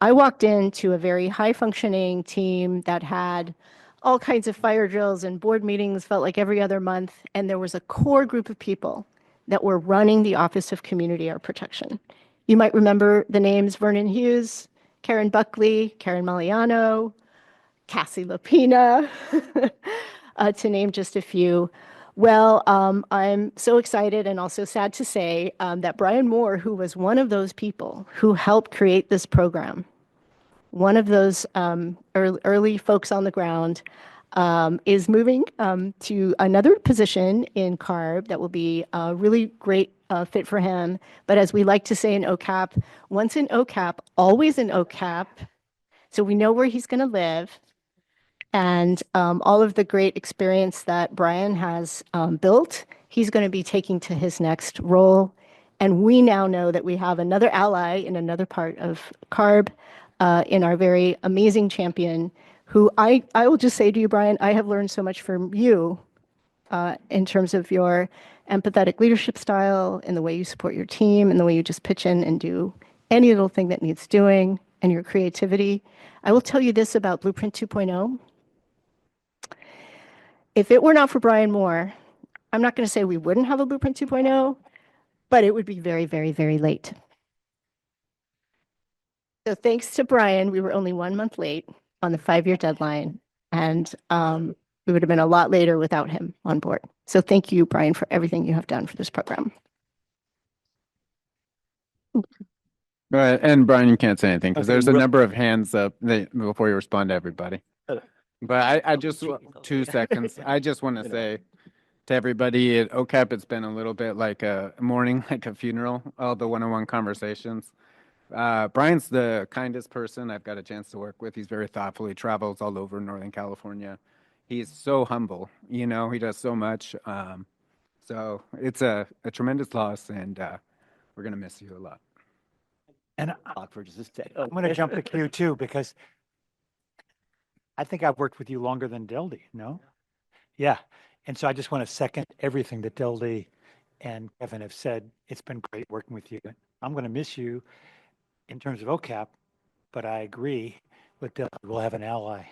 I walked into a very high functioning team that had all kinds of fire drills and board meetings, felt like every other month. And there was a core group of people that were running the Office of Community Air Protection. You might remember the names Vernon Hughes, Karen Buckley, Karen Maliano, Cassie Lapina, to name just a few. Well, I'm so excited and also sad to say that Brian Moore, who was one of those people who helped create this program, one of those early folks on the ground, is moving to another position in CARB that will be a really great fit for him. But as we like to say in OCAP, once in OCAP, always in OCAP. So we know where he's going to live. And all of the great experience that Brian has built, he's going to be taking to his next role. And we now know that we have another ally in another part of CARB, in our very amazing champion, who I will just say to you, Brian, I have learned so much from you in terms of your empathetic leadership style, and the way you support your team, and the way you just pitch in and do any little thing that needs doing, and your creativity. I will tell you this about Blueprint 2.0. If it were not for Brian Moore, I'm not going to say we wouldn't have a Blueprint 2.0, but it would be very, very, very late. So thanks to Brian, we were only 1 month late on the 5-year deadline, and we would have been a lot later without him on board. So thank you, Brian, for everything you have done for this program. Right, and Brian, you can't say anything because Okay, there's a real- number of hands up before you respond to everybody. But I just 2 seconds. I just want to say to everybody at OCAP, it's been a little bit like a mourning, like a funeral, all the one-on-one conversations. Brian's the kindest person I've got a chance to work with. He's very thoughtful. He travels all over Northern California. He's so humble, you know, he does so much. So it's a tremendous loss, and we're going to miss you a lot. And talk for just a second. I'm going to jump the queue too, because I think I've worked with you longer than Dildy, no? Yeah. And so I just want to second everything that Dildy and Kevin have said. It's been great working with you. I'm going to miss you in terms of OCAP, but I agree with Dildy. We'll have an ally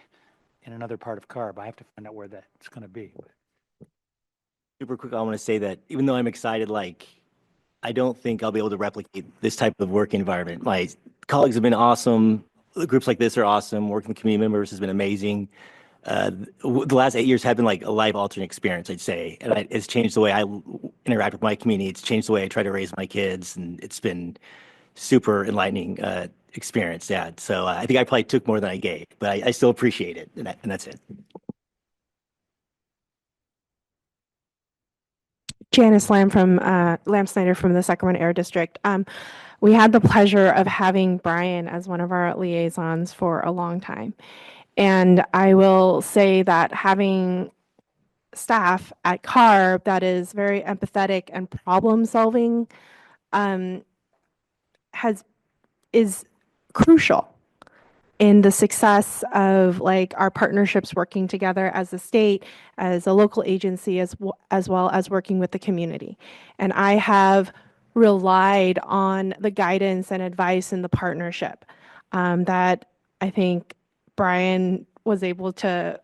in another part of CARB. I have to find out where that's going to be. Super quick, I want to say that even though I'm excited, like, I don't think I'll be able to replicate this type of work environment. My colleagues have been awesome. Groups like this are awesome. Working with community members has been amazing. The last 8 years have been like a life-altering experience, I'd say. And it's changed the way I interact with my community. It's changed the way I try to raise my kids. And it's been super enlightening experience, yeah. So I think I probably took more than I gave, but I still appreciate it. And that's it. Janice Lamb from Lamb Snyder from the Sacramento Air District. We had the pleasure of having Brian as one of our liaisons for a long time. And I will say that having staff at CARB that is very empathetic and problem solving is crucial in the success of like our partnerships working together as a state, as a local agency, as well as working with the community. And I have relied on the guidance and advice in the partnership that I think Brian was able to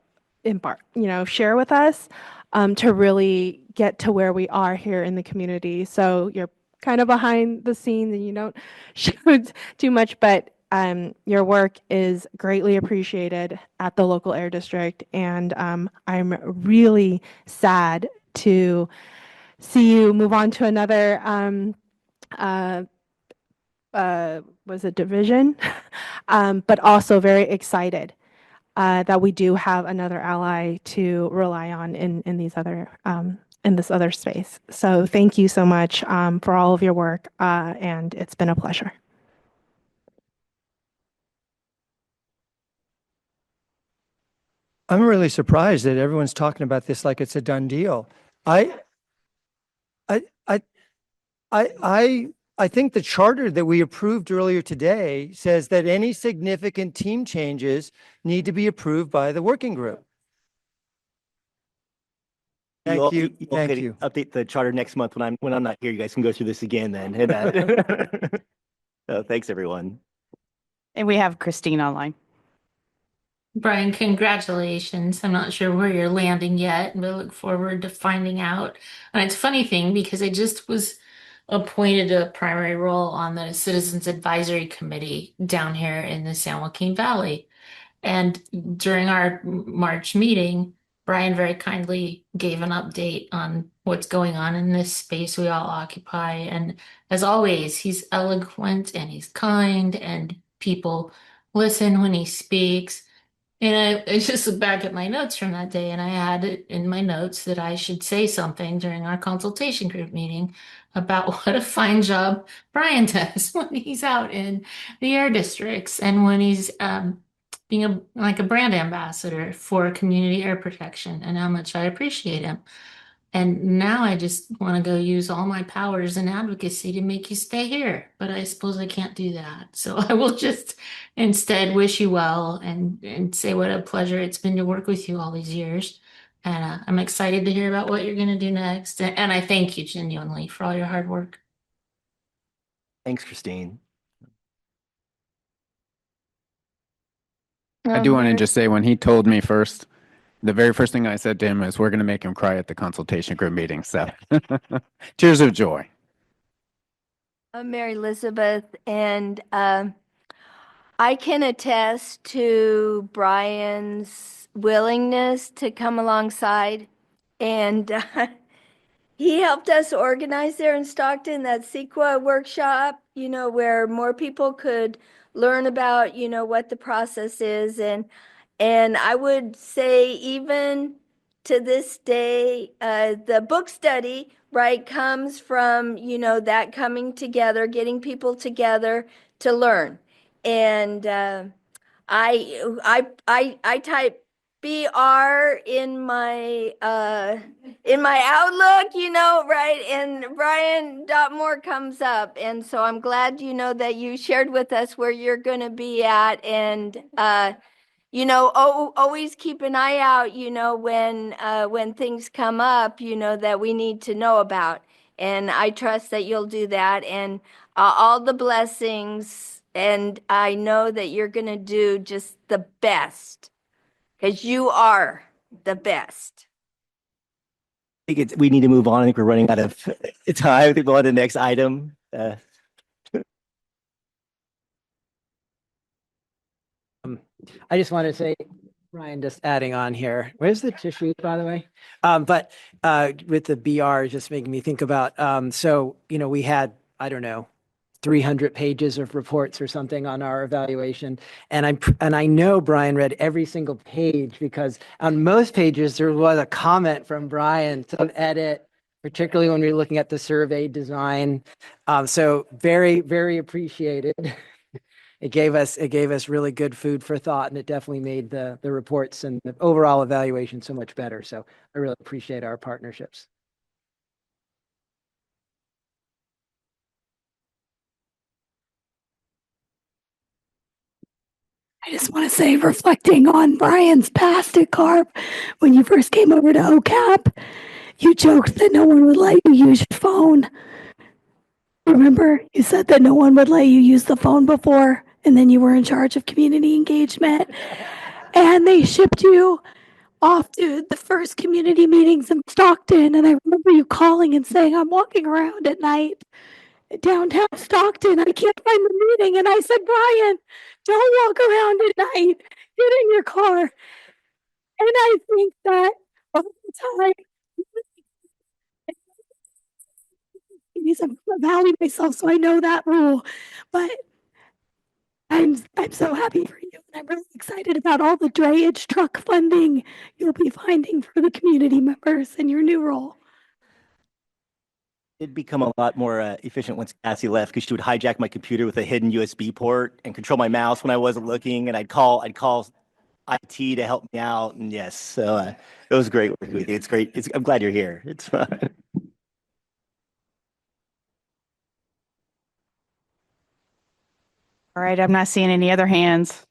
share with us to really get to where we are here in the community. So you're kind of behind the scenes and you don't show too much, but your work is greatly appreciated at the local air district, and I'm really sad to see you move on to another was it division, but also very excited that we do have another ally to rely on in these other in this other space. So thank you so much for all of your work, and it's been a pleasure. I'm really surprised that everyone's talking about this like it's a done deal. I think the charter that we approved earlier today says that any significant team changes need to be approved by the working group. Thank all, you. you all Thank could you. update the charter next month when I'm not here. You guys can go through this again then. And, so thanks, everyone. And we have Christine online. Brian, congratulations. I'm not sure where you're landing yet, but I look forward to finding out. And it's a funny thing because I just was appointed a primary role on the Citizens Advisory Committee down here in the San Joaquin Valley. And during our March meeting, Brian very kindly gave an update on what's going on in this space we all occupy. And as always, he's eloquent and he's kind, and people listen when he speaks. And I just look back at my notes from that day, and I had it in my notes that I should say something during our consultation group meeting about what a fine job Brian does when he's out in the air districts and when he's being like a brand ambassador for community air protection, and how much I appreciate him. And now I just want to go use all my powers and advocacy to make you stay here. But I suppose I can't do that. So I will just instead wish you well and say what a pleasure it's been to work with you all these years. And I'm excited to hear about what you're going to do next. And I thank you genuinely for all your hard work. Thanks, Christine. I do want to just say when he told me first, the very first thing I said to him is, we're going to make him cry at the consultation group meeting. So tears of joy. I'm Mary Elizabeth, and I can attest to Brian's willingness to come alongside, and he helped us organize there in Stockton that CEQA workshop, where more people could learn about, what the process is. And I would say even to this day, the book study, right, comes from, that coming together, getting people together to learn. And I type BR in my Outlook, right? And Brian Moore comes up. And so I'm glad, that you shared with us where you're going to be at. And always keep an eye out, when things come up, that we need to know about. And I trust that you'll do that, and all the blessings. And I know that you're going to do just the best, because you are the best. I think we need to move on. I think we're running out of time. I think we'll on to the next item. I just want to say, Ryan, just adding on here, where's the tissue, by the way? But with the BR, just making me think about, so, we had, I don't know, 300 pages of reports or something on our evaluation. And I know Brian read every single page, because on most pages, there was a comment from Brian, some edit, particularly when we were looking at the survey design. So very, very appreciated. It gave us really good food for thought, and it definitely made the reports and the overall evaluation so much better. So I really appreciate our partnerships. I just want to say, reflecting on Brian's past at CARP, when you first came over to OCAP, you joked that no one would let you use your phone. Remember, you said that no one would let you use the phone before, and then you were in charge of community engagement, and they shipped you off to the first community meetings in Stockton. And I remember you calling and saying, I'm walking around at night downtown Stockton. I can't find the meeting. And I said, Brian, don't walk around at night. Get in your car. And I think that over time, I'm from Valley myself, so I know that rule. But I'm so happy for you, and I'm really excited about all the drayage truck funding you'll be finding for the community members in your new role. It'd become a lot more efficient once Cassie left, because she would hijack my computer with a hidden USB port and control my mouse when I wasn't looking, and I'd call IT to help me out. And yes, so it was great working with you. It's great. I'm glad you're here. It's fun. All right, I'm not seeing any other hands.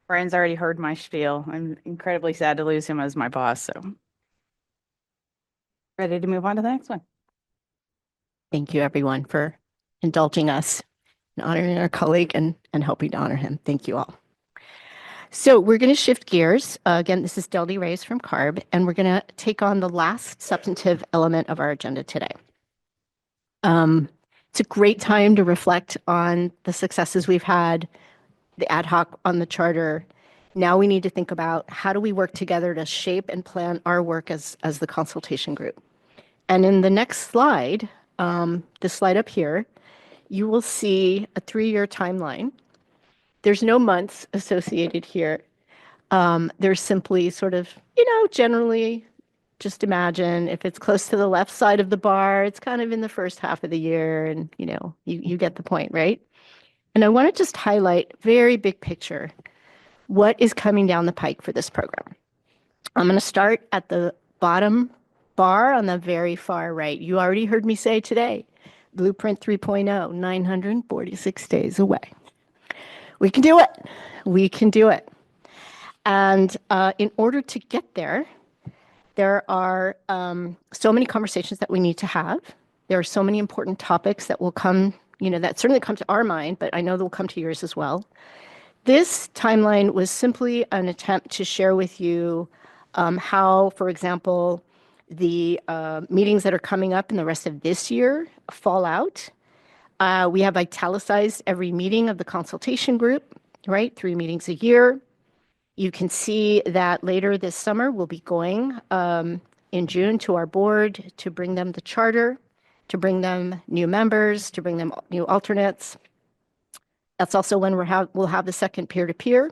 Brian's already heard my spiel. I'm incredibly sad to lose him as my boss. So Ready to move on to the next one. Thank you, everyone, for indulging us and honoring our colleague and helping to honor him. Thank you all. So we're going to shift gears. Again, this is Deldy Reyes from CARB, and we're going to take on the last substantive element of our agenda today. It's a great time to reflect on the successes we've had, the ad hoc on the charter. Now we need to think about how do we work together to shape and plan our work as the consultation group. And in the next slide, this slide up here, you will see a 3-year timeline. There's no months associated here. There's simply sort of, generally just imagine if it's close to the left side of the bar, it's kind of in the first half of the year, and you get the point, right? And I want to just highlight very big picture what is coming down the pike for this program. I'm going to start at the bottom bar on the very far right. You already heard me say today, Blueprint 3.0, 946 days away. We can do it. We can do it. And in order to get there, there are so many conversations that we need to have. There are so many important topics that will come, that certainly come to our mind, but I know they'll come to yours as well. This timeline was simply an attempt to share with you how, for example, the meetings that are coming up in the rest of this year fall out. We have italicized every meeting of the consultation group, right? 3 meetings a year. You can see that later this summer, we'll be going in June to our board to bring them the charter, to bring them new members, to bring them new alternates. That's also when we'll have the second peer-to-peer.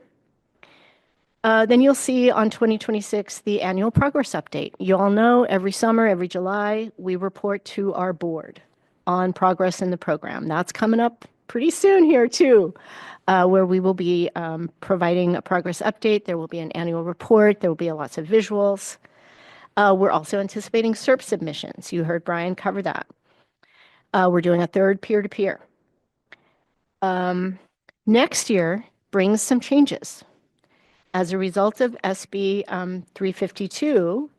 Then you'll see on 2026 the annual progress update. You all know every summer, every July, we report to our board on progress in the program. That's coming up pretty soon here too, where we will be providing a progress update. There will be an annual report. There will be lots of visuals. We're also anticipating SERP submissions. You heard Brian cover that. We're doing a third peer-to-peer. Next year brings some changes. As a result of SB 352,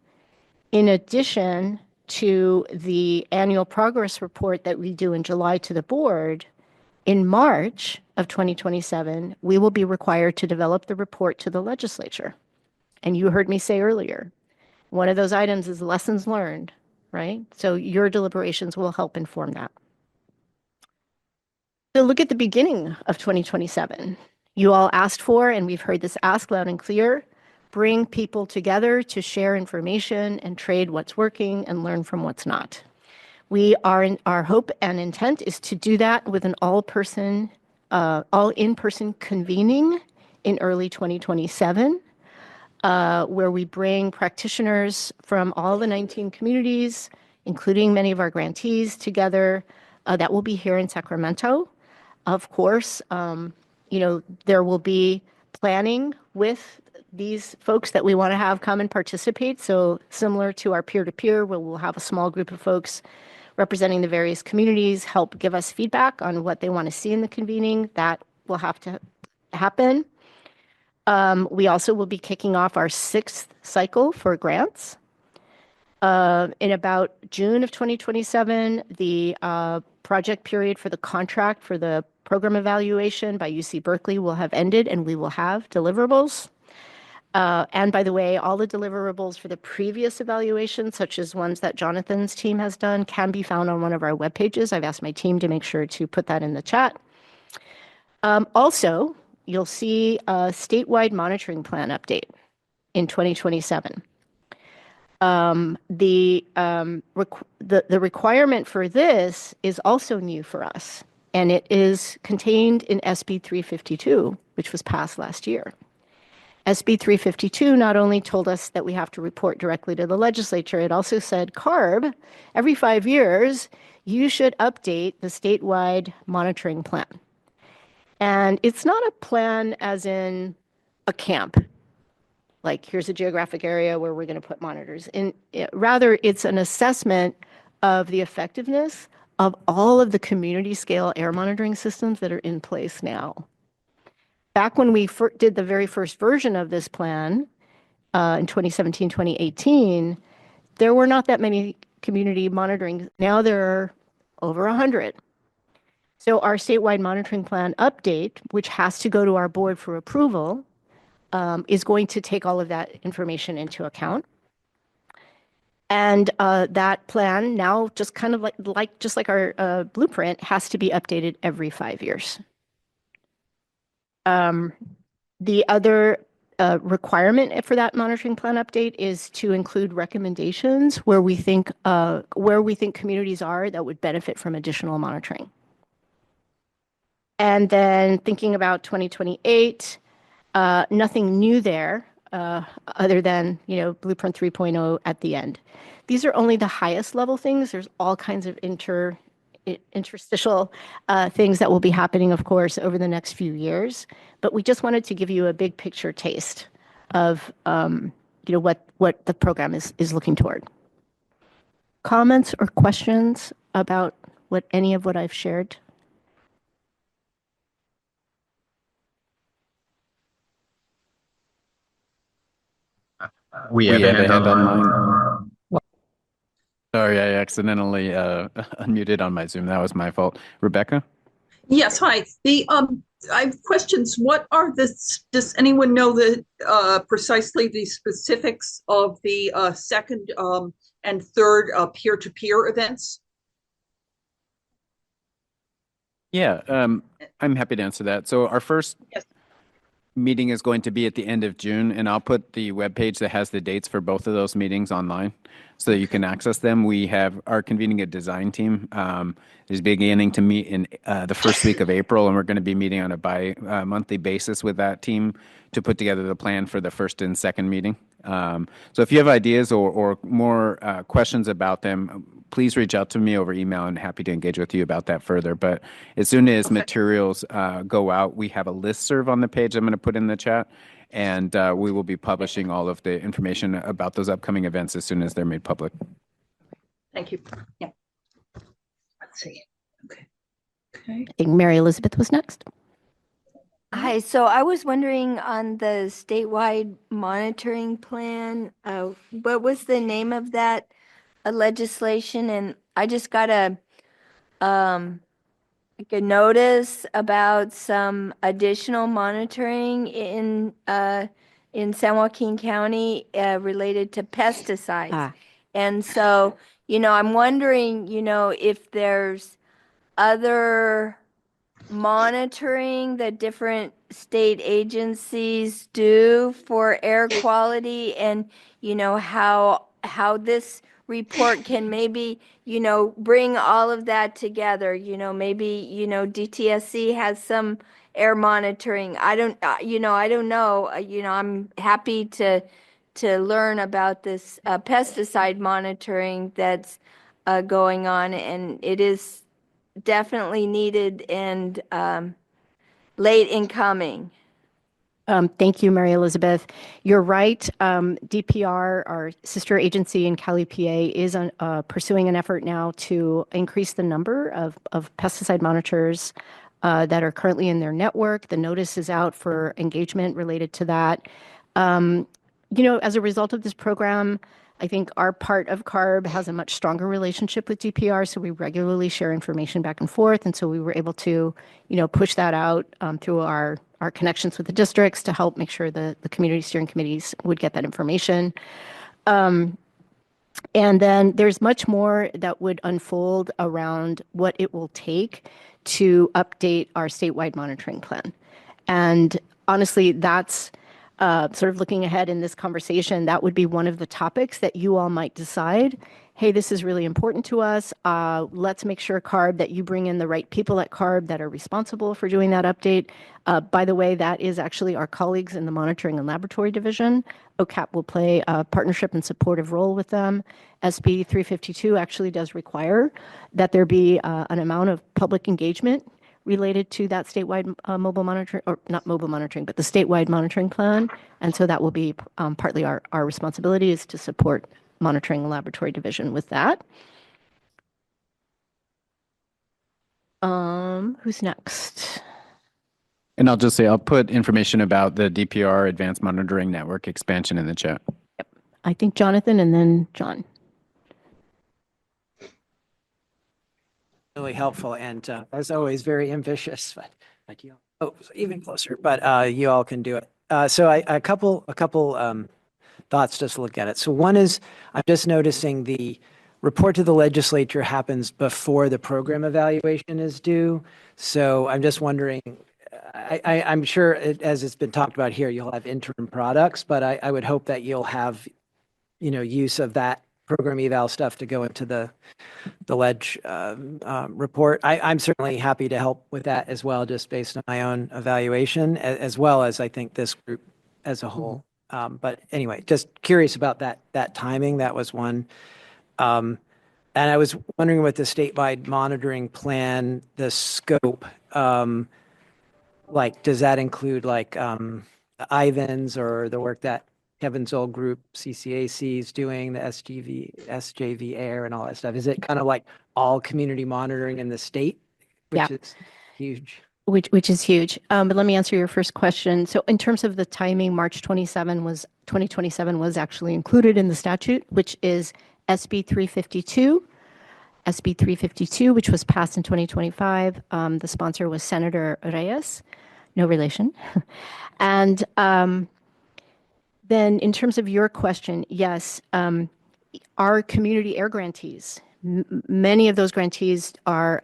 in addition to the annual progress report that we do in July to the board, in March of 2027, we will be required to develop the report to the legislature. And you heard me say earlier, one of those items is lessons learned, right? So your deliberations will help inform that. So look at the beginning of 2027. You all asked for, and we've heard this asked loud and clear, bring people together to share information and trade what's working and learn from what's not. Our hope and intent is to do that with an all in-person convening in early 2027, where we bring practitioners from all the 19 communities, including many of our grantees, together. That will be here in Sacramento. Of course, there will be planning with these folks that we want to have come and participate. So similar to our peer-to-peer, where we'll have a small group of folks representing the various communities, help give us feedback on what they want to see in the convening. That will have to happen. We also will be kicking off our 6th cycle for grants. In about June of 2027, the project period for the contract for the program evaluation by UC Berkeley will have ended, and we will have deliverables. And by the way, all the deliverables for the previous evaluations, such as ones that Jonathan's team has done, can be found on one of our web pages. I've asked my team to make sure to put that in the chat. Also, you'll see a statewide monitoring plan update in 2027. The requirement for this is also new for us, and it is contained in SB 352, which was passed last year. SB 352 not only told us that we have to report directly to the legislature, it also said, CARB, every 5 years, you should update the statewide monitoring plan. And it's not a plan as in a camp, like here's a geographic area where we're going to put monitors. Rather, it's an assessment of the effectiveness of all of the community scale air monitoring systems that are in place now. Back when we did the very first version of this plan in 2017, 2018, there were not that many community monitoring. Now there are over 100. So our statewide monitoring plan update, which has to go to our board for approval, is going to take all of that information into account. And that plan now, just kind of like our blueprint, has to be updated every 5 years. The other requirement for that monitoring plan update is to include recommendations where we think communities are that would benefit from additional monitoring. And then thinking about 2028, nothing new there other than Blueprint 3.0 at the end. These are only the highest level things. There's all kinds of interstitial things that will be happening, of course, over the next few years. But we just wanted to give you a big picture taste of what the program is looking toward. Comments or questions about any of what I've shared? We have a hand online. Sorry, I accidentally unmuted on my Zoom. That was my fault. Rebecca? Yes, hi. I have questions. What are does anyone know precisely the specifics of the second and third peer-to-peer events? Yeah, I'm happy to answer that. So our first meeting is going to be at the end of June, and I'll put the webpage that has the dates for both of those meetings online so that you can access them. We are convening a design team. Is beginning to meet in the first week of April, and we're going to be meeting on a bi-monthly basis with that team to put together the plan for the first and second meeting. So if you have ideas or more questions about them, please reach out to me over email, and happy to engage with you about that further. But as soon as materials go out, we have a listserv on the page I'm going to put in the chat, and we will be publishing all of the information about those upcoming events as soon as they're made public. Thank you. Yeah. Let's see. Okay. I think Mary Elizabeth was next. Hi, so I was wondering on the statewide monitoring plan, what was the name of that legislation? And I just got a notice about some additional monitoring in San Joaquin County related to pesticides. And so, I'm wondering, if there's other monitoring that different state agencies do for air quality, and how this report can maybe bring all of that together. Maybe DTSC has some air monitoring. I don't know. I'm happy to learn about this pesticide monitoring that's going on, and it is definitely needed and late in coming. Thank you, Mary Elizabeth. You're right. DPR, our sister agency in CalEPA, is pursuing an effort now to increase the number of pesticide monitors that are currently in their network. The notice is out for engagement related to that. As a result of this program, I think our part of CARB has a much stronger relationship with DPR, so we regularly share information back and forth. And so we were able to, push that out through our connections with the districts to help make sure the community steering committees would get that information. And then there's much more that would unfold around what it will take to update our statewide monitoring plan. And honestly, that's sort of looking ahead in this conversation, that would be one of the topics that you all might decide, hey, this is really important to us. Let's make sure, CARB, that you bring in the right people at CARB that are responsible for doing that update. By the way, that is actually our colleagues in the Monitoring and Laboratory Division. OCAP will play a partnership and supportive role with them. SB 352 actually does require that there be an amount of public engagement related to that statewide mobile monitoring, or not mobile monitoring, but the statewide monitoring plan. And so that will be partly our responsibility is to support Monitoring and Laboratory Division with that. Who's next? And I'll just say, I'll put information about the DPR Advanced Monitoring Network expansion in the chat. Yep. I think Jonathan and then John. really helpful, and as always, very ambitious. But you, oh, even closer. But you all can do it. So a couple thoughts just to look at it. So one is I'm just noticing the report to the legislature happens before the program evaluation is due. So I'm just wondering. I'm sure, as it's been talked about here, you'll have interim products, but I would hope that you'll have, use of that program eval stuff to go into the ledge report. I'm certainly happy to help with that as well, just based on my own evaluation, as well as I think this group as a whole. But anyway, just curious about that timing. That was one. And I was wondering with the statewide monitoring plan, the scope, like, does that include like Ivans or the work that Kevin's old group CCAC is doing, the SJV Air and all that stuff? Is it kind of like all community monitoring in the state, which is huge? Which is huge. But let me answer your first question. So in terms of the timing, March 2027 was actually included in the statute, which is SB 352. SB 352, which was passed in 2025. The sponsor was Senator Reyes, no relation. And then in terms of your question, yes, our community air grantees, many of those grantees are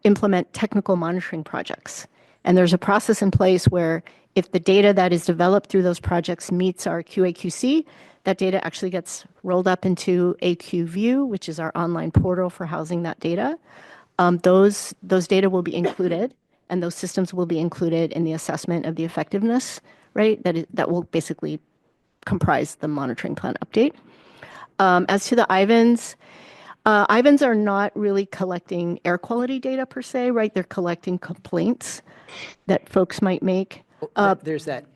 implement technical monitoring projects. And there's a process in place where if the data that is developed through those projects meets our QAQC, that data actually gets rolled up into AQView, which is our online portal for housing that data. Those data will be included, and those systems will be included in the assessment of the effectiveness, right? That will basically comprise the monitoring plan update. As to the Ivans, Ivans are not really collecting air quality data per se, right? They're collecting complaints that folks might make. There's that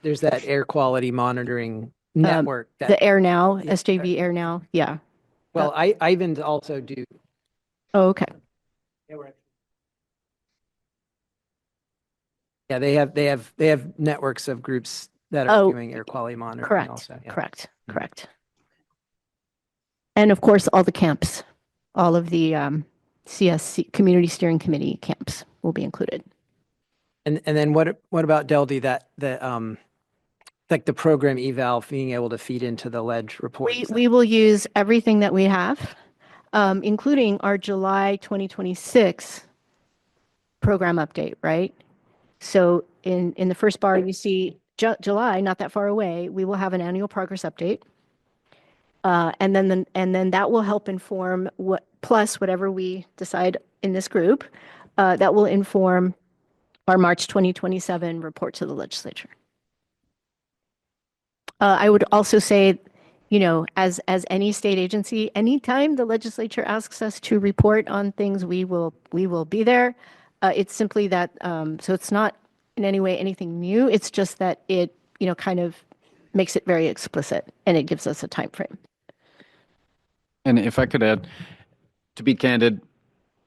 air quality monitoring network. The Air Now, SJV Air Now, yeah. Well, Ivans also do. Oh, okay. Yeah, they have networks of groups that are doing air quality monitoring. Correct. Also. Yeah. Correct. And of course, all the camps, all of the CSC Community Steering Committee camps will be included. And then what about Deldy, that like the program eval being able to feed into the ledge report? We will use everything that we have, including our July 2026 program update, right? So in the first bar, you see July, not that far away, we will have an annual progress update. And then that will help inform plus whatever we decide in this group, that will inform our March 2027 report to the legislature. I would also say, as any state agency, anytime the legislature asks us to report on things, we will be there. It's simply that, so it's not in any way anything new. It's just that it, kind of makes it very explicit and it gives us a time frame. And if I could add, to be candid,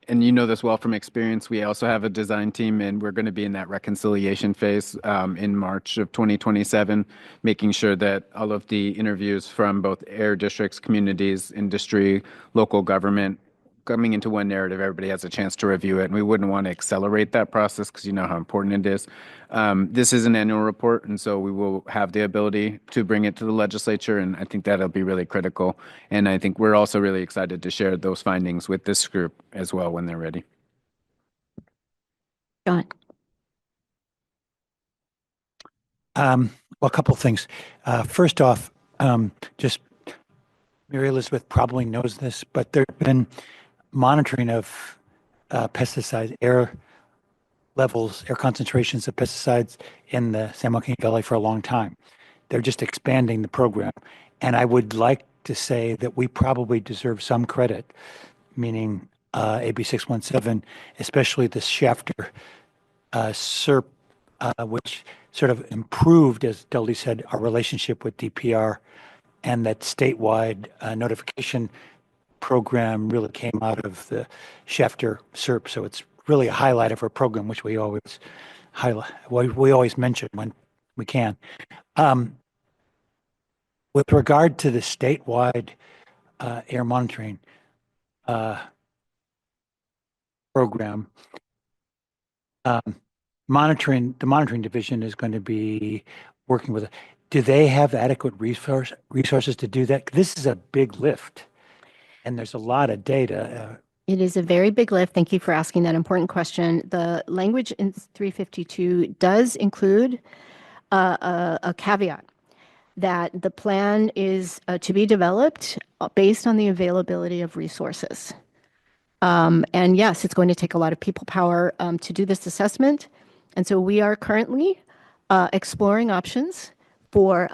and you know this well from experience, we also have a design team, and we're going to be in that reconciliation phase in March of 2027, making sure that all of the interviews from both air districts, communities, industry, local government, coming into one narrative, everybody has a chance to review it, and we wouldn't want to accelerate that process because you know how important it is. This is an annual report, and so we will have the ability to bring it to the legislature, and I think that'll be really critical. And I think we're also really excited to share those findings with this group as well when they're ready. John. Well, a couple of things. First off, just Mary Elizabeth probably knows this, but there have been monitoring of pesticide air levels, air concentrations of pesticides in the San Joaquin Valley for a long time. They're just expanding the program. And I would like to say that we probably deserve some credit, meaning AB 617, especially the Shafter SERP, which sort of improved, as Deldy said, our relationship with DPR, and that statewide notification program really came out of the Shafter SERP. So it's really a highlight of our program, which we always highlight, we always mention when we can. With regard to the statewide air monitoring, for program. The monitoring division is going to be working with. Do they have adequate resources to do that? This is a big lift, and there's a lot of data. It is a very big lift. Thank you for asking that important question. The language in 352 does include a caveat that the plan is to be developed based on the availability of resources. And yes, it's going to take a lot of people power to do this assessment. And so we are currently exploring options for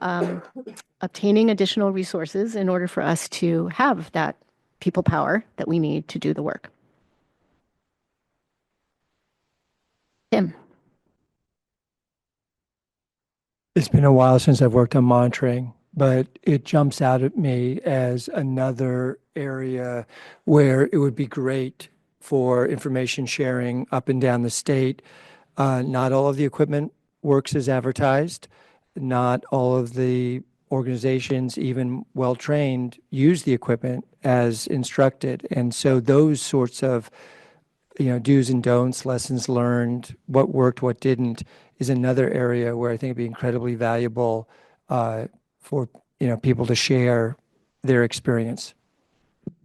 obtaining additional resources in order for us to have that people power that we need to do the work. Tim. It's been a while since I've worked on monitoring, but it jumps out at me as another area where it would be great for information sharing up and down the state. Not all of the equipment works as advertised. Not all of the organizations, even well-trained, use the equipment as instructed. And so those sorts of do's and don'ts, lessons learned, what worked, what didn't, is another area where I think it'd be incredibly valuable for people to share their experience.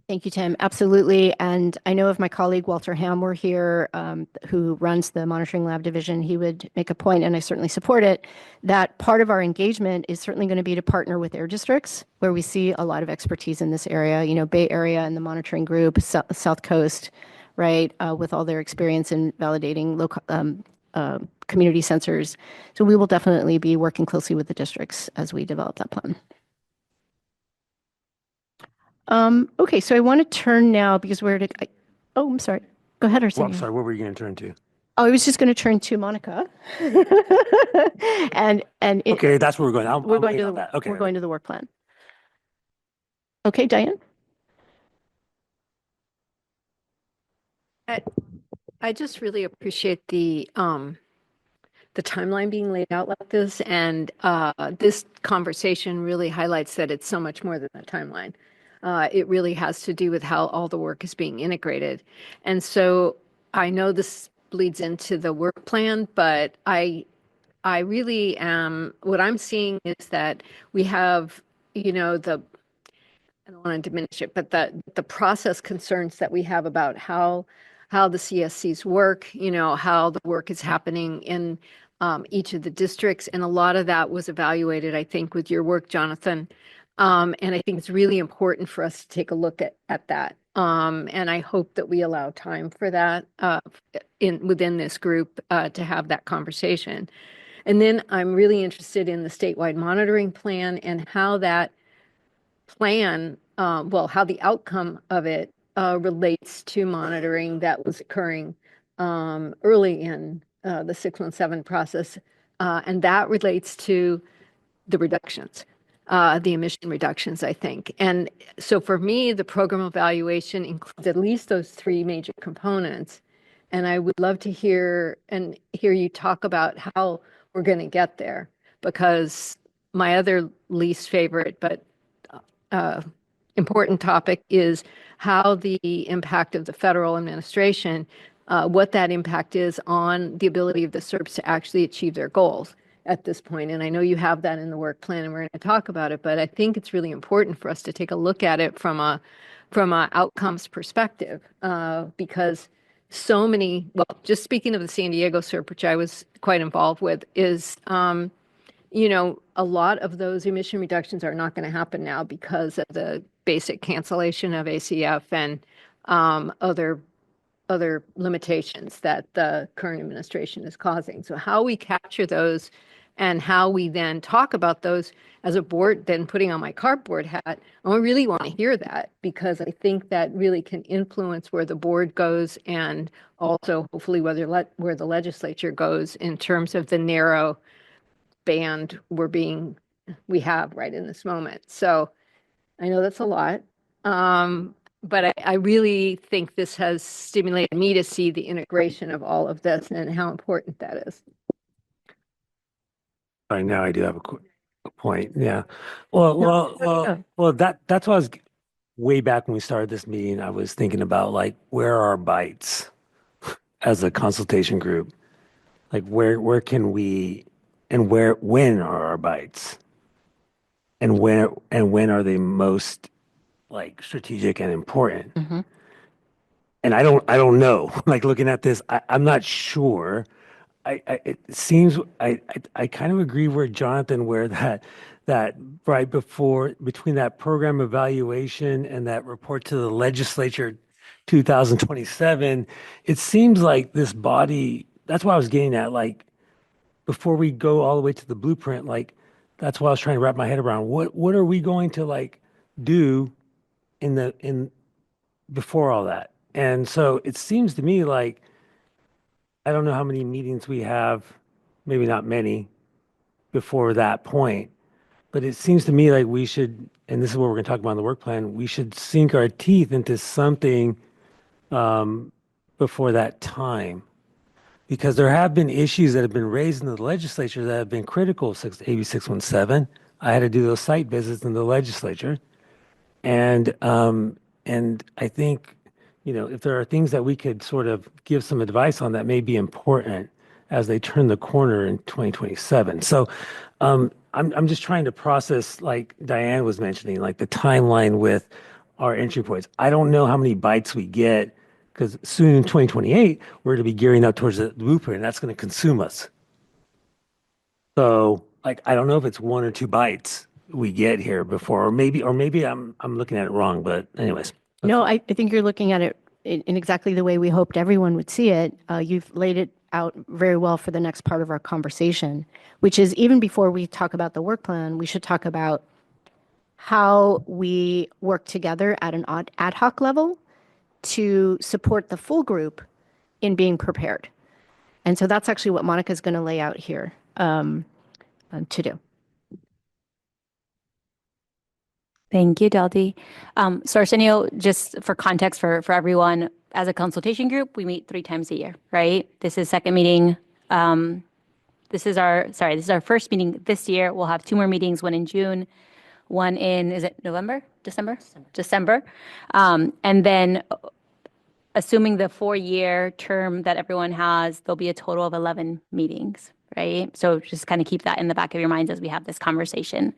Thank you, Tim. Absolutely. And I know if my colleague Walter Ham were here, who runs the Monitoring Lab Division, he would make a point, and I certainly support it, that part of our engagement is certainly going to be to partner with air districts, where we see a lot of expertise in this area, Bay Area and the monitoring group, South Coast, right, with all their experience in validating local community sensors. So we will definitely be working closely with the districts as we develop that plan. Okay, so I want to turn now because I'm sorry. Go ahead, Arsenio. Well, I'm sorry, what were you going to turn to? Oh, I was just going to turn to Monica. Okay, that's where we're going. We're going to the work plan. Okay, Diane? I just really appreciate the timeline being laid out like this, and this conversation really highlights that it's so much more than a timeline. It really has to do with how all the work is being integrated. And so I know this bleeds into the work plan, but I really am, what I'm seeing is that we have, I don't want to diminish it, but the process concerns that we have about how the CSCs work, how the work is happening in each of the districts. And a lot of that was evaluated, I think, with your work, Jonathan. And I think it's really important for us to take a look at that. And I hope that we allow time for that within this group to have that conversation. And then I'm really interested in the statewide monitoring plan and how that plan, how the outcome of it relates to monitoring that was occurring early in the 617 process. And that relates to the reductions, the emission reductions, I think. And so for me, the program evaluation includes at least those three major components. And I would love to hear you talk about how we're going to get there, because my other least favorite, but important topic is how the impact of the federal administration, what that impact is on the ability of the SERPs to actually achieve their goals at this point. And I know you have that in the work plan, and we're going to talk about it, but I think it's really important for us to take a look at it from a outcomes perspective, because so many, just speaking of the San Diego SERP, which I was quite involved with, is a lot of those emission reductions are not going to happen now because of the basic cancellation of ACF and other limitations that the current administration is causing. So how we capture those and how we then talk about those as a board, then putting on my cardboard hat, I really want to hear that, because I think that really can influence where the board goes and also hopefully where the legislature goes in terms of the narrow band we have right in this moment. So I know that's a lot, but I really think this has stimulated me to see the integration of all of this and how important that is. Right now, I do have a point. Yeah. Well, that's why way back when we started this meeting, I was thinking about, like, where are our bites? as a consultation group, like where can we and when are our bites? And when are they most like strategic and important? Mhm. And I don't know. Like looking at this, I'm not sure. It seems I kind of agree where Jonathan, where that right before between that program evaluation and that report to the legislature 2027, it seems like this body, that's what I was getting at, like before we go all the way to the blueprint, like that's what I was trying to wrap my head around. What are we going to like do in before all that? And so it seems to me like I don't know how many meetings we have, maybe not many before that point, but it seems to me like we should, and this is what we're going to talk about in the work plan, we should sink our teeth into something before that time. Because there have been issues that have been raised in the legislature that have been critical of AB 617. I had to do those site visits in the legislature. And I think, you know, if there are things that we could sort of give some advice on that may be important as they turn the corner in 2027. So I'm just trying to process, like Diane was mentioning, like the timeline with our entry points. I don't know how many bites we get because soon in 2028, we're going to be gearing up towards the blueprint, and that's going to consume us. So, like, I don't know if it's 1 or 2 bites we get here before, or maybe I'm looking at it wrong. But anyways, No, I think you're looking at it in exactly the way we hoped everyone would see it. You've laid it out very well for the next part of our conversation, which is even before we talk about the work plan, we should talk about how we work together at an ad hoc level to support the full group in being prepared. And so that's actually what Monica's going to lay out here to do. Thank you, Delty. So Arsenio, just for context for everyone, as a consultation group, we meet 3 times a year, right? This is second meeting. This is our first meeting this year. We'll have 2 more meetings, one in June, one in, is it November? December. And then assuming the 4-year term that everyone has, there'll be a total of 11 meetings, right? So just kind of keep that in the back of your minds as we have this conversation.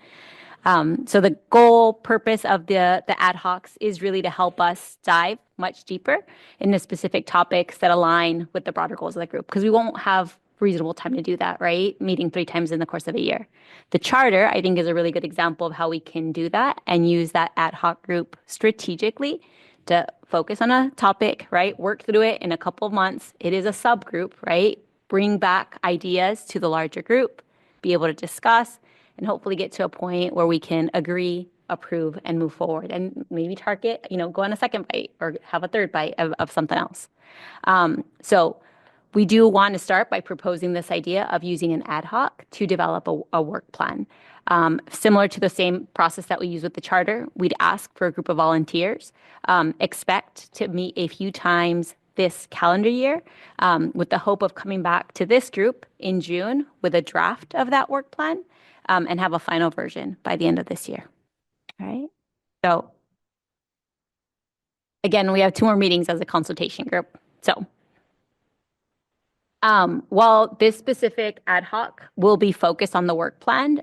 So the goal, purpose of the ad hocs is really to help us dive much deeper into specific topics that align with the broader goals of the group, because we won't have reasonable time to do that, right? Meeting 3 times in the course of a year. The charter, I think, is a really good example of how we can do that and use that ad hoc group strategically to focus on a topic, right? Work through it in a couple of months. It is a subgroup, right? Bring back ideas to the larger group, be able to discuss, and hopefully get to a point where we can agree, approve, and move forward, and maybe target, go on a second bite or have a third bite of something else. So we do want to start by proposing this idea of using an ad hoc to develop a work plan. Similar to the same process that we use with the charter, we'd ask for a group of volunteers, expect to meet a few times this calendar year, with the hope of coming back to this group in June with a draft of that work plan, and have a final version by the end of this year. All right. So again, we have 2 more meetings as a consultation group. So while this specific ad hoc will be focused on the work plan,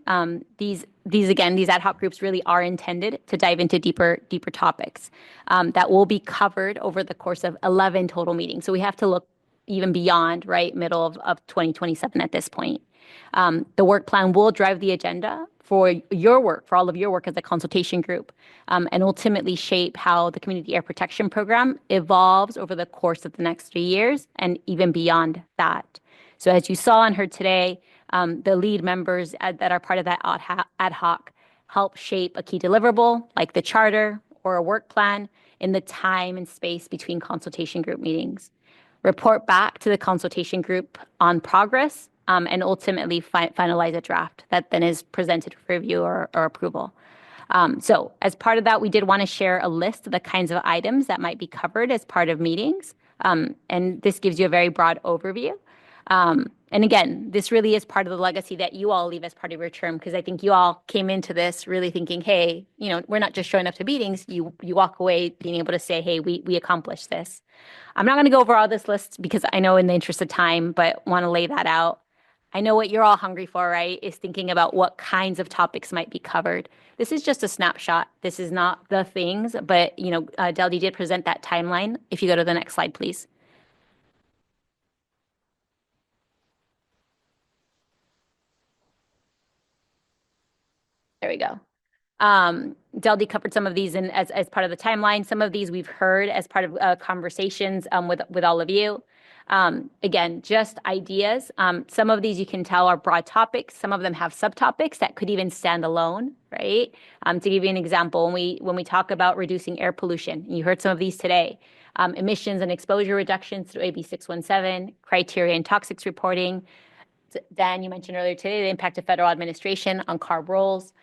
these ad hoc groups really are intended to dive into deeper topics that will be covered over the course of 11 total meetings. So we have to look even beyond, right, middle of 2027 at this point. The work plan will drive the agenda for your work, for all of your work as a consultation group, and ultimately shape how the Community Air Protection Program evolves over the course of the next 3 years and even beyond that. So as you saw and heard today, the lead members that are part of that ad hoc help shape a key deliverable like the charter or a work plan in the time and space between consultation group meetings. Report back to the consultation group on progress, and ultimately finalize a draft that then is presented for review or approval. So as part of that, we did want to share a list of the kinds of items that might be covered as part of meetings. And this gives you a very broad overview. And again, this really is part of the legacy that you all leave as part of your term, because I think you all came into this really thinking, hey, we're not just showing up to meetings. You walk away being able to say, hey, we accomplished this. I'm not going to go over all this list because I know in the interest of time, but want to lay that out. I know what you're all hungry for, right? Is thinking about what kinds of topics might be covered. This is just a snapshot. This is not the things, but Deldy did present that timeline. If you go to the next slide, please. There we go. Deldy covered some of these as part of the timeline. Some of these we've heard as part of conversations with all of you. Again, just ideas. Some of these you can tell are broad topics. Some of them have subtopics that could even stand alone, right? To give you an example, when we talk about reducing air pollution, you heard some of these today. Emissions and exposure reductions through AB 617, criteria and toxics reporting. Dan, you mentioned earlier today the impact of federal administration on CARB roles.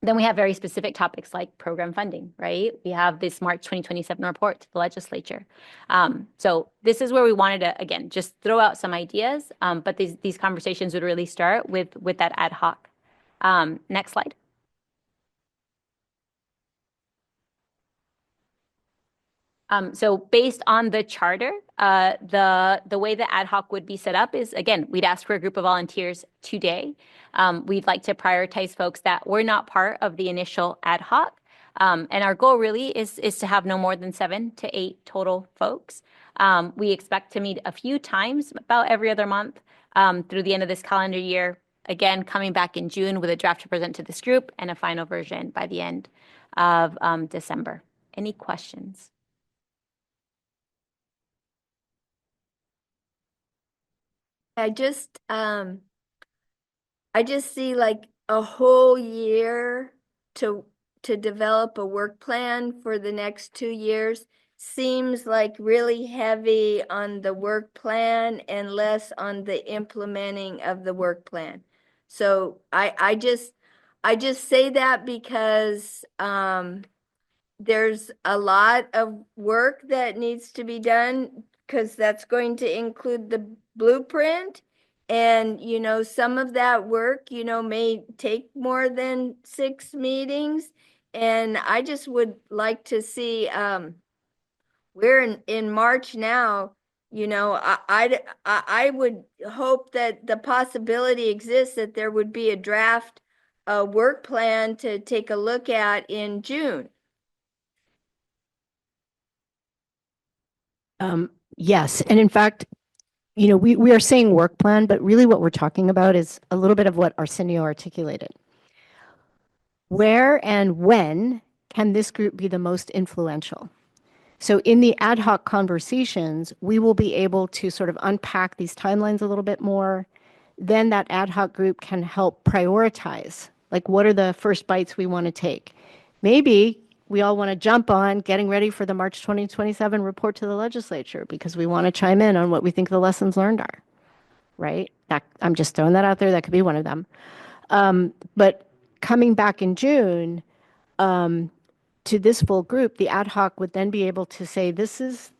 Then we have very specific topics like program funding, right? We have this March 2027 report to the legislature. So this is where we wanted to, again, just throw out some ideas, but these conversations would really start with that ad hoc. Next slide. So based on the charter, the way the ad hoc would be set up is, again, we'd ask for a group of volunteers today. We'd like to prioritize folks that were not part of the initial ad hoc. And our goal really is to have no more than 7 to 8 total folks. We expect to meet a few times, about every other month, through the end of this calendar year. Again, coming back in June with a draft to present to this group and a final version by the end of December. Any questions? I just see like a whole year to develop a work plan for the next 2 years seems like really heavy on the work plan and less on the implementing of the work plan. So I just say that because there's a lot of work that needs to be done because that's going to include the blueprint. And, some of that work, may take more than 6 meetings. And I just would like to see, we're in March now, I would hope that the possibility exists that there would be a draft work plan to take a look at in June. Yes. And in fact, we are saying work plan, but really what we're talking about is a little bit of what Arsenio articulated. Where and when can this group be the most influential? So in the ad hoc conversations, we will be able to sort of unpack these timelines a little bit more. Then that ad hoc group can help prioritize, like what are the first bites we want to take? Maybe we all want to jump on getting ready for the March 2027 report to the legislature because we want to chime in on what we think the lessons learned are, right? I'm just throwing that out there. That could be one of them. But coming back in June to this full group, the ad hoc would then be able to say, this is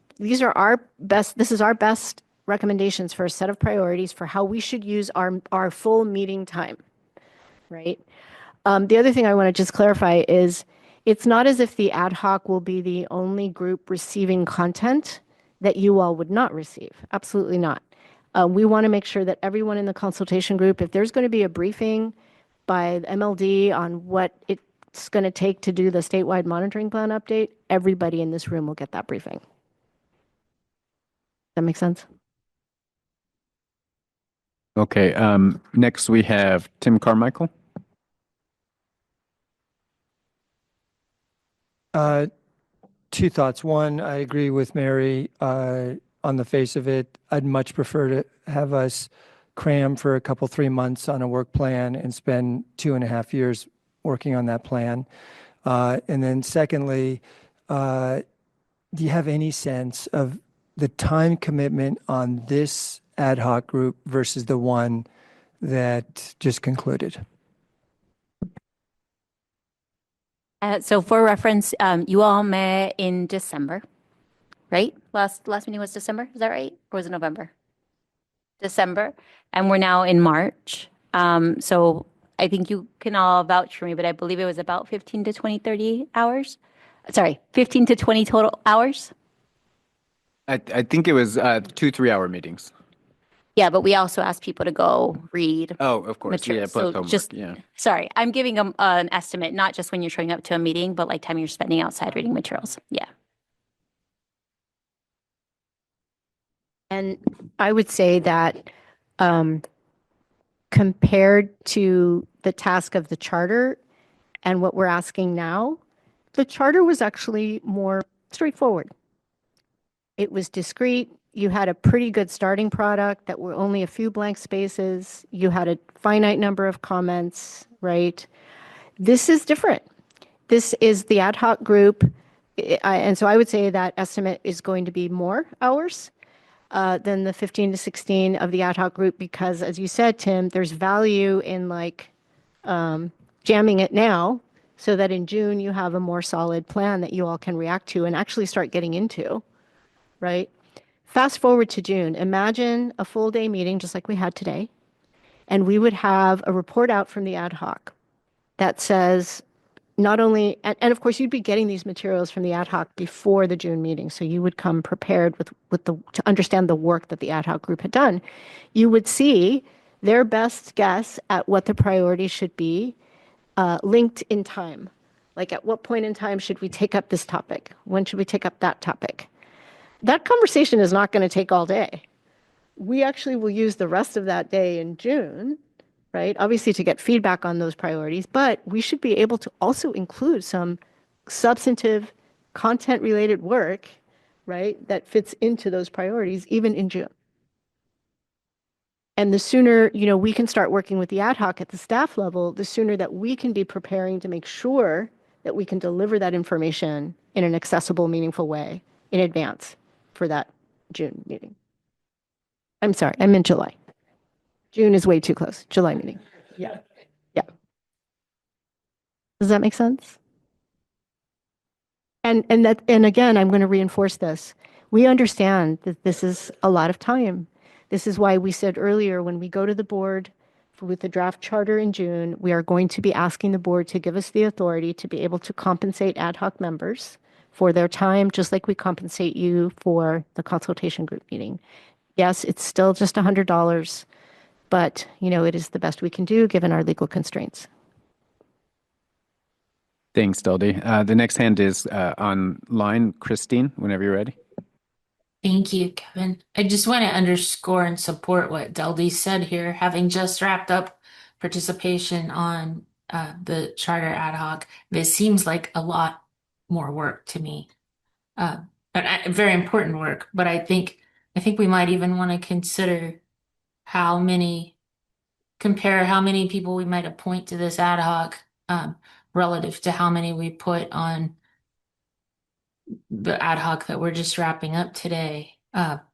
our best recommendations for a set of priorities for how we should use our full meeting time, right? The other thing I want to just clarify is it's not as if the ad hoc will be the only group receiving content that you all would not receive. Absolutely not. We want to make sure that everyone in the consultation group, if there's going to be a briefing by the MLD on what it's going to take to do the statewide monitoring plan update, everybody in this room will get that briefing. That make sense? Okay. Next we have Tim Carmichael. Two thoughts. One, I agree with Mary on the face of it. I'd much prefer to have us cram for a couple, 3 months on a work plan and spend 2.5 years working on that plan. And then secondly, do you have any sense of the time commitment on this ad hoc group versus the one that just concluded? So for reference, you all met in December, right? Last meeting was December, is that right? Or was it November? December, and we're now in March. So I think you can all vouch for me, but I believe it was about 15 to 20, 30 hours. Sorry, 15 to 20 total hours. I think it was 2 3-hour meetings. Yeah, but we also asked people to go read. Oh, of course. Yeah, materials. plus So homework. just, Yeah. sorry, I'm giving them an estimate, not just when you're showing up to a meeting, but like time you're spending outside reading materials. Yeah. And I would say that compared to the task of the charter and what we're asking now, the charter was actually more straightforward. It was discrete. You had a pretty good starting product that were only a few blank spaces. You had a finite number of comments, right? This is different. This is the ad hoc group. And so I would say that estimate is going to be more hours than the 15 to 16 of the ad hoc group because, as you said, Tim, there's value in like jamming it now so that in June you have a more solid plan that you all can react to and actually start getting into, right? Fast forward to June. Imagine a full day meeting just like we had today, and we would have a report out from the ad hoc that says not only, and of course, you'd be getting these materials from the ad hoc before the June meeting, so you would come prepared to understand the work that the ad hoc group had done. You would see their best guess at what the priorities should be, linked in time. Like at what point in time should we take up this topic? When should we take up that topic? That conversation is not going to take all day. We actually will use the rest of that day in June, right? Obviously to get feedback on those priorities, but we should be able to also include some substantive content related work, right? That fits into those priorities even in June. And the sooner, we can start working with the ad hoc at the staff level, the sooner that we can be preparing to make sure that we can deliver that information in an accessible, meaningful way in advance for that June meeting. I'm sorry, I'm in July. June is way too close. July meeting. Yeah. Yeah. Does that make sense? And again, I'm going to reinforce this. We understand that this is a lot of time. This is why we said earlier when we go to the board with the draft charter in June, we are going to be asking the board to give us the authority to be able to compensate ad hoc members for their time, just like we compensate you for the consultation group meeting. Yes, it's still just $100, but it is the best we can do given our legal constraints. Thanks, Duldy. The next hand is online. Christine, whenever you're ready. Thank you, Kevin. I just want to underscore and support what Duldy said here, having just wrapped up participation on the charter ad hoc. This seems like a lot more work to me. Very important work, but I think we might even want to consider compare how many people we might appoint to this ad hoc relative to how many we put on the ad hoc that we're just wrapping up today.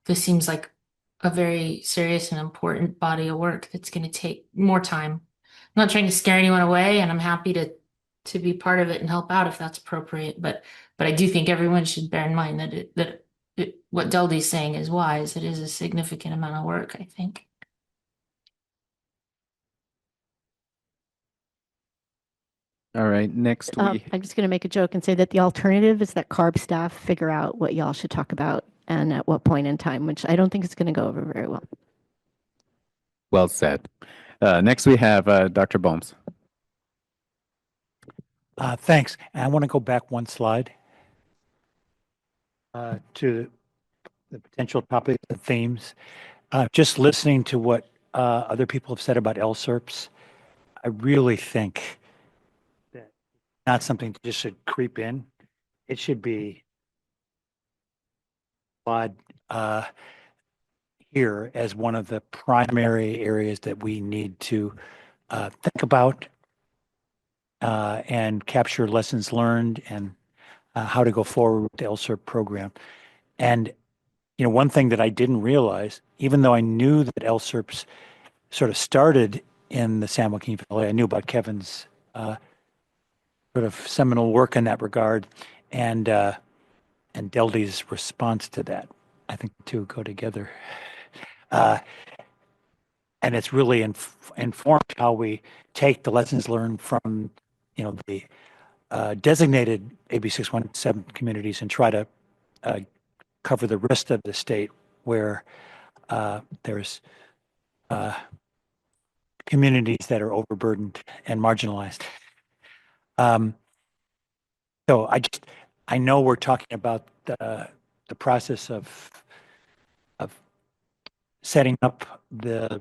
This seems like a very serious and important body of work that's going to take more time. I'm not trying to scare anyone away, and I'm happy to be part of it and help out if that's appropriate. But I do think everyone should bear in mind that what Duldy's saying is wise. It is a significant amount of work, I think. All right, next I'm just going to make a joke and say that the alternative is that CARB staff figure out what y'all should talk about and at what point in time, which I don't think is going to go over very well. Well said. Next we have Dr. Bohms. Thanks. And I want to go back one slide to the potential topics and themes. Just listening to what other people have said about LSERPs, I really think that not something that just should creep in. It should be applied here as one of the primary areas that we need to think about and capture lessons learned and how to go forward with the LSERP program. And one thing that I didn't realize, even though I knew that LSERPs sort of started in the San Joaquin Valley, I knew about Kevin's sort of seminal work in that regard, and Deldy's response to that. I think the two go together. and it's really informed how we take the lessons learned from, the designated AB 617 communities and try to cover the rest of the state where there's communities that are overburdened and marginalized. So I know we're talking about the process of setting up the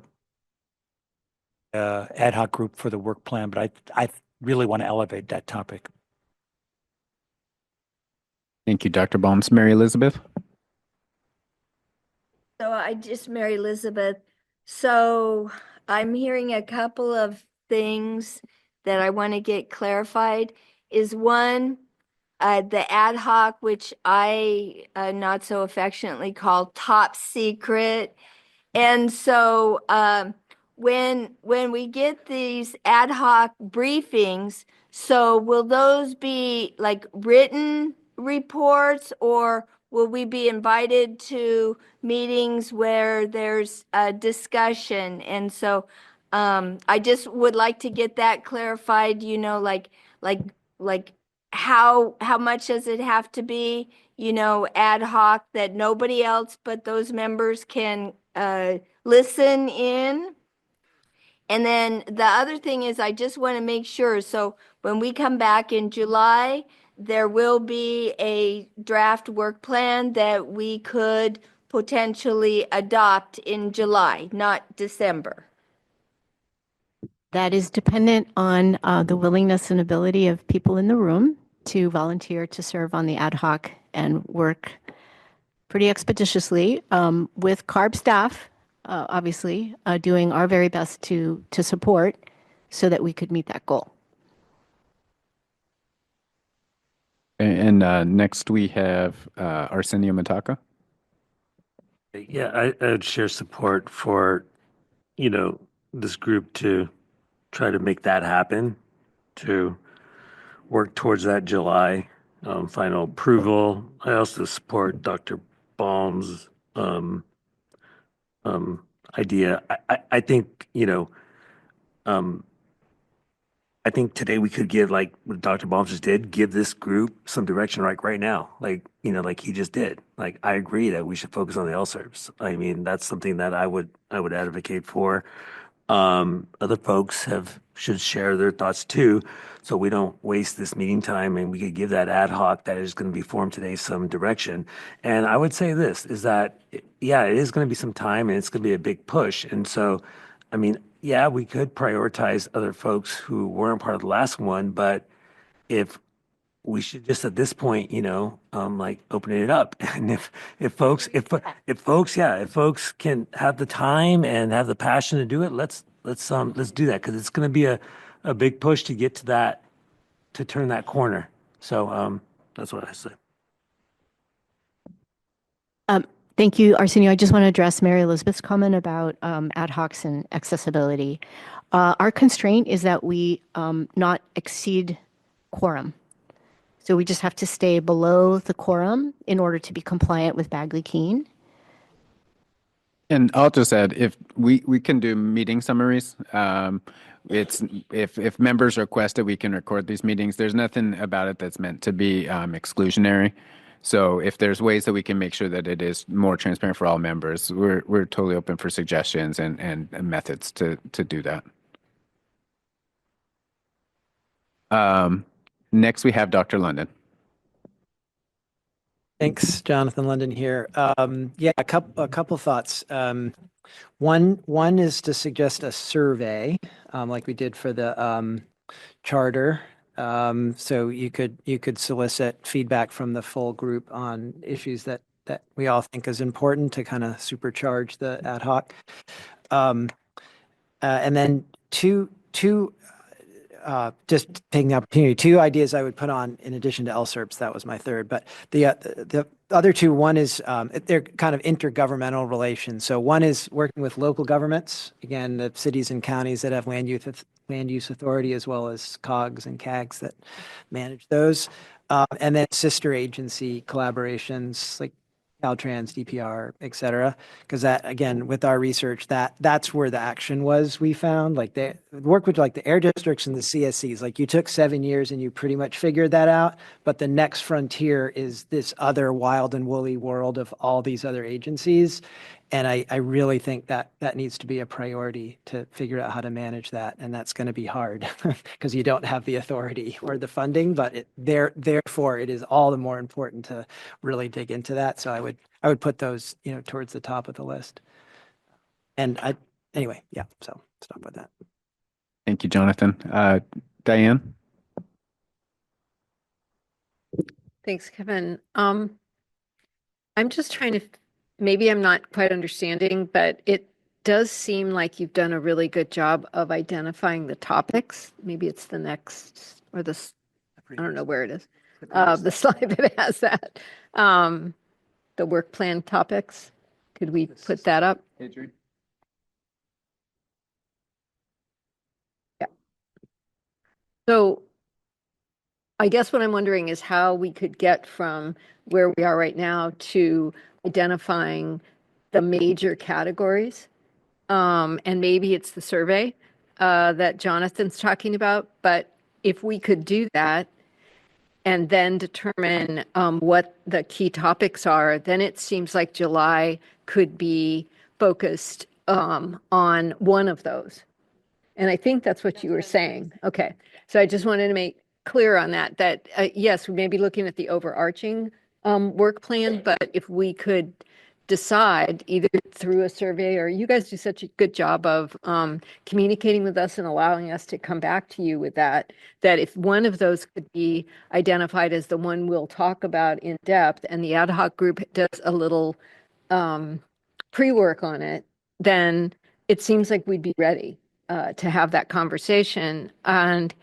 ad hoc group for the work plan, but I really want to elevate that topic. Thank you, Dr. Baums. Mary Elizabeth? Mary Elizabeth. So I'm hearing a couple of things that I want to get clarified. Is one, the ad hoc, which I not so affectionately call top secret. And so when we get these ad hoc briefings, so will those be like written reports, or will we be invited to meetings where there's a discussion? And so I just would like to get that clarified, like how much does it have to be, ad hoc, that nobody else but those members can listen in? And then the other thing is, I just want to make sure, so when we come back in July, there will be a draft work plan that we could potentially adopt in July, not December. That is dependent on the willingness and ability of people in the room to volunteer to serve on the ad hoc and work pretty expeditiously with CARB staff, obviously, doing our very best to support so that we could meet that goal. And next we have Arsenio Mataka. Yeah, I would share support for, this group to try to make that happen, to work towards that July final approval. I also support Dr. Baum's idea. I think, I think today we could give, like what Dr. Baum just did, give this group some direction right now, like he just did. Like, I agree that we should focus on the LSERPs. I mean, that's something that I would advocate for. Other folks should share their thoughts too, so we don't waste this meeting time, and we could give that ad hoc that is going to be formed today some direction. And I would say this is that, yeah, it is going to be some time, and it's going to be a big push. And so, I mean, yeah, we could prioritize other folks who weren't part of the last one, but if we should just at this point, like opening it up. And if folks can have the time and have the passion to do it, let's do that, because it's going to be a big push to get to that, to turn that corner. So that's what I say. Thank you, Arsenio. I just want to address Mary Elizabeth's comment about ad hocs and accessibility. Our constraint is that we not exceed quorum. So we just have to stay below the quorum in order to be compliant with Bagley-Keene. And I'll just add, if we can do meeting summaries. It's if members request it, we can record these meetings. There's nothing about it that's meant to be exclusionary. So if there's ways that we can make sure that it is more transparent for all members, we're totally open for suggestions and methods to do that. Next, we have Dr. London. Thanks, Jonathan London here. Yeah, a couple thoughts. One is to suggest a survey, like we did for the charter. So you could solicit feedback from the full group on issues that we all think is important to kind of supercharge the ad hoc. And then two just taking the opportunity, two ideas I would put on in addition to LSERPs. That was my third, but the other two, one is they're kind of intergovernmental relations. So one is working with local governments, again, the cities and counties that have land use authority, as well as COGs and CAGs that manage those, and then sister agency collaborations, like Caltrans, DPR, et cetera. Because that, again, with our research, that's where the action was, we found. Like the work with like the air districts and the CSCs, like you took 7 years and you pretty much figured that out. But the next frontier is this other wild and woolly world of all these other agencies. And I really think that needs to be a priority to figure out how to manage that. And that's going to be hard because you don't have the authority or the funding, but therefore it is all the more important to really dig into that. So I would put those, towards the top of the list. And anyway, yeah, so stop with that. Thank you, Jonathan. Diane? Thanks, Kevin. I'm just trying to, maybe I'm not quite understanding, but it does seem like you've done a really good job of identifying the topics. Maybe it's the next, or this, I don't know where it is. The slide that has that. The work plan topics. Could we put that up? Yeah. So I guess what I'm wondering is how we could get from where we are right now to identifying the major categories. And maybe it's the survey that Jonathan's talking about, but if we could do that and then determine what the key topics are, then it seems like July could be focused on one of those. And I think that's what you were saying. Okay. So I just wanted to make clear on that yes, we may be looking at the overarching work plan, but if we could decide either through a survey, or you guys do such a good job of communicating with us and allowing us to come back to you with that if one of those could be identified as the one we'll talk about in depth, and the ad hoc group does a little pre-work on it, then it seems like we'd be ready to have that conversation. And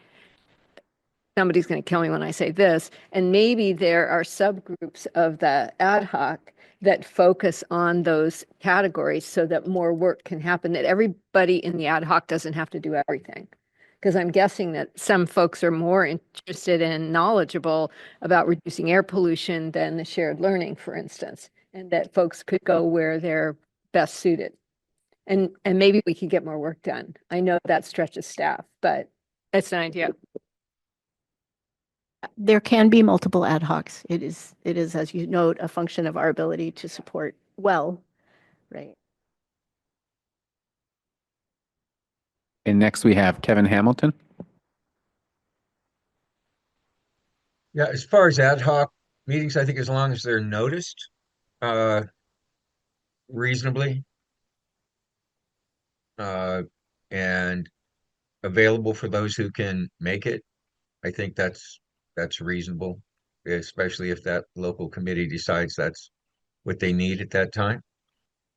somebody's going to kill me when I say this, and maybe there are subgroups of the ad hoc that focus on those categories so that more work can happen, that everybody in the ad hoc doesn't have to do everything. Because I'm guessing that some folks are more interested and knowledgeable about reducing air pollution than the shared learning, for instance, and that folks could go where they're best suited. And maybe we could get more work done. I know that stretches staff, but that's an idea. There can be multiple ad hocs. It is, as you note, a function of our ability to support well, right? And next we have Kevin Hamilton. Yeah, as far as ad hoc meetings, I think as long as they're noticed reasonably and available for those who can make it, I think that's reasonable, especially if that local committee decides that's what they need at that time.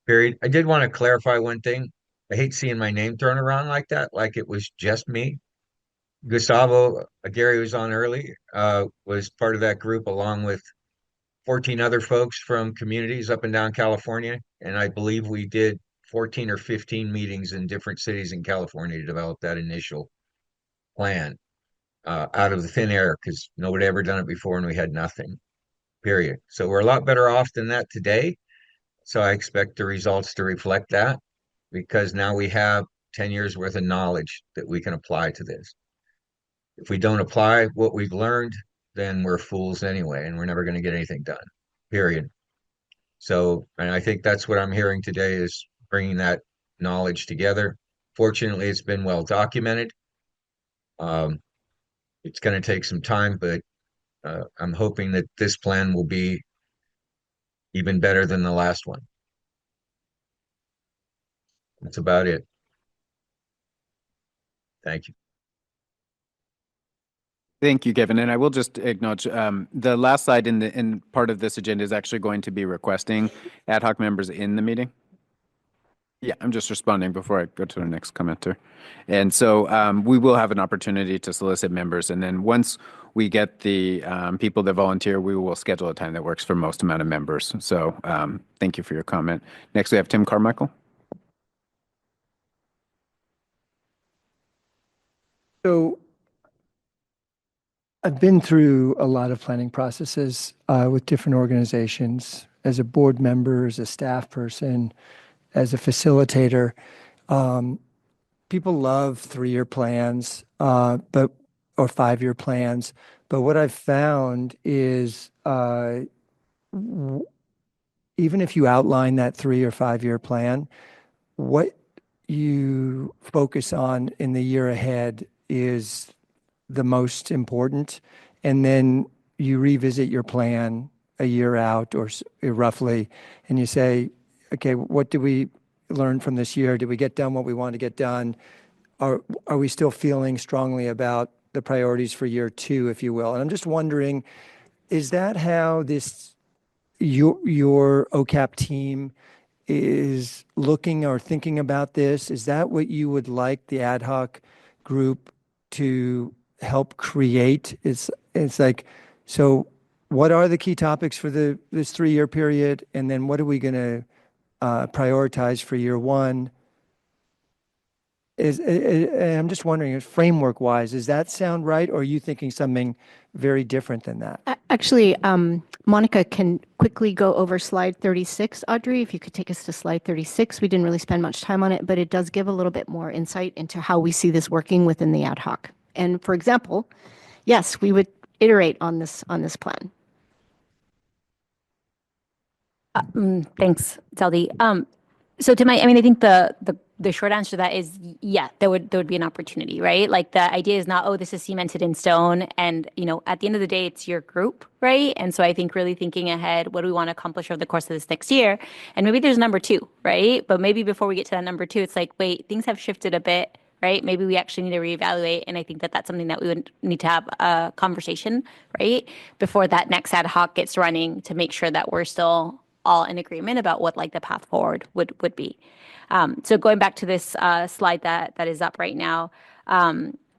Period. I did want to clarify one thing. I hate seeing my name thrown around like that, like it was just me. Gustavo, Gary was on early, was part of that group along with 14 other folks from communities up and down California. And I believe we did 14 or 15 meetings in different cities in California to develop that initial plan out of the thin air because nobody ever done it before and we had nothing, period. So we're a lot better off than that today. So I expect the results to reflect that because now we have 10 years worth of knowledge that we can apply to this. If we don't apply what we've learned, then we're fools anyway, and we're never going to get anything done, period. So, and I think that's what I'm hearing today is bringing that knowledge together. Fortunately, it's been well documented. It's going to take some time, but I'm hoping that this plan will be even better than the last one. That's about it. Thank you. Thank you, Kevin. And I will just acknowledge the last slide in part of this agenda is actually going to be requesting ad hoc members in the meeting. Yeah, I'm just responding before I go to the next commenter. And so we will have an opportunity to solicit members. And then once we get the people that volunteer, we will schedule a time that works for most amount of members. So thank you for your comment. Next, we have Tim Carmichael. So I've been through a lot of planning processes with different organizations, as a board member, as a staff person, as a facilitator. People love 3-year plans, or 5-year plans. But what I've found is even if you outline that 3 or 5-year plan, what you focus on in the year ahead is the most important. And then you revisit your plan a year out or roughly, and you say, okay, what do we learn from this year? Did we get done what we want to get done? Are we still feeling strongly about the priorities for year 2, if you will? And I'm just wondering, is that how your OCAP team is looking or thinking about this? Is that what you would like the ad hoc group to help create? It's like, so what are the key topics for this 3-year period? And then what are we going to prioritize for year 1? I'm just wondering, framework wise, does that sound right? Or are you thinking something very different than that? Actually, Monica can quickly go over slide 36. Audrey, if you could take us to slide 36. We didn't really spend much time on it, but it does give a little bit more insight into how we see this working within the ad hoc. And for example, yes, we would iterate on this plan. Thanks, Zeldy. So I think the short answer to that is yeah, there would be an opportunity, right? Like the idea is not, oh, this is cemented in stone, and at the end of the day, it's your group, right? And so I think really thinking ahead, what do we want to accomplish over the course of this next year? And maybe there's number 2, right? But maybe before we get to that number 2, it's like, wait, things have shifted a bit, right? Maybe we actually need to reevaluate, and I think that that's something that we would need to have a conversation, right, before that next ad hoc gets running to make sure that we're still all in agreement about what like the path forward would be. So going back to this slide that is up right now,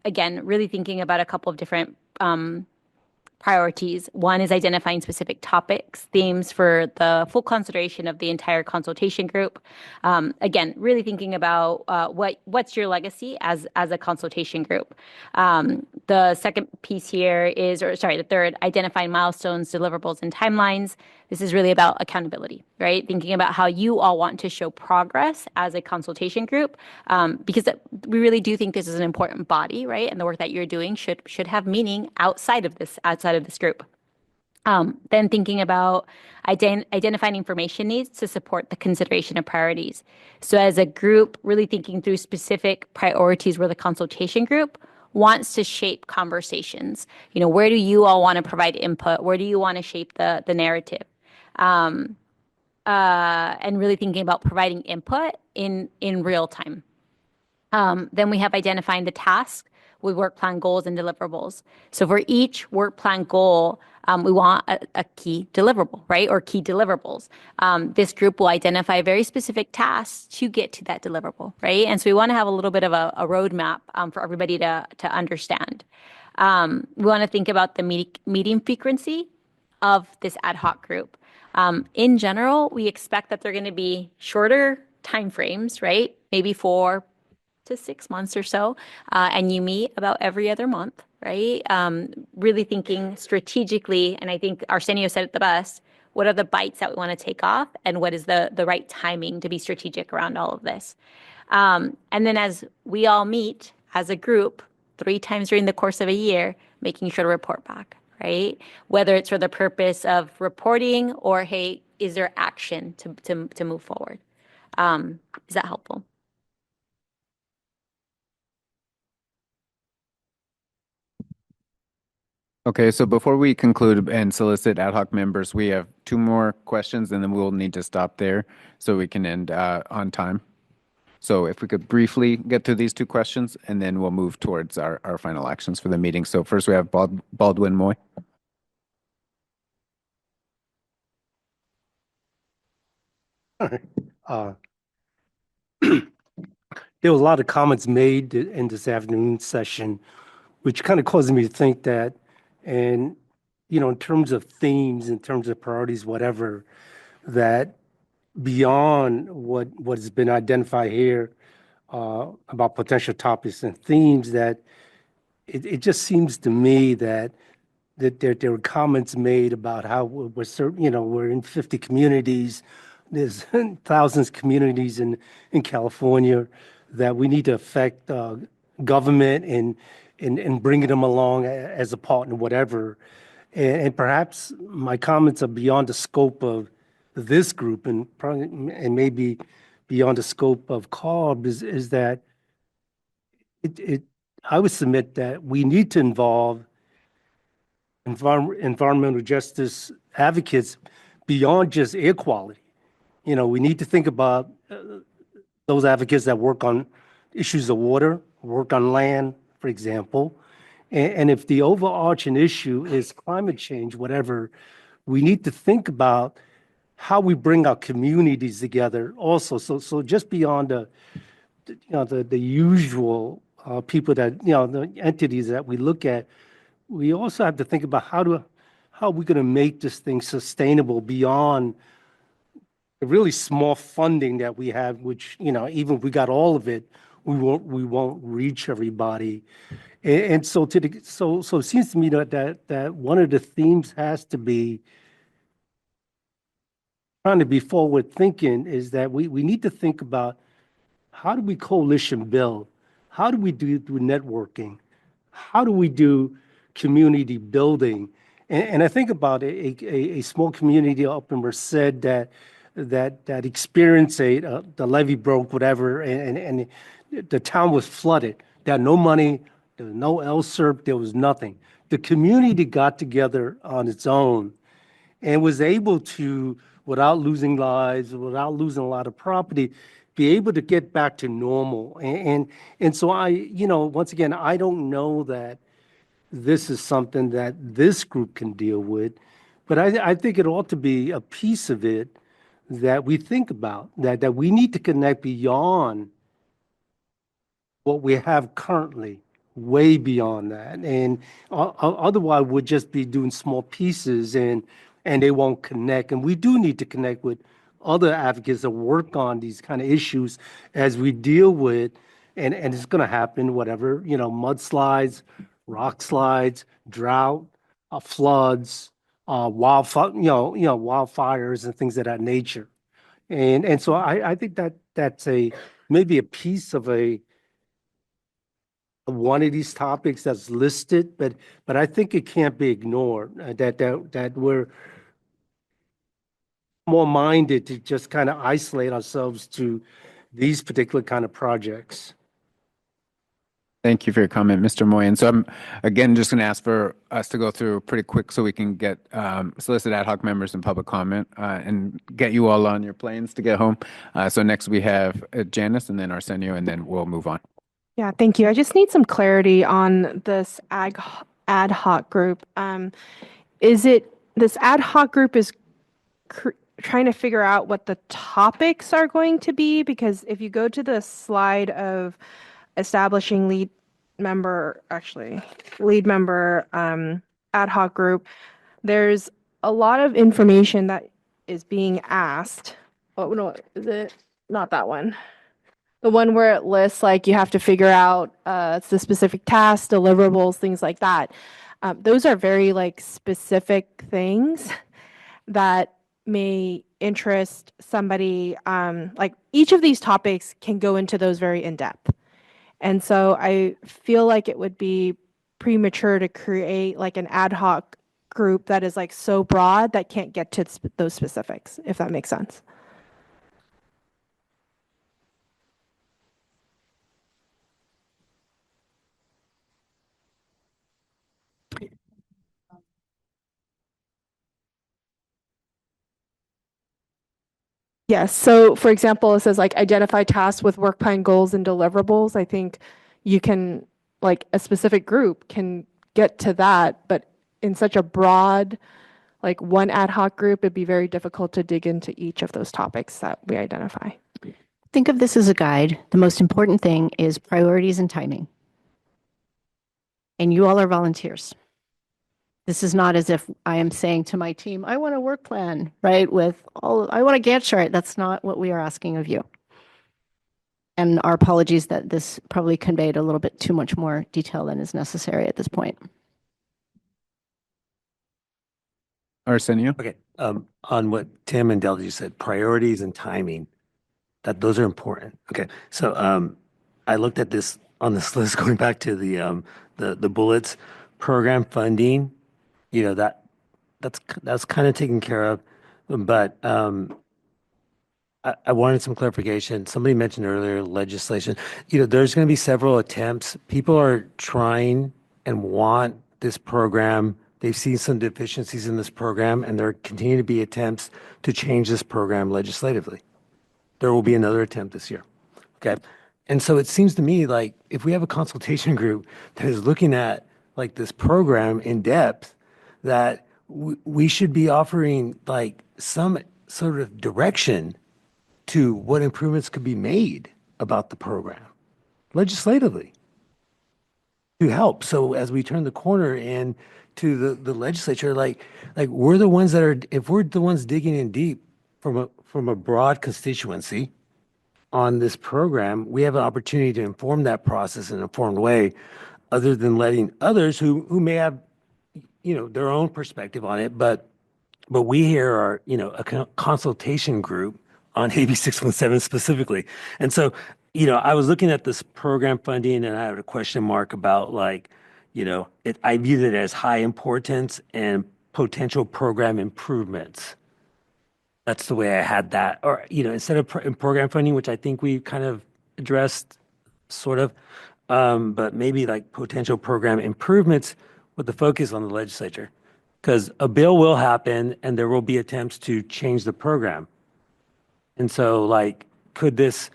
again, really thinking about a couple of different priorities. One is identifying specific topics, themes for the full consideration of the entire consultation group. Again, really thinking about what's your legacy as a consultation group. The second piece here is, the third, identifying milestones, deliverables, and timelines. This is really about accountability, right? Thinking about how you all want to show progress as a consultation group, because we really do think this is an important body, right? And the work that you're doing should have meaning outside of this group. Then thinking about identifying information needs to support the consideration of priorities. So as a group, really thinking through specific priorities where the consultation group wants to shape conversations. Where do you all want to provide input? Where do you want to shape the narrative? And really thinking about providing input in real time. Then we have identifying the task with work plan goals and deliverables. So for each work plan goal, we want a key deliverable, right? Or key deliverables. This group will identify very specific tasks to get to that deliverable, right? And so we want to have a little bit of a roadmap for everybody to understand. We want to think about the meeting frequency of this ad hoc group. In general, we expect that they're going to be shorter timeframes, right? Maybe 4 to 6 months or so, and you meet about every other month, right? Really thinking strategically, and I think Arsenio said it the best, what are the bites that we want to take off, and what is the right timing to be strategic around all of this? And then as we all meet as a group 3 times during the course of a year, making sure to report back, right? Whether it's for the purpose of reporting or, hey, is there action to move forward? Is that helpful? Okay, so before we conclude and solicit ad hoc members, we have 2 more questions, and then we'll need to stop there so we can end on time. So if we could briefly get through these 2 questions, and then we'll move towards our final actions for the meeting. So first we have Baldwin Moy. There was a lot of comments made in this afternoon session, which kind of caused me to think that, and in terms of themes, in terms of priorities, whatever, that beyond what has been identified here about potential topics and themes, that it just seems to me that that there were comments made about how we're in 50 communities. There's thousands of communities in California that we need to affect government and bringing them along as a partner, whatever. And perhaps my comments are beyond the scope of this group and maybe beyond the scope of CARB is that I would submit that we need to involve environmental justice advocates beyond just air quality. We need to think about those advocates that work on issues of water, work on land, for example. And if the overarching issue is climate change, whatever, we need to think about how we bring our communities together also. So just beyond the usual people that, the entities that we look at, we also have to think about how are we going to make this thing sustainable beyond the really small funding that we have, which, even if we got all of it, we won't reach everybody. And so it seems to me that one of the themes has to be trying to be forward thinking is that we need to think about how do we coalition build? How do we do networking? How do we do community building? And I think about a small community up in Merced that experienced the levee broke, whatever, and the town was flooded. They had no money, there was no LSERP, there was nothing. The community got together on its own and was able to, without losing lives, without losing a lot of property, be able to get back to normal. And so once again, I don't know that this is something that this group can deal with, but I think it ought to be a piece of it that we think about, that we need to connect beyond what we have currently, way beyond that. And otherwise, we'll just be doing small pieces and they won't connect. And we do need to connect with other advocates that work on these kind of issues as we deal with, and it's going to happen, whatever, mudslides, rock slides, drought, floods, wildfires and things of that nature. And so I think that's maybe a piece of one of these topics that's listed, but I think it can't be ignored, that we're more minded to just kind of isolate ourselves to these particular kind of projects. Thank you for your comment, Mr. Moyen. So I'm, again, just going to ask for us to go through pretty quick so we can get solicit ad hoc members and public comment and get you all on your planes to get home. So next we have Janice and then Arsenio, and then we'll move on. Yeah, thank you. I just need some clarity on this ad hoc group. This ad hoc group is trying to figure out what the topics are going to be? Because if you go to the slide of establishing lead member ad hoc group, there's a lot of information that is being asked. Oh, no, is it not that one? The one where it lists, like, you have to figure out the specific tasks, deliverables, things like that. Those are very, specific things that may interest somebody. Each of these topics can go into those very in-depth. And so I feel like it would be premature to create, an ad hoc group that is, so broad that can't get to those specifics, if that makes sense. Yes. So for example, it says identify tasks with work plan goals and deliverables. I think you can, a specific group can get to that, but in such a broad, one ad hoc group, it'd be very difficult to dig into each of those topics that we identify. Think of this as a guide. The most important thing is priorities and timing. And you all are volunteers. This is not as if I am saying to my team, I want a work plan, right? I want a Gantt chart. That's not what we are asking of you. And our apologies that this probably conveyed a little bit too much more detail than is necessary at this point. Arsenio? Okay, on what Tim and Delta said, priorities and timing, that those are important. Okay, so I looked at this on this list going back to the bullets, program funding, that's kind of taken care of, but I wanted some clarification. Somebody mentioned earlier legislation. There's going to be several attempts. People are trying and want this program. They've seen some deficiencies in this program, and there continue to be attempts to change this program legislatively. There will be another attempt this year. Okay. And so it seems to me like if we have a consultation group that is looking at like this program in depth, that we should be offering like some sort of direction to what improvements could be made about the program legislatively to help. So as we turn the corner in to the legislature, like we're the ones that are, if we're the ones digging in deep from a broad constituency on this program, we have an opportunity to inform that process in an informed way, other than letting others who may have, their own perspective on it, but we here are, a consultation group on AB 617 specifically. And so, I was looking at this program funding and I had a question mark about like, I viewed it as high importance and potential program improvements. That's the way I had that. Or, instead of program funding, which I think we kind of addressed sort of, but maybe like potential program improvements with the focus on the legislature. Because a bill will happen and there will be attempts to change the program. And so like, could this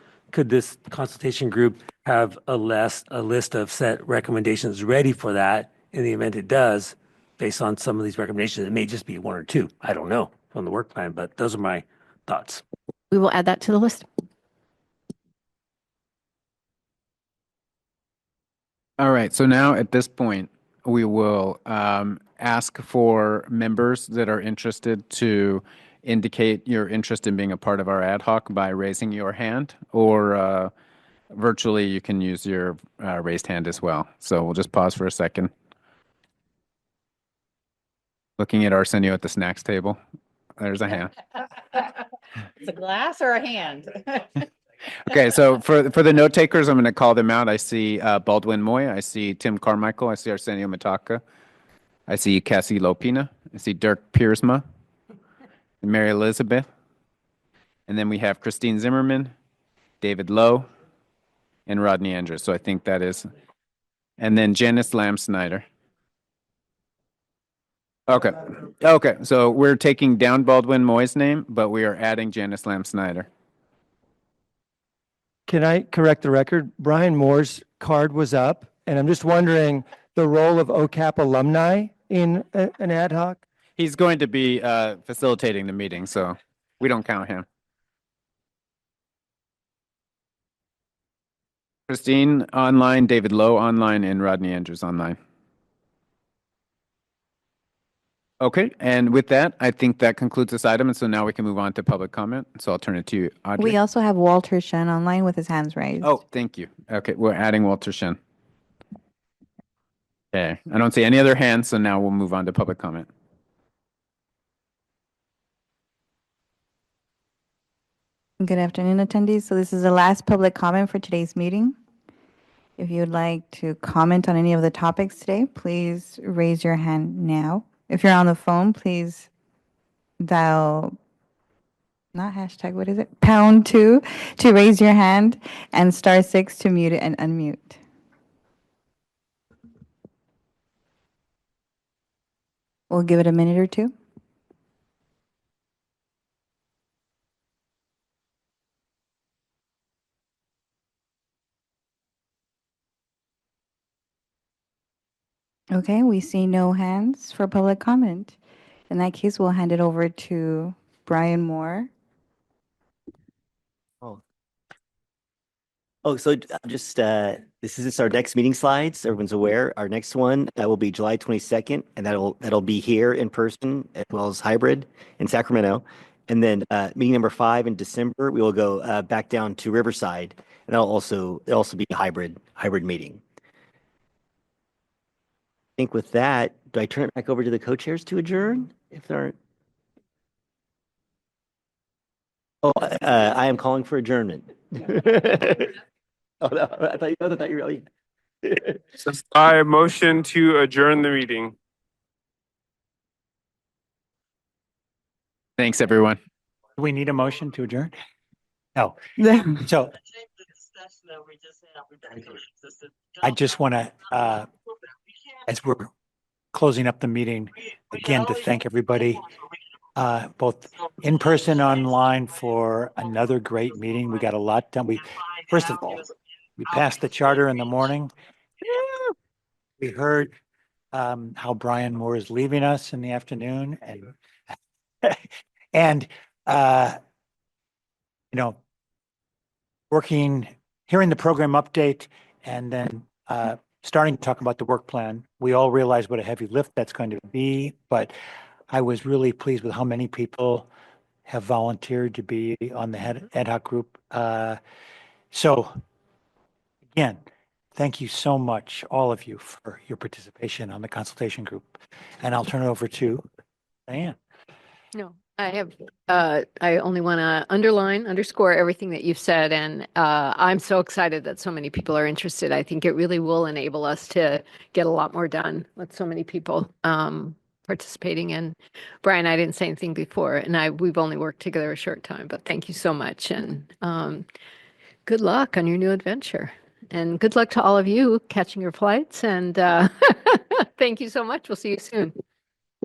consultation group have a list of set recommendations ready for that in the event it does, based on some of these recommendations? It may just be one or two. I don't know from the work plan, but those are my thoughts. We will add that to the list. All right. So now at this point, we will ask for members that are interested to indicate your interest in being a part of our ad hoc by raising your hand, or virtually you can use your raised hand as well. So we'll just pause for a second. Looking at Arsenio at the snacks table. There's a hand. It's a glass or a hand? Okay, so for the note takers, I'm going to call them out. I see Baldwin Moy. I see Tim Carmichael. I see Arsenio Mataka. I see Cassie Lopina. I see Dirk Piersma. And Mary Elizabeth. And then we have Christine Zimmerman, David Lowe, and Rodney Andrews. So I think that is. And then Janice Lamb Snyder. Okay. Okay, so we're taking down Baldwin Moy's name, but we are adding Janice Lamb Snyder. Can I correct the record? Brian Moore's card was up, and I'm just wondering the role of OCAP alumni in an ad hoc? He's going to be facilitating the meeting, so we don't count him. Christine online, David Lowe online, and Rodney Andrews online. Okay, and with that, I think that concludes this item, and so now we can move on to public comment. So I'll turn it to you, Audrey. We also have Walter Shen online with his hands raised. Oh, thank you. Okay, we're adding Walter Shen. Okay, I don't see any other hands, so now we'll move on to public comment. Good afternoon, attendees. So this is the last public comment for today's meeting. If you would like to comment on any of the topics today, please raise your hand now. If you're on the phone, please dial, not hashtag, what is it? #2 to raise your hand and *6 to mute it and unmute. We'll give it a minute or two. Okay, we see no hands for public comment. In that case, we'll hand it over to Brian Moore. Oh, so just this is just our next meeting slides. Everyone's aware. Our next one that will be July 22nd, and that'll be here in person as well as hybrid in Sacramento. And then meeting number 5 in December, we will go back down to Riverside, and it'll also be a hybrid meeting. I think with that, do I turn it back over to the co-chairs to adjourn? If there aren't. Oh, I am calling for adjournment. Oh, no, I thought you really. I motion to adjourn the meeting. Thanks, everyone. Do we need a motion to adjourn? No. So I just want to, as we're closing up the meeting, again, to thank everybody, both in person, online, for another great meeting. We got a lot done. First of all, we passed the charter in the morning. We heard how Brian Moore is leaving us in the afternoon, and hearing the program update, and then starting to talk about the work plan. We all realize what a heavy lift that's going to be, but I was really pleased with how many people have volunteered to be on the ad hoc group. So again, thank you so much, all of you, for your participation on the consultation group. And I'll turn it over to Diane. No, I only want to underscore everything that you've said. And I'm so excited that so many people are interested. I think it really will enable us to get a lot more done with so many people participating. And Brian, I didn't say anything before, and we've only worked together a short time, but thank you so much. And good luck on your new adventure. And good luck to all of you catching your flights. And thank you so much. We'll see you soon.